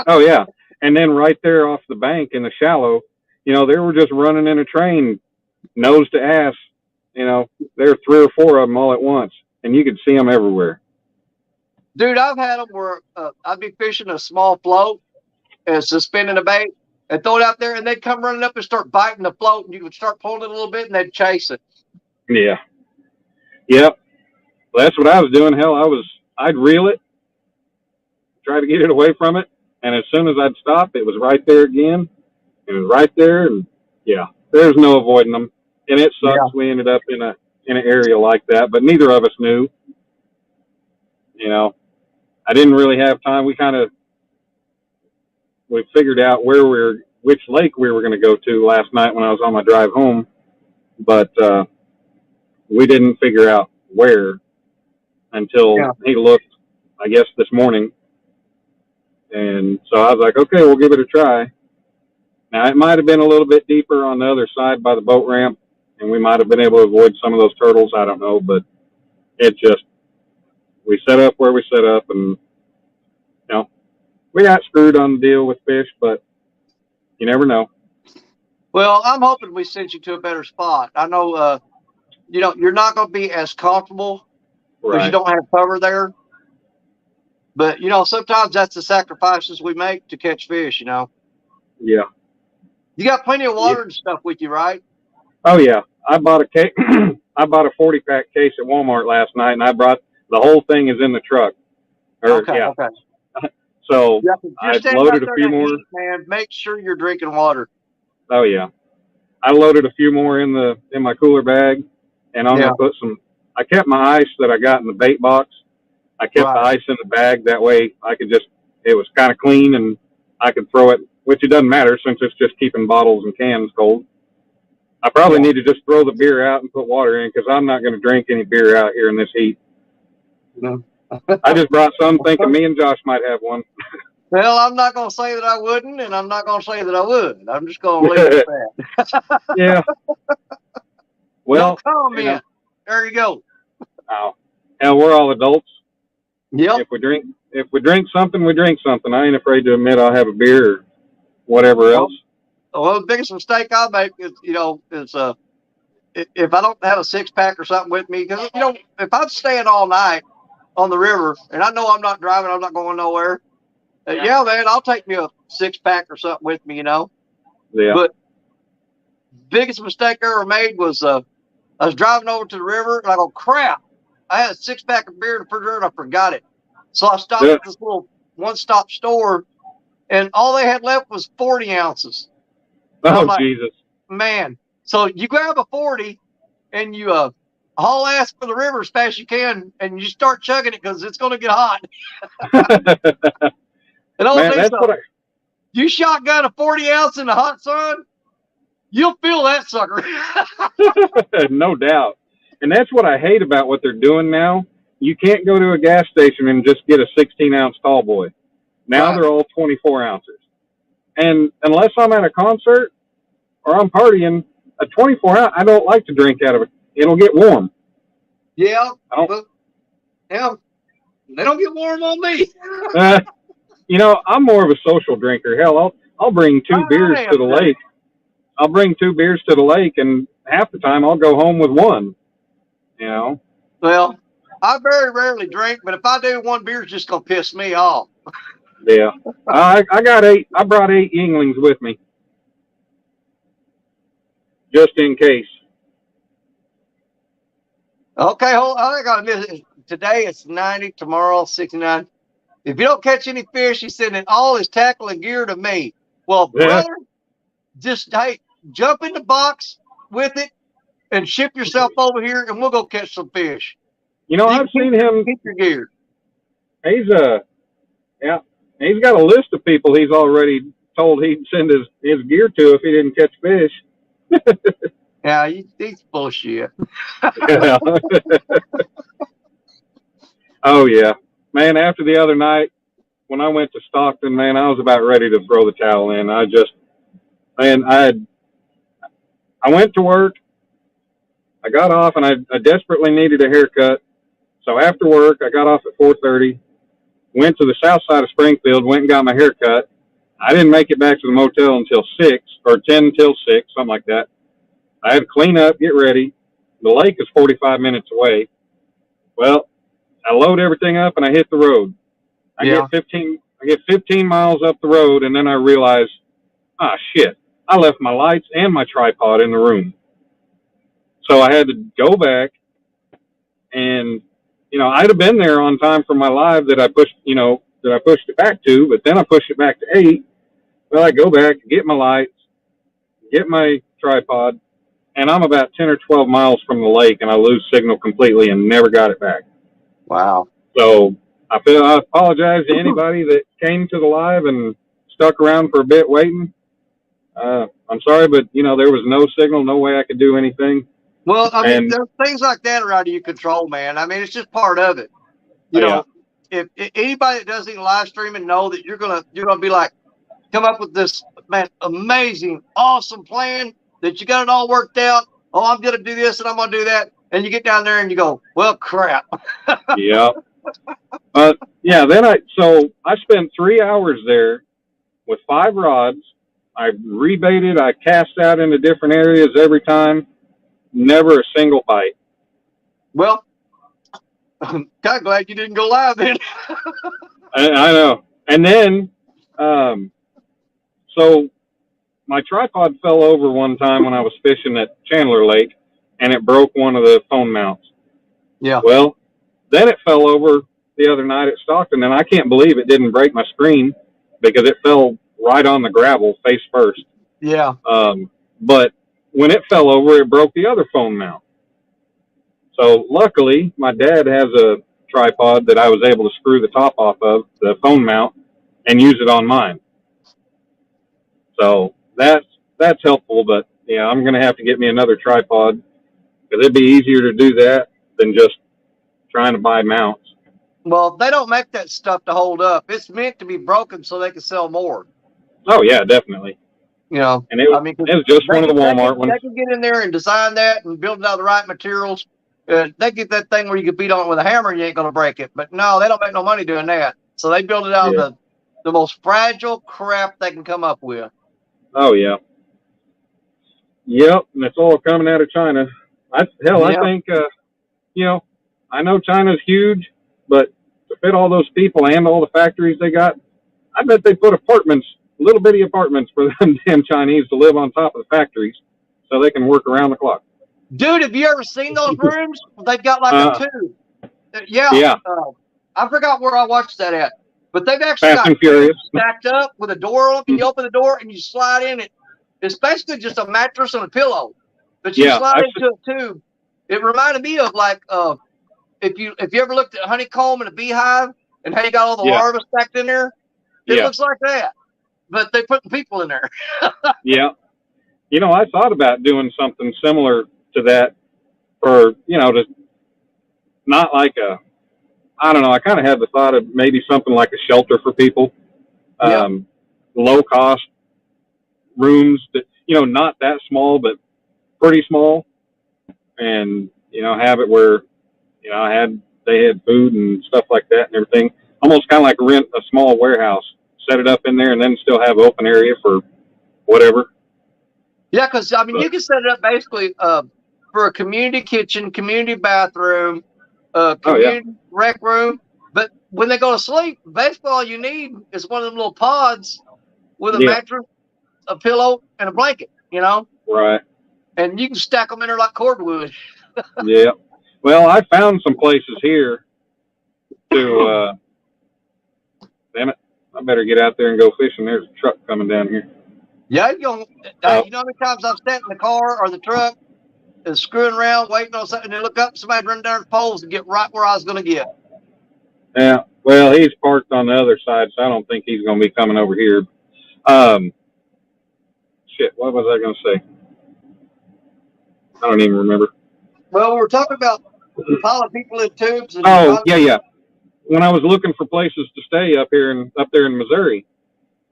Oh yeah, and then right there off the bank in the shallow, they were just running in a train, nose to ass. There were 3 or 4 of them all at once, and you could see them everywhere. Dude, I've had them where I'd be fishing a small float and suspending a bait and throw it out there, and they'd come running up and start biting the float, and you would start pulling it a little bit, and they'd chase it. Yeah. Yep. Well, that's what I was doing. Hell, I'd reel it, try to get it away from it, and as soon as I'd stop, it was right there again. It was right there, and yeah, there's no avoiding them. And it sucks. Yeah. We ended up in an area like that, but neither of us knew. I didn't really have time. We figured out which lake we were going to go to last night when I was on my drive home, but we didn't figure out where until he looked, I guess, this morning. And so I was like, okay, we'll give it a try. Now, it might have been a little bit deeper on the other side by the boat ramp, and we might have been able to avoid some of those turtles. I don't know, but we set up where we set up, and we got screwed on the deal with fish, but you never know. Well, I'm hoping we sent you to a better spot. I know, you're not going to be as comfortable because you don't have cover there. But, sometimes that's the sacrifices we make to catch fish, Yeah. You got plenty of water and stuff with you, right? Oh, yeah. I bought a 40-pack case at Walmart last night, and I brought the whole thing is in the truck. Okay. So I loaded a few more. Heat, man, make sure you're drinking water. Oh yeah, I loaded a few more in my cooler bag, and I'm gonna put some. I kept my ice that I got in the bait box. I kept the ice in the bag. That way, it was kind of clean, and I could throw it. Which it doesn't matter since it's just keeping bottles and cans cold. I probably need to just throw the beer out and put water in because I'm not going to drink any beer out here in this heat. No. I just brought some thinking me and Josh might have one. Well, I'm not going to say that I wouldn't, and I'm not going to say that I would. I'm just going to leave it at that. Yeah. Well, no comment. There you go. Oh, hell, we're all adults. Yep. If we drink something, we drink something. I ain't afraid to admit I'll have a beer or whatever else. Well, the biggest mistake I make is, if I don't have a 6-pack or something with me, because, if I'm staying all night on the river and I know I'm not driving, I'm not going nowhere. Man, I'll take me a 6-pack or something with me, Yeah. But biggest mistake I ever made was I was driving over to the river and I go, crap, I had a 6-pack of beer in the refrigerator and I forgot it. So I stopped at this little one-stop store and all they had left was 40 ounces. Oh, Jesus. Man. So you grab a 40 and you haul ass for the river as fast as you can and you start chugging it because it's going to get hot. And I'll say something. You shotgun a 40 ounce in the hot sun, you'll feel that sucker. No doubt. And that's what I hate about what they're doing now. You can't go to a gas station and just get a 16-ounce tall boy. Now they're all 24 ounces. And unless I'm at a concert or I'm partying, a 24 ounce, I don't like to drink out of it. It'll get warm. Yeah, I don't. but hell, they don't get warm on me. You know, I'm more of a social drinker. Hell, I'll bring two beers to the lake. I'll bring 2 beers to the lake, and half the time I'll go home with one. You know. Well, I very rarely drink, but if I do, one beer's just gonna piss me off. Yeah. I got 8. I brought 8 Yinglings with me, just in case. Okay, hold on. I gotta miss it. Today it's 90, tomorrow 69. If you don't catch any fish, he's sending all his tackle and gear to me. Well, Yeah. brother, just hey, jump in the box with it and ship yourself over here, and we'll go catch some fish. You know, I've seen him. Keep your gear. He's yeah. He's got a list of people he's already told he'd send his gear to if he didn't catch fish. Yeah, he's bullshit. Yeah. Oh yeah, man. After the other night when I went to Stockton, man, I was about ready to throw the towel in. I went to work. I got off, and I desperately needed a haircut. So after work, I got off at 4:30. Went to the south side of Springfield. Went and got my haircut. I didn't make it back to the motel until 6 or 10 till 6, something like that. I had to clean up, get ready. The lake is 45 minutes away. Well, I load everything up and I hit the road. I get 15 miles up the road, and then I realize, shit, I left my lights and my tripod in the room. So I had to go back, and I'd have been there on time for my live that I pushed it back to, but then I pushed it back to 8. Well, I go back, get my lights, get my tripod, and I'm about 10 or 12 miles from the lake, and I lose signal completely and never got it back. Wow. So I apologize to anybody that came to the live and stuck around for a bit waiting. I'm sorry, but there was no signal, no way I could do anything. Well, I mean, there's things like that are out of your control, man. I mean, it's just part of it. If anybody that does any live streaming know that you're gonna be like, come up with this amazing, awesome plan that you got it all worked out. Oh, I'm gonna do this and I'm gonna do that, and you get down there and you go, well, crap. Yeah. But yeah, then I spent 3 hours there with 5 rods. I rebaited. I cast out into different areas every time. Never a single bite. Well, I'm kind of glad you didn't go live then. I know. And then, so my tripod fell over one time when I was fishing at Chandler Lake, and it broke one of the phone mounts. Yeah. Well, then it fell over the other night at Stockton, and I can't believe it didn't break my screen because it fell right on the gravel face first. Yeah. But when it fell over, it broke the other phone mount. So luckily, my dad has a tripod that I was able to screw the top off of the phone mount and use it on mine. So that's helpful. But yeah, I'm going to have to get me another tripod because it'd be easier to do that than just trying to buy mounts. Well, they don't make that stuff to hold up. It's meant to be broken so they can sell more. Oh yeah, definitely. And it was just one of the Walmart ones. They can get in there and design that and build it out of the right materials. They get that thing where you can beat on it with a hammer and you ain't going to break it. But no, they don't make no money doing that. So they build it out of the most fragile crap they can come up with. Oh, yeah. Yep, and it's all coming out of China. I think, I know China's huge, but to fit all those people and all the factories they got, I bet they put little bitty apartments for them damn Chinese to live on top of the factories so they can work around the clock. Dude, have you ever seen those rooms? They've got like a tube. Yeah. I forgot where I watched that at. But they've actually got stacked up with a door on it. You open the door and you slide in it. It's basically just a mattress and a pillow. But you slide into a tube. It reminded me of like if you ever looked at honeycomb and a beehive and how you got all the larvae stacked in there. It looks like that. But they put people in there. Yeah. I thought about doing something similar to that for, to not like I don't know. I kind of had the thought of maybe something like a shelter for people, low cost rooms that, not that small, but pretty small, and have it where they had food and stuff like that and everything. Almost kind of like rent a small warehouse, set it up in there, and then still have open area for whatever. Yeah, because I mean, you can set it up basically for a community kitchen, community bathroom, community rec room. But when they go to sleep, basically all you need is one of them little pods with a mattress, a pillow, and a blanket. Right. And you can stack them in there like cordwood. Yeah. Well, I found some places here to. Damn it! I better get out there and go fishing. There's a truck coming down here. Yeah, you know how many times I've sat in the car or the truck and screwing around, waiting on something, and look up, somebody run down the poles and get right where I was going to get. Yeah. Well, he's parked on the other side, so I don't think he's going to be coming over here. Shit, what was I going to say? I don't even remember. Well, we were talking about piling people in tubes. And yeah. When I was looking for places to stay up there in Missouri,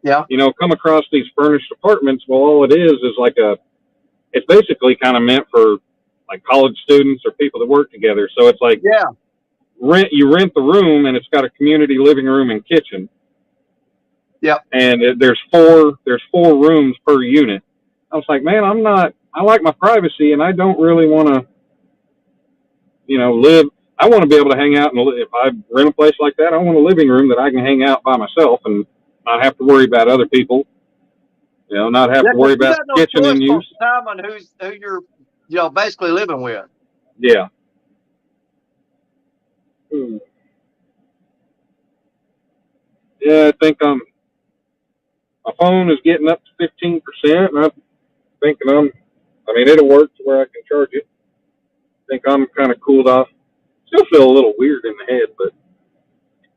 come across these furnished apartments. Well, all it is like it's basically kind of meant for like college students or people that work together. So it's like you rent the room, and it's got a community living room and kitchen. Yeah. And there's four rooms per unit. I was like, man, I like my privacy, and I don't really want to, live. I want to be able to hang out, and if I rent a place like that, I want a living room that I can hang out by myself and not have to worry about other people. Not have to worry about the kitchen in use. Time on who you're, basically living with. Yeah. Yeah, I think my phone is getting up to 15%, and I'm thinking it'll work to where I can charge it. I think I'm kind of cooled off. Still feel a little weird in the head, but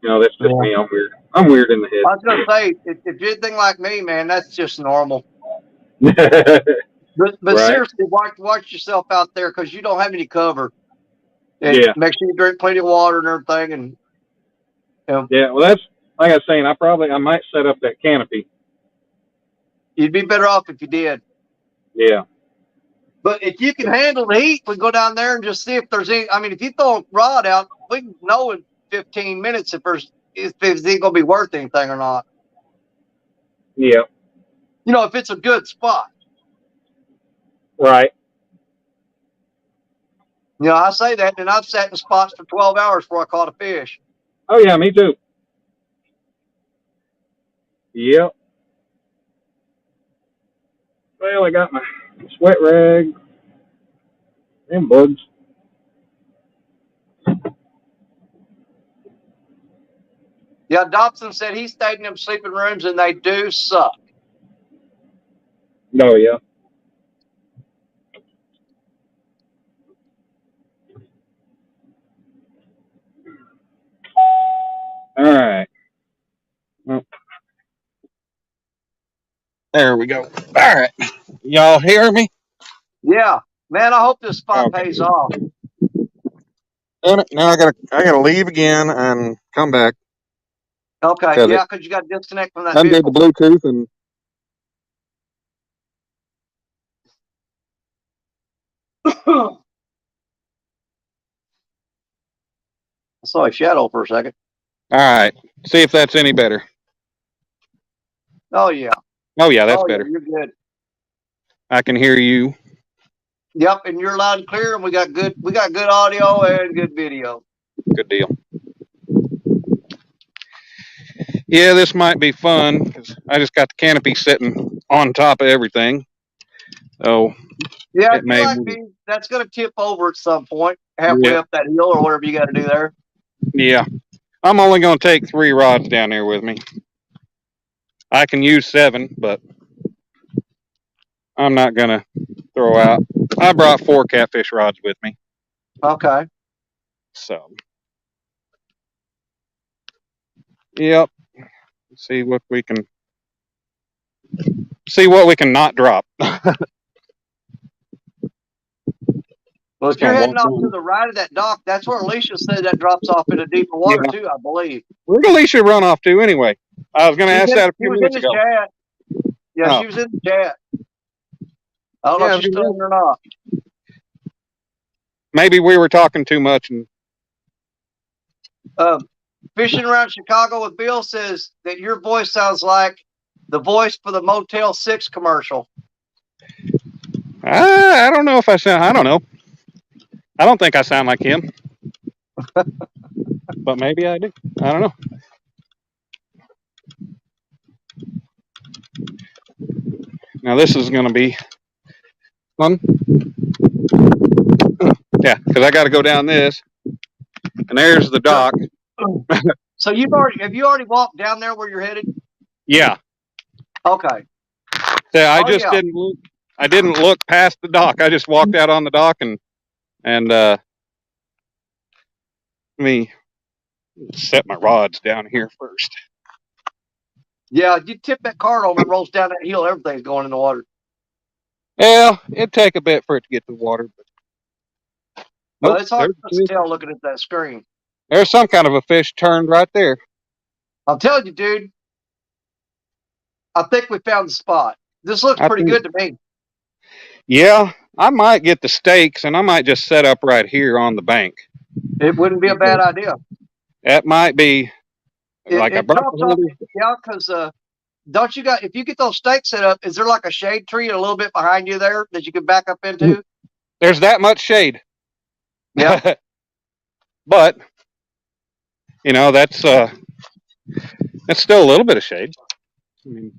that's just me. I'm weird. I'm weird in the head. I was gonna say, if you're anything like me, man, that's just normal. But right. Seriously, watch yourself out there, because you don't have any cover. And make sure you drink plenty of water and everything. And yeah, well, that's like I was saying. I might set up that canopy. You'd be better off if you did. Yeah. But if you can handle the heat, we go down there and just see if there's any. I mean, if you throw a rod out, we can know in 15 minutes if it's going to be worth anything or not. Yeah. If it's a good spot. Right. I say that, and I've sat in spots for 12 hours before I caught a fish. Oh, yeah, me too. Yep. Well, I got my sweat rag and bugs. Yeah, Dobson said he stayed in them sleeping rooms, and they do suck. Oh, yeah. All right. Well, there we go. All right. Y'all hear me? Yeah. Man, I hope this spot pays off. Damn it. Now I gotta leave again and come back. Okay. Yeah, because you got to disconnect from that undid the Bluetooth and I saw a shadow for a second. All right. See if that's any better. Oh, yeah. Oh, yeah, that's better. You're good. I can hear you. Yep, and you're loud and clear, and we got good audio and good video. Good deal. Yeah, this might be fun, because I just got the canopy sitting on top of everything. So yeah, if you like me, that's going to tip over at some point, halfway up that hill or whatever you got to do there. Yeah. I'm only going to take 3 rods down there with me. I can use 7, but I'm not going to throw out. I brought 4 catfish rods with me. Okay. So. Yep. See what we can not drop. Well, if you're heading off to the right of that dock, that's where Alicia said that drops off into deeper water too, I believe. Where did Alicia run off to anyway? I was going to ask that a few minutes ago. Chat. Yeah, she was in the chat. I don't know Yeah, if she's still in or not. maybe we were talking too much. And Fishing Around Chicago with Bill says that your voice sounds like the voice for the Motel 6 commercial. I don't know if I sound. I don't know. I don't think I sound like him, but maybe I do. I don't know. Now this is going to be fun. Yeah, because I got to go down this, and there's the dock. So have you already walked down there where you're headed? Yeah. Okay. Yeah, I just didn't look. I didn't look past the dock. I just walked out on the dock and let me set my rods down here first. Yeah, you tip that cart over, it rolls down that hill, everything's going in the water. Yeah, it'd take a bit for it to get to the water. But Well, it's hard to tell looking at that screen. There's some kind of a fish turned right there. I'm telling you, dude. I think we found the spot. This looks pretty good to me. Yeah, I might get the stakes and I might just set up right here on the bank. It wouldn't be a bad idea. That might be like I brought the holder. Yeah, because don't you got, if you get those stakes set up, is there like a shade tree a little bit behind you there that you can back up into? There's that much shade. Yeah. But you know, that's still a little bit of shade. I mean,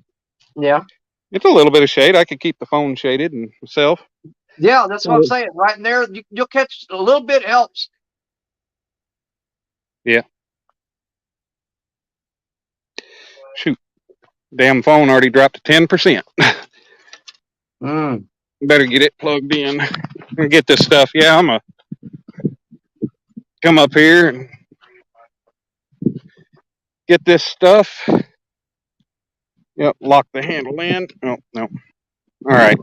yeah. It's a little bit of shade. I could keep the phone shaded and myself. Yeah, that's what I'm saying. Right in there, you'll catch a little bit helps. Yeah. Shoot. Damn phone already dropped to 10%. Better get it plugged in and get this stuff. Yeah, I'm going to come up here and get this stuff. Yep, lock the handle in. Oh, no. All right.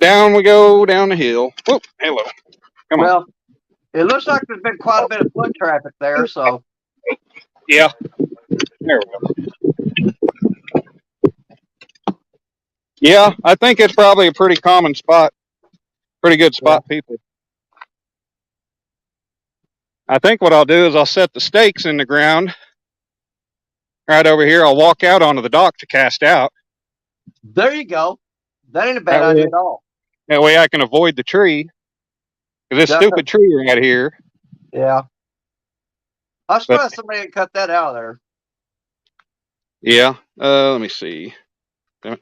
Down we go, down the hill. Whoop, hello. Come on. Well, it looks like there's been quite a bit of foot traffic there, so. Yeah. There we go. Yeah, I think it's probably a pretty common spot. Pretty good spot, people. I think what I'll do is I'll set the stakes in the ground. Right over here, I'll walk out onto the dock to cast out. There you go. That ain't a bad idea at all. That way I can avoid the tree. This stupid tree right here. Yeah. I'm surprised somebody didn't cut that out of there. Yeah. Let me see. Let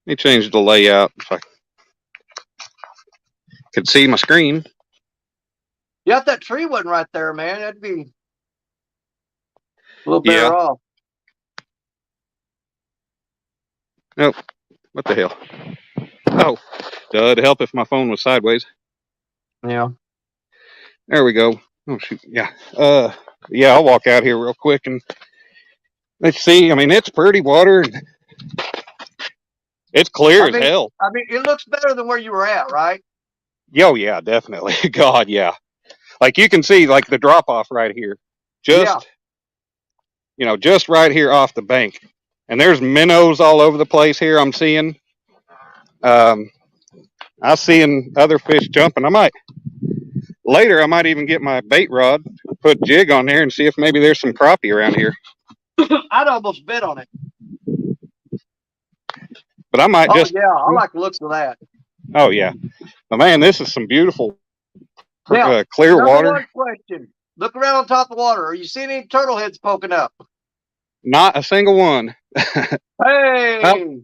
me change the layout if I could see my screen. Yeah, if that tree wasn't right there, man, that'd be a little better off. Nope. What the hell? Oh, it'd help if my phone was sideways. Yeah. There we go. Oh shoot. Yeah. Yeah, I'll walk out here real quick and let's see. I mean, it's pretty water. It's clear as hell. I mean, it looks better than where you were at, right? Oh yeah, definitely. God, yeah. Like you can see, like the drop off right here. Just just right here off the bank. And there's minnows all over the place here. I'm seeing. I'm seeing other fish jumping. I might even get my bait rod, put jig on there, and see if maybe there's some crappie around here. I'd almost bet on it. But I might just. Yeah, I like the looks of that. Oh yeah, but man, this is some beautiful, now, clear water. One question: look around on top of the water. Are you seeing any turtle heads poking up? Not a single one. Hey, I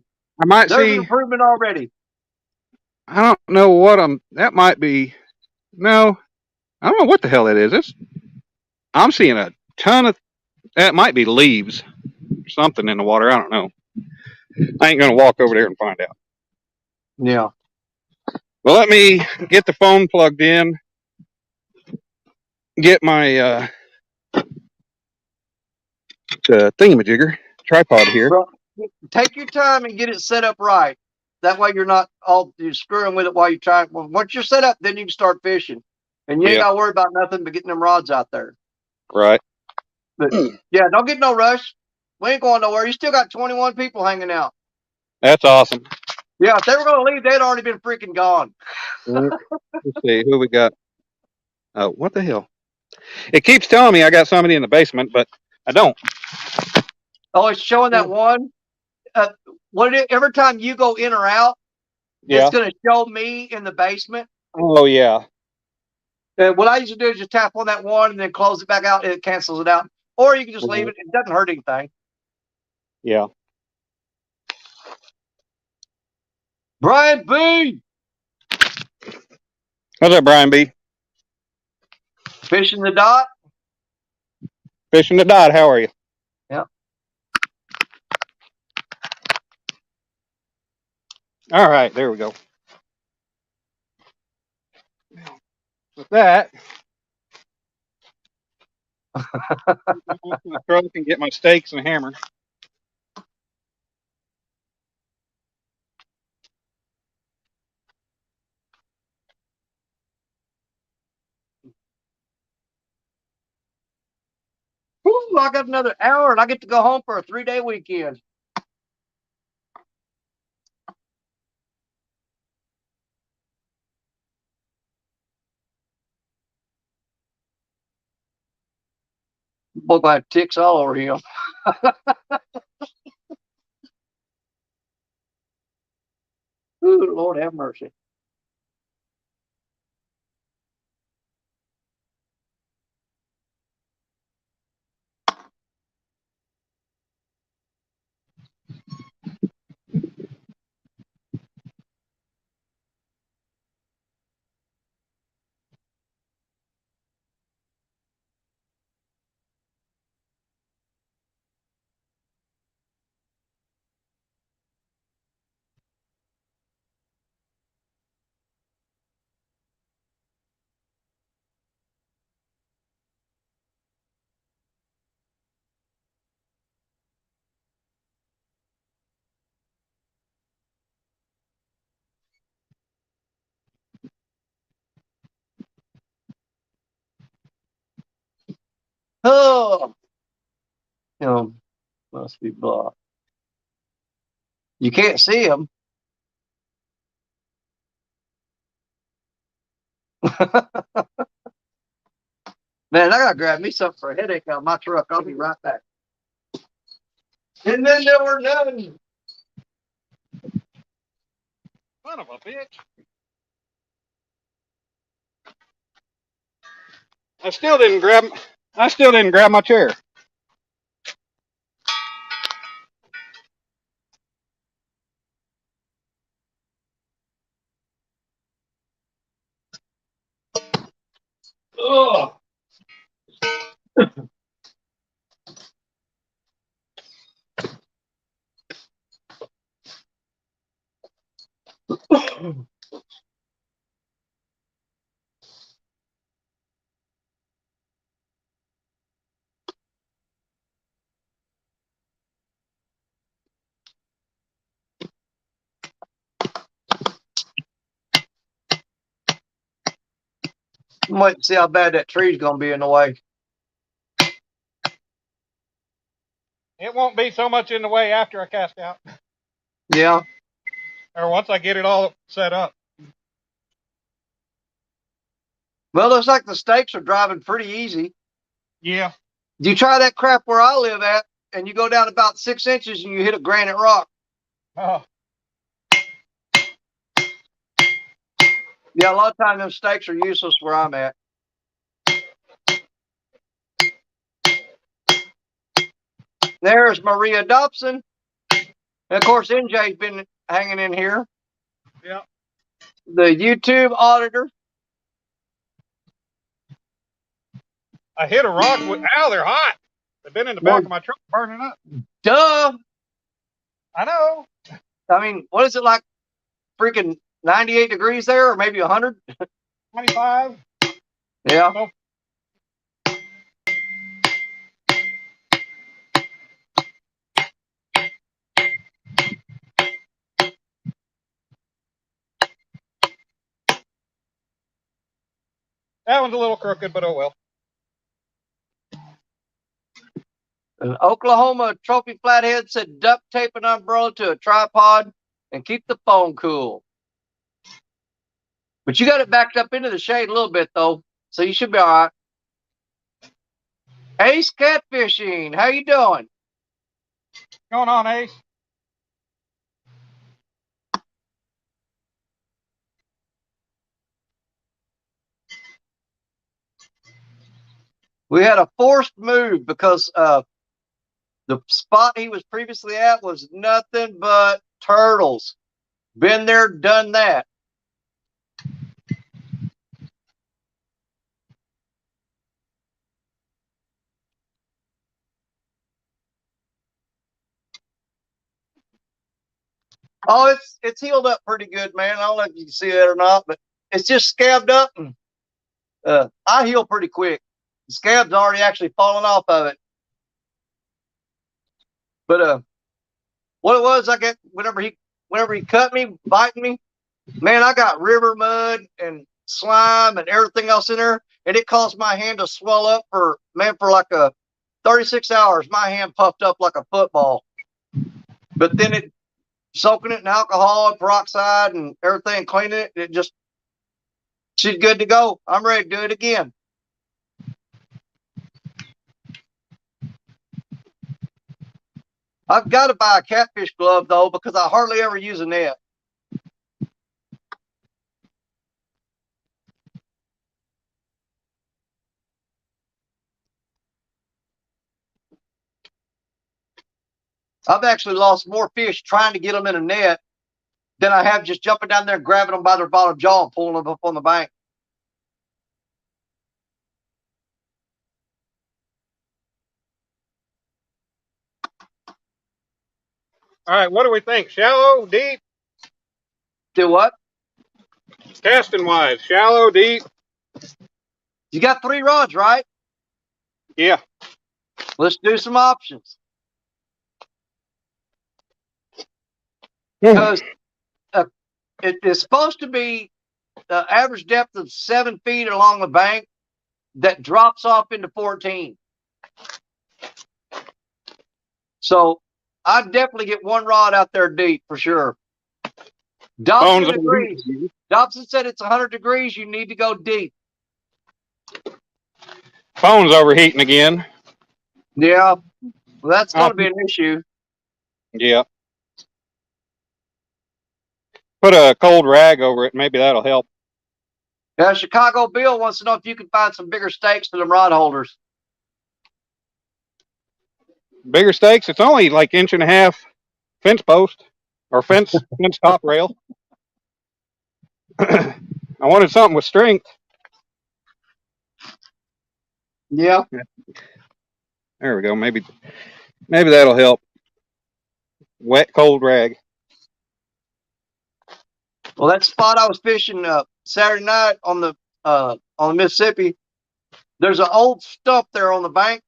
might there's see an improvement already. I don't know what that might be. No, I don't know what the hell that is. I'm seeing a ton of. That might be leaves, or something in the water. I don't know. I ain't gonna walk over there and find out. Yeah. Well, let me get the phone plugged in. Get my thingamajigger tripod here. Bro, take your time and get it set up right. That way you're not you're screwing with it while you're trying. Well, once you're set up, then you can start fishing, and you ain't got to worry about nothing but getting them rods out there. Right. But yeah, don't get no rush. We ain't going nowhere. You still got 21 people hanging out. That's awesome. Yeah, if they were going to leave, they'd already been freaking gone. Let's see who we got. Oh, what the hell? It keeps telling me I got somebody in the basement, but I don't. Oh, it's showing that one. Every time you go in or out, Yeah. it's going to show me in the basement. Oh, yeah. And what I usually do is just tap on that one and then close it back out. And it cancels it out. Or you can just leave it. It doesn't hurt anything. Yeah. Brian B. What's up, Brian B? Fishing the dot. Fishing the dot. How are you? Yeah. All right. There we go. With that, I'm going to the truck and get my stakes and hammer. Woo, I got another hour and I get to go home for a 3-day weekend. Boy, I have ticks all over him. Ooh, Lord have mercy. Oh, must be blocked. You can't see him. Man, I gotta grab me something for a headache out of my truck. I'll be right back. And then there were none. Son of a bitch. I still didn't grab my chair. Ugh. I'm waiting to see how bad that tree's gonna be in the way. It won't be so much in the way after I cast out. Yeah. Or once I get it all set up. Well, looks like the stakes are driving pretty easy. Yeah. You try that crap where I live at, and you go down about 6 inches and you hit a granite rock. Oh. Yeah, a lot of times those stakes are useless where I'm at. There's Maria Dobson. And of course, NJ's been hanging in here. Yeah. The YouTube auditor. I hit a rock with. Ow, they're hot. They've been in the back of my truck burning up. Duh. I know. I mean, what is it like? Freaking 98 degrees there, or maybe 100? 25. Yeah. Oh. That one's a little crooked, but oh well. An Oklahoma trophy flathead said duct tape an umbrella to a tripod and keep the phone cool. But you got it backed up into the shade a little bit, though, so you should be all right. Ace Catfishing, how you doing? Going on, Ace? We had a forced move because the spot he was previously at was nothing but turtles. Been there, done that. Oh, it's healed up pretty good, man. I don't know if you can see that or not, but it's just scabbed up. And I heal pretty quick. The scab's already actually fallen off of it. But what it was, I get whenever he cut me, biting me, man, I got river mud and slime and everything else in there, and it caused my hand to swell up for like 36 hours. My hand puffed up like a football. But then it soaking it in alcohol and peroxide and everything, cleaning it, she's good to go. I'm ready to do it again. I've got to buy a catfish glove, though, because I hardly ever use a net. I've actually lost more fish trying to get them in a net than I have just jumping down there and grabbing them by their bottom jaw and pulling them up on the bank. All right, what do we think? Shallow, deep? Do what? Casting wise, shallow, deep? You got 3 rods, right? Yeah. Let's do some options. Because it is supposed to be the average depth of 7 feet along the bank that drops off into 14. So I'd definitely get 1 rod out there deep for sure. Dobson agrees. Dobson said it's 100 degrees. You need to go deep. Phone's overheating again. Yeah, well, that's going to be an issue. Yeah. Put a cold rag over it. Maybe that'll help. Chicago Bill wants to know if you can find some bigger stakes for them rod holders. Bigger stakes? It's only like 1.5 inch fence post or fence top rail. I wanted something with strength. Yeah. There we go. Maybe that'll help. Wet, cold rag. Well, that spot I was fishing Saturday night on the Mississippi, there's an old stump there on the bank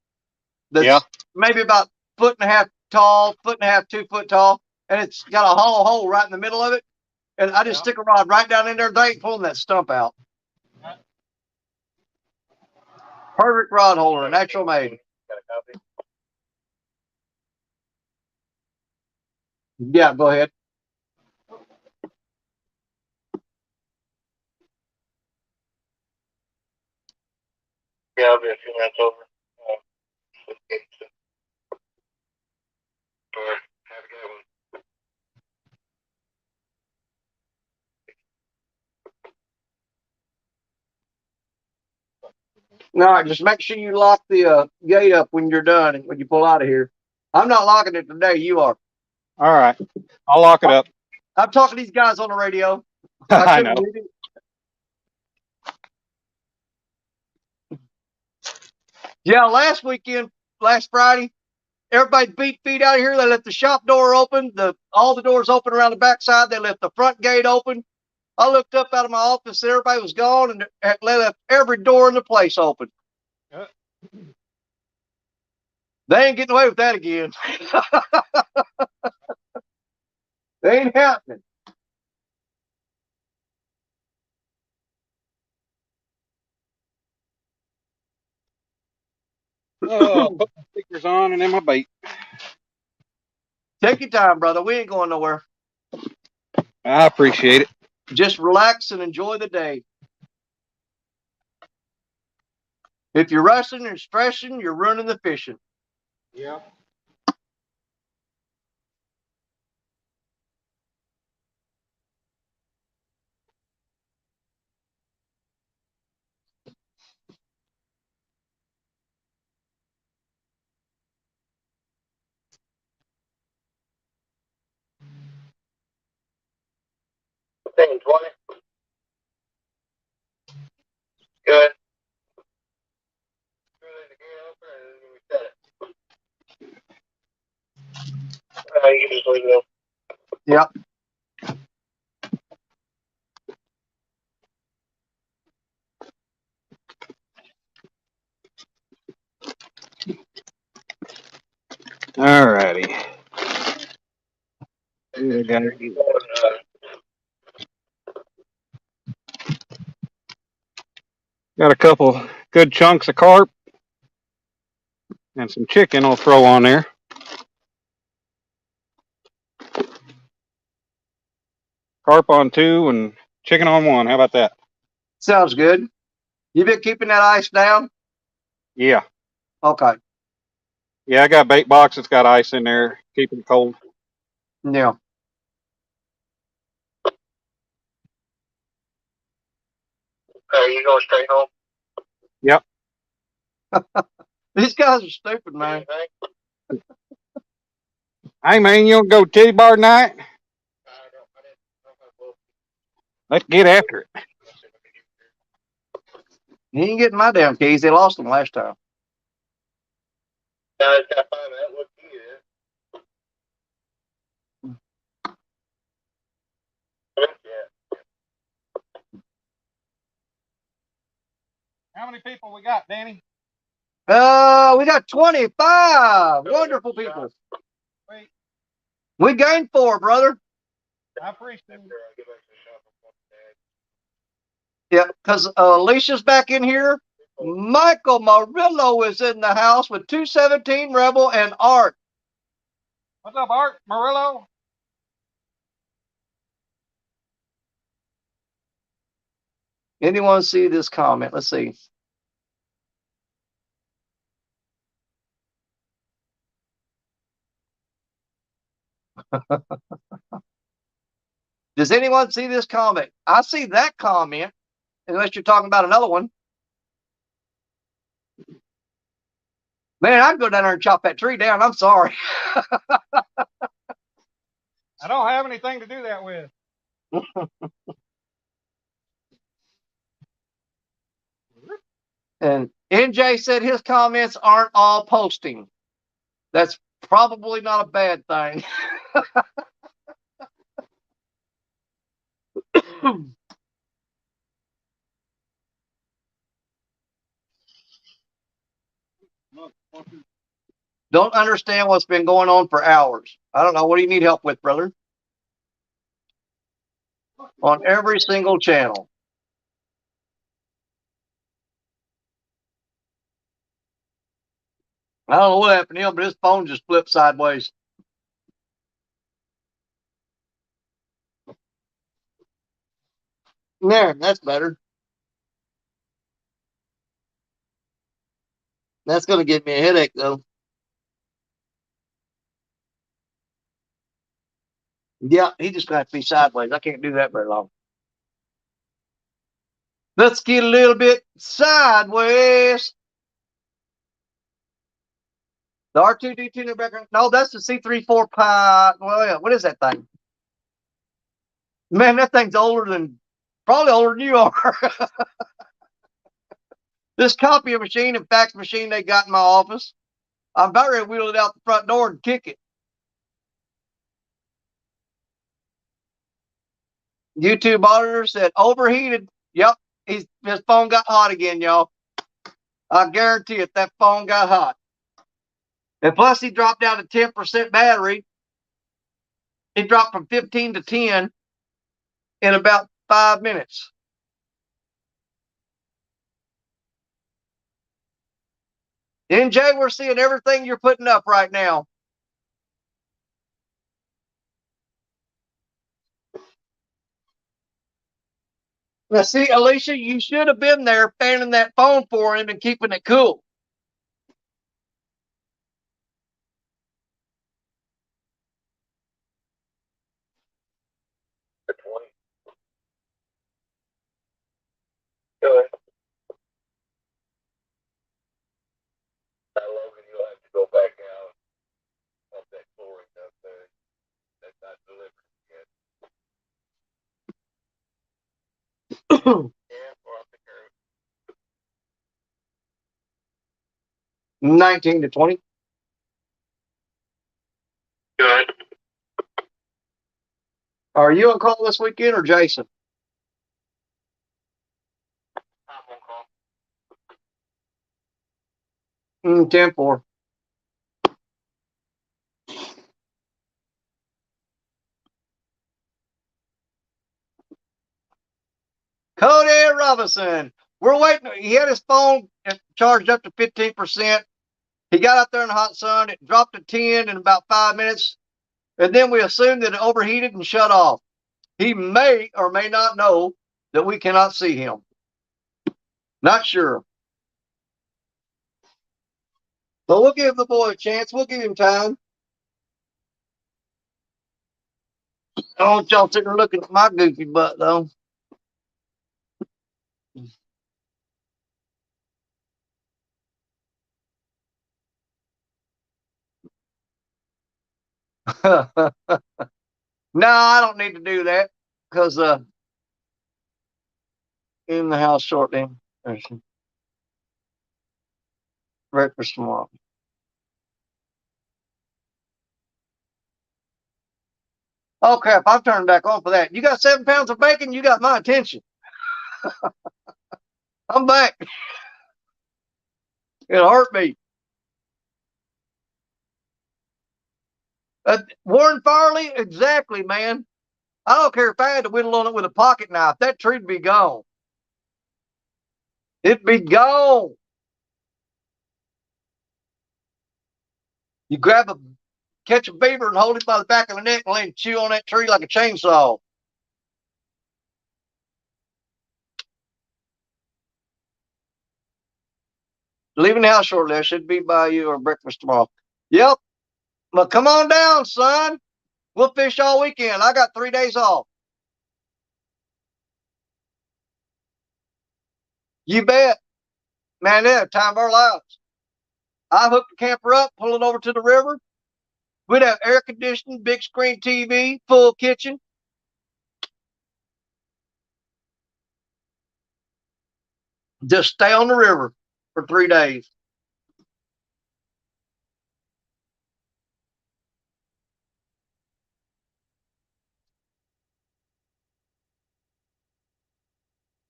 that's maybe about 1.5 foot tall, 1.5 2 foot tall, and it's got a hollow hole right in the middle of it. And I just stick a rod right down in there. They ain't pulling that stump out. Perfect rod holder, natural made. Got a copy? Yeah, go ahead. Yeah, I'll be a few minutes over. All right, have a good one. All right, just make sure you lock the gate up when you're done and when you pull out of here. I'm not locking it today. You are. All right. I'll lock it up. I'm talking to these guys on the radio. I know. Yeah, last Friday, everybody beat feet out of here. They left the shop door open, all the doors open around the backside. They left the front gate open. I looked up out of my office and everybody was gone, and they left every door in the place open. They ain't getting away with that again. They ain't happening. Put my speakers on and then my bait. Take your time, brother. We ain't going nowhere. I appreciate it. Just relax and enjoy the day. If you're rushing and stressing, you're ruining the fishing. Yeah. Thing 20. Good. Yep. All righty. Got a couple good chunks of carp and some chicken I'll throw on there. Carp on 2 and chicken on 1. How about that? Sounds good. You been keeping that ice down? Yeah. Okay. Yeah, I got a bait box that's got ice in there, keeping it cold. Yeah. Are you going straight home? Yep. These guys are stupid, man. Hey, man, you don't go titty bar tonight? Let's get after it. He ain't getting my damn keys. They lost them last time. Now it's got to find out what key it is. How many people we got, Danny? We got 25 wonderful people. Wait, We gained 4, brother. I appreciate it. Yeah, because Alicia's back in here. Michael Murillo is in the house with 217 Rebel and Art. What's up, Art Murillo? Anyone see this comment? Let's see. Does anyone see this comment? I see that comment, unless you're talking about another one. Man, I'd go down there and chop that tree down. I'm sorry. I don't have anything to do that with. And NJ said his comments aren't all posting. That's probably not a bad thing. Don't understand what's been going on for hours. I don't know. What do you need help with, brother? On every single channel. I don't know what happened to him, but his phone just flipped sideways. There, that's better. That's going to give me a headache, though. Yeah, he just got to be sideways. I can't do that very long. Let's get a little bit sideways. The R2D2 in the background. No, that's the C34 Pi. Well, yeah, what is that thing? Man, that thing's probably older than you are. This copy machine and fax machine they got in my office, I'm about ready to wheel it out the front door and kick it. YouTube auditor said overheated. Yep, his phone got hot again, y'all. I guarantee it, that phone got hot. And plus, he dropped down to 10% battery. It dropped from 15 to 10 in about 5 minutes. NJ, we're seeing everything you're putting up right now. Now, see, Alicia, you should have been there fanning that phone for him and keeping it cool. For 20. Go ahead. Now, Logan, you'll have to go back out. Once that chlorine up there. That's not delivered yet. Yeah, or I'll take care of it. 19 to 20. Good. Are you on call this weekend or Jason? I'm on call. 10-4. Cody Robinson. We're waiting. He had his phone charged up to 15%. He got out there in the hot sun. It dropped to 10 in about 5 minutes. And then we assumed that it overheated and shut off. He may or may not know that we cannot see him. Not sure. But we'll give the boy a chance. We'll give him time. I don't want y'all sitting there looking at my goofy butt, though. No, I don't need to do that because in the house shortly. There's some breakfast tomorrow. Oh crap! I've turned back on for that. You got 7 pounds of bacon. You got my attention. I'm back. It hurt me. Warren Farley, exactly, man. I don't care if I had to whittle on it with a pocket knife. That tree'd be gone. It'd be gone. You catch a beaver and hold it by the back of the neck and let him chew on that tree like a chainsaw. Leaving the house shortly. I should be by you or breakfast tomorrow. Yep. Well, come on down, son. We'll fish all weekend. I got 3 days off. You bet. Man, they're the time of our lives. I hooked the camper up, pull it over to the river. We'd have air conditioning, big screen TV, full kitchen. Just stay on the river for 3 days.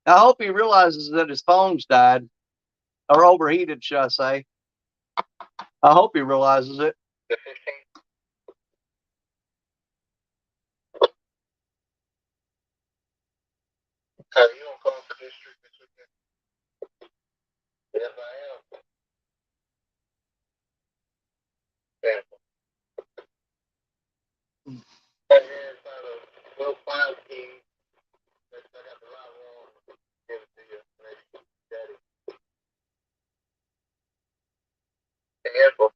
I hope he realizes that his phone's died or overheated, should I say. I hope he realizes it. The 15th. Are you on call for district this weekend? Yes, I am. Yeah. Right here inside of Will 5 key. I got the right one. Give it to you. Maybe daddy. Careful.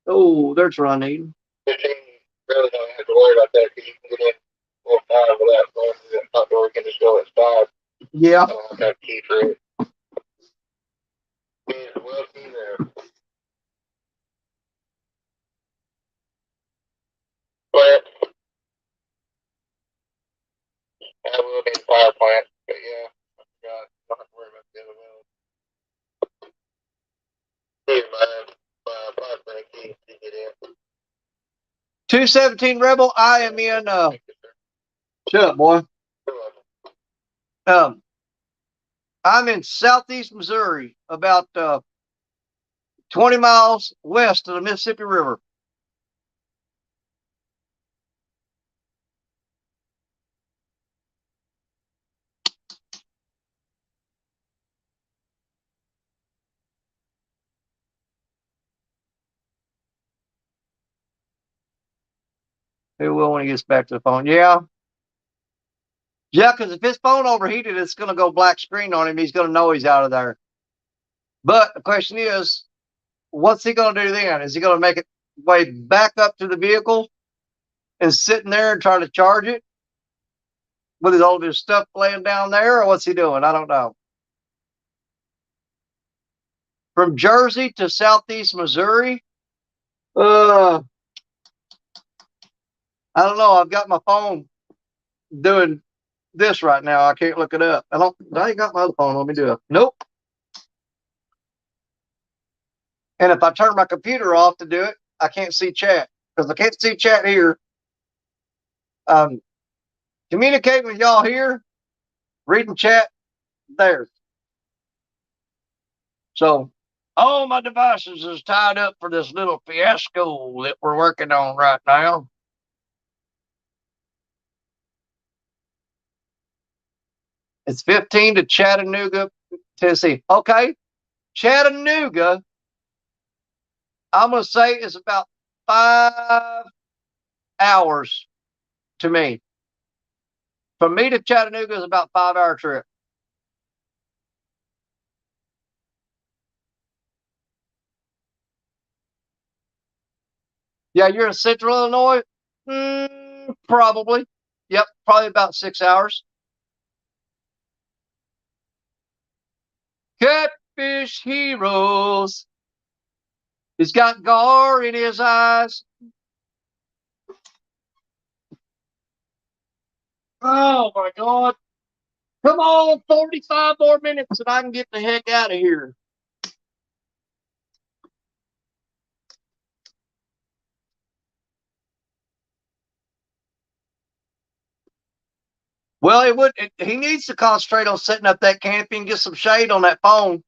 Oh, there's what I need. 15, really don't have to worry about that because you can get in 4 or 5 without going to the top door. You can just go at 5. Yeah. I don't have to have a key for it. There's well key there. But I will need a power plant. But yeah, I forgot. Don't have to worry about the other wells. Here's my power plant key to get in. 217 Rebel, I am in. Thank you, sir. Shut up, boy. You're welcome. I'm in southeast Missouri, about 20 miles west of the Mississippi River. He will when he gets back to the phone. Yeah. Yeah, because if his phone overheated, it's going to go black screen on him. He's going to know he's out of there. But the question is, what's he going to do then? Is he going to make it way back up to the vehicle and sitting there and try to charge it with all of his stuff laying down there? Or what's he doing? I don't know. From Jersey to southeast Missouri, I don't know. I've got my phone doing this right now. I can't look it up. I ain't got my other phone. Let me do it. Nope. And if I turn my computer off to do it, I can't see chat because I can't see chat here. Communicating with y'all here, reading chat there. So all my devices is tied up for this little fiasco that we're working on right now. It's 15 to Chattanooga, Tennessee. Okay. Chattanooga, I'm going to say is about 5 hours to me. From me to Chattanooga is about 5-hour trip. Yeah, you're in Central Illinois? Probably. Yep, probably about 6 hours. Catfish heroes. He's got gar in his eyes. Oh my God. Come on, 45 more minutes and I can get the heck out of here. Well, he needs to concentrate on setting up that canopy and get some shade on that phone.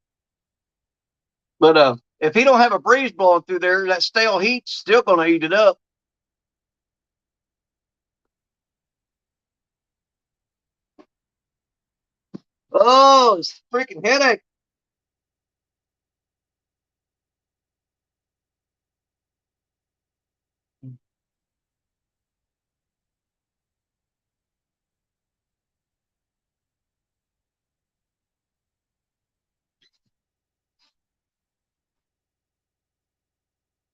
But if he don't have a breeze blowing through there, that stale heat's still going to eat it up. Oh, it's a freaking headache.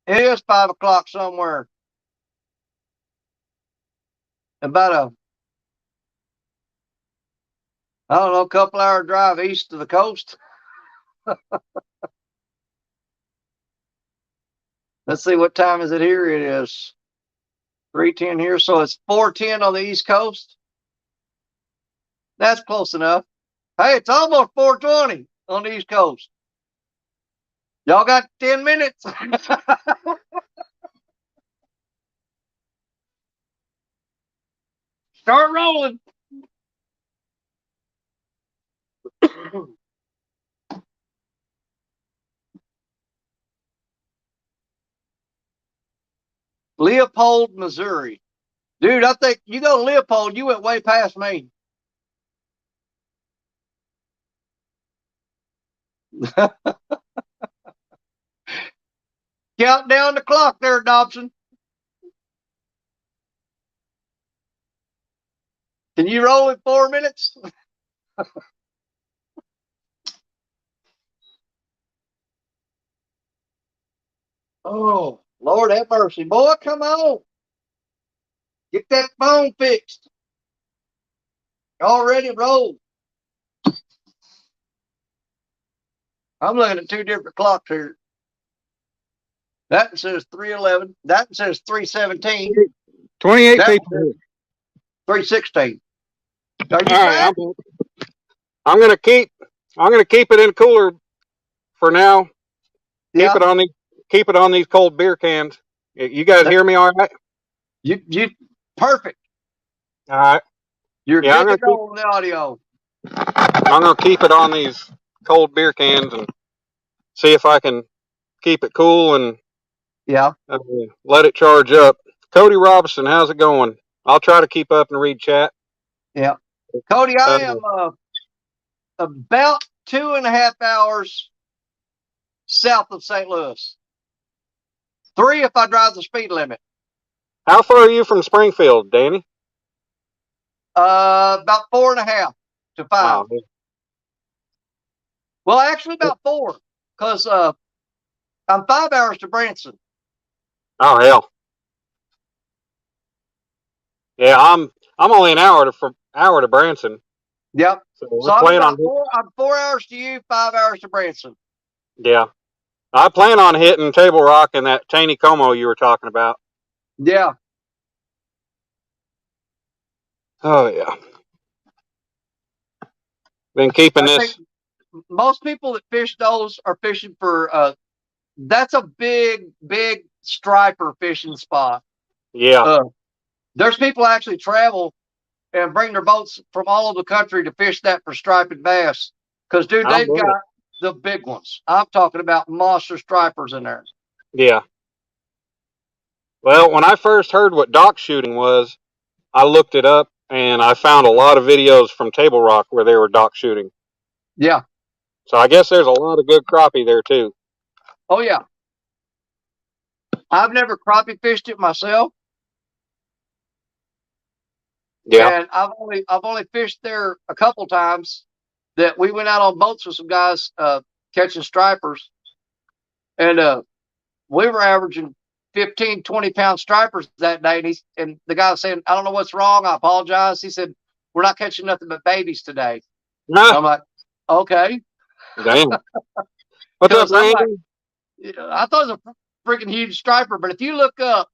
It is 5 o'clock somewhere. About I don't know, couple-hour drive east of the coast. Let's see, what time is it here? It is 3:10 here, so it's 4:10 on the East Coast. That's close enough. Hey, it's almost 4:20 on the East Coast. Y'all got 10 minutes. Start rolling. Leopold, Missouri. Dude, I think you go to Leopold, you went way past me. Count down the clock there, Dobson. Can you roll in 4 minutes? Oh, Lord have mercy. Boy, come on. Get that phone fixed. Already rolled. I'm looking at 2 different clocks here. That one says 3:11. That one says 3:17. 28 That people one here. says 3:16. Are you All right, back? I'm gonna keep it in the cooler for now. Yeah. Keep it on these cold beer cans. You guys hear me all right? You perfect. All right. You're Yeah, good to go on the audio. I'm gonna keep it on these cold beer cans and see if I can keep it cool and Yeah. let it charge up. Cody Robinson, how's it going? I'll try to keep up and read chat. Yeah. Cody, I Uh, am about 2.5 hours south of St. Louis. 3 if I drive the speed limit. How far are you from Springfield, Danny? About 4.5 to 5. Oh, Well, actually about 4, because I'm 5 hours to Branson. oh hell. Yeah, I'm only an hour to Branson. Yep. So So we're playing on. I'm 4 hours to you, 5 hours to Branson. Yeah, I plan on hitting Table Rock and that Taney Como you were talking about. Yeah. Oh yeah. Been keeping I this. think most people that fish those are fishing for that's a big striper fishing spot. Yeah, There's people actually travel and bring their boats from all over the country to fish that for striped bass. Because, dude, I'm they've with it. got the big ones. I'm talking about monster stripers in there. Yeah. Well, when I first heard what dock shooting was, I looked it up and I found a lot of videos from Table Rock where they were dock shooting. Yeah. So I guess there's a lot of good crappie there too. Oh, yeah. I've never crappie fished it myself. Yeah. And I've only fished there a couple times that we went out on boats with some guys catching stripers. And we were averaging 15, 20-pound stripers that day. And the guy was saying, I don't know what's wrong. I apologize. He said, we're not catching nothing but babies today. Nah, I'm like, okay. damn. What's up, Because I'm like, Randy? I thought it was a freaking huge striper. But if you look up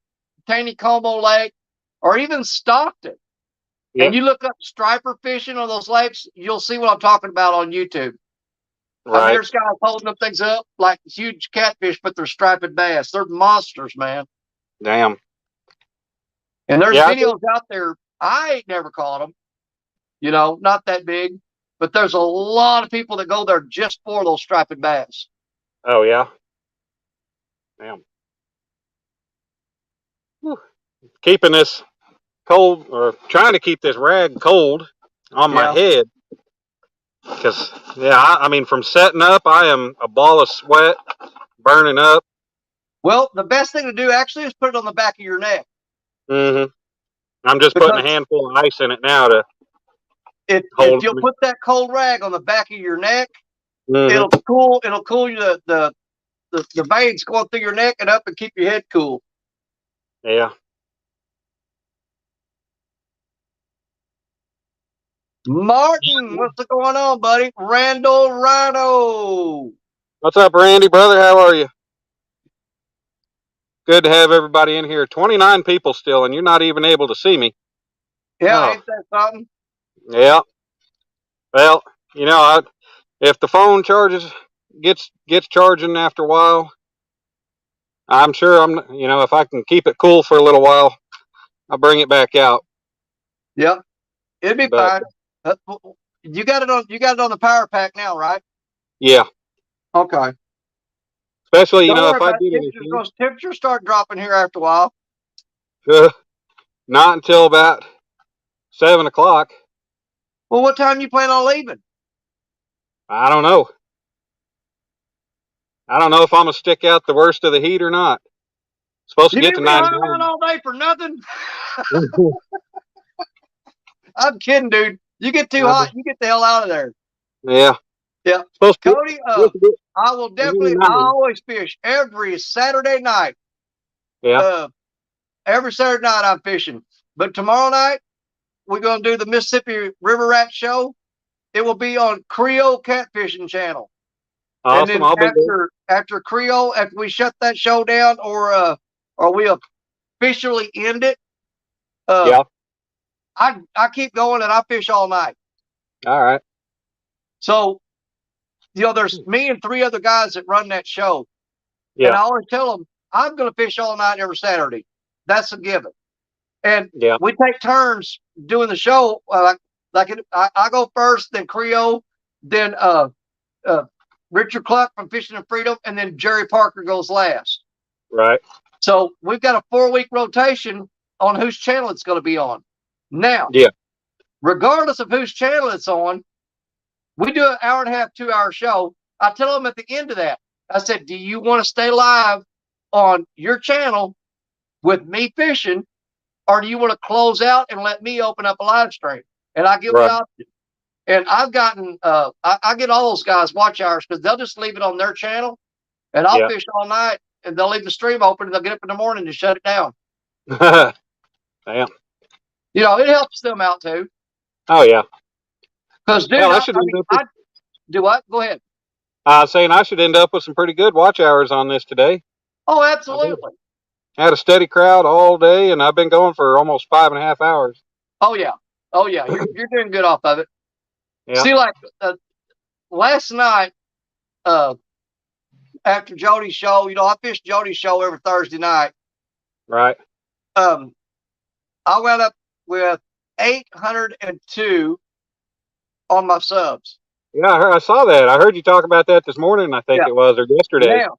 Taney Como Lake or even Stockton, Yeah. and you look up striper fishing on those lakes, you'll see what I'm talking about on YouTube. I mean, Right. there's guys holding them things up like huge catfish, but they're striped bass. They're monsters, man. Damn. And there's Yeah. videos out there. I ain't never caught them, not that big, but there's a lot of people that go there just for those striped bass. Oh yeah. Damn. Whew. Keeping this cold or trying to keep this rag cold on my Yeah. head. Because, yeah, I mean, from setting up, I am a ball of sweat, burning up. Well, the best thing to do actually is put it on the back of your neck. Mm-hmm. I'm just putting a Because handful of ice in it now to if hold you'll me. put that cold rag on the back of your neck, Mm-hmm. it'll cool you the veins going through your neck and up and keep your head cool. Yeah. Martin, what's going on, buddy? Randall Rhino. What's up, Randy, brother? How are you? Good to have everybody in here. 29 people still, and you're not even able to see me. Yeah, Oh, ain't that something? yeah. Well, if the phone gets charging after a while, I'm sure if I can keep it cool for a little while, I'll bring it back out. Yep, it'd be But fine. You got it on the power pack now, right? yeah, Okay. especially Don't worry if I about get temperatures anything, because temperatures start dropping here after a while. not until about 7 o'clock. Well, what time you plan on leaving? I don't know. I don't know if I'm gonna stick out the worst of the heat or not. Supposed to You get mean to we hung around 99. all day for nothing? I'm kidding, dude. You get too hot, you get the hell out of there. Yeah. Yeah. Supposed to Cody, supposed to get I will definitely, I 99. always fish every Saturday night. Yeah. Every Saturday night I'm fishing. But tomorrow night, we're going to do the Mississippi River Rat Show. It will be on Creole Catfishing Channel. And Awesome. then I'll be there. after Creole, after we shut that show down or we officially end it, Yeah. I keep going and I fish all night. All right. So, there's me and 3 other guys that run that show. And Yeah. I always tell them, I'm going to fish all night every Saturday. That's a given. And Yeah. we take turns doing the show. Like Like I go first, then Creole, then Richard Cluck from Fishing and Freedom, and then Jerry Parker goes last. Right. So we've got a 4-week rotation on whose channel it's going to be on. Now, Yeah. regardless of whose channel it's on, we do an hour and a half, 2-hour show. I tell them at the end of that, I said, do you want to stay live on your channel with me fishing, or do you want to close out and let me open up a live stream? And I give the option. And I've gotten, I get all those guys watch hours because they'll just leave it on their channel, and I'll fish all night, and they'll leave the stream open, and they'll get up in the morning and shut it down. Damn. You know, it helps them out too. Oh yeah. Because dude, I do what? Go ahead. I was saying I should end up with some pretty good watch hours on this today. Oh, absolutely. I had a steady crowd all day, and I've been going for almost 5.5 hours. Oh yeah. Oh yeah. You're doing good off of it. Yeah. See, like last night, after Jody's show, you know, I fished Jody's show every Thursday night. Right. I wound up with 802 on my subs. Yeah, I saw that. I heard you talk about that this morning, I think it was, or yesterday. Now,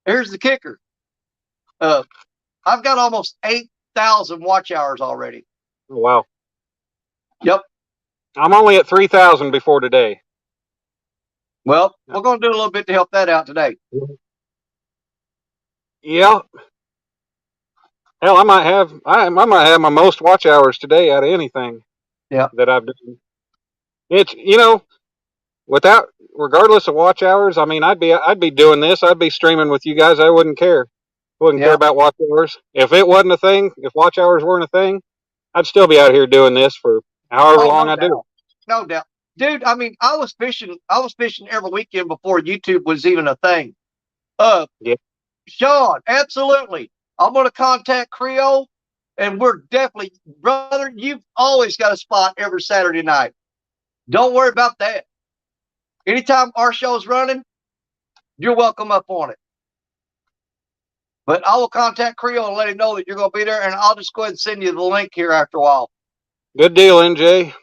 here's the kicker. I've got almost 8,000 watch hours already. Oh, wow. Yep. I'm only at 3,000 before today. Well, we're going to do a little bit to help that out today. Yeah. Hell, I might have my most watch hours today out of anything. Yeah. That I've done. It's, regardless of watch hours, I mean, I'd be doing this. I'd be streaming with you guys. I wouldn't care. Wouldn't care about watch hours. If it wasn't a thing, if watch hours weren't a thing, I'd still be out here doing this for however long I do. No doubt. Dude, I mean, I was fishing every weekend before YouTube was even a thing. Yeah. Sean, absolutely. I'm going to contact Creole, and we're definitely, brother, you've always got a spot every Saturday night. Don't worry about that. Anytime our show's running, you're welcome up on it. But I will contact Creole and let him know that you're going to be there, and I'll just go ahead and send you the link here after a while. Good deal, NJ.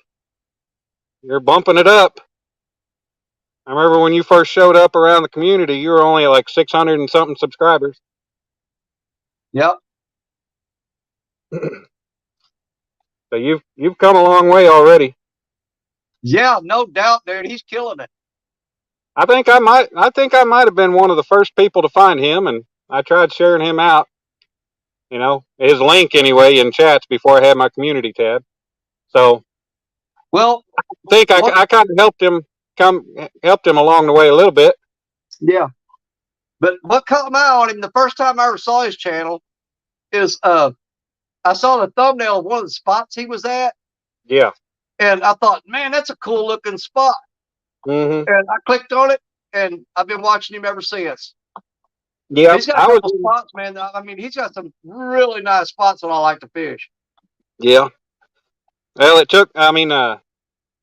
You're bumping it up. I remember when you first showed up around the community, you were only like 600 and something subscribers. Yep. So you've come a long way already. Yeah, no doubt, dude. He's killing it. I think I might have been one of the first people to find him, and I tried sharing him out. His link anyway in chats before I had my community tab. So, well, I think I kind of helped him along the way a little bit. Yeah, but what caught my eye on him the first time I ever saw his channel is I saw the thumbnail of one of the spots he was at. Yeah, and I thought, man, that's a cool looking spot. Mm-hmm. And I clicked on it, and I've been watching him ever since. Yeah, he's got a couple spots, man. I mean, he's got some really nice spots that I like to fish. Yeah. Well, it took. I mean,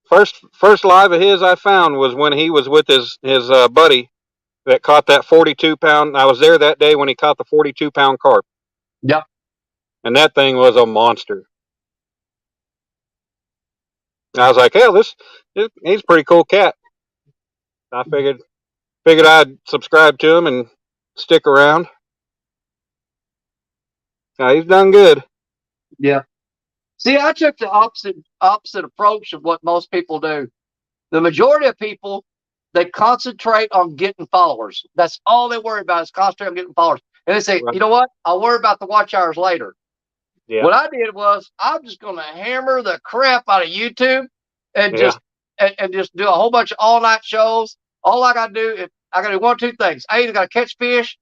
first live of his I found was when he was with his buddy that caught that 42-pound. I was there that day when he caught the 42-pound carp. Yep. And that thing was a monster. I was like, hell, he's a pretty cool cat. I figured I'd subscribe to him and stick around. He's done good. Yeah. See, I took the opposite approach of what most people do. The majority of people, they concentrate on getting followers. That's all they worry about is concentrate on getting followers. And they say, You know what? I'll worry about the watch hours later. Yeah. What I did was I'm just going to hammer the crap out of YouTube and just do a whole bunch of all-night shows. All I got to do is I got to do one or two things. I either got to catch fish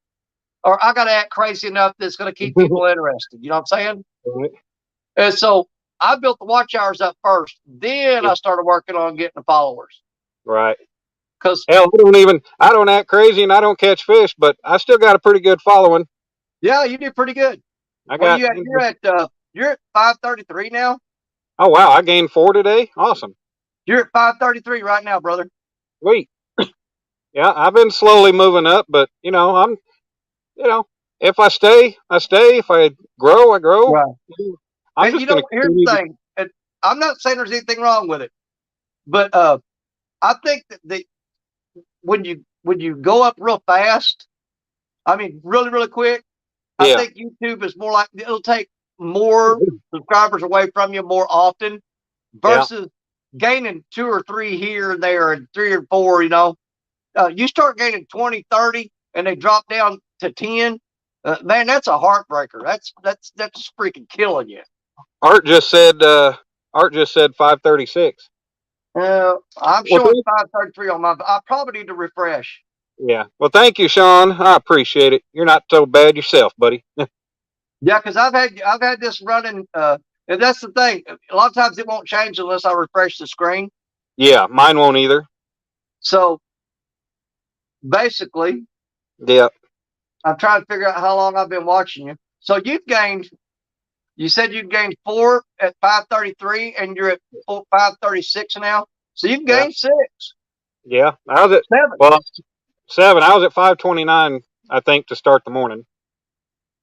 or I got to act crazy enough that's going to keep people interested. You know what I'm saying? Right. And so I built the watch hours up first. Then I started working on getting the followers. Right. Because hell, I don't act crazy and I don't catch fish, but I still got a pretty good following. Yeah, you do pretty good. You're at 533 now. Oh wow, I gained 4 today. Awesome. You're at 533 right now, brother. Sweet. Yeah, I've been slowly moving up, but I'm if I stay, I stay. If I grow, I grow. Right. Here's the thing. I'm not saying there's anything wrong with it, but I think that when you go up real fast, I mean really really quick, I Yeah. think YouTube is more like it'll take more subscribers away from you more often versus gaining 2 or 3 here and there and 3 or 4. You start gaining 20, 30, and they drop down to 10. Man, that's a heartbreaker. That's freaking killing you. Art just said 536. I'm Well, showing 533 on my. I probably need to refresh. yeah. Well, thank you, Sean. I appreciate it. You're not so bad yourself, buddy. Yeah, because I've had this running. And that's the thing. A lot of times it won't change unless I refresh the screen. Yeah, mine won't either. So basically, Yeah. I'm trying to figure out how long I've been watching you. So you said you gained 4 at 533, and you're at 536 now. So you've gained 6. Yeah. I was at 7. 7. I was at 529, I think, to start the morning.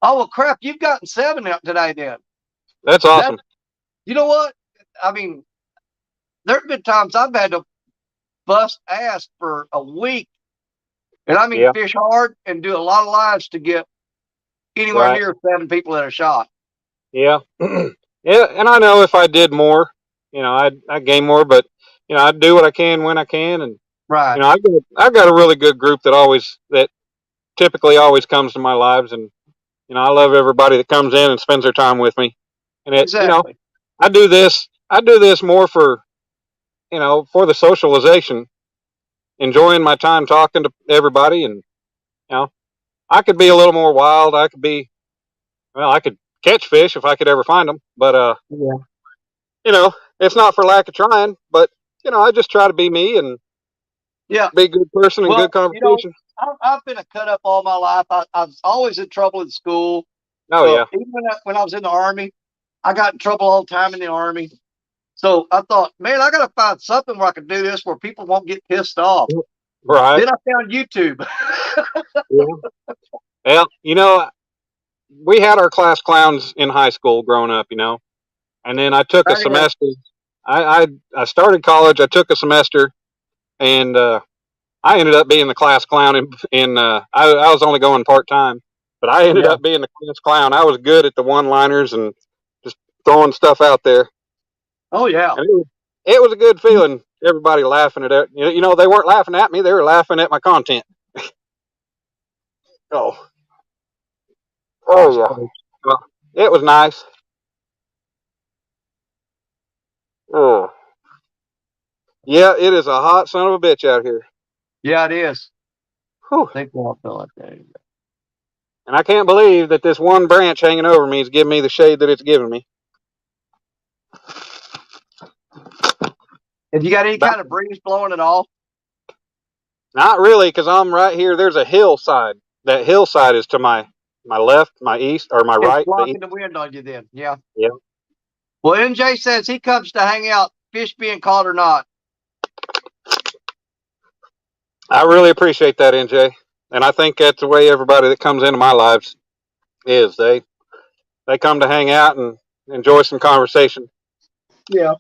Oh well, crap! You've gotten 7 out today. Then That's awesome. you know what? I mean, there's been times I've had to bust ass for a week, and I mean fish hard and do a lot of lives to get anywhere near 7 people at a shot. Yeah. Yeah, and I know if I did more, I'd gain more, but I'd do what I can when I can, and Right. I've got a really good group that typically always comes to my lives, and I love everybody that comes in and spends their time with me. And Exactly. I do this more for the socialization, enjoying my time talking to everybody, and I could be a little more wild. I could catch fish if I could ever find them, but it's not for lack of trying, but I just try to be me and be a good person and good conversation. I've been a cut up all my life. I was always in trouble in school. Oh yeah. Even when I was in the Army, I got in trouble all the time in the Army. So I thought, man, I got to find something where I can do this where people won't get pissed off. Right. Then I found YouTube. Yeah. Well, we had our class clowns in high school growing up, and then I took a semester. I started college. I took a semester, and I ended up being the class clown. I was only going part time, but I ended up being the class clown. I was good at the one-liners and just throwing stuff out there. Oh yeah. And it was a good feeling. Everybody laughing at it. They weren't laughing at me. They were laughing at my content. Oh yeah. Well, it was nice. Oh. Yeah, it is a hot son of a bitch out here. Yeah, it is. Whew. I think we'll feel like that. And I can't believe that this one branch hanging over me is giving me the shade that it's giving me. Have you got any kind of breeze blowing at all? Not really, because I'm right here. There's a hillside. That hillside is to my left, my east, or my right. It's blocking the wind on you then. Yeah. Yeah. Well, NJ says he comes to hang out, fish being caught or not. I really appreciate that, NJ. And I think that's the way everybody that comes into my lives is. They come to hang out and enjoy some conversation. Yeah.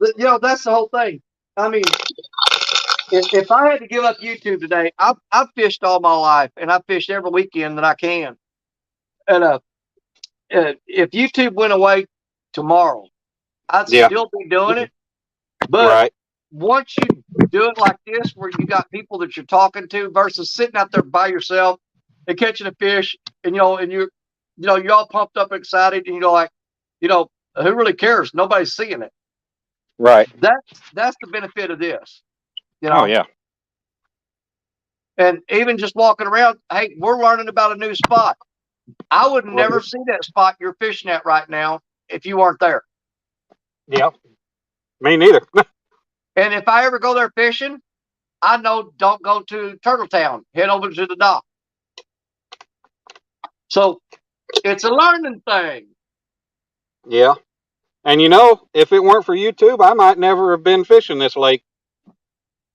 But, that's the whole thing. I mean, if I had to give up YouTube today, I've fished all my life, and I've fished every weekend that I can. And if YouTube went away tomorrow, I'd still be doing it. But once you do it like this, where you got people that you're talking to versus sitting out there by yourself and catching a fish, and you're all pumped up, excited, and who really cares? Nobody's seeing it. Right. That's the benefit of this. Oh yeah. And even just walking around, hey, we're learning about a new spot. I would never see that spot you're fishing at right now if you weren't there. Yeah. Me neither. And if I ever go there fishing, I know don't go to Turtletown. Head over to the dock. So it's a learning thing. Yeah. And if it weren't for YouTube, I might never have been fishing this lake.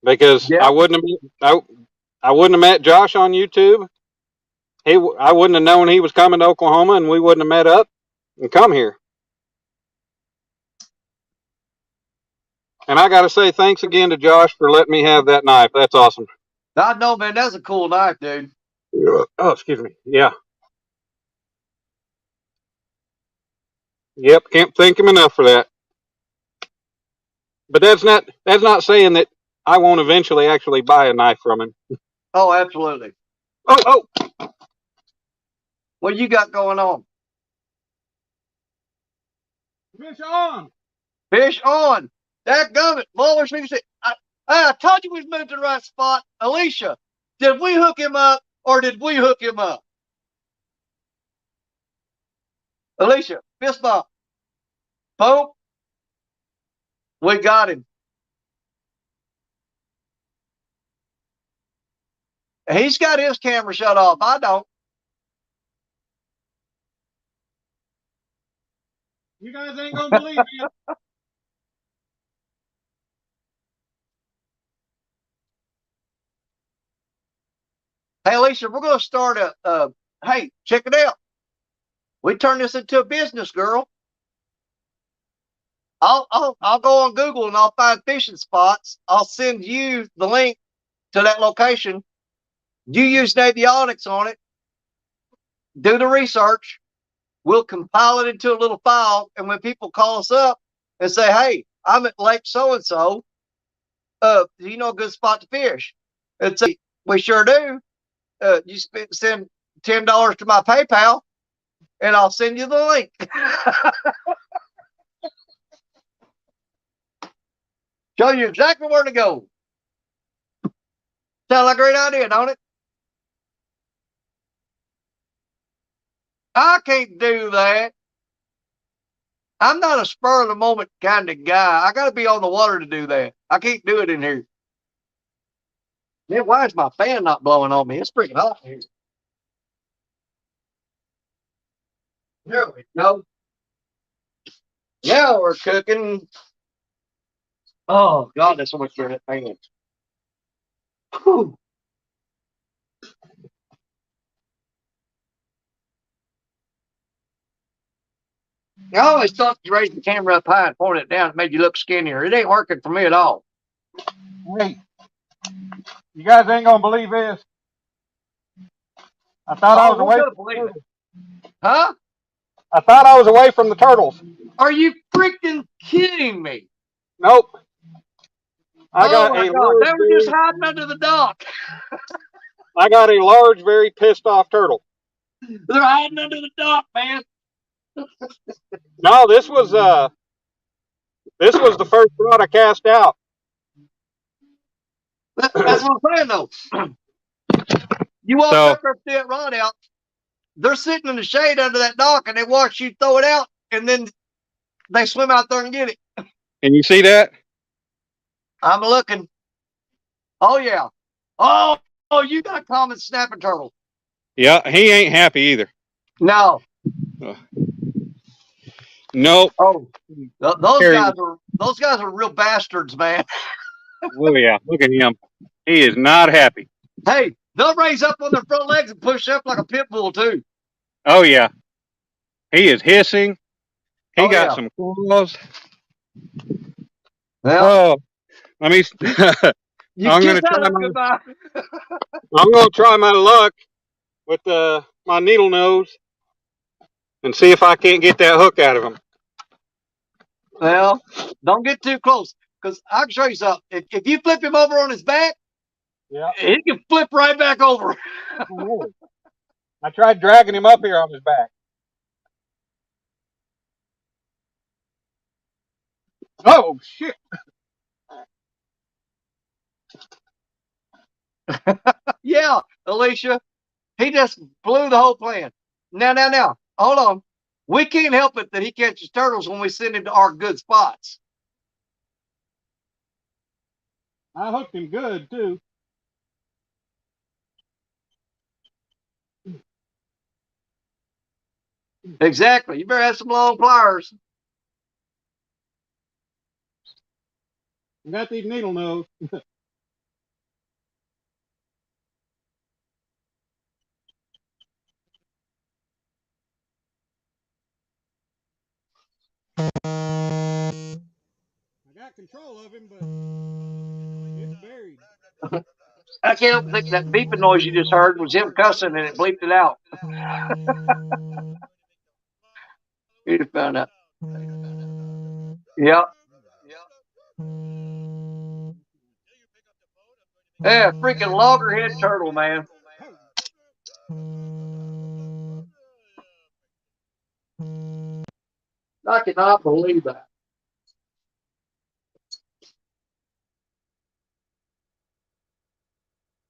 Because I wouldn't have met Josh on YouTube. I wouldn't have known he was coming to Oklahoma, and we wouldn't have met up and come here. And I got to say thanks again to Josh for letting me have that knife. That's awesome. I know, man. That's a cool knife, dude. Oh, excuse me. Yeah. Yep. Can't thank him enough for that. But that's not saying that I won't eventually actually buy a knife from him. Oh, absolutely. Oh. What you got going on? Fish on. Fish on. Dadgummit. Muller's fish. I told you we moved to the right spot. Alicia, did we hook him up or did we hook him up? Alicia, fist bump. Boom. We got him. He's got his camera shut off. I don't. You guys ain't gonna believe it. Hey, Alicia, we're going to start hey, check it out. We turn this into a business, girl. I'll go on Google and I'll find fishing spots. I'll send you the link to that location. You use Navionics on it. Do the research. We'll compile it into a little file. And when people call us up and say, hey, I'm at Lake so-and-so, do you know a good spot to fish? And say, we sure do. You send $10 to my PayPal and I'll send you the link. Show you exactly where to go. Sound like a great idea, don't it? I can't do that. I'm not a spur of the moment kind of guy. I got to be on the water to do that. I can't do it in here. Man, why is my fan not blowing on me? It's freaking hot here. There we go. Now we're cooking. Oh, God, there's so much in that pan. Whew. I always thought you raised the camera up high and pointed it down, it made you look skinnier. It ain't working for me at all. Hey, you guys ain't gonna believe this. I thought I was away. Gonna believe it. Huh? I thought I was away from the turtles. Are you freaking kidding me? Nope. I got my a God, large, they were just hiding under the dock. I got a large, very pissed off turtle. They're hiding under the dock, man. No, this was the first rod I cast out. That's what I'm saying, though. You walk up there, see that rod out. They're sitting in the shade under that dock, and they watch you throw it out, and then they swim out there and get it. Can you see that? I'm looking. Oh yeah. Oh, you got a common snapping turtle. Yeah, he ain't happy either. No. Nope. Oh, those guys are real bastards, man. Oh yeah, look at him. He is not happy. Hey, they'll raise up on their front legs and push up like a pit bull too. Oh yeah, he is hissing. He got some claws. Well, let me. I'm gonna try my luck with my needle nose and see if I can't get that hook out of him. Well, don't get too close, because I can show you something. If you flip him over on his back, yeah, he can flip right back over. I tried dragging him up here on his back. Oh shit! Yeah, Alicia, he just blew the whole plan. Now, hold on. We can't help it that he catches turtles when we send him to our good spots. I hooked him good too. Exactly. You better have some long pliers. I got these needle nose. I got control of him, but it's buried. I can't think that beeping noise you just heard was him cussing and it bleeped it out. He'd have found out. Yep. Yeah, freaking loggerhead turtle, man. I cannot believe that.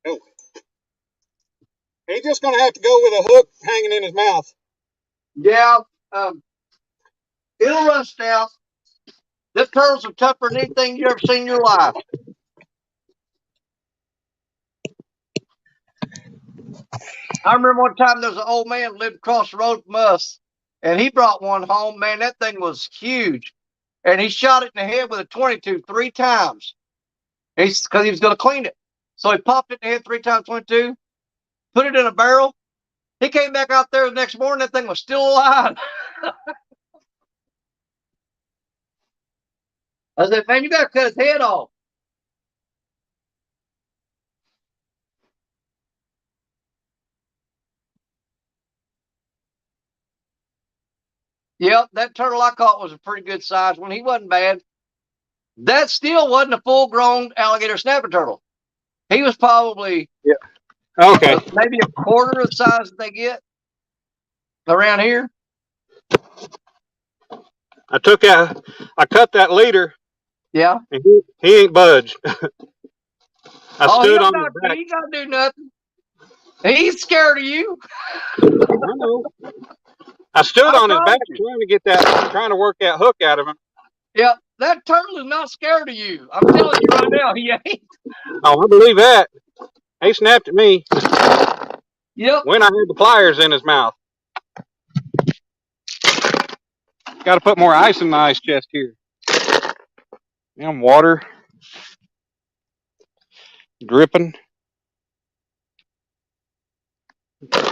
Oh. He's just going to have to go with a hook hanging in his mouth. Yeah, it'll rust out. This turtles are tougher than anything you ever seen in your life. I remember one time there was an old man who lived across the road from us, and he brought one home. Man, that thing was huge. And he shot it in the head with a 22 3 times. Because he was going to clean it. So he popped it in the head 3 times 22, put it in a barrel. He came back out there the next morning, that thing was still alive. I said, man, you got to cut his head off. Yep, that turtle I caught was a pretty good size one. He wasn't bad. That still wasn't a full-grown alligator snapper turtle. He was probably Okay. maybe a quarter of the size that they get around here. I cut that leader, Yeah. and he ain't budged. I stood on his back. He ain't got to do nothing. He's scared of you. I know. I stood on his back trying to work that hook out of him. Yeah, that turtle is not scared of you. I'm telling you right now, he ain't. Oh, I believe that. He snapped at me. Yep. When I had the pliers in his mouth. Got to put more ice in the ice chest here. And water dripping.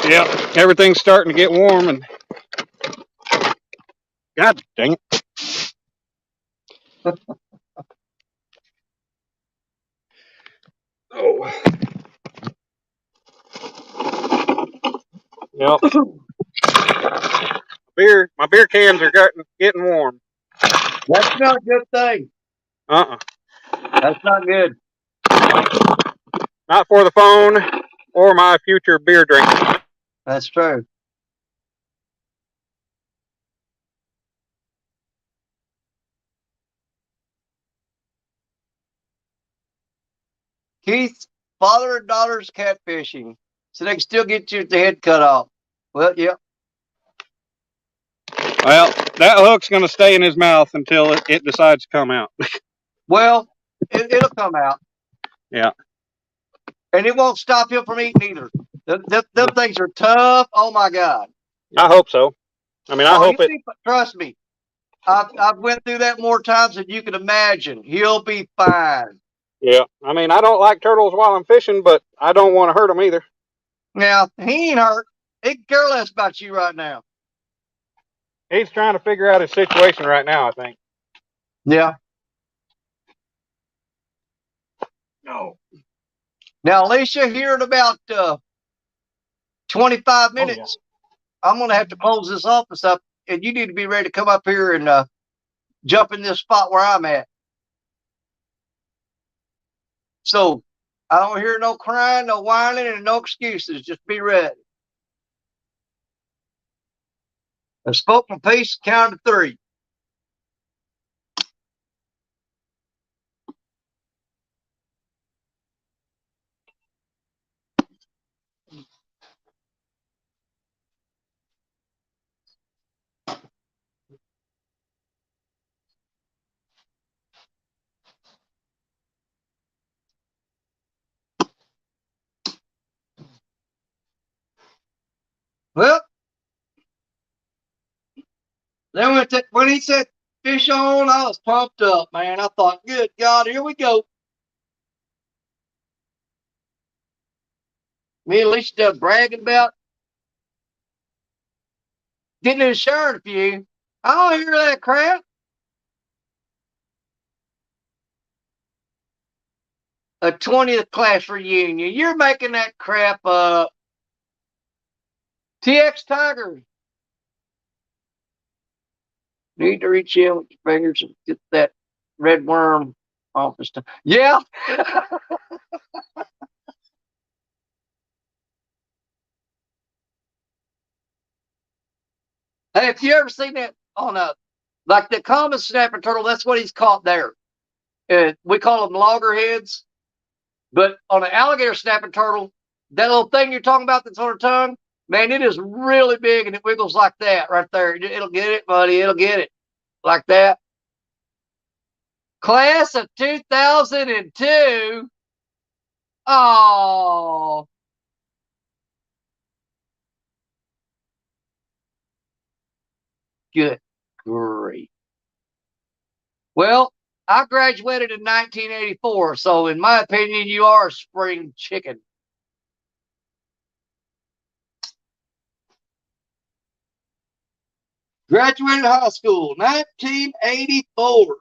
Yep, everything's starting to get warm, and God dang it. Oh. Yep. My beer cans are getting warm. That's not a good thing. That's not good. Not for the phone or my future beer drinking. That's true. Keith, father and daughter's catfishing, so they can still get you the head cut off. Well, yeah. Well, that hook's going to stay in his mouth until it decides to come out. Well, it'll come out. Yeah. And it won't stop him from eating either. Them things are tough. Oh, my God. I hope so. I mean, I hope it. Trust me. I've went through that more times than you can imagine. He'll be fine. Yeah. I mean, I don't like turtles while I'm fishing, but I don't want to hurt them either. Now, he ain't hurt. He can care less about you right now. He's trying to figure out his situation right now, I think. Yeah. No. Now, Alicia, here in about 25 minutes, I'm going to have to close this office up, and you need to be ready to come up here and jump in this spot where I'm at. So I don't hear no crying, no whining, and no excuses. Just be ready. I spoke my piece, count to 3. Well, then when he said fish on, I was pumped up, man. I thought, good God, here we go. Me and Alicia done bragging about getting in the shower in a few. I don't hear that crap. a 20th class reunion. You're making that crap up. TX Tiger. Need to reach in with your fingers and get that red worm off his tongue. Yeah. Hey, if you ever seen that on like the common snapping turtle, that's what he's caught there. We call them loggerheads. But on an alligator snapping turtle, that little thing you're talking about that's on her tongue, man, it is really big and it wiggles like that right there. It'll get it, buddy. It'll get it like that. Class of 2002. Oh. Good grief. Well, I graduated in 1984, so in my opinion, you are a spring chicken. Graduated high school, 1984.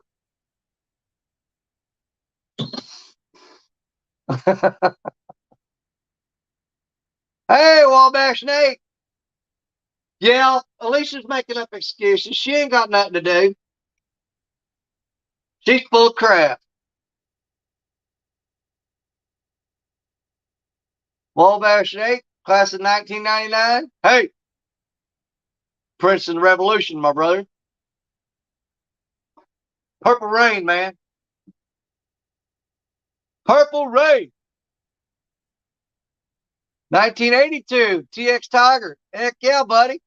Hey, Wabash Nate. Yeah, Alicia's making up excuses. She ain't got nothing to do. She's full of crap. Wabash Nate, class of 1999. Hey, Princeton Revolution, my brother. Purple Rain, man. Purple Rain. 1982, TX Tiger. Heck yeah, buddy.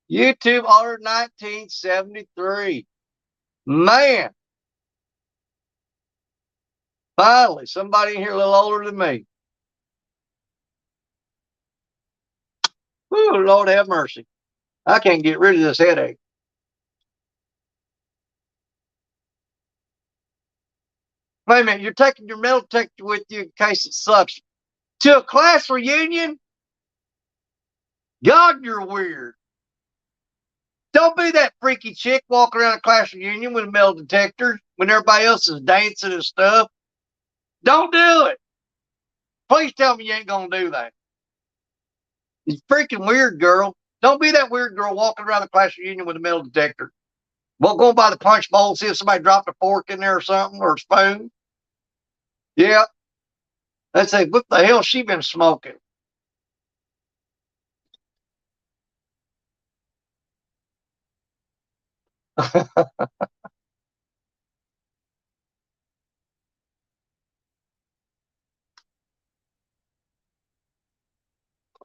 YouTube order 1973. Man. Finally, somebody in here a little older than me. Whew, Lord have mercy. I can't get rid of this headache. Wait a minute, you're taking your metal detector with you in case it sucks. To a class reunion? God, you're weird. Don't be that freaky chick walking around a class reunion with a metal detector when everybody else is dancing and stuff. Don't do it. Please tell me you ain't going to do that. You freaking weird girl. Don't be that weird girl walking around the class reunion with a metal detector. We'll go by the punch bowl and see if somebody dropped a fork in there or something, or a spoon. Yeah. Let's say, what the hell she been smoking?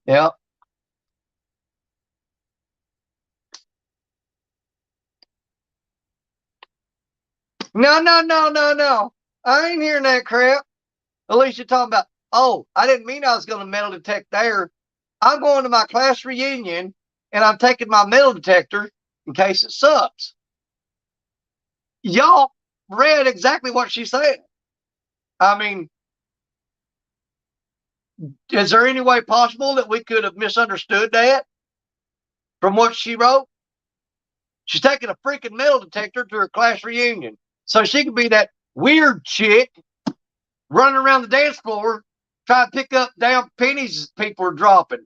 Yeah. No. I ain't hearing that crap. Alicia talking about, oh, I didn't mean I was going to metal detect there. I'm going to my class reunion and I'm taking my metal detector in case it sucks. Y'all read exactly what she said. I mean, is there any way possible that we could have misunderstood that from what she wrote? She's taking a freaking metal detector to her class reunion so she could be that weird chick running around the dance floor trying to pick up damn pennies people are dropping.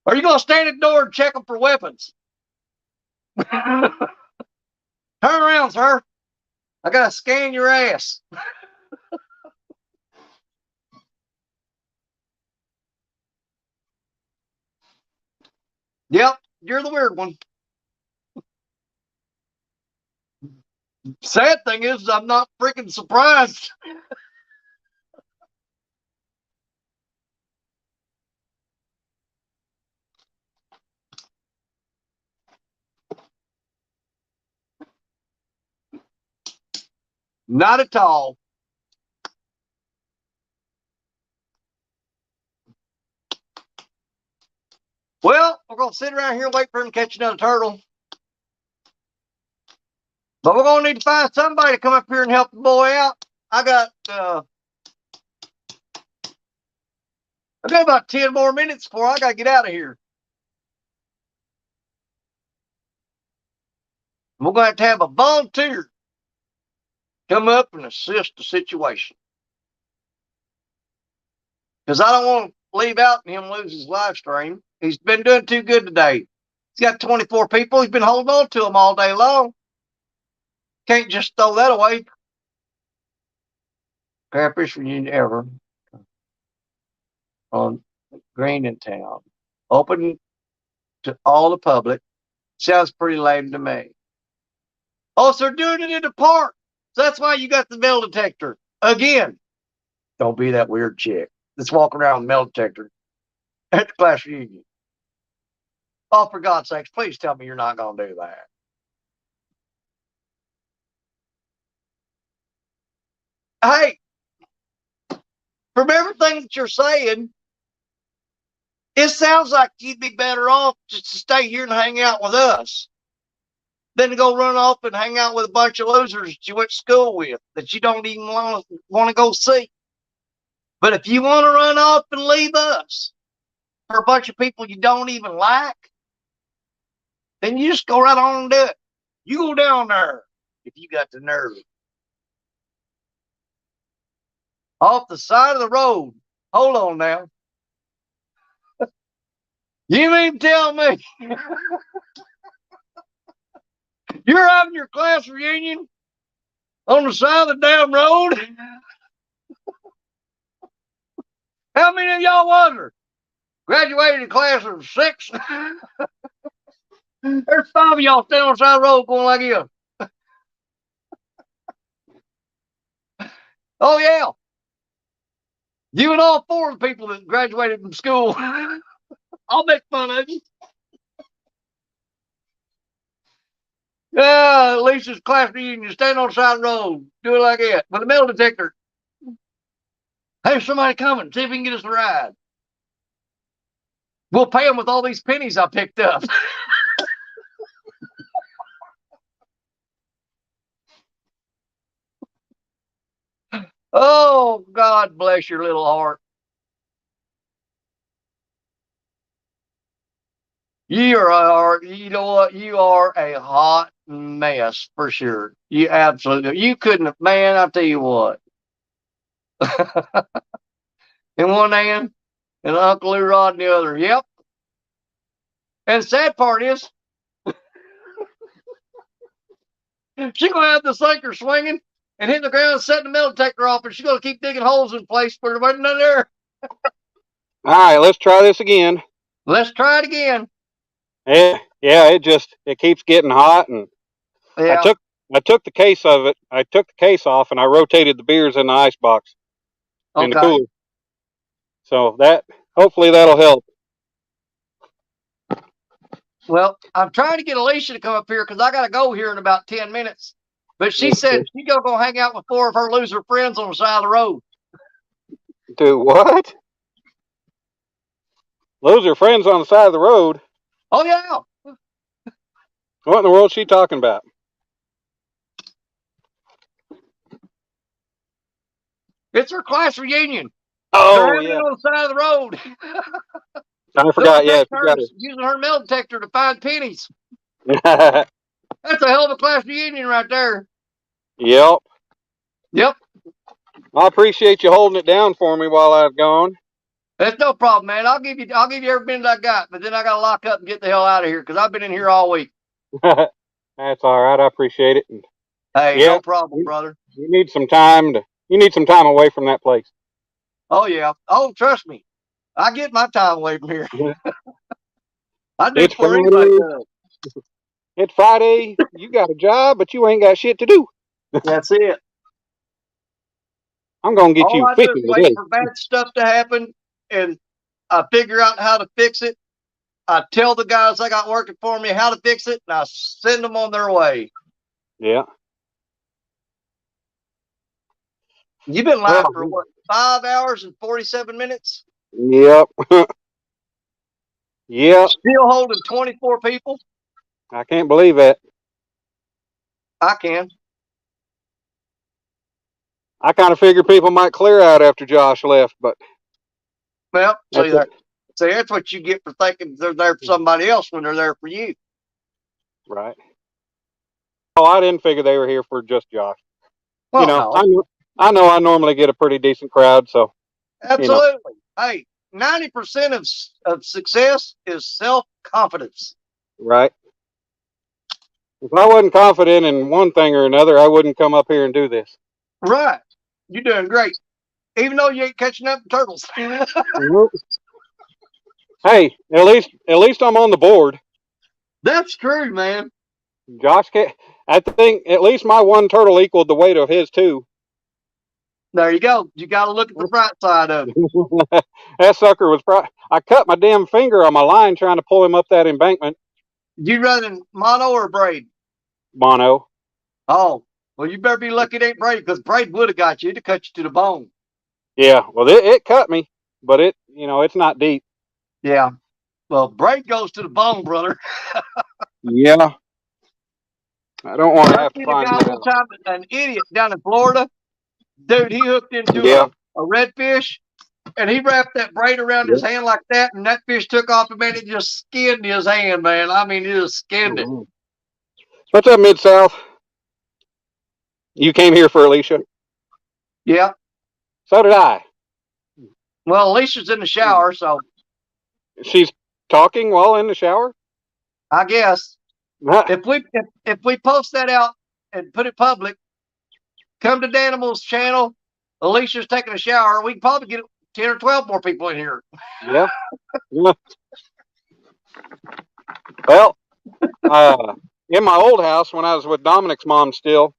Are you going to stand at the door and check them for weapons? Turn around, sir. I got to scan your ass. Yep, you're the weird one. Sad thing is, I'm not freaking surprised. Not at all. Well, we're going to sit around here and wait for him to catch another turtle. But we're going to need to find somebody to come up here and help the boy out. I got I've got about 10 more minutes before I got to get out of here. We're going to have a volunteer come up and assist the situation. Because I don't want to leave out and him lose his live stream. He's been doing too good today. He's got 24 people. He's been holding on to them all day long. Can't just throw that away. Catfish reunion ever on Green in Town. Open to all the public. Sounds pretty lame to me. Oh, so they're doing it in the park. So that's why you got the metal detector. Again, don't be that weird chick that's walking around with a metal detector at the class reunion. Oh, for God's sakes, please tell me you're not going to do that. Hey, from everything that you're saying, it sounds like you'd be better off just to stay here and hang out with us than to go run off and hang out with a bunch of losers that you went to school with that you don't even want to go see. But if you want to run off and leave us for a bunch of people you don't even like, then you just go right on and do it. You go down there if you got the nerve. Off the side of the road. Hold on now. You mean tell me you're having your class reunion on the side of the damn road? How many of y'all was there? Graduated in class of 6? There's 5 of y'all standing on the side of the road going like this. Oh, yeah. You and all 4 of the people that graduated from school. I'll make fun of you. Yeah, at least it's class reunion. Stand on the side of the road. Do it like that. With a metal detector. Hey, somebody coming. See if we can get us a ride. We'll pay them with all these pennies I picked up. Oh, God bless your little heart. You know what? You are a hot mess for sure. You absolutely, you couldn't have, man, I'll tell you what. In one hand, and Uncle Lou Rod in the other. Yep. And the sad part is, she's going to have the sinker swinging and hitting the ground, setting the metal detector off, and she's going to keep digging holes in place for the wasn't none there. All right, let's try this again. Let's try it again. Yeah, it keeps getting hot, and Yeah. I took the case of it. I took the case off, and I rotated the beers in the ice box in the Okay. cooler. So hopefully that'll help. Well, I'm trying to get Alicia to come up here because I got to go here in about 10 minutes. But she said she's going to go hang out with 4 of her loser friends on the side of the road. Do what? Loser friends on the side of the road? Oh, yeah. What in the world is she talking about? It's her class reunion. Oh, They're having yeah. it on the side of the road. I forgot. Yeah, Using her metal detector to find pennies. Yep. That's a hell of a class reunion right there. Yep. I appreciate you holding it down for me while I've gone. That's no problem, man. I'll give you every minute I got, but then I got to lock up and get the hell out of here because I've been in here all week. That's all right. I appreciate it. And Hey, yeah, no problem, brother. You need some time away from that place. Oh yeah. Oh, trust me, I get my time away from here. I do It's before anybody does. It's Friday. You got a job, but you ain't got shit to do. That's it. I'm gonna get All you I do is fishing wait today. for bad stuff to happen, and I figure out how to fix it. I tell the guys I got working for me how to fix it, and I send them on their way. Yeah. You've been live for what, 5 hours and 47 minutes? Yep. Yep. Still holding 24 people? I can't believe that. I can. I kind of figured people might clear out after Josh left, but Well, That's see, that's what you get for thinking they're there for somebody else when they're there for you. right. Oh, I didn't figure they were here for just Josh. Well, no, I know I normally get a pretty decent crowd, so absolutely. Hey, 90% of success is self-confidence. right. If I wasn't confident in one thing or another, I wouldn't come up here and do this. Right. You're doing great. Even though you ain't catching up with turtles. Nope. Hey, at least I'm on the board. That's true, man. Josh can't. I think at least my one turtle equaled the weight of his two. There you go. You got to look at the bright side of it. That sucker was. I cut my damn finger on my line trying to pull him up that embankment. You running mono or braid? Mono. Oh, well, you better be lucky it ain't braid, because braid would have got you. It'd have cut you to the bone. Yeah. Well, it cut me, but it's not deep. Yeah. Well, braid goes to the bone, brother. Yeah. I don't want to have to The find guy that one out. time, an idiot down in Florida, dude, he hooked into Yeah. a redfish, and he wrapped that braid around his hand like that, and that fish took off, and man, it just skinned his hand, man. I mean, it just skinned it. What's up, Mid South? You came here for Alicia? Yeah. So did I. Well, Alicia's in the shower, so She's talking while in the shower? I guess if we post that out and put it public, come to Danimal's channel. Alicia's taking a shower. We can probably get 10 or 12 more people in here. Yeah. Yeah. Well, in my old house when I was with Dominic's mom still,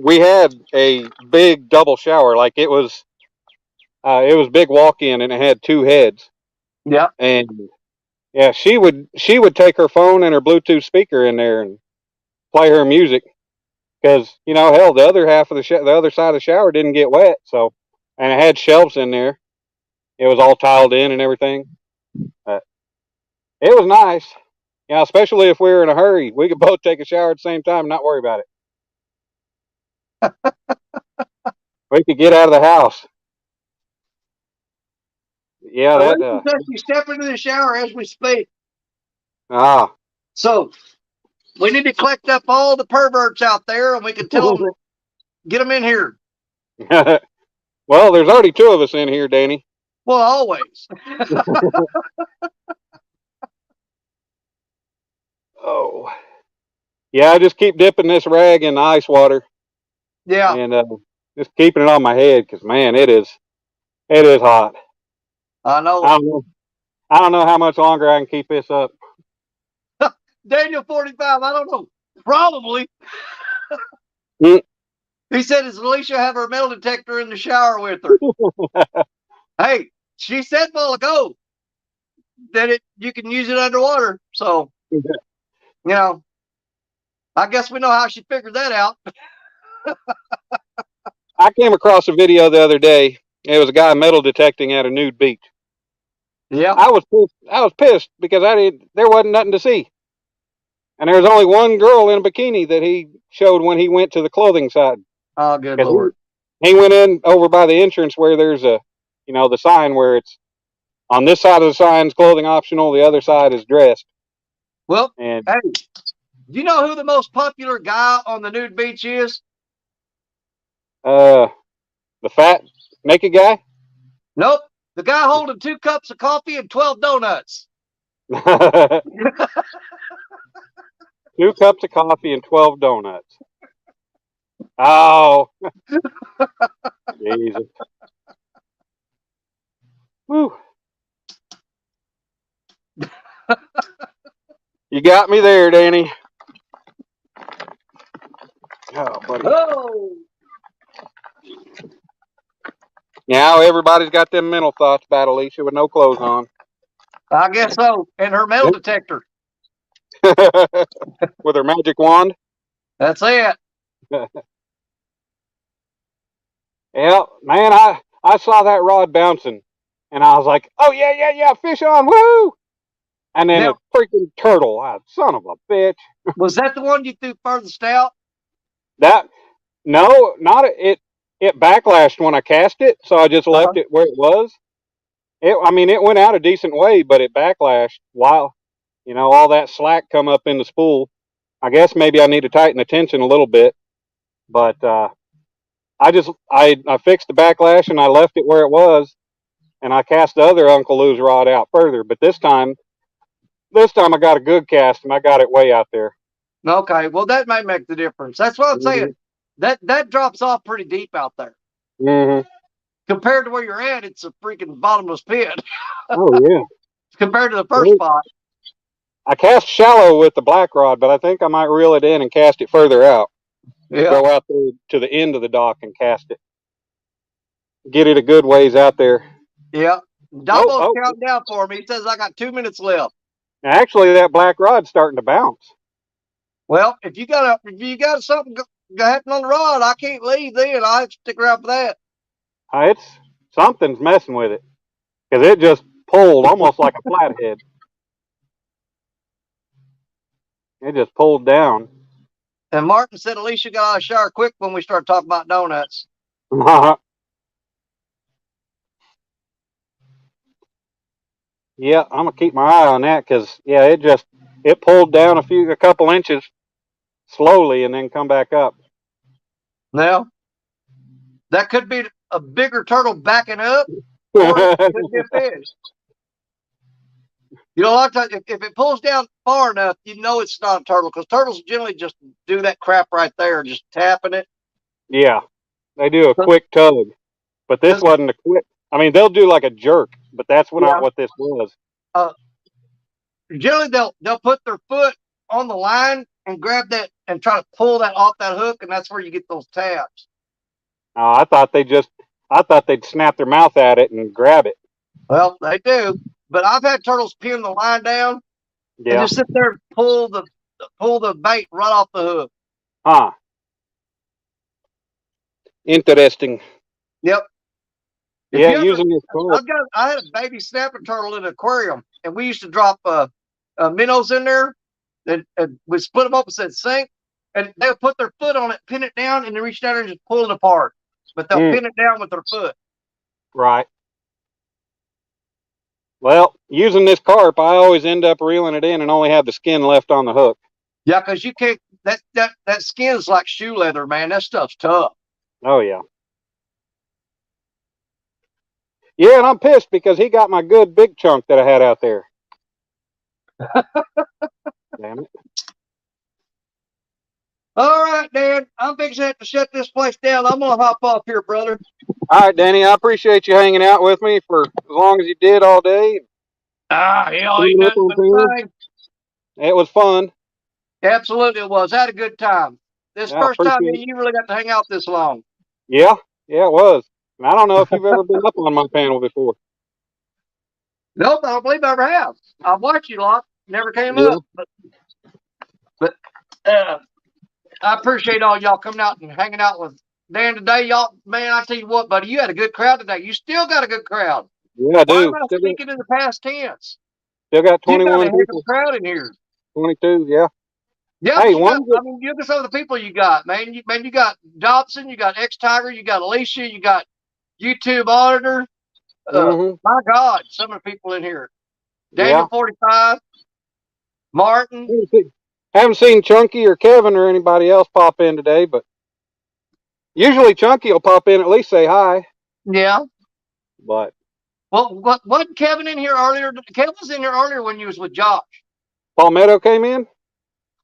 we had a big double shower. Like it was big walk-in and it had two heads. Yeah. And yeah, she would take her phone and her Bluetooth speaker in there and play her music because hell, the other half of the other side of the shower didn't get wet, so and it had shelves in there. It was all tiled in and everything. It was nice. Especially if we were in a hurry, we could both take a shower at the same time and not worry about it. We could get out of the house. Yeah, Alicia's actually stepping into the shower as we speak. So we need to collect up all the perverts out there, and we can tell them, get them in here. Well, there's already two of us in here, Danny. Well, always. Oh, yeah. I just keep dipping this rag in the ice water. Yeah. And just keeping it on my head because man, it is hot. I know. I don't know how much longer I can keep this up. Daniel 45. I don't know. Probably. He said, "Does Alicia have her metal detector in the shower with her?" Hey, she said a while ago that you can use it underwater. So, I guess we know how she figured that out. I came across a video the other day. It was a guy metal detecting at a nude beach. Yeah. I was pissed because there wasn't nothing to see. And there was only one girl in a bikini that he showed when he went to the clothing side. Oh, good Lord. He went in over by the entrance where there's the sign where it's on this side of the sign's clothing optional, the other side is dressed. Well, hey, do you know who the most popular guy on the nude beach is? The fat naked guy? Nope. The guy holding 2 cups of coffee and 12 donuts. 2 cups of coffee and 12 donuts. Oh. Jesus. Whew. You got me there, Danny. Oh, buddy. Oh. Now everybody's got them mental thoughts about Alicia with no clothes on. I guess so. And her metal detector. With her magic wand. That's it. Yeah, man, I saw that rod bouncing, and I was like, "Oh yeah, fish on, woo!" And then a freaking turtle, son of a bitch. Was that the one you threw furthest out? No, not it. It backlashed when I cast it, so I just left it where it was. It went out a decent way, but it backlashed while, all that slack come up in the spool. I guess maybe I need to tighten the tension a little bit, but I fixed the backlash and I left it where it was, and I cast the other Uncle Lou's rod out further. But this time I got a good cast and I got it way out there. Okay, well that may make the difference. That's what I'm saying. That drops off pretty deep out there. Mm-hmm. Compared to where you're at, it's a freaking bottomless pit. Oh yeah. Compared to the first spot. I cast shallow with the black rod, but I think I might reel it in and cast it further out. Yeah. Go out there to the end of the dock and cast it. Get it a good ways out there. Yeah. Dabo's counting down for me. He says I got 2 minutes left. Actually, that black rod's starting to bounce. Well, if you got something happen on the rod, I can't leave then. I have to stick around for that. Something's messing with it, because it just pulled almost like a flathead. It just pulled down. And Martin said Alicia got out of the shower quick when we started talking about donuts. Yeah, I'm gonna keep my eye on that, because it pulled down a couple inches slowly and then come back up. Now, that could be a bigger turtle backing up, or it could be a fish. A lot of times, if it pulls down far enough, you know it's not a turtle, because turtles generally just do that crap right there, just tapping it. Yeah, they do a quick tug, but this wasn't a quick. They'll do like a jerk, but that's not what this was. Generally, they'll put their foot on the line and grab that and try to pull that off that hook, and that's where you get those taps. I thought they'd snap their mouth at it and grab it. Well, they do, but I've had turtles pin the line down and just sit there and pull the bait right off the hook. Huh. Interesting. Yep. Using this cord. I had a baby snapper turtle in an aquarium, and we used to drop minnows in there, and we split them up and said sink, and they'll put their foot on it, pin it down, and then reach down there and just pull it apart. But they'll pin it down with their foot. Right. Well, using this carp, I always end up reeling it in and only have the skin left on the hook. Yeah, because you can't. That skin's like shoe leather, man. That stuff's tough. Oh yeah. Yeah, and I'm pissed because he got my good big chunk that I had out there. Damn it. All right, Dan. I'm fixing to shut this place down. I'm going to hop off here, brother. All right, Danny. I appreciate you hanging out with me for as long as you did all day. Hell, ain't nothing but fine. It was fun. Absolutely, it was. I had a good time. This first time you really got to hang out this long. Yeah, it was. And I don't know if you've ever been up on my panel before. Nope, I don't believe I ever have. I've watched you a lot. Never came up. But I appreciate all y'all coming out and hanging out with Dan today. Y'all, man, I tell you what, buddy, you had a good crowd today. You still got a good crowd. Yeah, I do. Why am I speaking in the past tense? Still got 21 you got a heck people. of a crowd in here. 22, yeah. Yeah, hey, look at some of the people you got, man. You got Dobson, you got X-Tiger, you got Alicia, you got YouTube Auditor. My God, some of the people in here. Daniel 45, Martin. Haven't seen Chunky or Kevin or anybody else pop in today, but usually Chunky will pop in, at least say hi. Yeah. But wasn't Kevin in here earlier? Kevin was in here earlier when you was with Josh. Palmetto came in?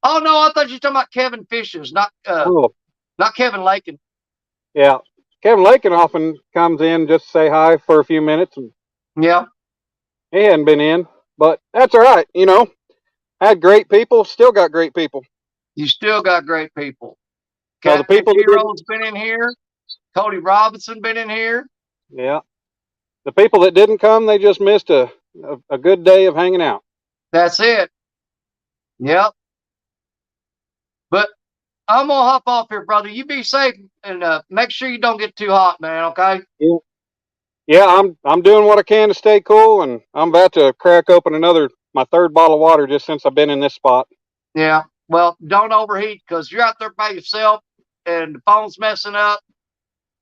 Oh no, I thought you were talking about Kevin Fishes, not Kevin Lakin. Yeah. Kevin Lakin often comes in just to say hi for a few minutes. And yeah. He hadn't been in, but that's all right. Had great people, still got great people. You still got great people. The people Hero's been in here. Cody Robinson been in here. Yeah. The people that didn't come, they just missed a good day of hanging out. That's it. Yep. But I'm going to hop off here, brother. You be safe and make sure you don't get too hot, man, okay? Yeah. Yeah, I'm doing what I can to stay cool, and I'm about to crack open my third bottle of water just since I've been in this spot. Yeah. Well, don't overheat, because you're out there by yourself and the phone's messing up.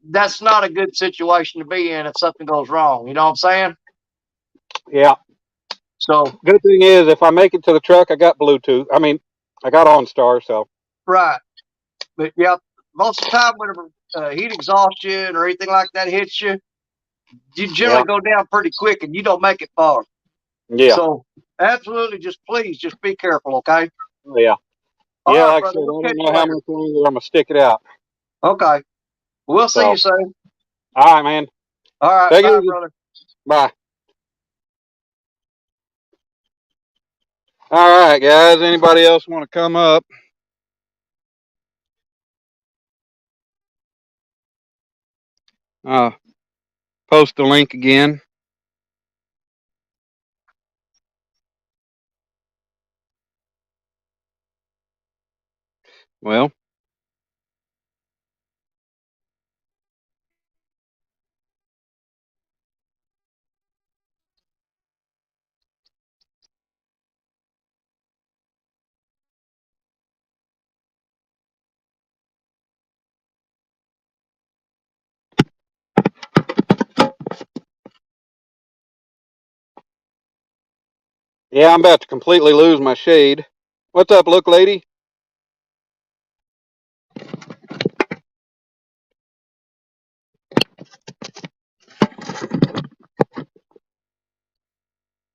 That's not a good situation to be in if something goes wrong. You know what I'm saying? Yeah. So, Good thing is, if I make it to the truck, I got Bluetooth. I mean, I got OnStar, so. right. But yeah, most of the time, whenever heat exhaustion or anything like that hits you, you generally Yeah. go down pretty quick and you don't make it far. Yeah. So, absolutely, please just be careful, okay? Yeah. All Yeah, right, like I brother. said, We'll I catch don't you know how later. much longer I'm going to stick it out. Okay. We'll see you So, soon. all right, man. All right. Take it Bye, easy. brother. Bye. All right, guys. Anybody else want to come up? Post the link again. Well, yeah, I'm about to completely lose my shade. What's up, look lady?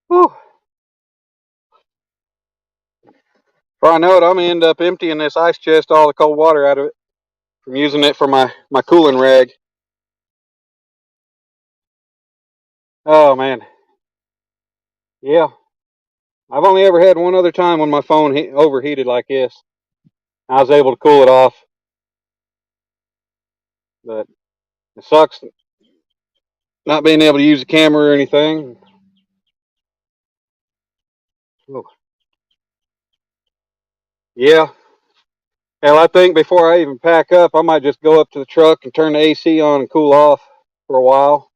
Whew. Before I know it, I'm going to end up emptying this ice chest, all the cold water out of it, from using it for my cooling rag. Oh, man. Yeah. I've only ever had one other time when my phone overheated like this. I was able to cool it off. But it sucks not being able to use the camera or anything. Whew. Yeah. Hell, I think before I even pack up, I might just go up to the truck and turn the AC on and cool off for a while.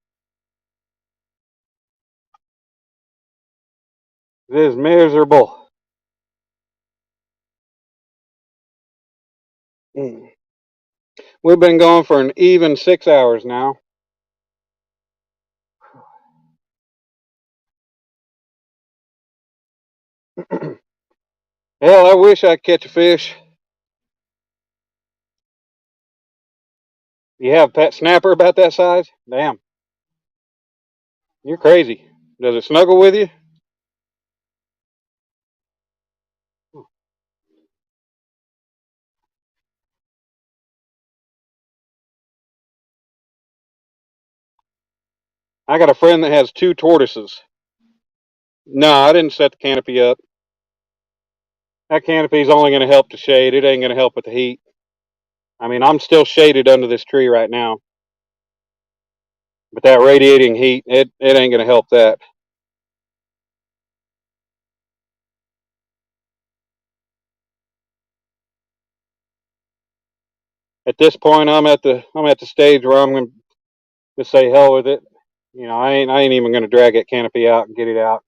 It is miserable. Mm. We've been going for an even 6 hours now. Hell, I wish I could catch a fish. You have a pet snapper about that size? Damn. You're crazy. Does it snuggle with you? I got a friend that has 2 tortoises. No, I didn't set the canopy up. That canopy's only going to help the shade. It ain't going to help with the heat. I mean, I'm still shaded under this tree right now. But that radiating heat, it ain't going to help that. At this point, I'm at the stage where I'm going to just say hell with it. You know, I ain't even going to drag that canopy out and get it out.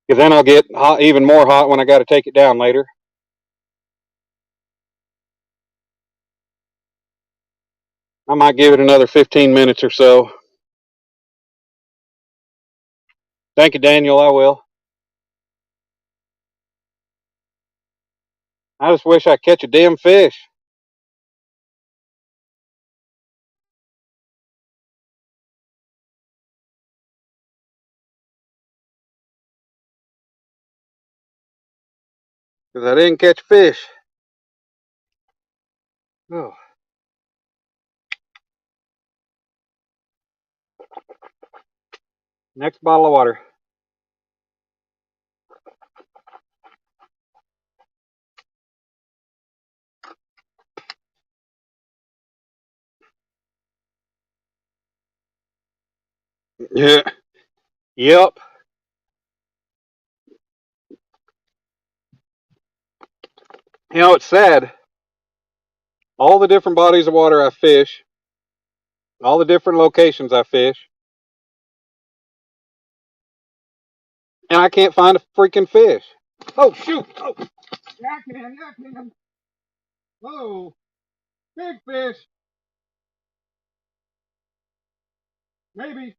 Because then I'll get hot, even more hot when I got to take it down later. I might give it another 15 minutes or so. Thank you, Daniel. I will. I just wish I could catch a damn fish. Because I didn't catch fish. Oh. Next bottle of water. Yeah. Yep. You know, it's sad. All the different bodies of water I fish, all the different locations I fish, and I can't find a freaking fish. Oh, shoot. Oh, yeah, I can. Yeah, I can. Oh, big fish. Maybe.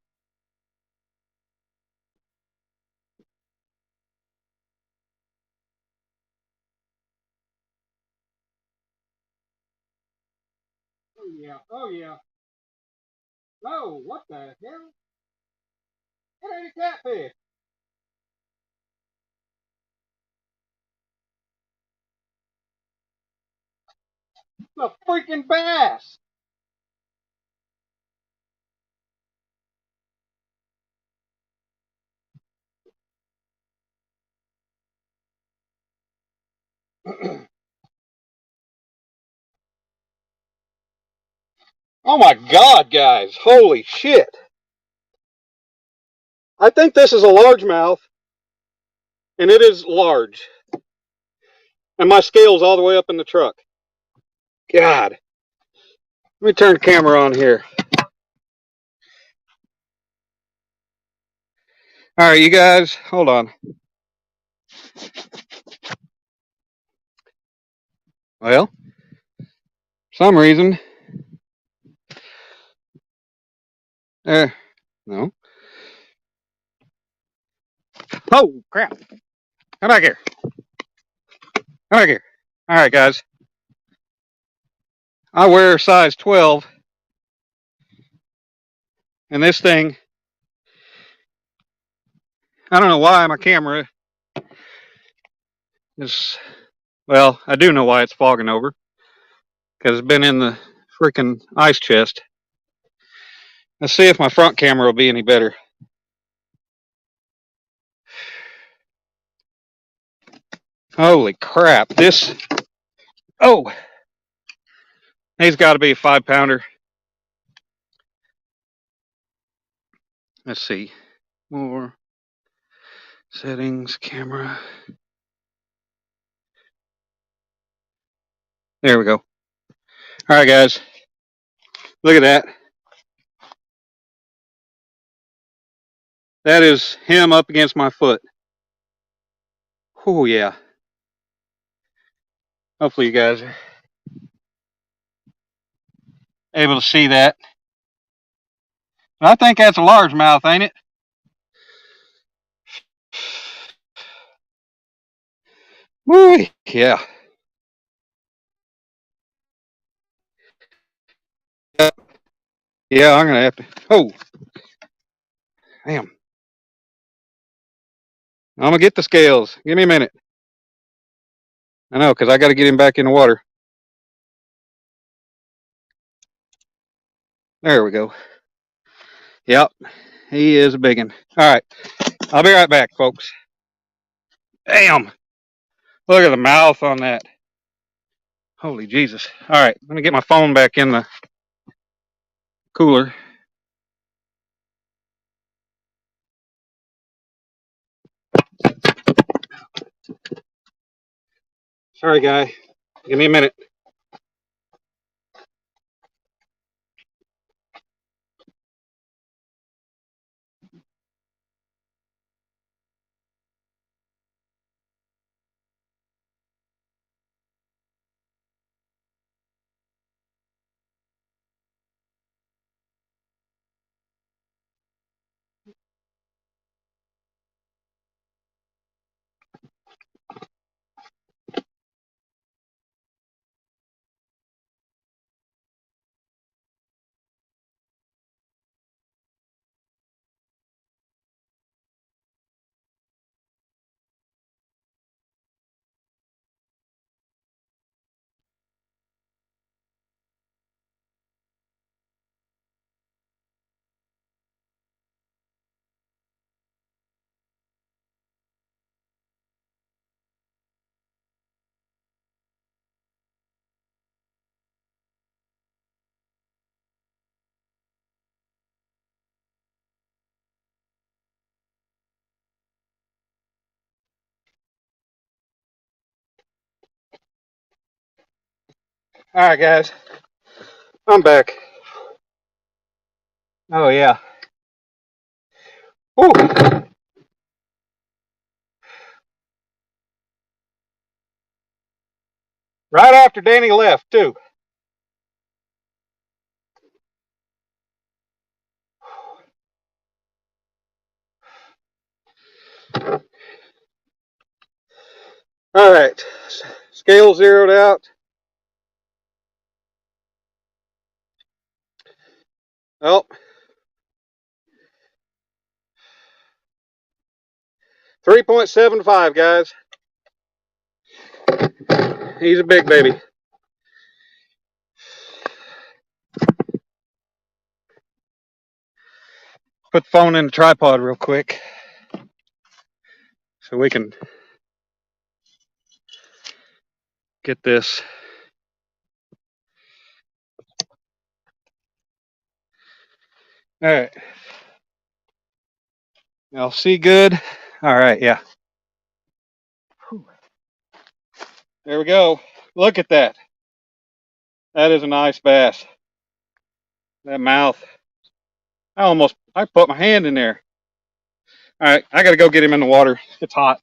yeah. Oh, yeah. No, what the hell? It ain't a catfish. It's a freaking bass. Oh my God, guys. Holy shit. I think this is a largemouth, and it is large. And my scale's all the way up in the truck. God. Let me turn the camera on here. All right, you guys, hold on. Well, for some reason, no. Oh, crap. Come back here. Come back here. All right, guys. I wear size 12, and this thing, I don't know why my camera is, well, I do know why it's fogging over, because it's been in the freaking ice chest. Let's see if my front camera will be any better. Holy crap. This, oh, he's got to be a 5-pounder. Let's see. More settings, camera. There we go. All right, guys. Look at that. That is him up against my foot. Oh, yeah. Hopefully you guys are able to see that. I think that's a largemouth, ain't it? Woo, yeah. Yeah, I'm going to have to. Oh, damn. I'm going to get the scales. Give me a minute. I know, because I got to get him back in the water. There we go. Yep, he is a big one. All right, I'll be right back, folks. Damn. Look at the mouth on that. Holy Jesus. All right, let me get my phone back in the cooler. Sorry, guy. Give me a minute. All right, guys. I'm back. Oh, yeah. Whew. Right after Danny left, too. All right. Scale zeroed out. Oh. 3.75, guys. He's a big baby. Put the phone in the tripod real quick so we can get this. All right. Y'all see good? All right, yeah. There we go. Look at that. That is a nice bass. That mouth. I put my hand in there. All right, I got to go get him in the water. It's hot.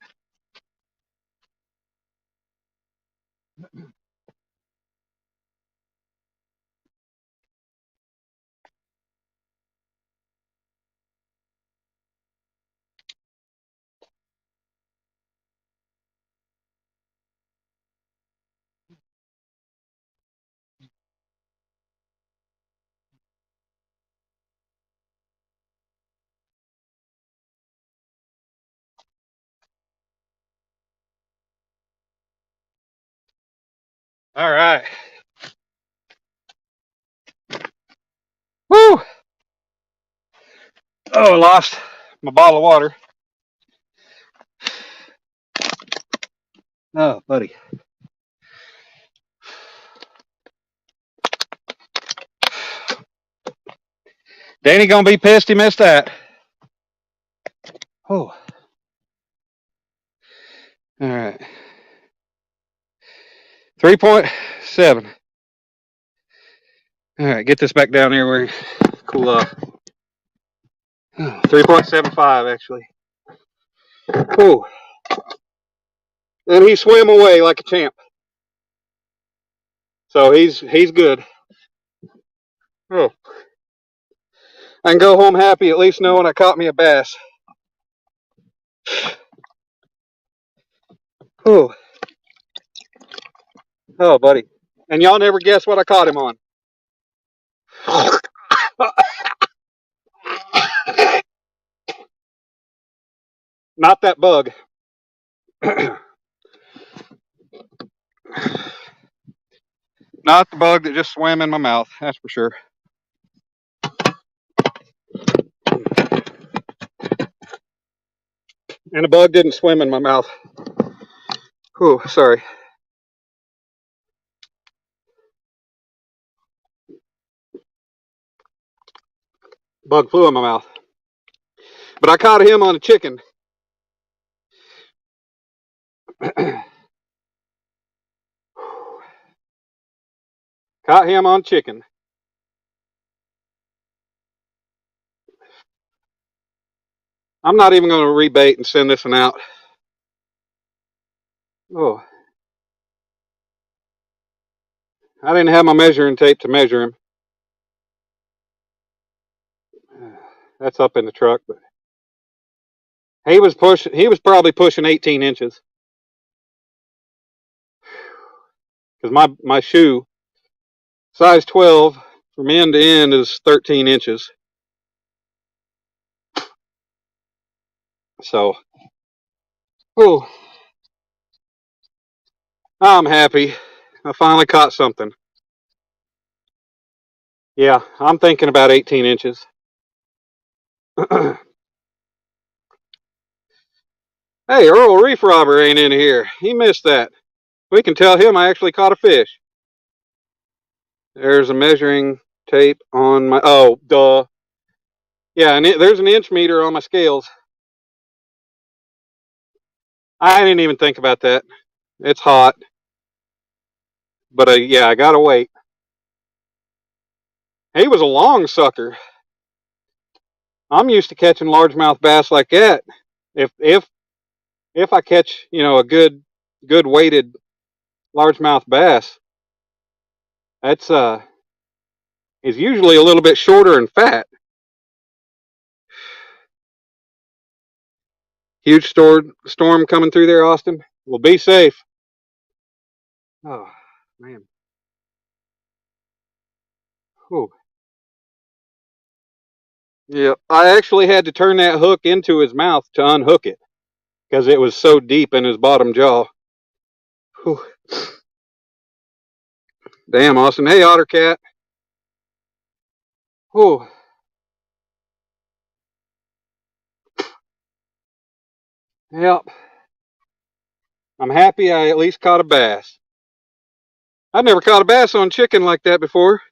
All right. Woo! Oh, I lost my bottle of water. Oh, buddy. Danny gonna be pissed he missed that. Oh. All right. 3.7. All right, get this back down here where we cool off. 3.75 actually. Oh. And he swam away like a champ. So he's good. Oh. I can go home happy, at least knowing I caught me a bass. Oh. Oh, buddy. And y'all never guess what I caught him on. Not that bug. Not the bug that just swam in my mouth, that's for sure. And the bug didn't swim in my mouth. Oh, sorry. Bug flew in my mouth. But I caught him on a chicken. Caught him on chicken. I'm not even going to rebait and send this one out. Oh. I didn't have my measuring tape to measure him. That's up in the truck, but he was probably pushing 18 inches. Because my shoe, size 12, from end to end is 13 inches. So, oh, I'm happy. I finally caught something. Yeah, I'm thinking about 18 inches. Hey, Earl Reef Robber ain't in here. He missed that. We can tell him I actually caught a fish. There's a measuring tape on my, oh, duh. Yeah, and there's an inch meter on my scales. I didn't even think about that. It's hot. But yeah, I gotta wait. He was a long sucker. I'm used to catching largemouth bass like that. If I catch, a good weighted largemouth bass, that's is usually a little bit shorter and fat. Huge storm coming through there, Austin. Well, be safe. Oh man. Whew. Yeah, I actually had to turn that hook into his mouth to unhook it because it was so deep in his bottom jaw. Whew. Damn, Austin. Hey, Otter Cat. Whew. Yep. I'm happy I at least caught a bass. I've never caught a bass on chicken like that before.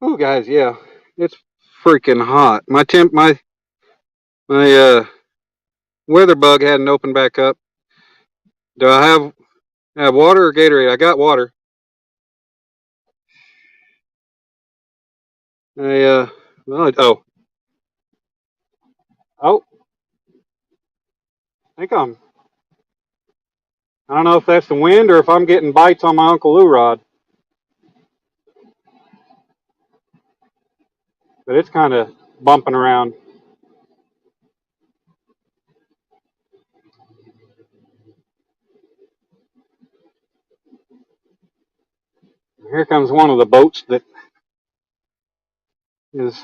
Oh, guys, yeah, it's freaking hot. My weather bug hadn't opened back up. Do I have water or Gatorade? I got water. Oh, I think I don't know if that's the wind or if I'm getting bites on my Uncle Lou rod, but it's kind of bumping around. Here comes one of the boats that is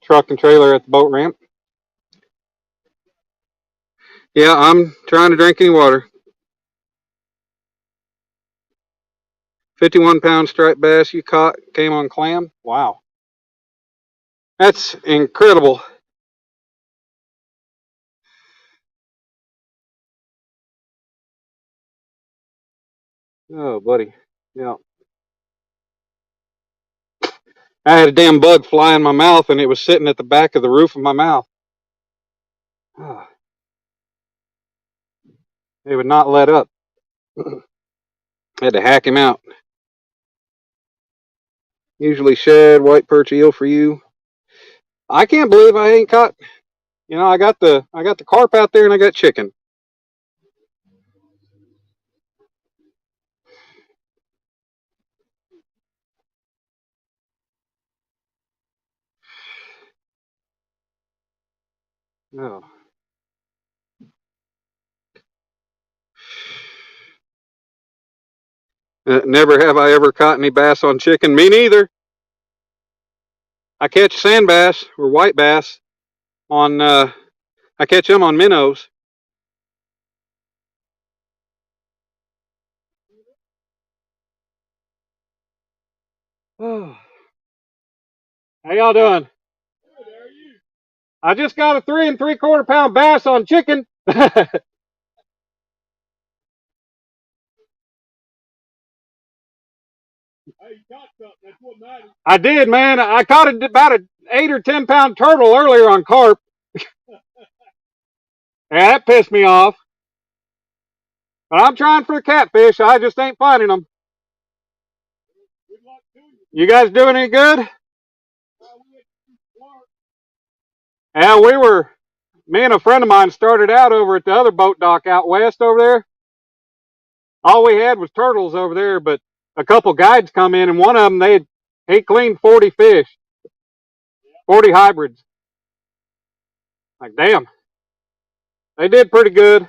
truck and trailer at the boat ramp. Yeah, I'm trying to drink any water. 51-pound striped bass you caught came on clam. Wow. That's incredible. Oh, buddy. Yeah. I had a damn bug fly in my mouth and it was sitting at the back of the roof of my mouth. It would not let up. Had to hack him out. Usually shad, white perch, eel for you. I can't believe I ain't caught. You know, I got the carp out there and I got chicken. Oh. Never have I ever caught any bass on chicken. Me neither. I catch sand bass or white bass on. I catch them on minnows. Oh. How y'all doing? I just got a 3 3/4 pound bass on chicken. I did, man. I caught about an 8 or 10 pound turtle earlier on carp. Yeah, that pissed me off. But I'm trying for the catfish. I just ain't finding them. You guys doing any good? Yeah, me and a friend of mine started out over at the other boat dock out west over there. All we had was turtles over there, but a couple guides come in and one of them, he cleaned 40 fish, 40 hybrids. Like, damn, they did pretty good.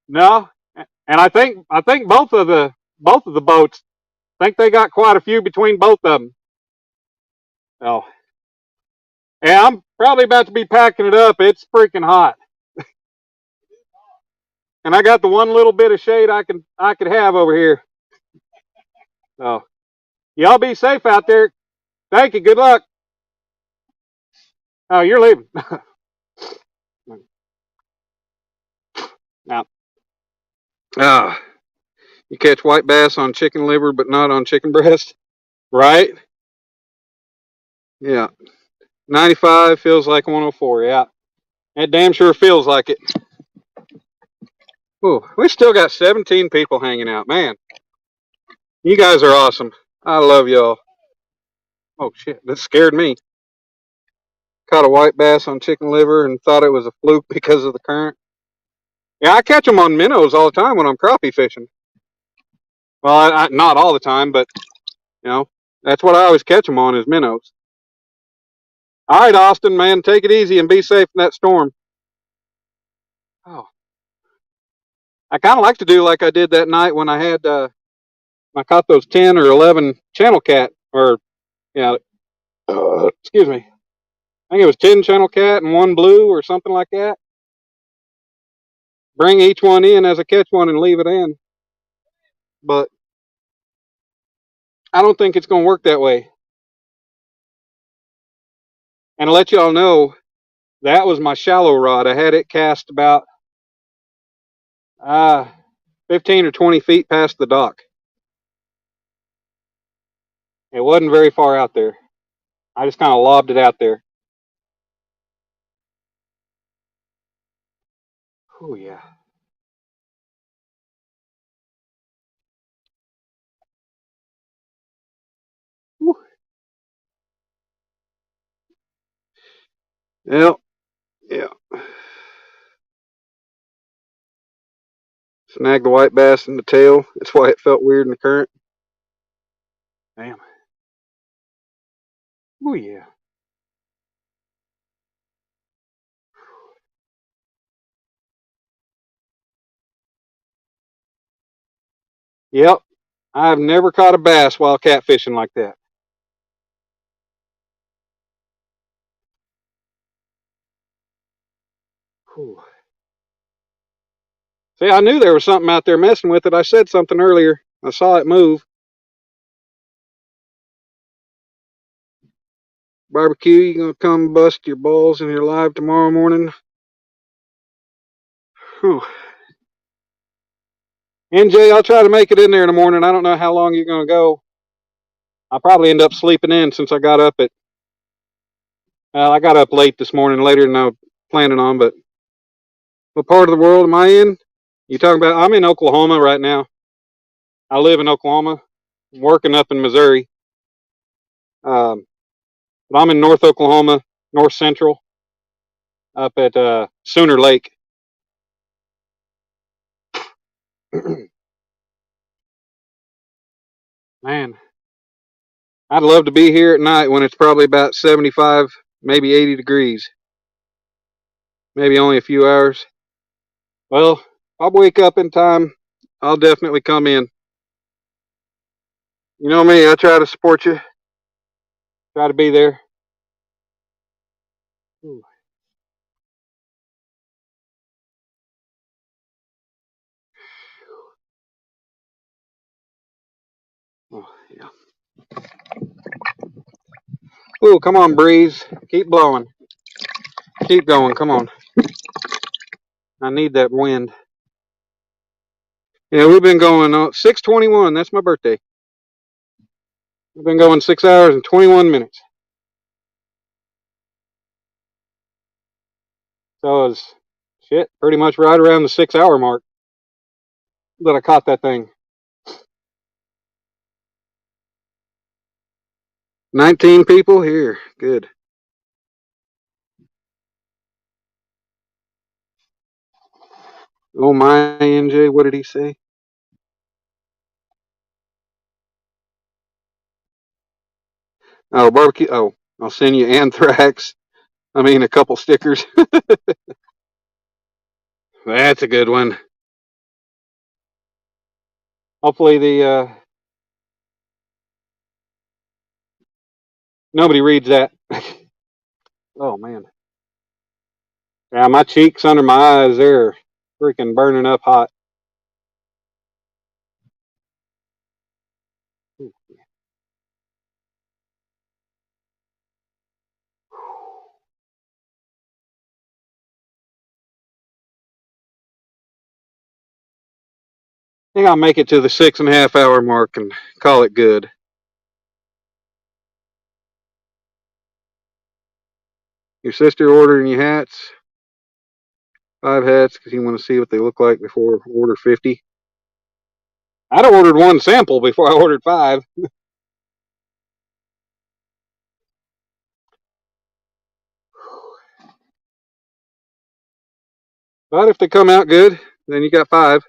No, and I think both of the boats, I think they got quite a few between both of them. Oh, yeah, I'm probably about to be packing it up. It's freaking hot, and I got the one little bit of shade I could have over here. Oh, y'all be safe out there. Thank you. Good luck. Oh, you're leaving. Now, you catch white bass on chicken liver, but not on chicken breast, right? Yeah. 95 feels like 104. Yeah. It damn sure feels like it. Ooh, we still got 17 people hanging out. Man, you guys are awesome. I love y'all. Oh, shit. That scared me. Caught a white bass on chicken liver and thought it was a fluke because of the current. Yeah, I catch them on minnows all the time when I'm crappie fishing. Well, not all the time, but you know, that's what I always catch them on is minnows. All right, Austin, man, take it easy and be safe in that storm. Oh, I kind of like to do like I did that night when I had I caught those 10 or 11 channel cat, or yeah, excuse me. I think it was 10 channel cat and 1 blue or something like that. Bring each one in as a catch one and leave it in. But I don't think it's going to work that way. And to let y'all know, that was my shallow rod. I had it cast about 15 or 20 feet past the dock. It wasn't very far out there. I just kind of lobbed it out there. Oh, yeah. Whew. Yep. Yeah. Snagged the white bass in the tail. That's why it felt weird in the current. Damn. Oh, yeah. Yep. I've never caught a bass while catfishing like that. Whew. See, I knew there was something out there messing with it. I said something earlier. I saw it move. Barbecue, you gonna come bust your balls in your live tomorrow morning? Whew. NJ, I'll try to make it in there in the morning. I don't know how long you're gonna go. I'll probably end up sleeping in since I got up at. I got up late this morning, later than I was planning on. But what part of the world am I in? You talking about? I'm in Oklahoma right now. I live in Oklahoma. I'm working up in Missouri. But I'm in North Oklahoma, North Central, up at Sooner Lake. Man, I'd love to be here at night when it's probably about 75, maybe 80 degrees. Maybe only a few hours. Well, I'll wake up in time. I'll definitely come in. You know me, I try to support you. Try to be there. Ooh. Oh, yeah. Ooh, come on, breeze. Keep blowing. Keep going. Come on. I need that wind. Yeah, we've been going 6:21. That's my birthday. We've been going 6 hours and 21 minutes. So it's shit, pretty much right around the 6 hour mark that I caught that thing. 19 people here. Good. Oh my, NJ, what did he say? Oh, barbecue. Oh, I'll send you anthrax. I mean, a couple stickers. That's a good one. Hopefully nobody reads that. Oh man. Yeah, my cheeks under my eyes, they're freaking burning up hot. I think I'll make it to the 6.5 hour mark and call it good. Your sister ordering you hats? 5 hats because you want to see what they look like before order 50. I'd have ordered 1 sample before I ordered 5. But if they come out good, then you got 5.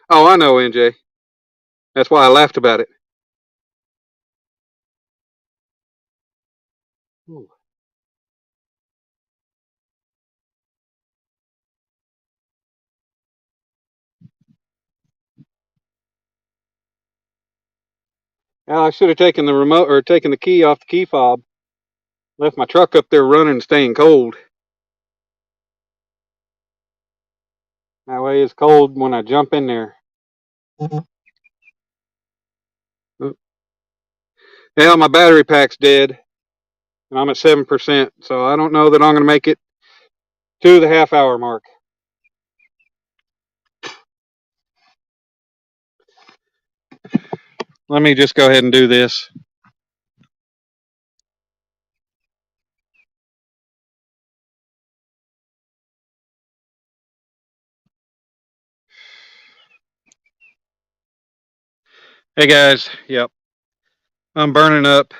Oh, I know, NJ. That's why I laughed about it. Ooh. Well, I should have taken the remote or taken the key off the key fob. Left my truck up there running and staying cold. That way it's cold when I jump in there. Yeah, my battery pack's dead. And I'm at 7%, so I don't know that I'm going to make it to the half-hour mark. Let me just go ahead and do this. Hey guys, yep, I'm burning up.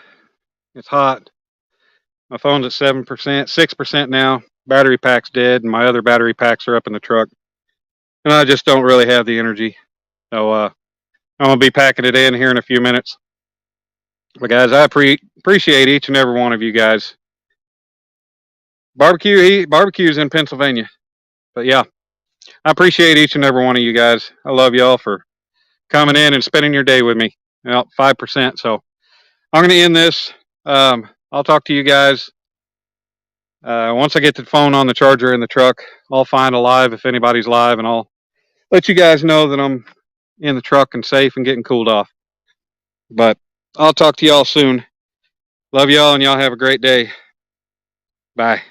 It's hot. My phone's at 7%, 6% now. Battery pack's dead, and my other battery packs are up in the truck. And I just don't really have the energy. So I'm going to be packing it in here in a few minutes. But guys, I appreciate each and every one of you guys. Barbecue's in Pennsylvania. But yeah, I appreciate each and every one of you guys. I love y'all for coming in and spending your day with me. 5%. So I'm going to end this. I'll talk to you guys once I get the phone on the charger in the truck. I'll find a live if anybody's live, and I'll let you guys know that I'm in the truck and safe and getting cooled off. But I'll talk to y'all soon. Love y'all, and y'all have a great day. Bye.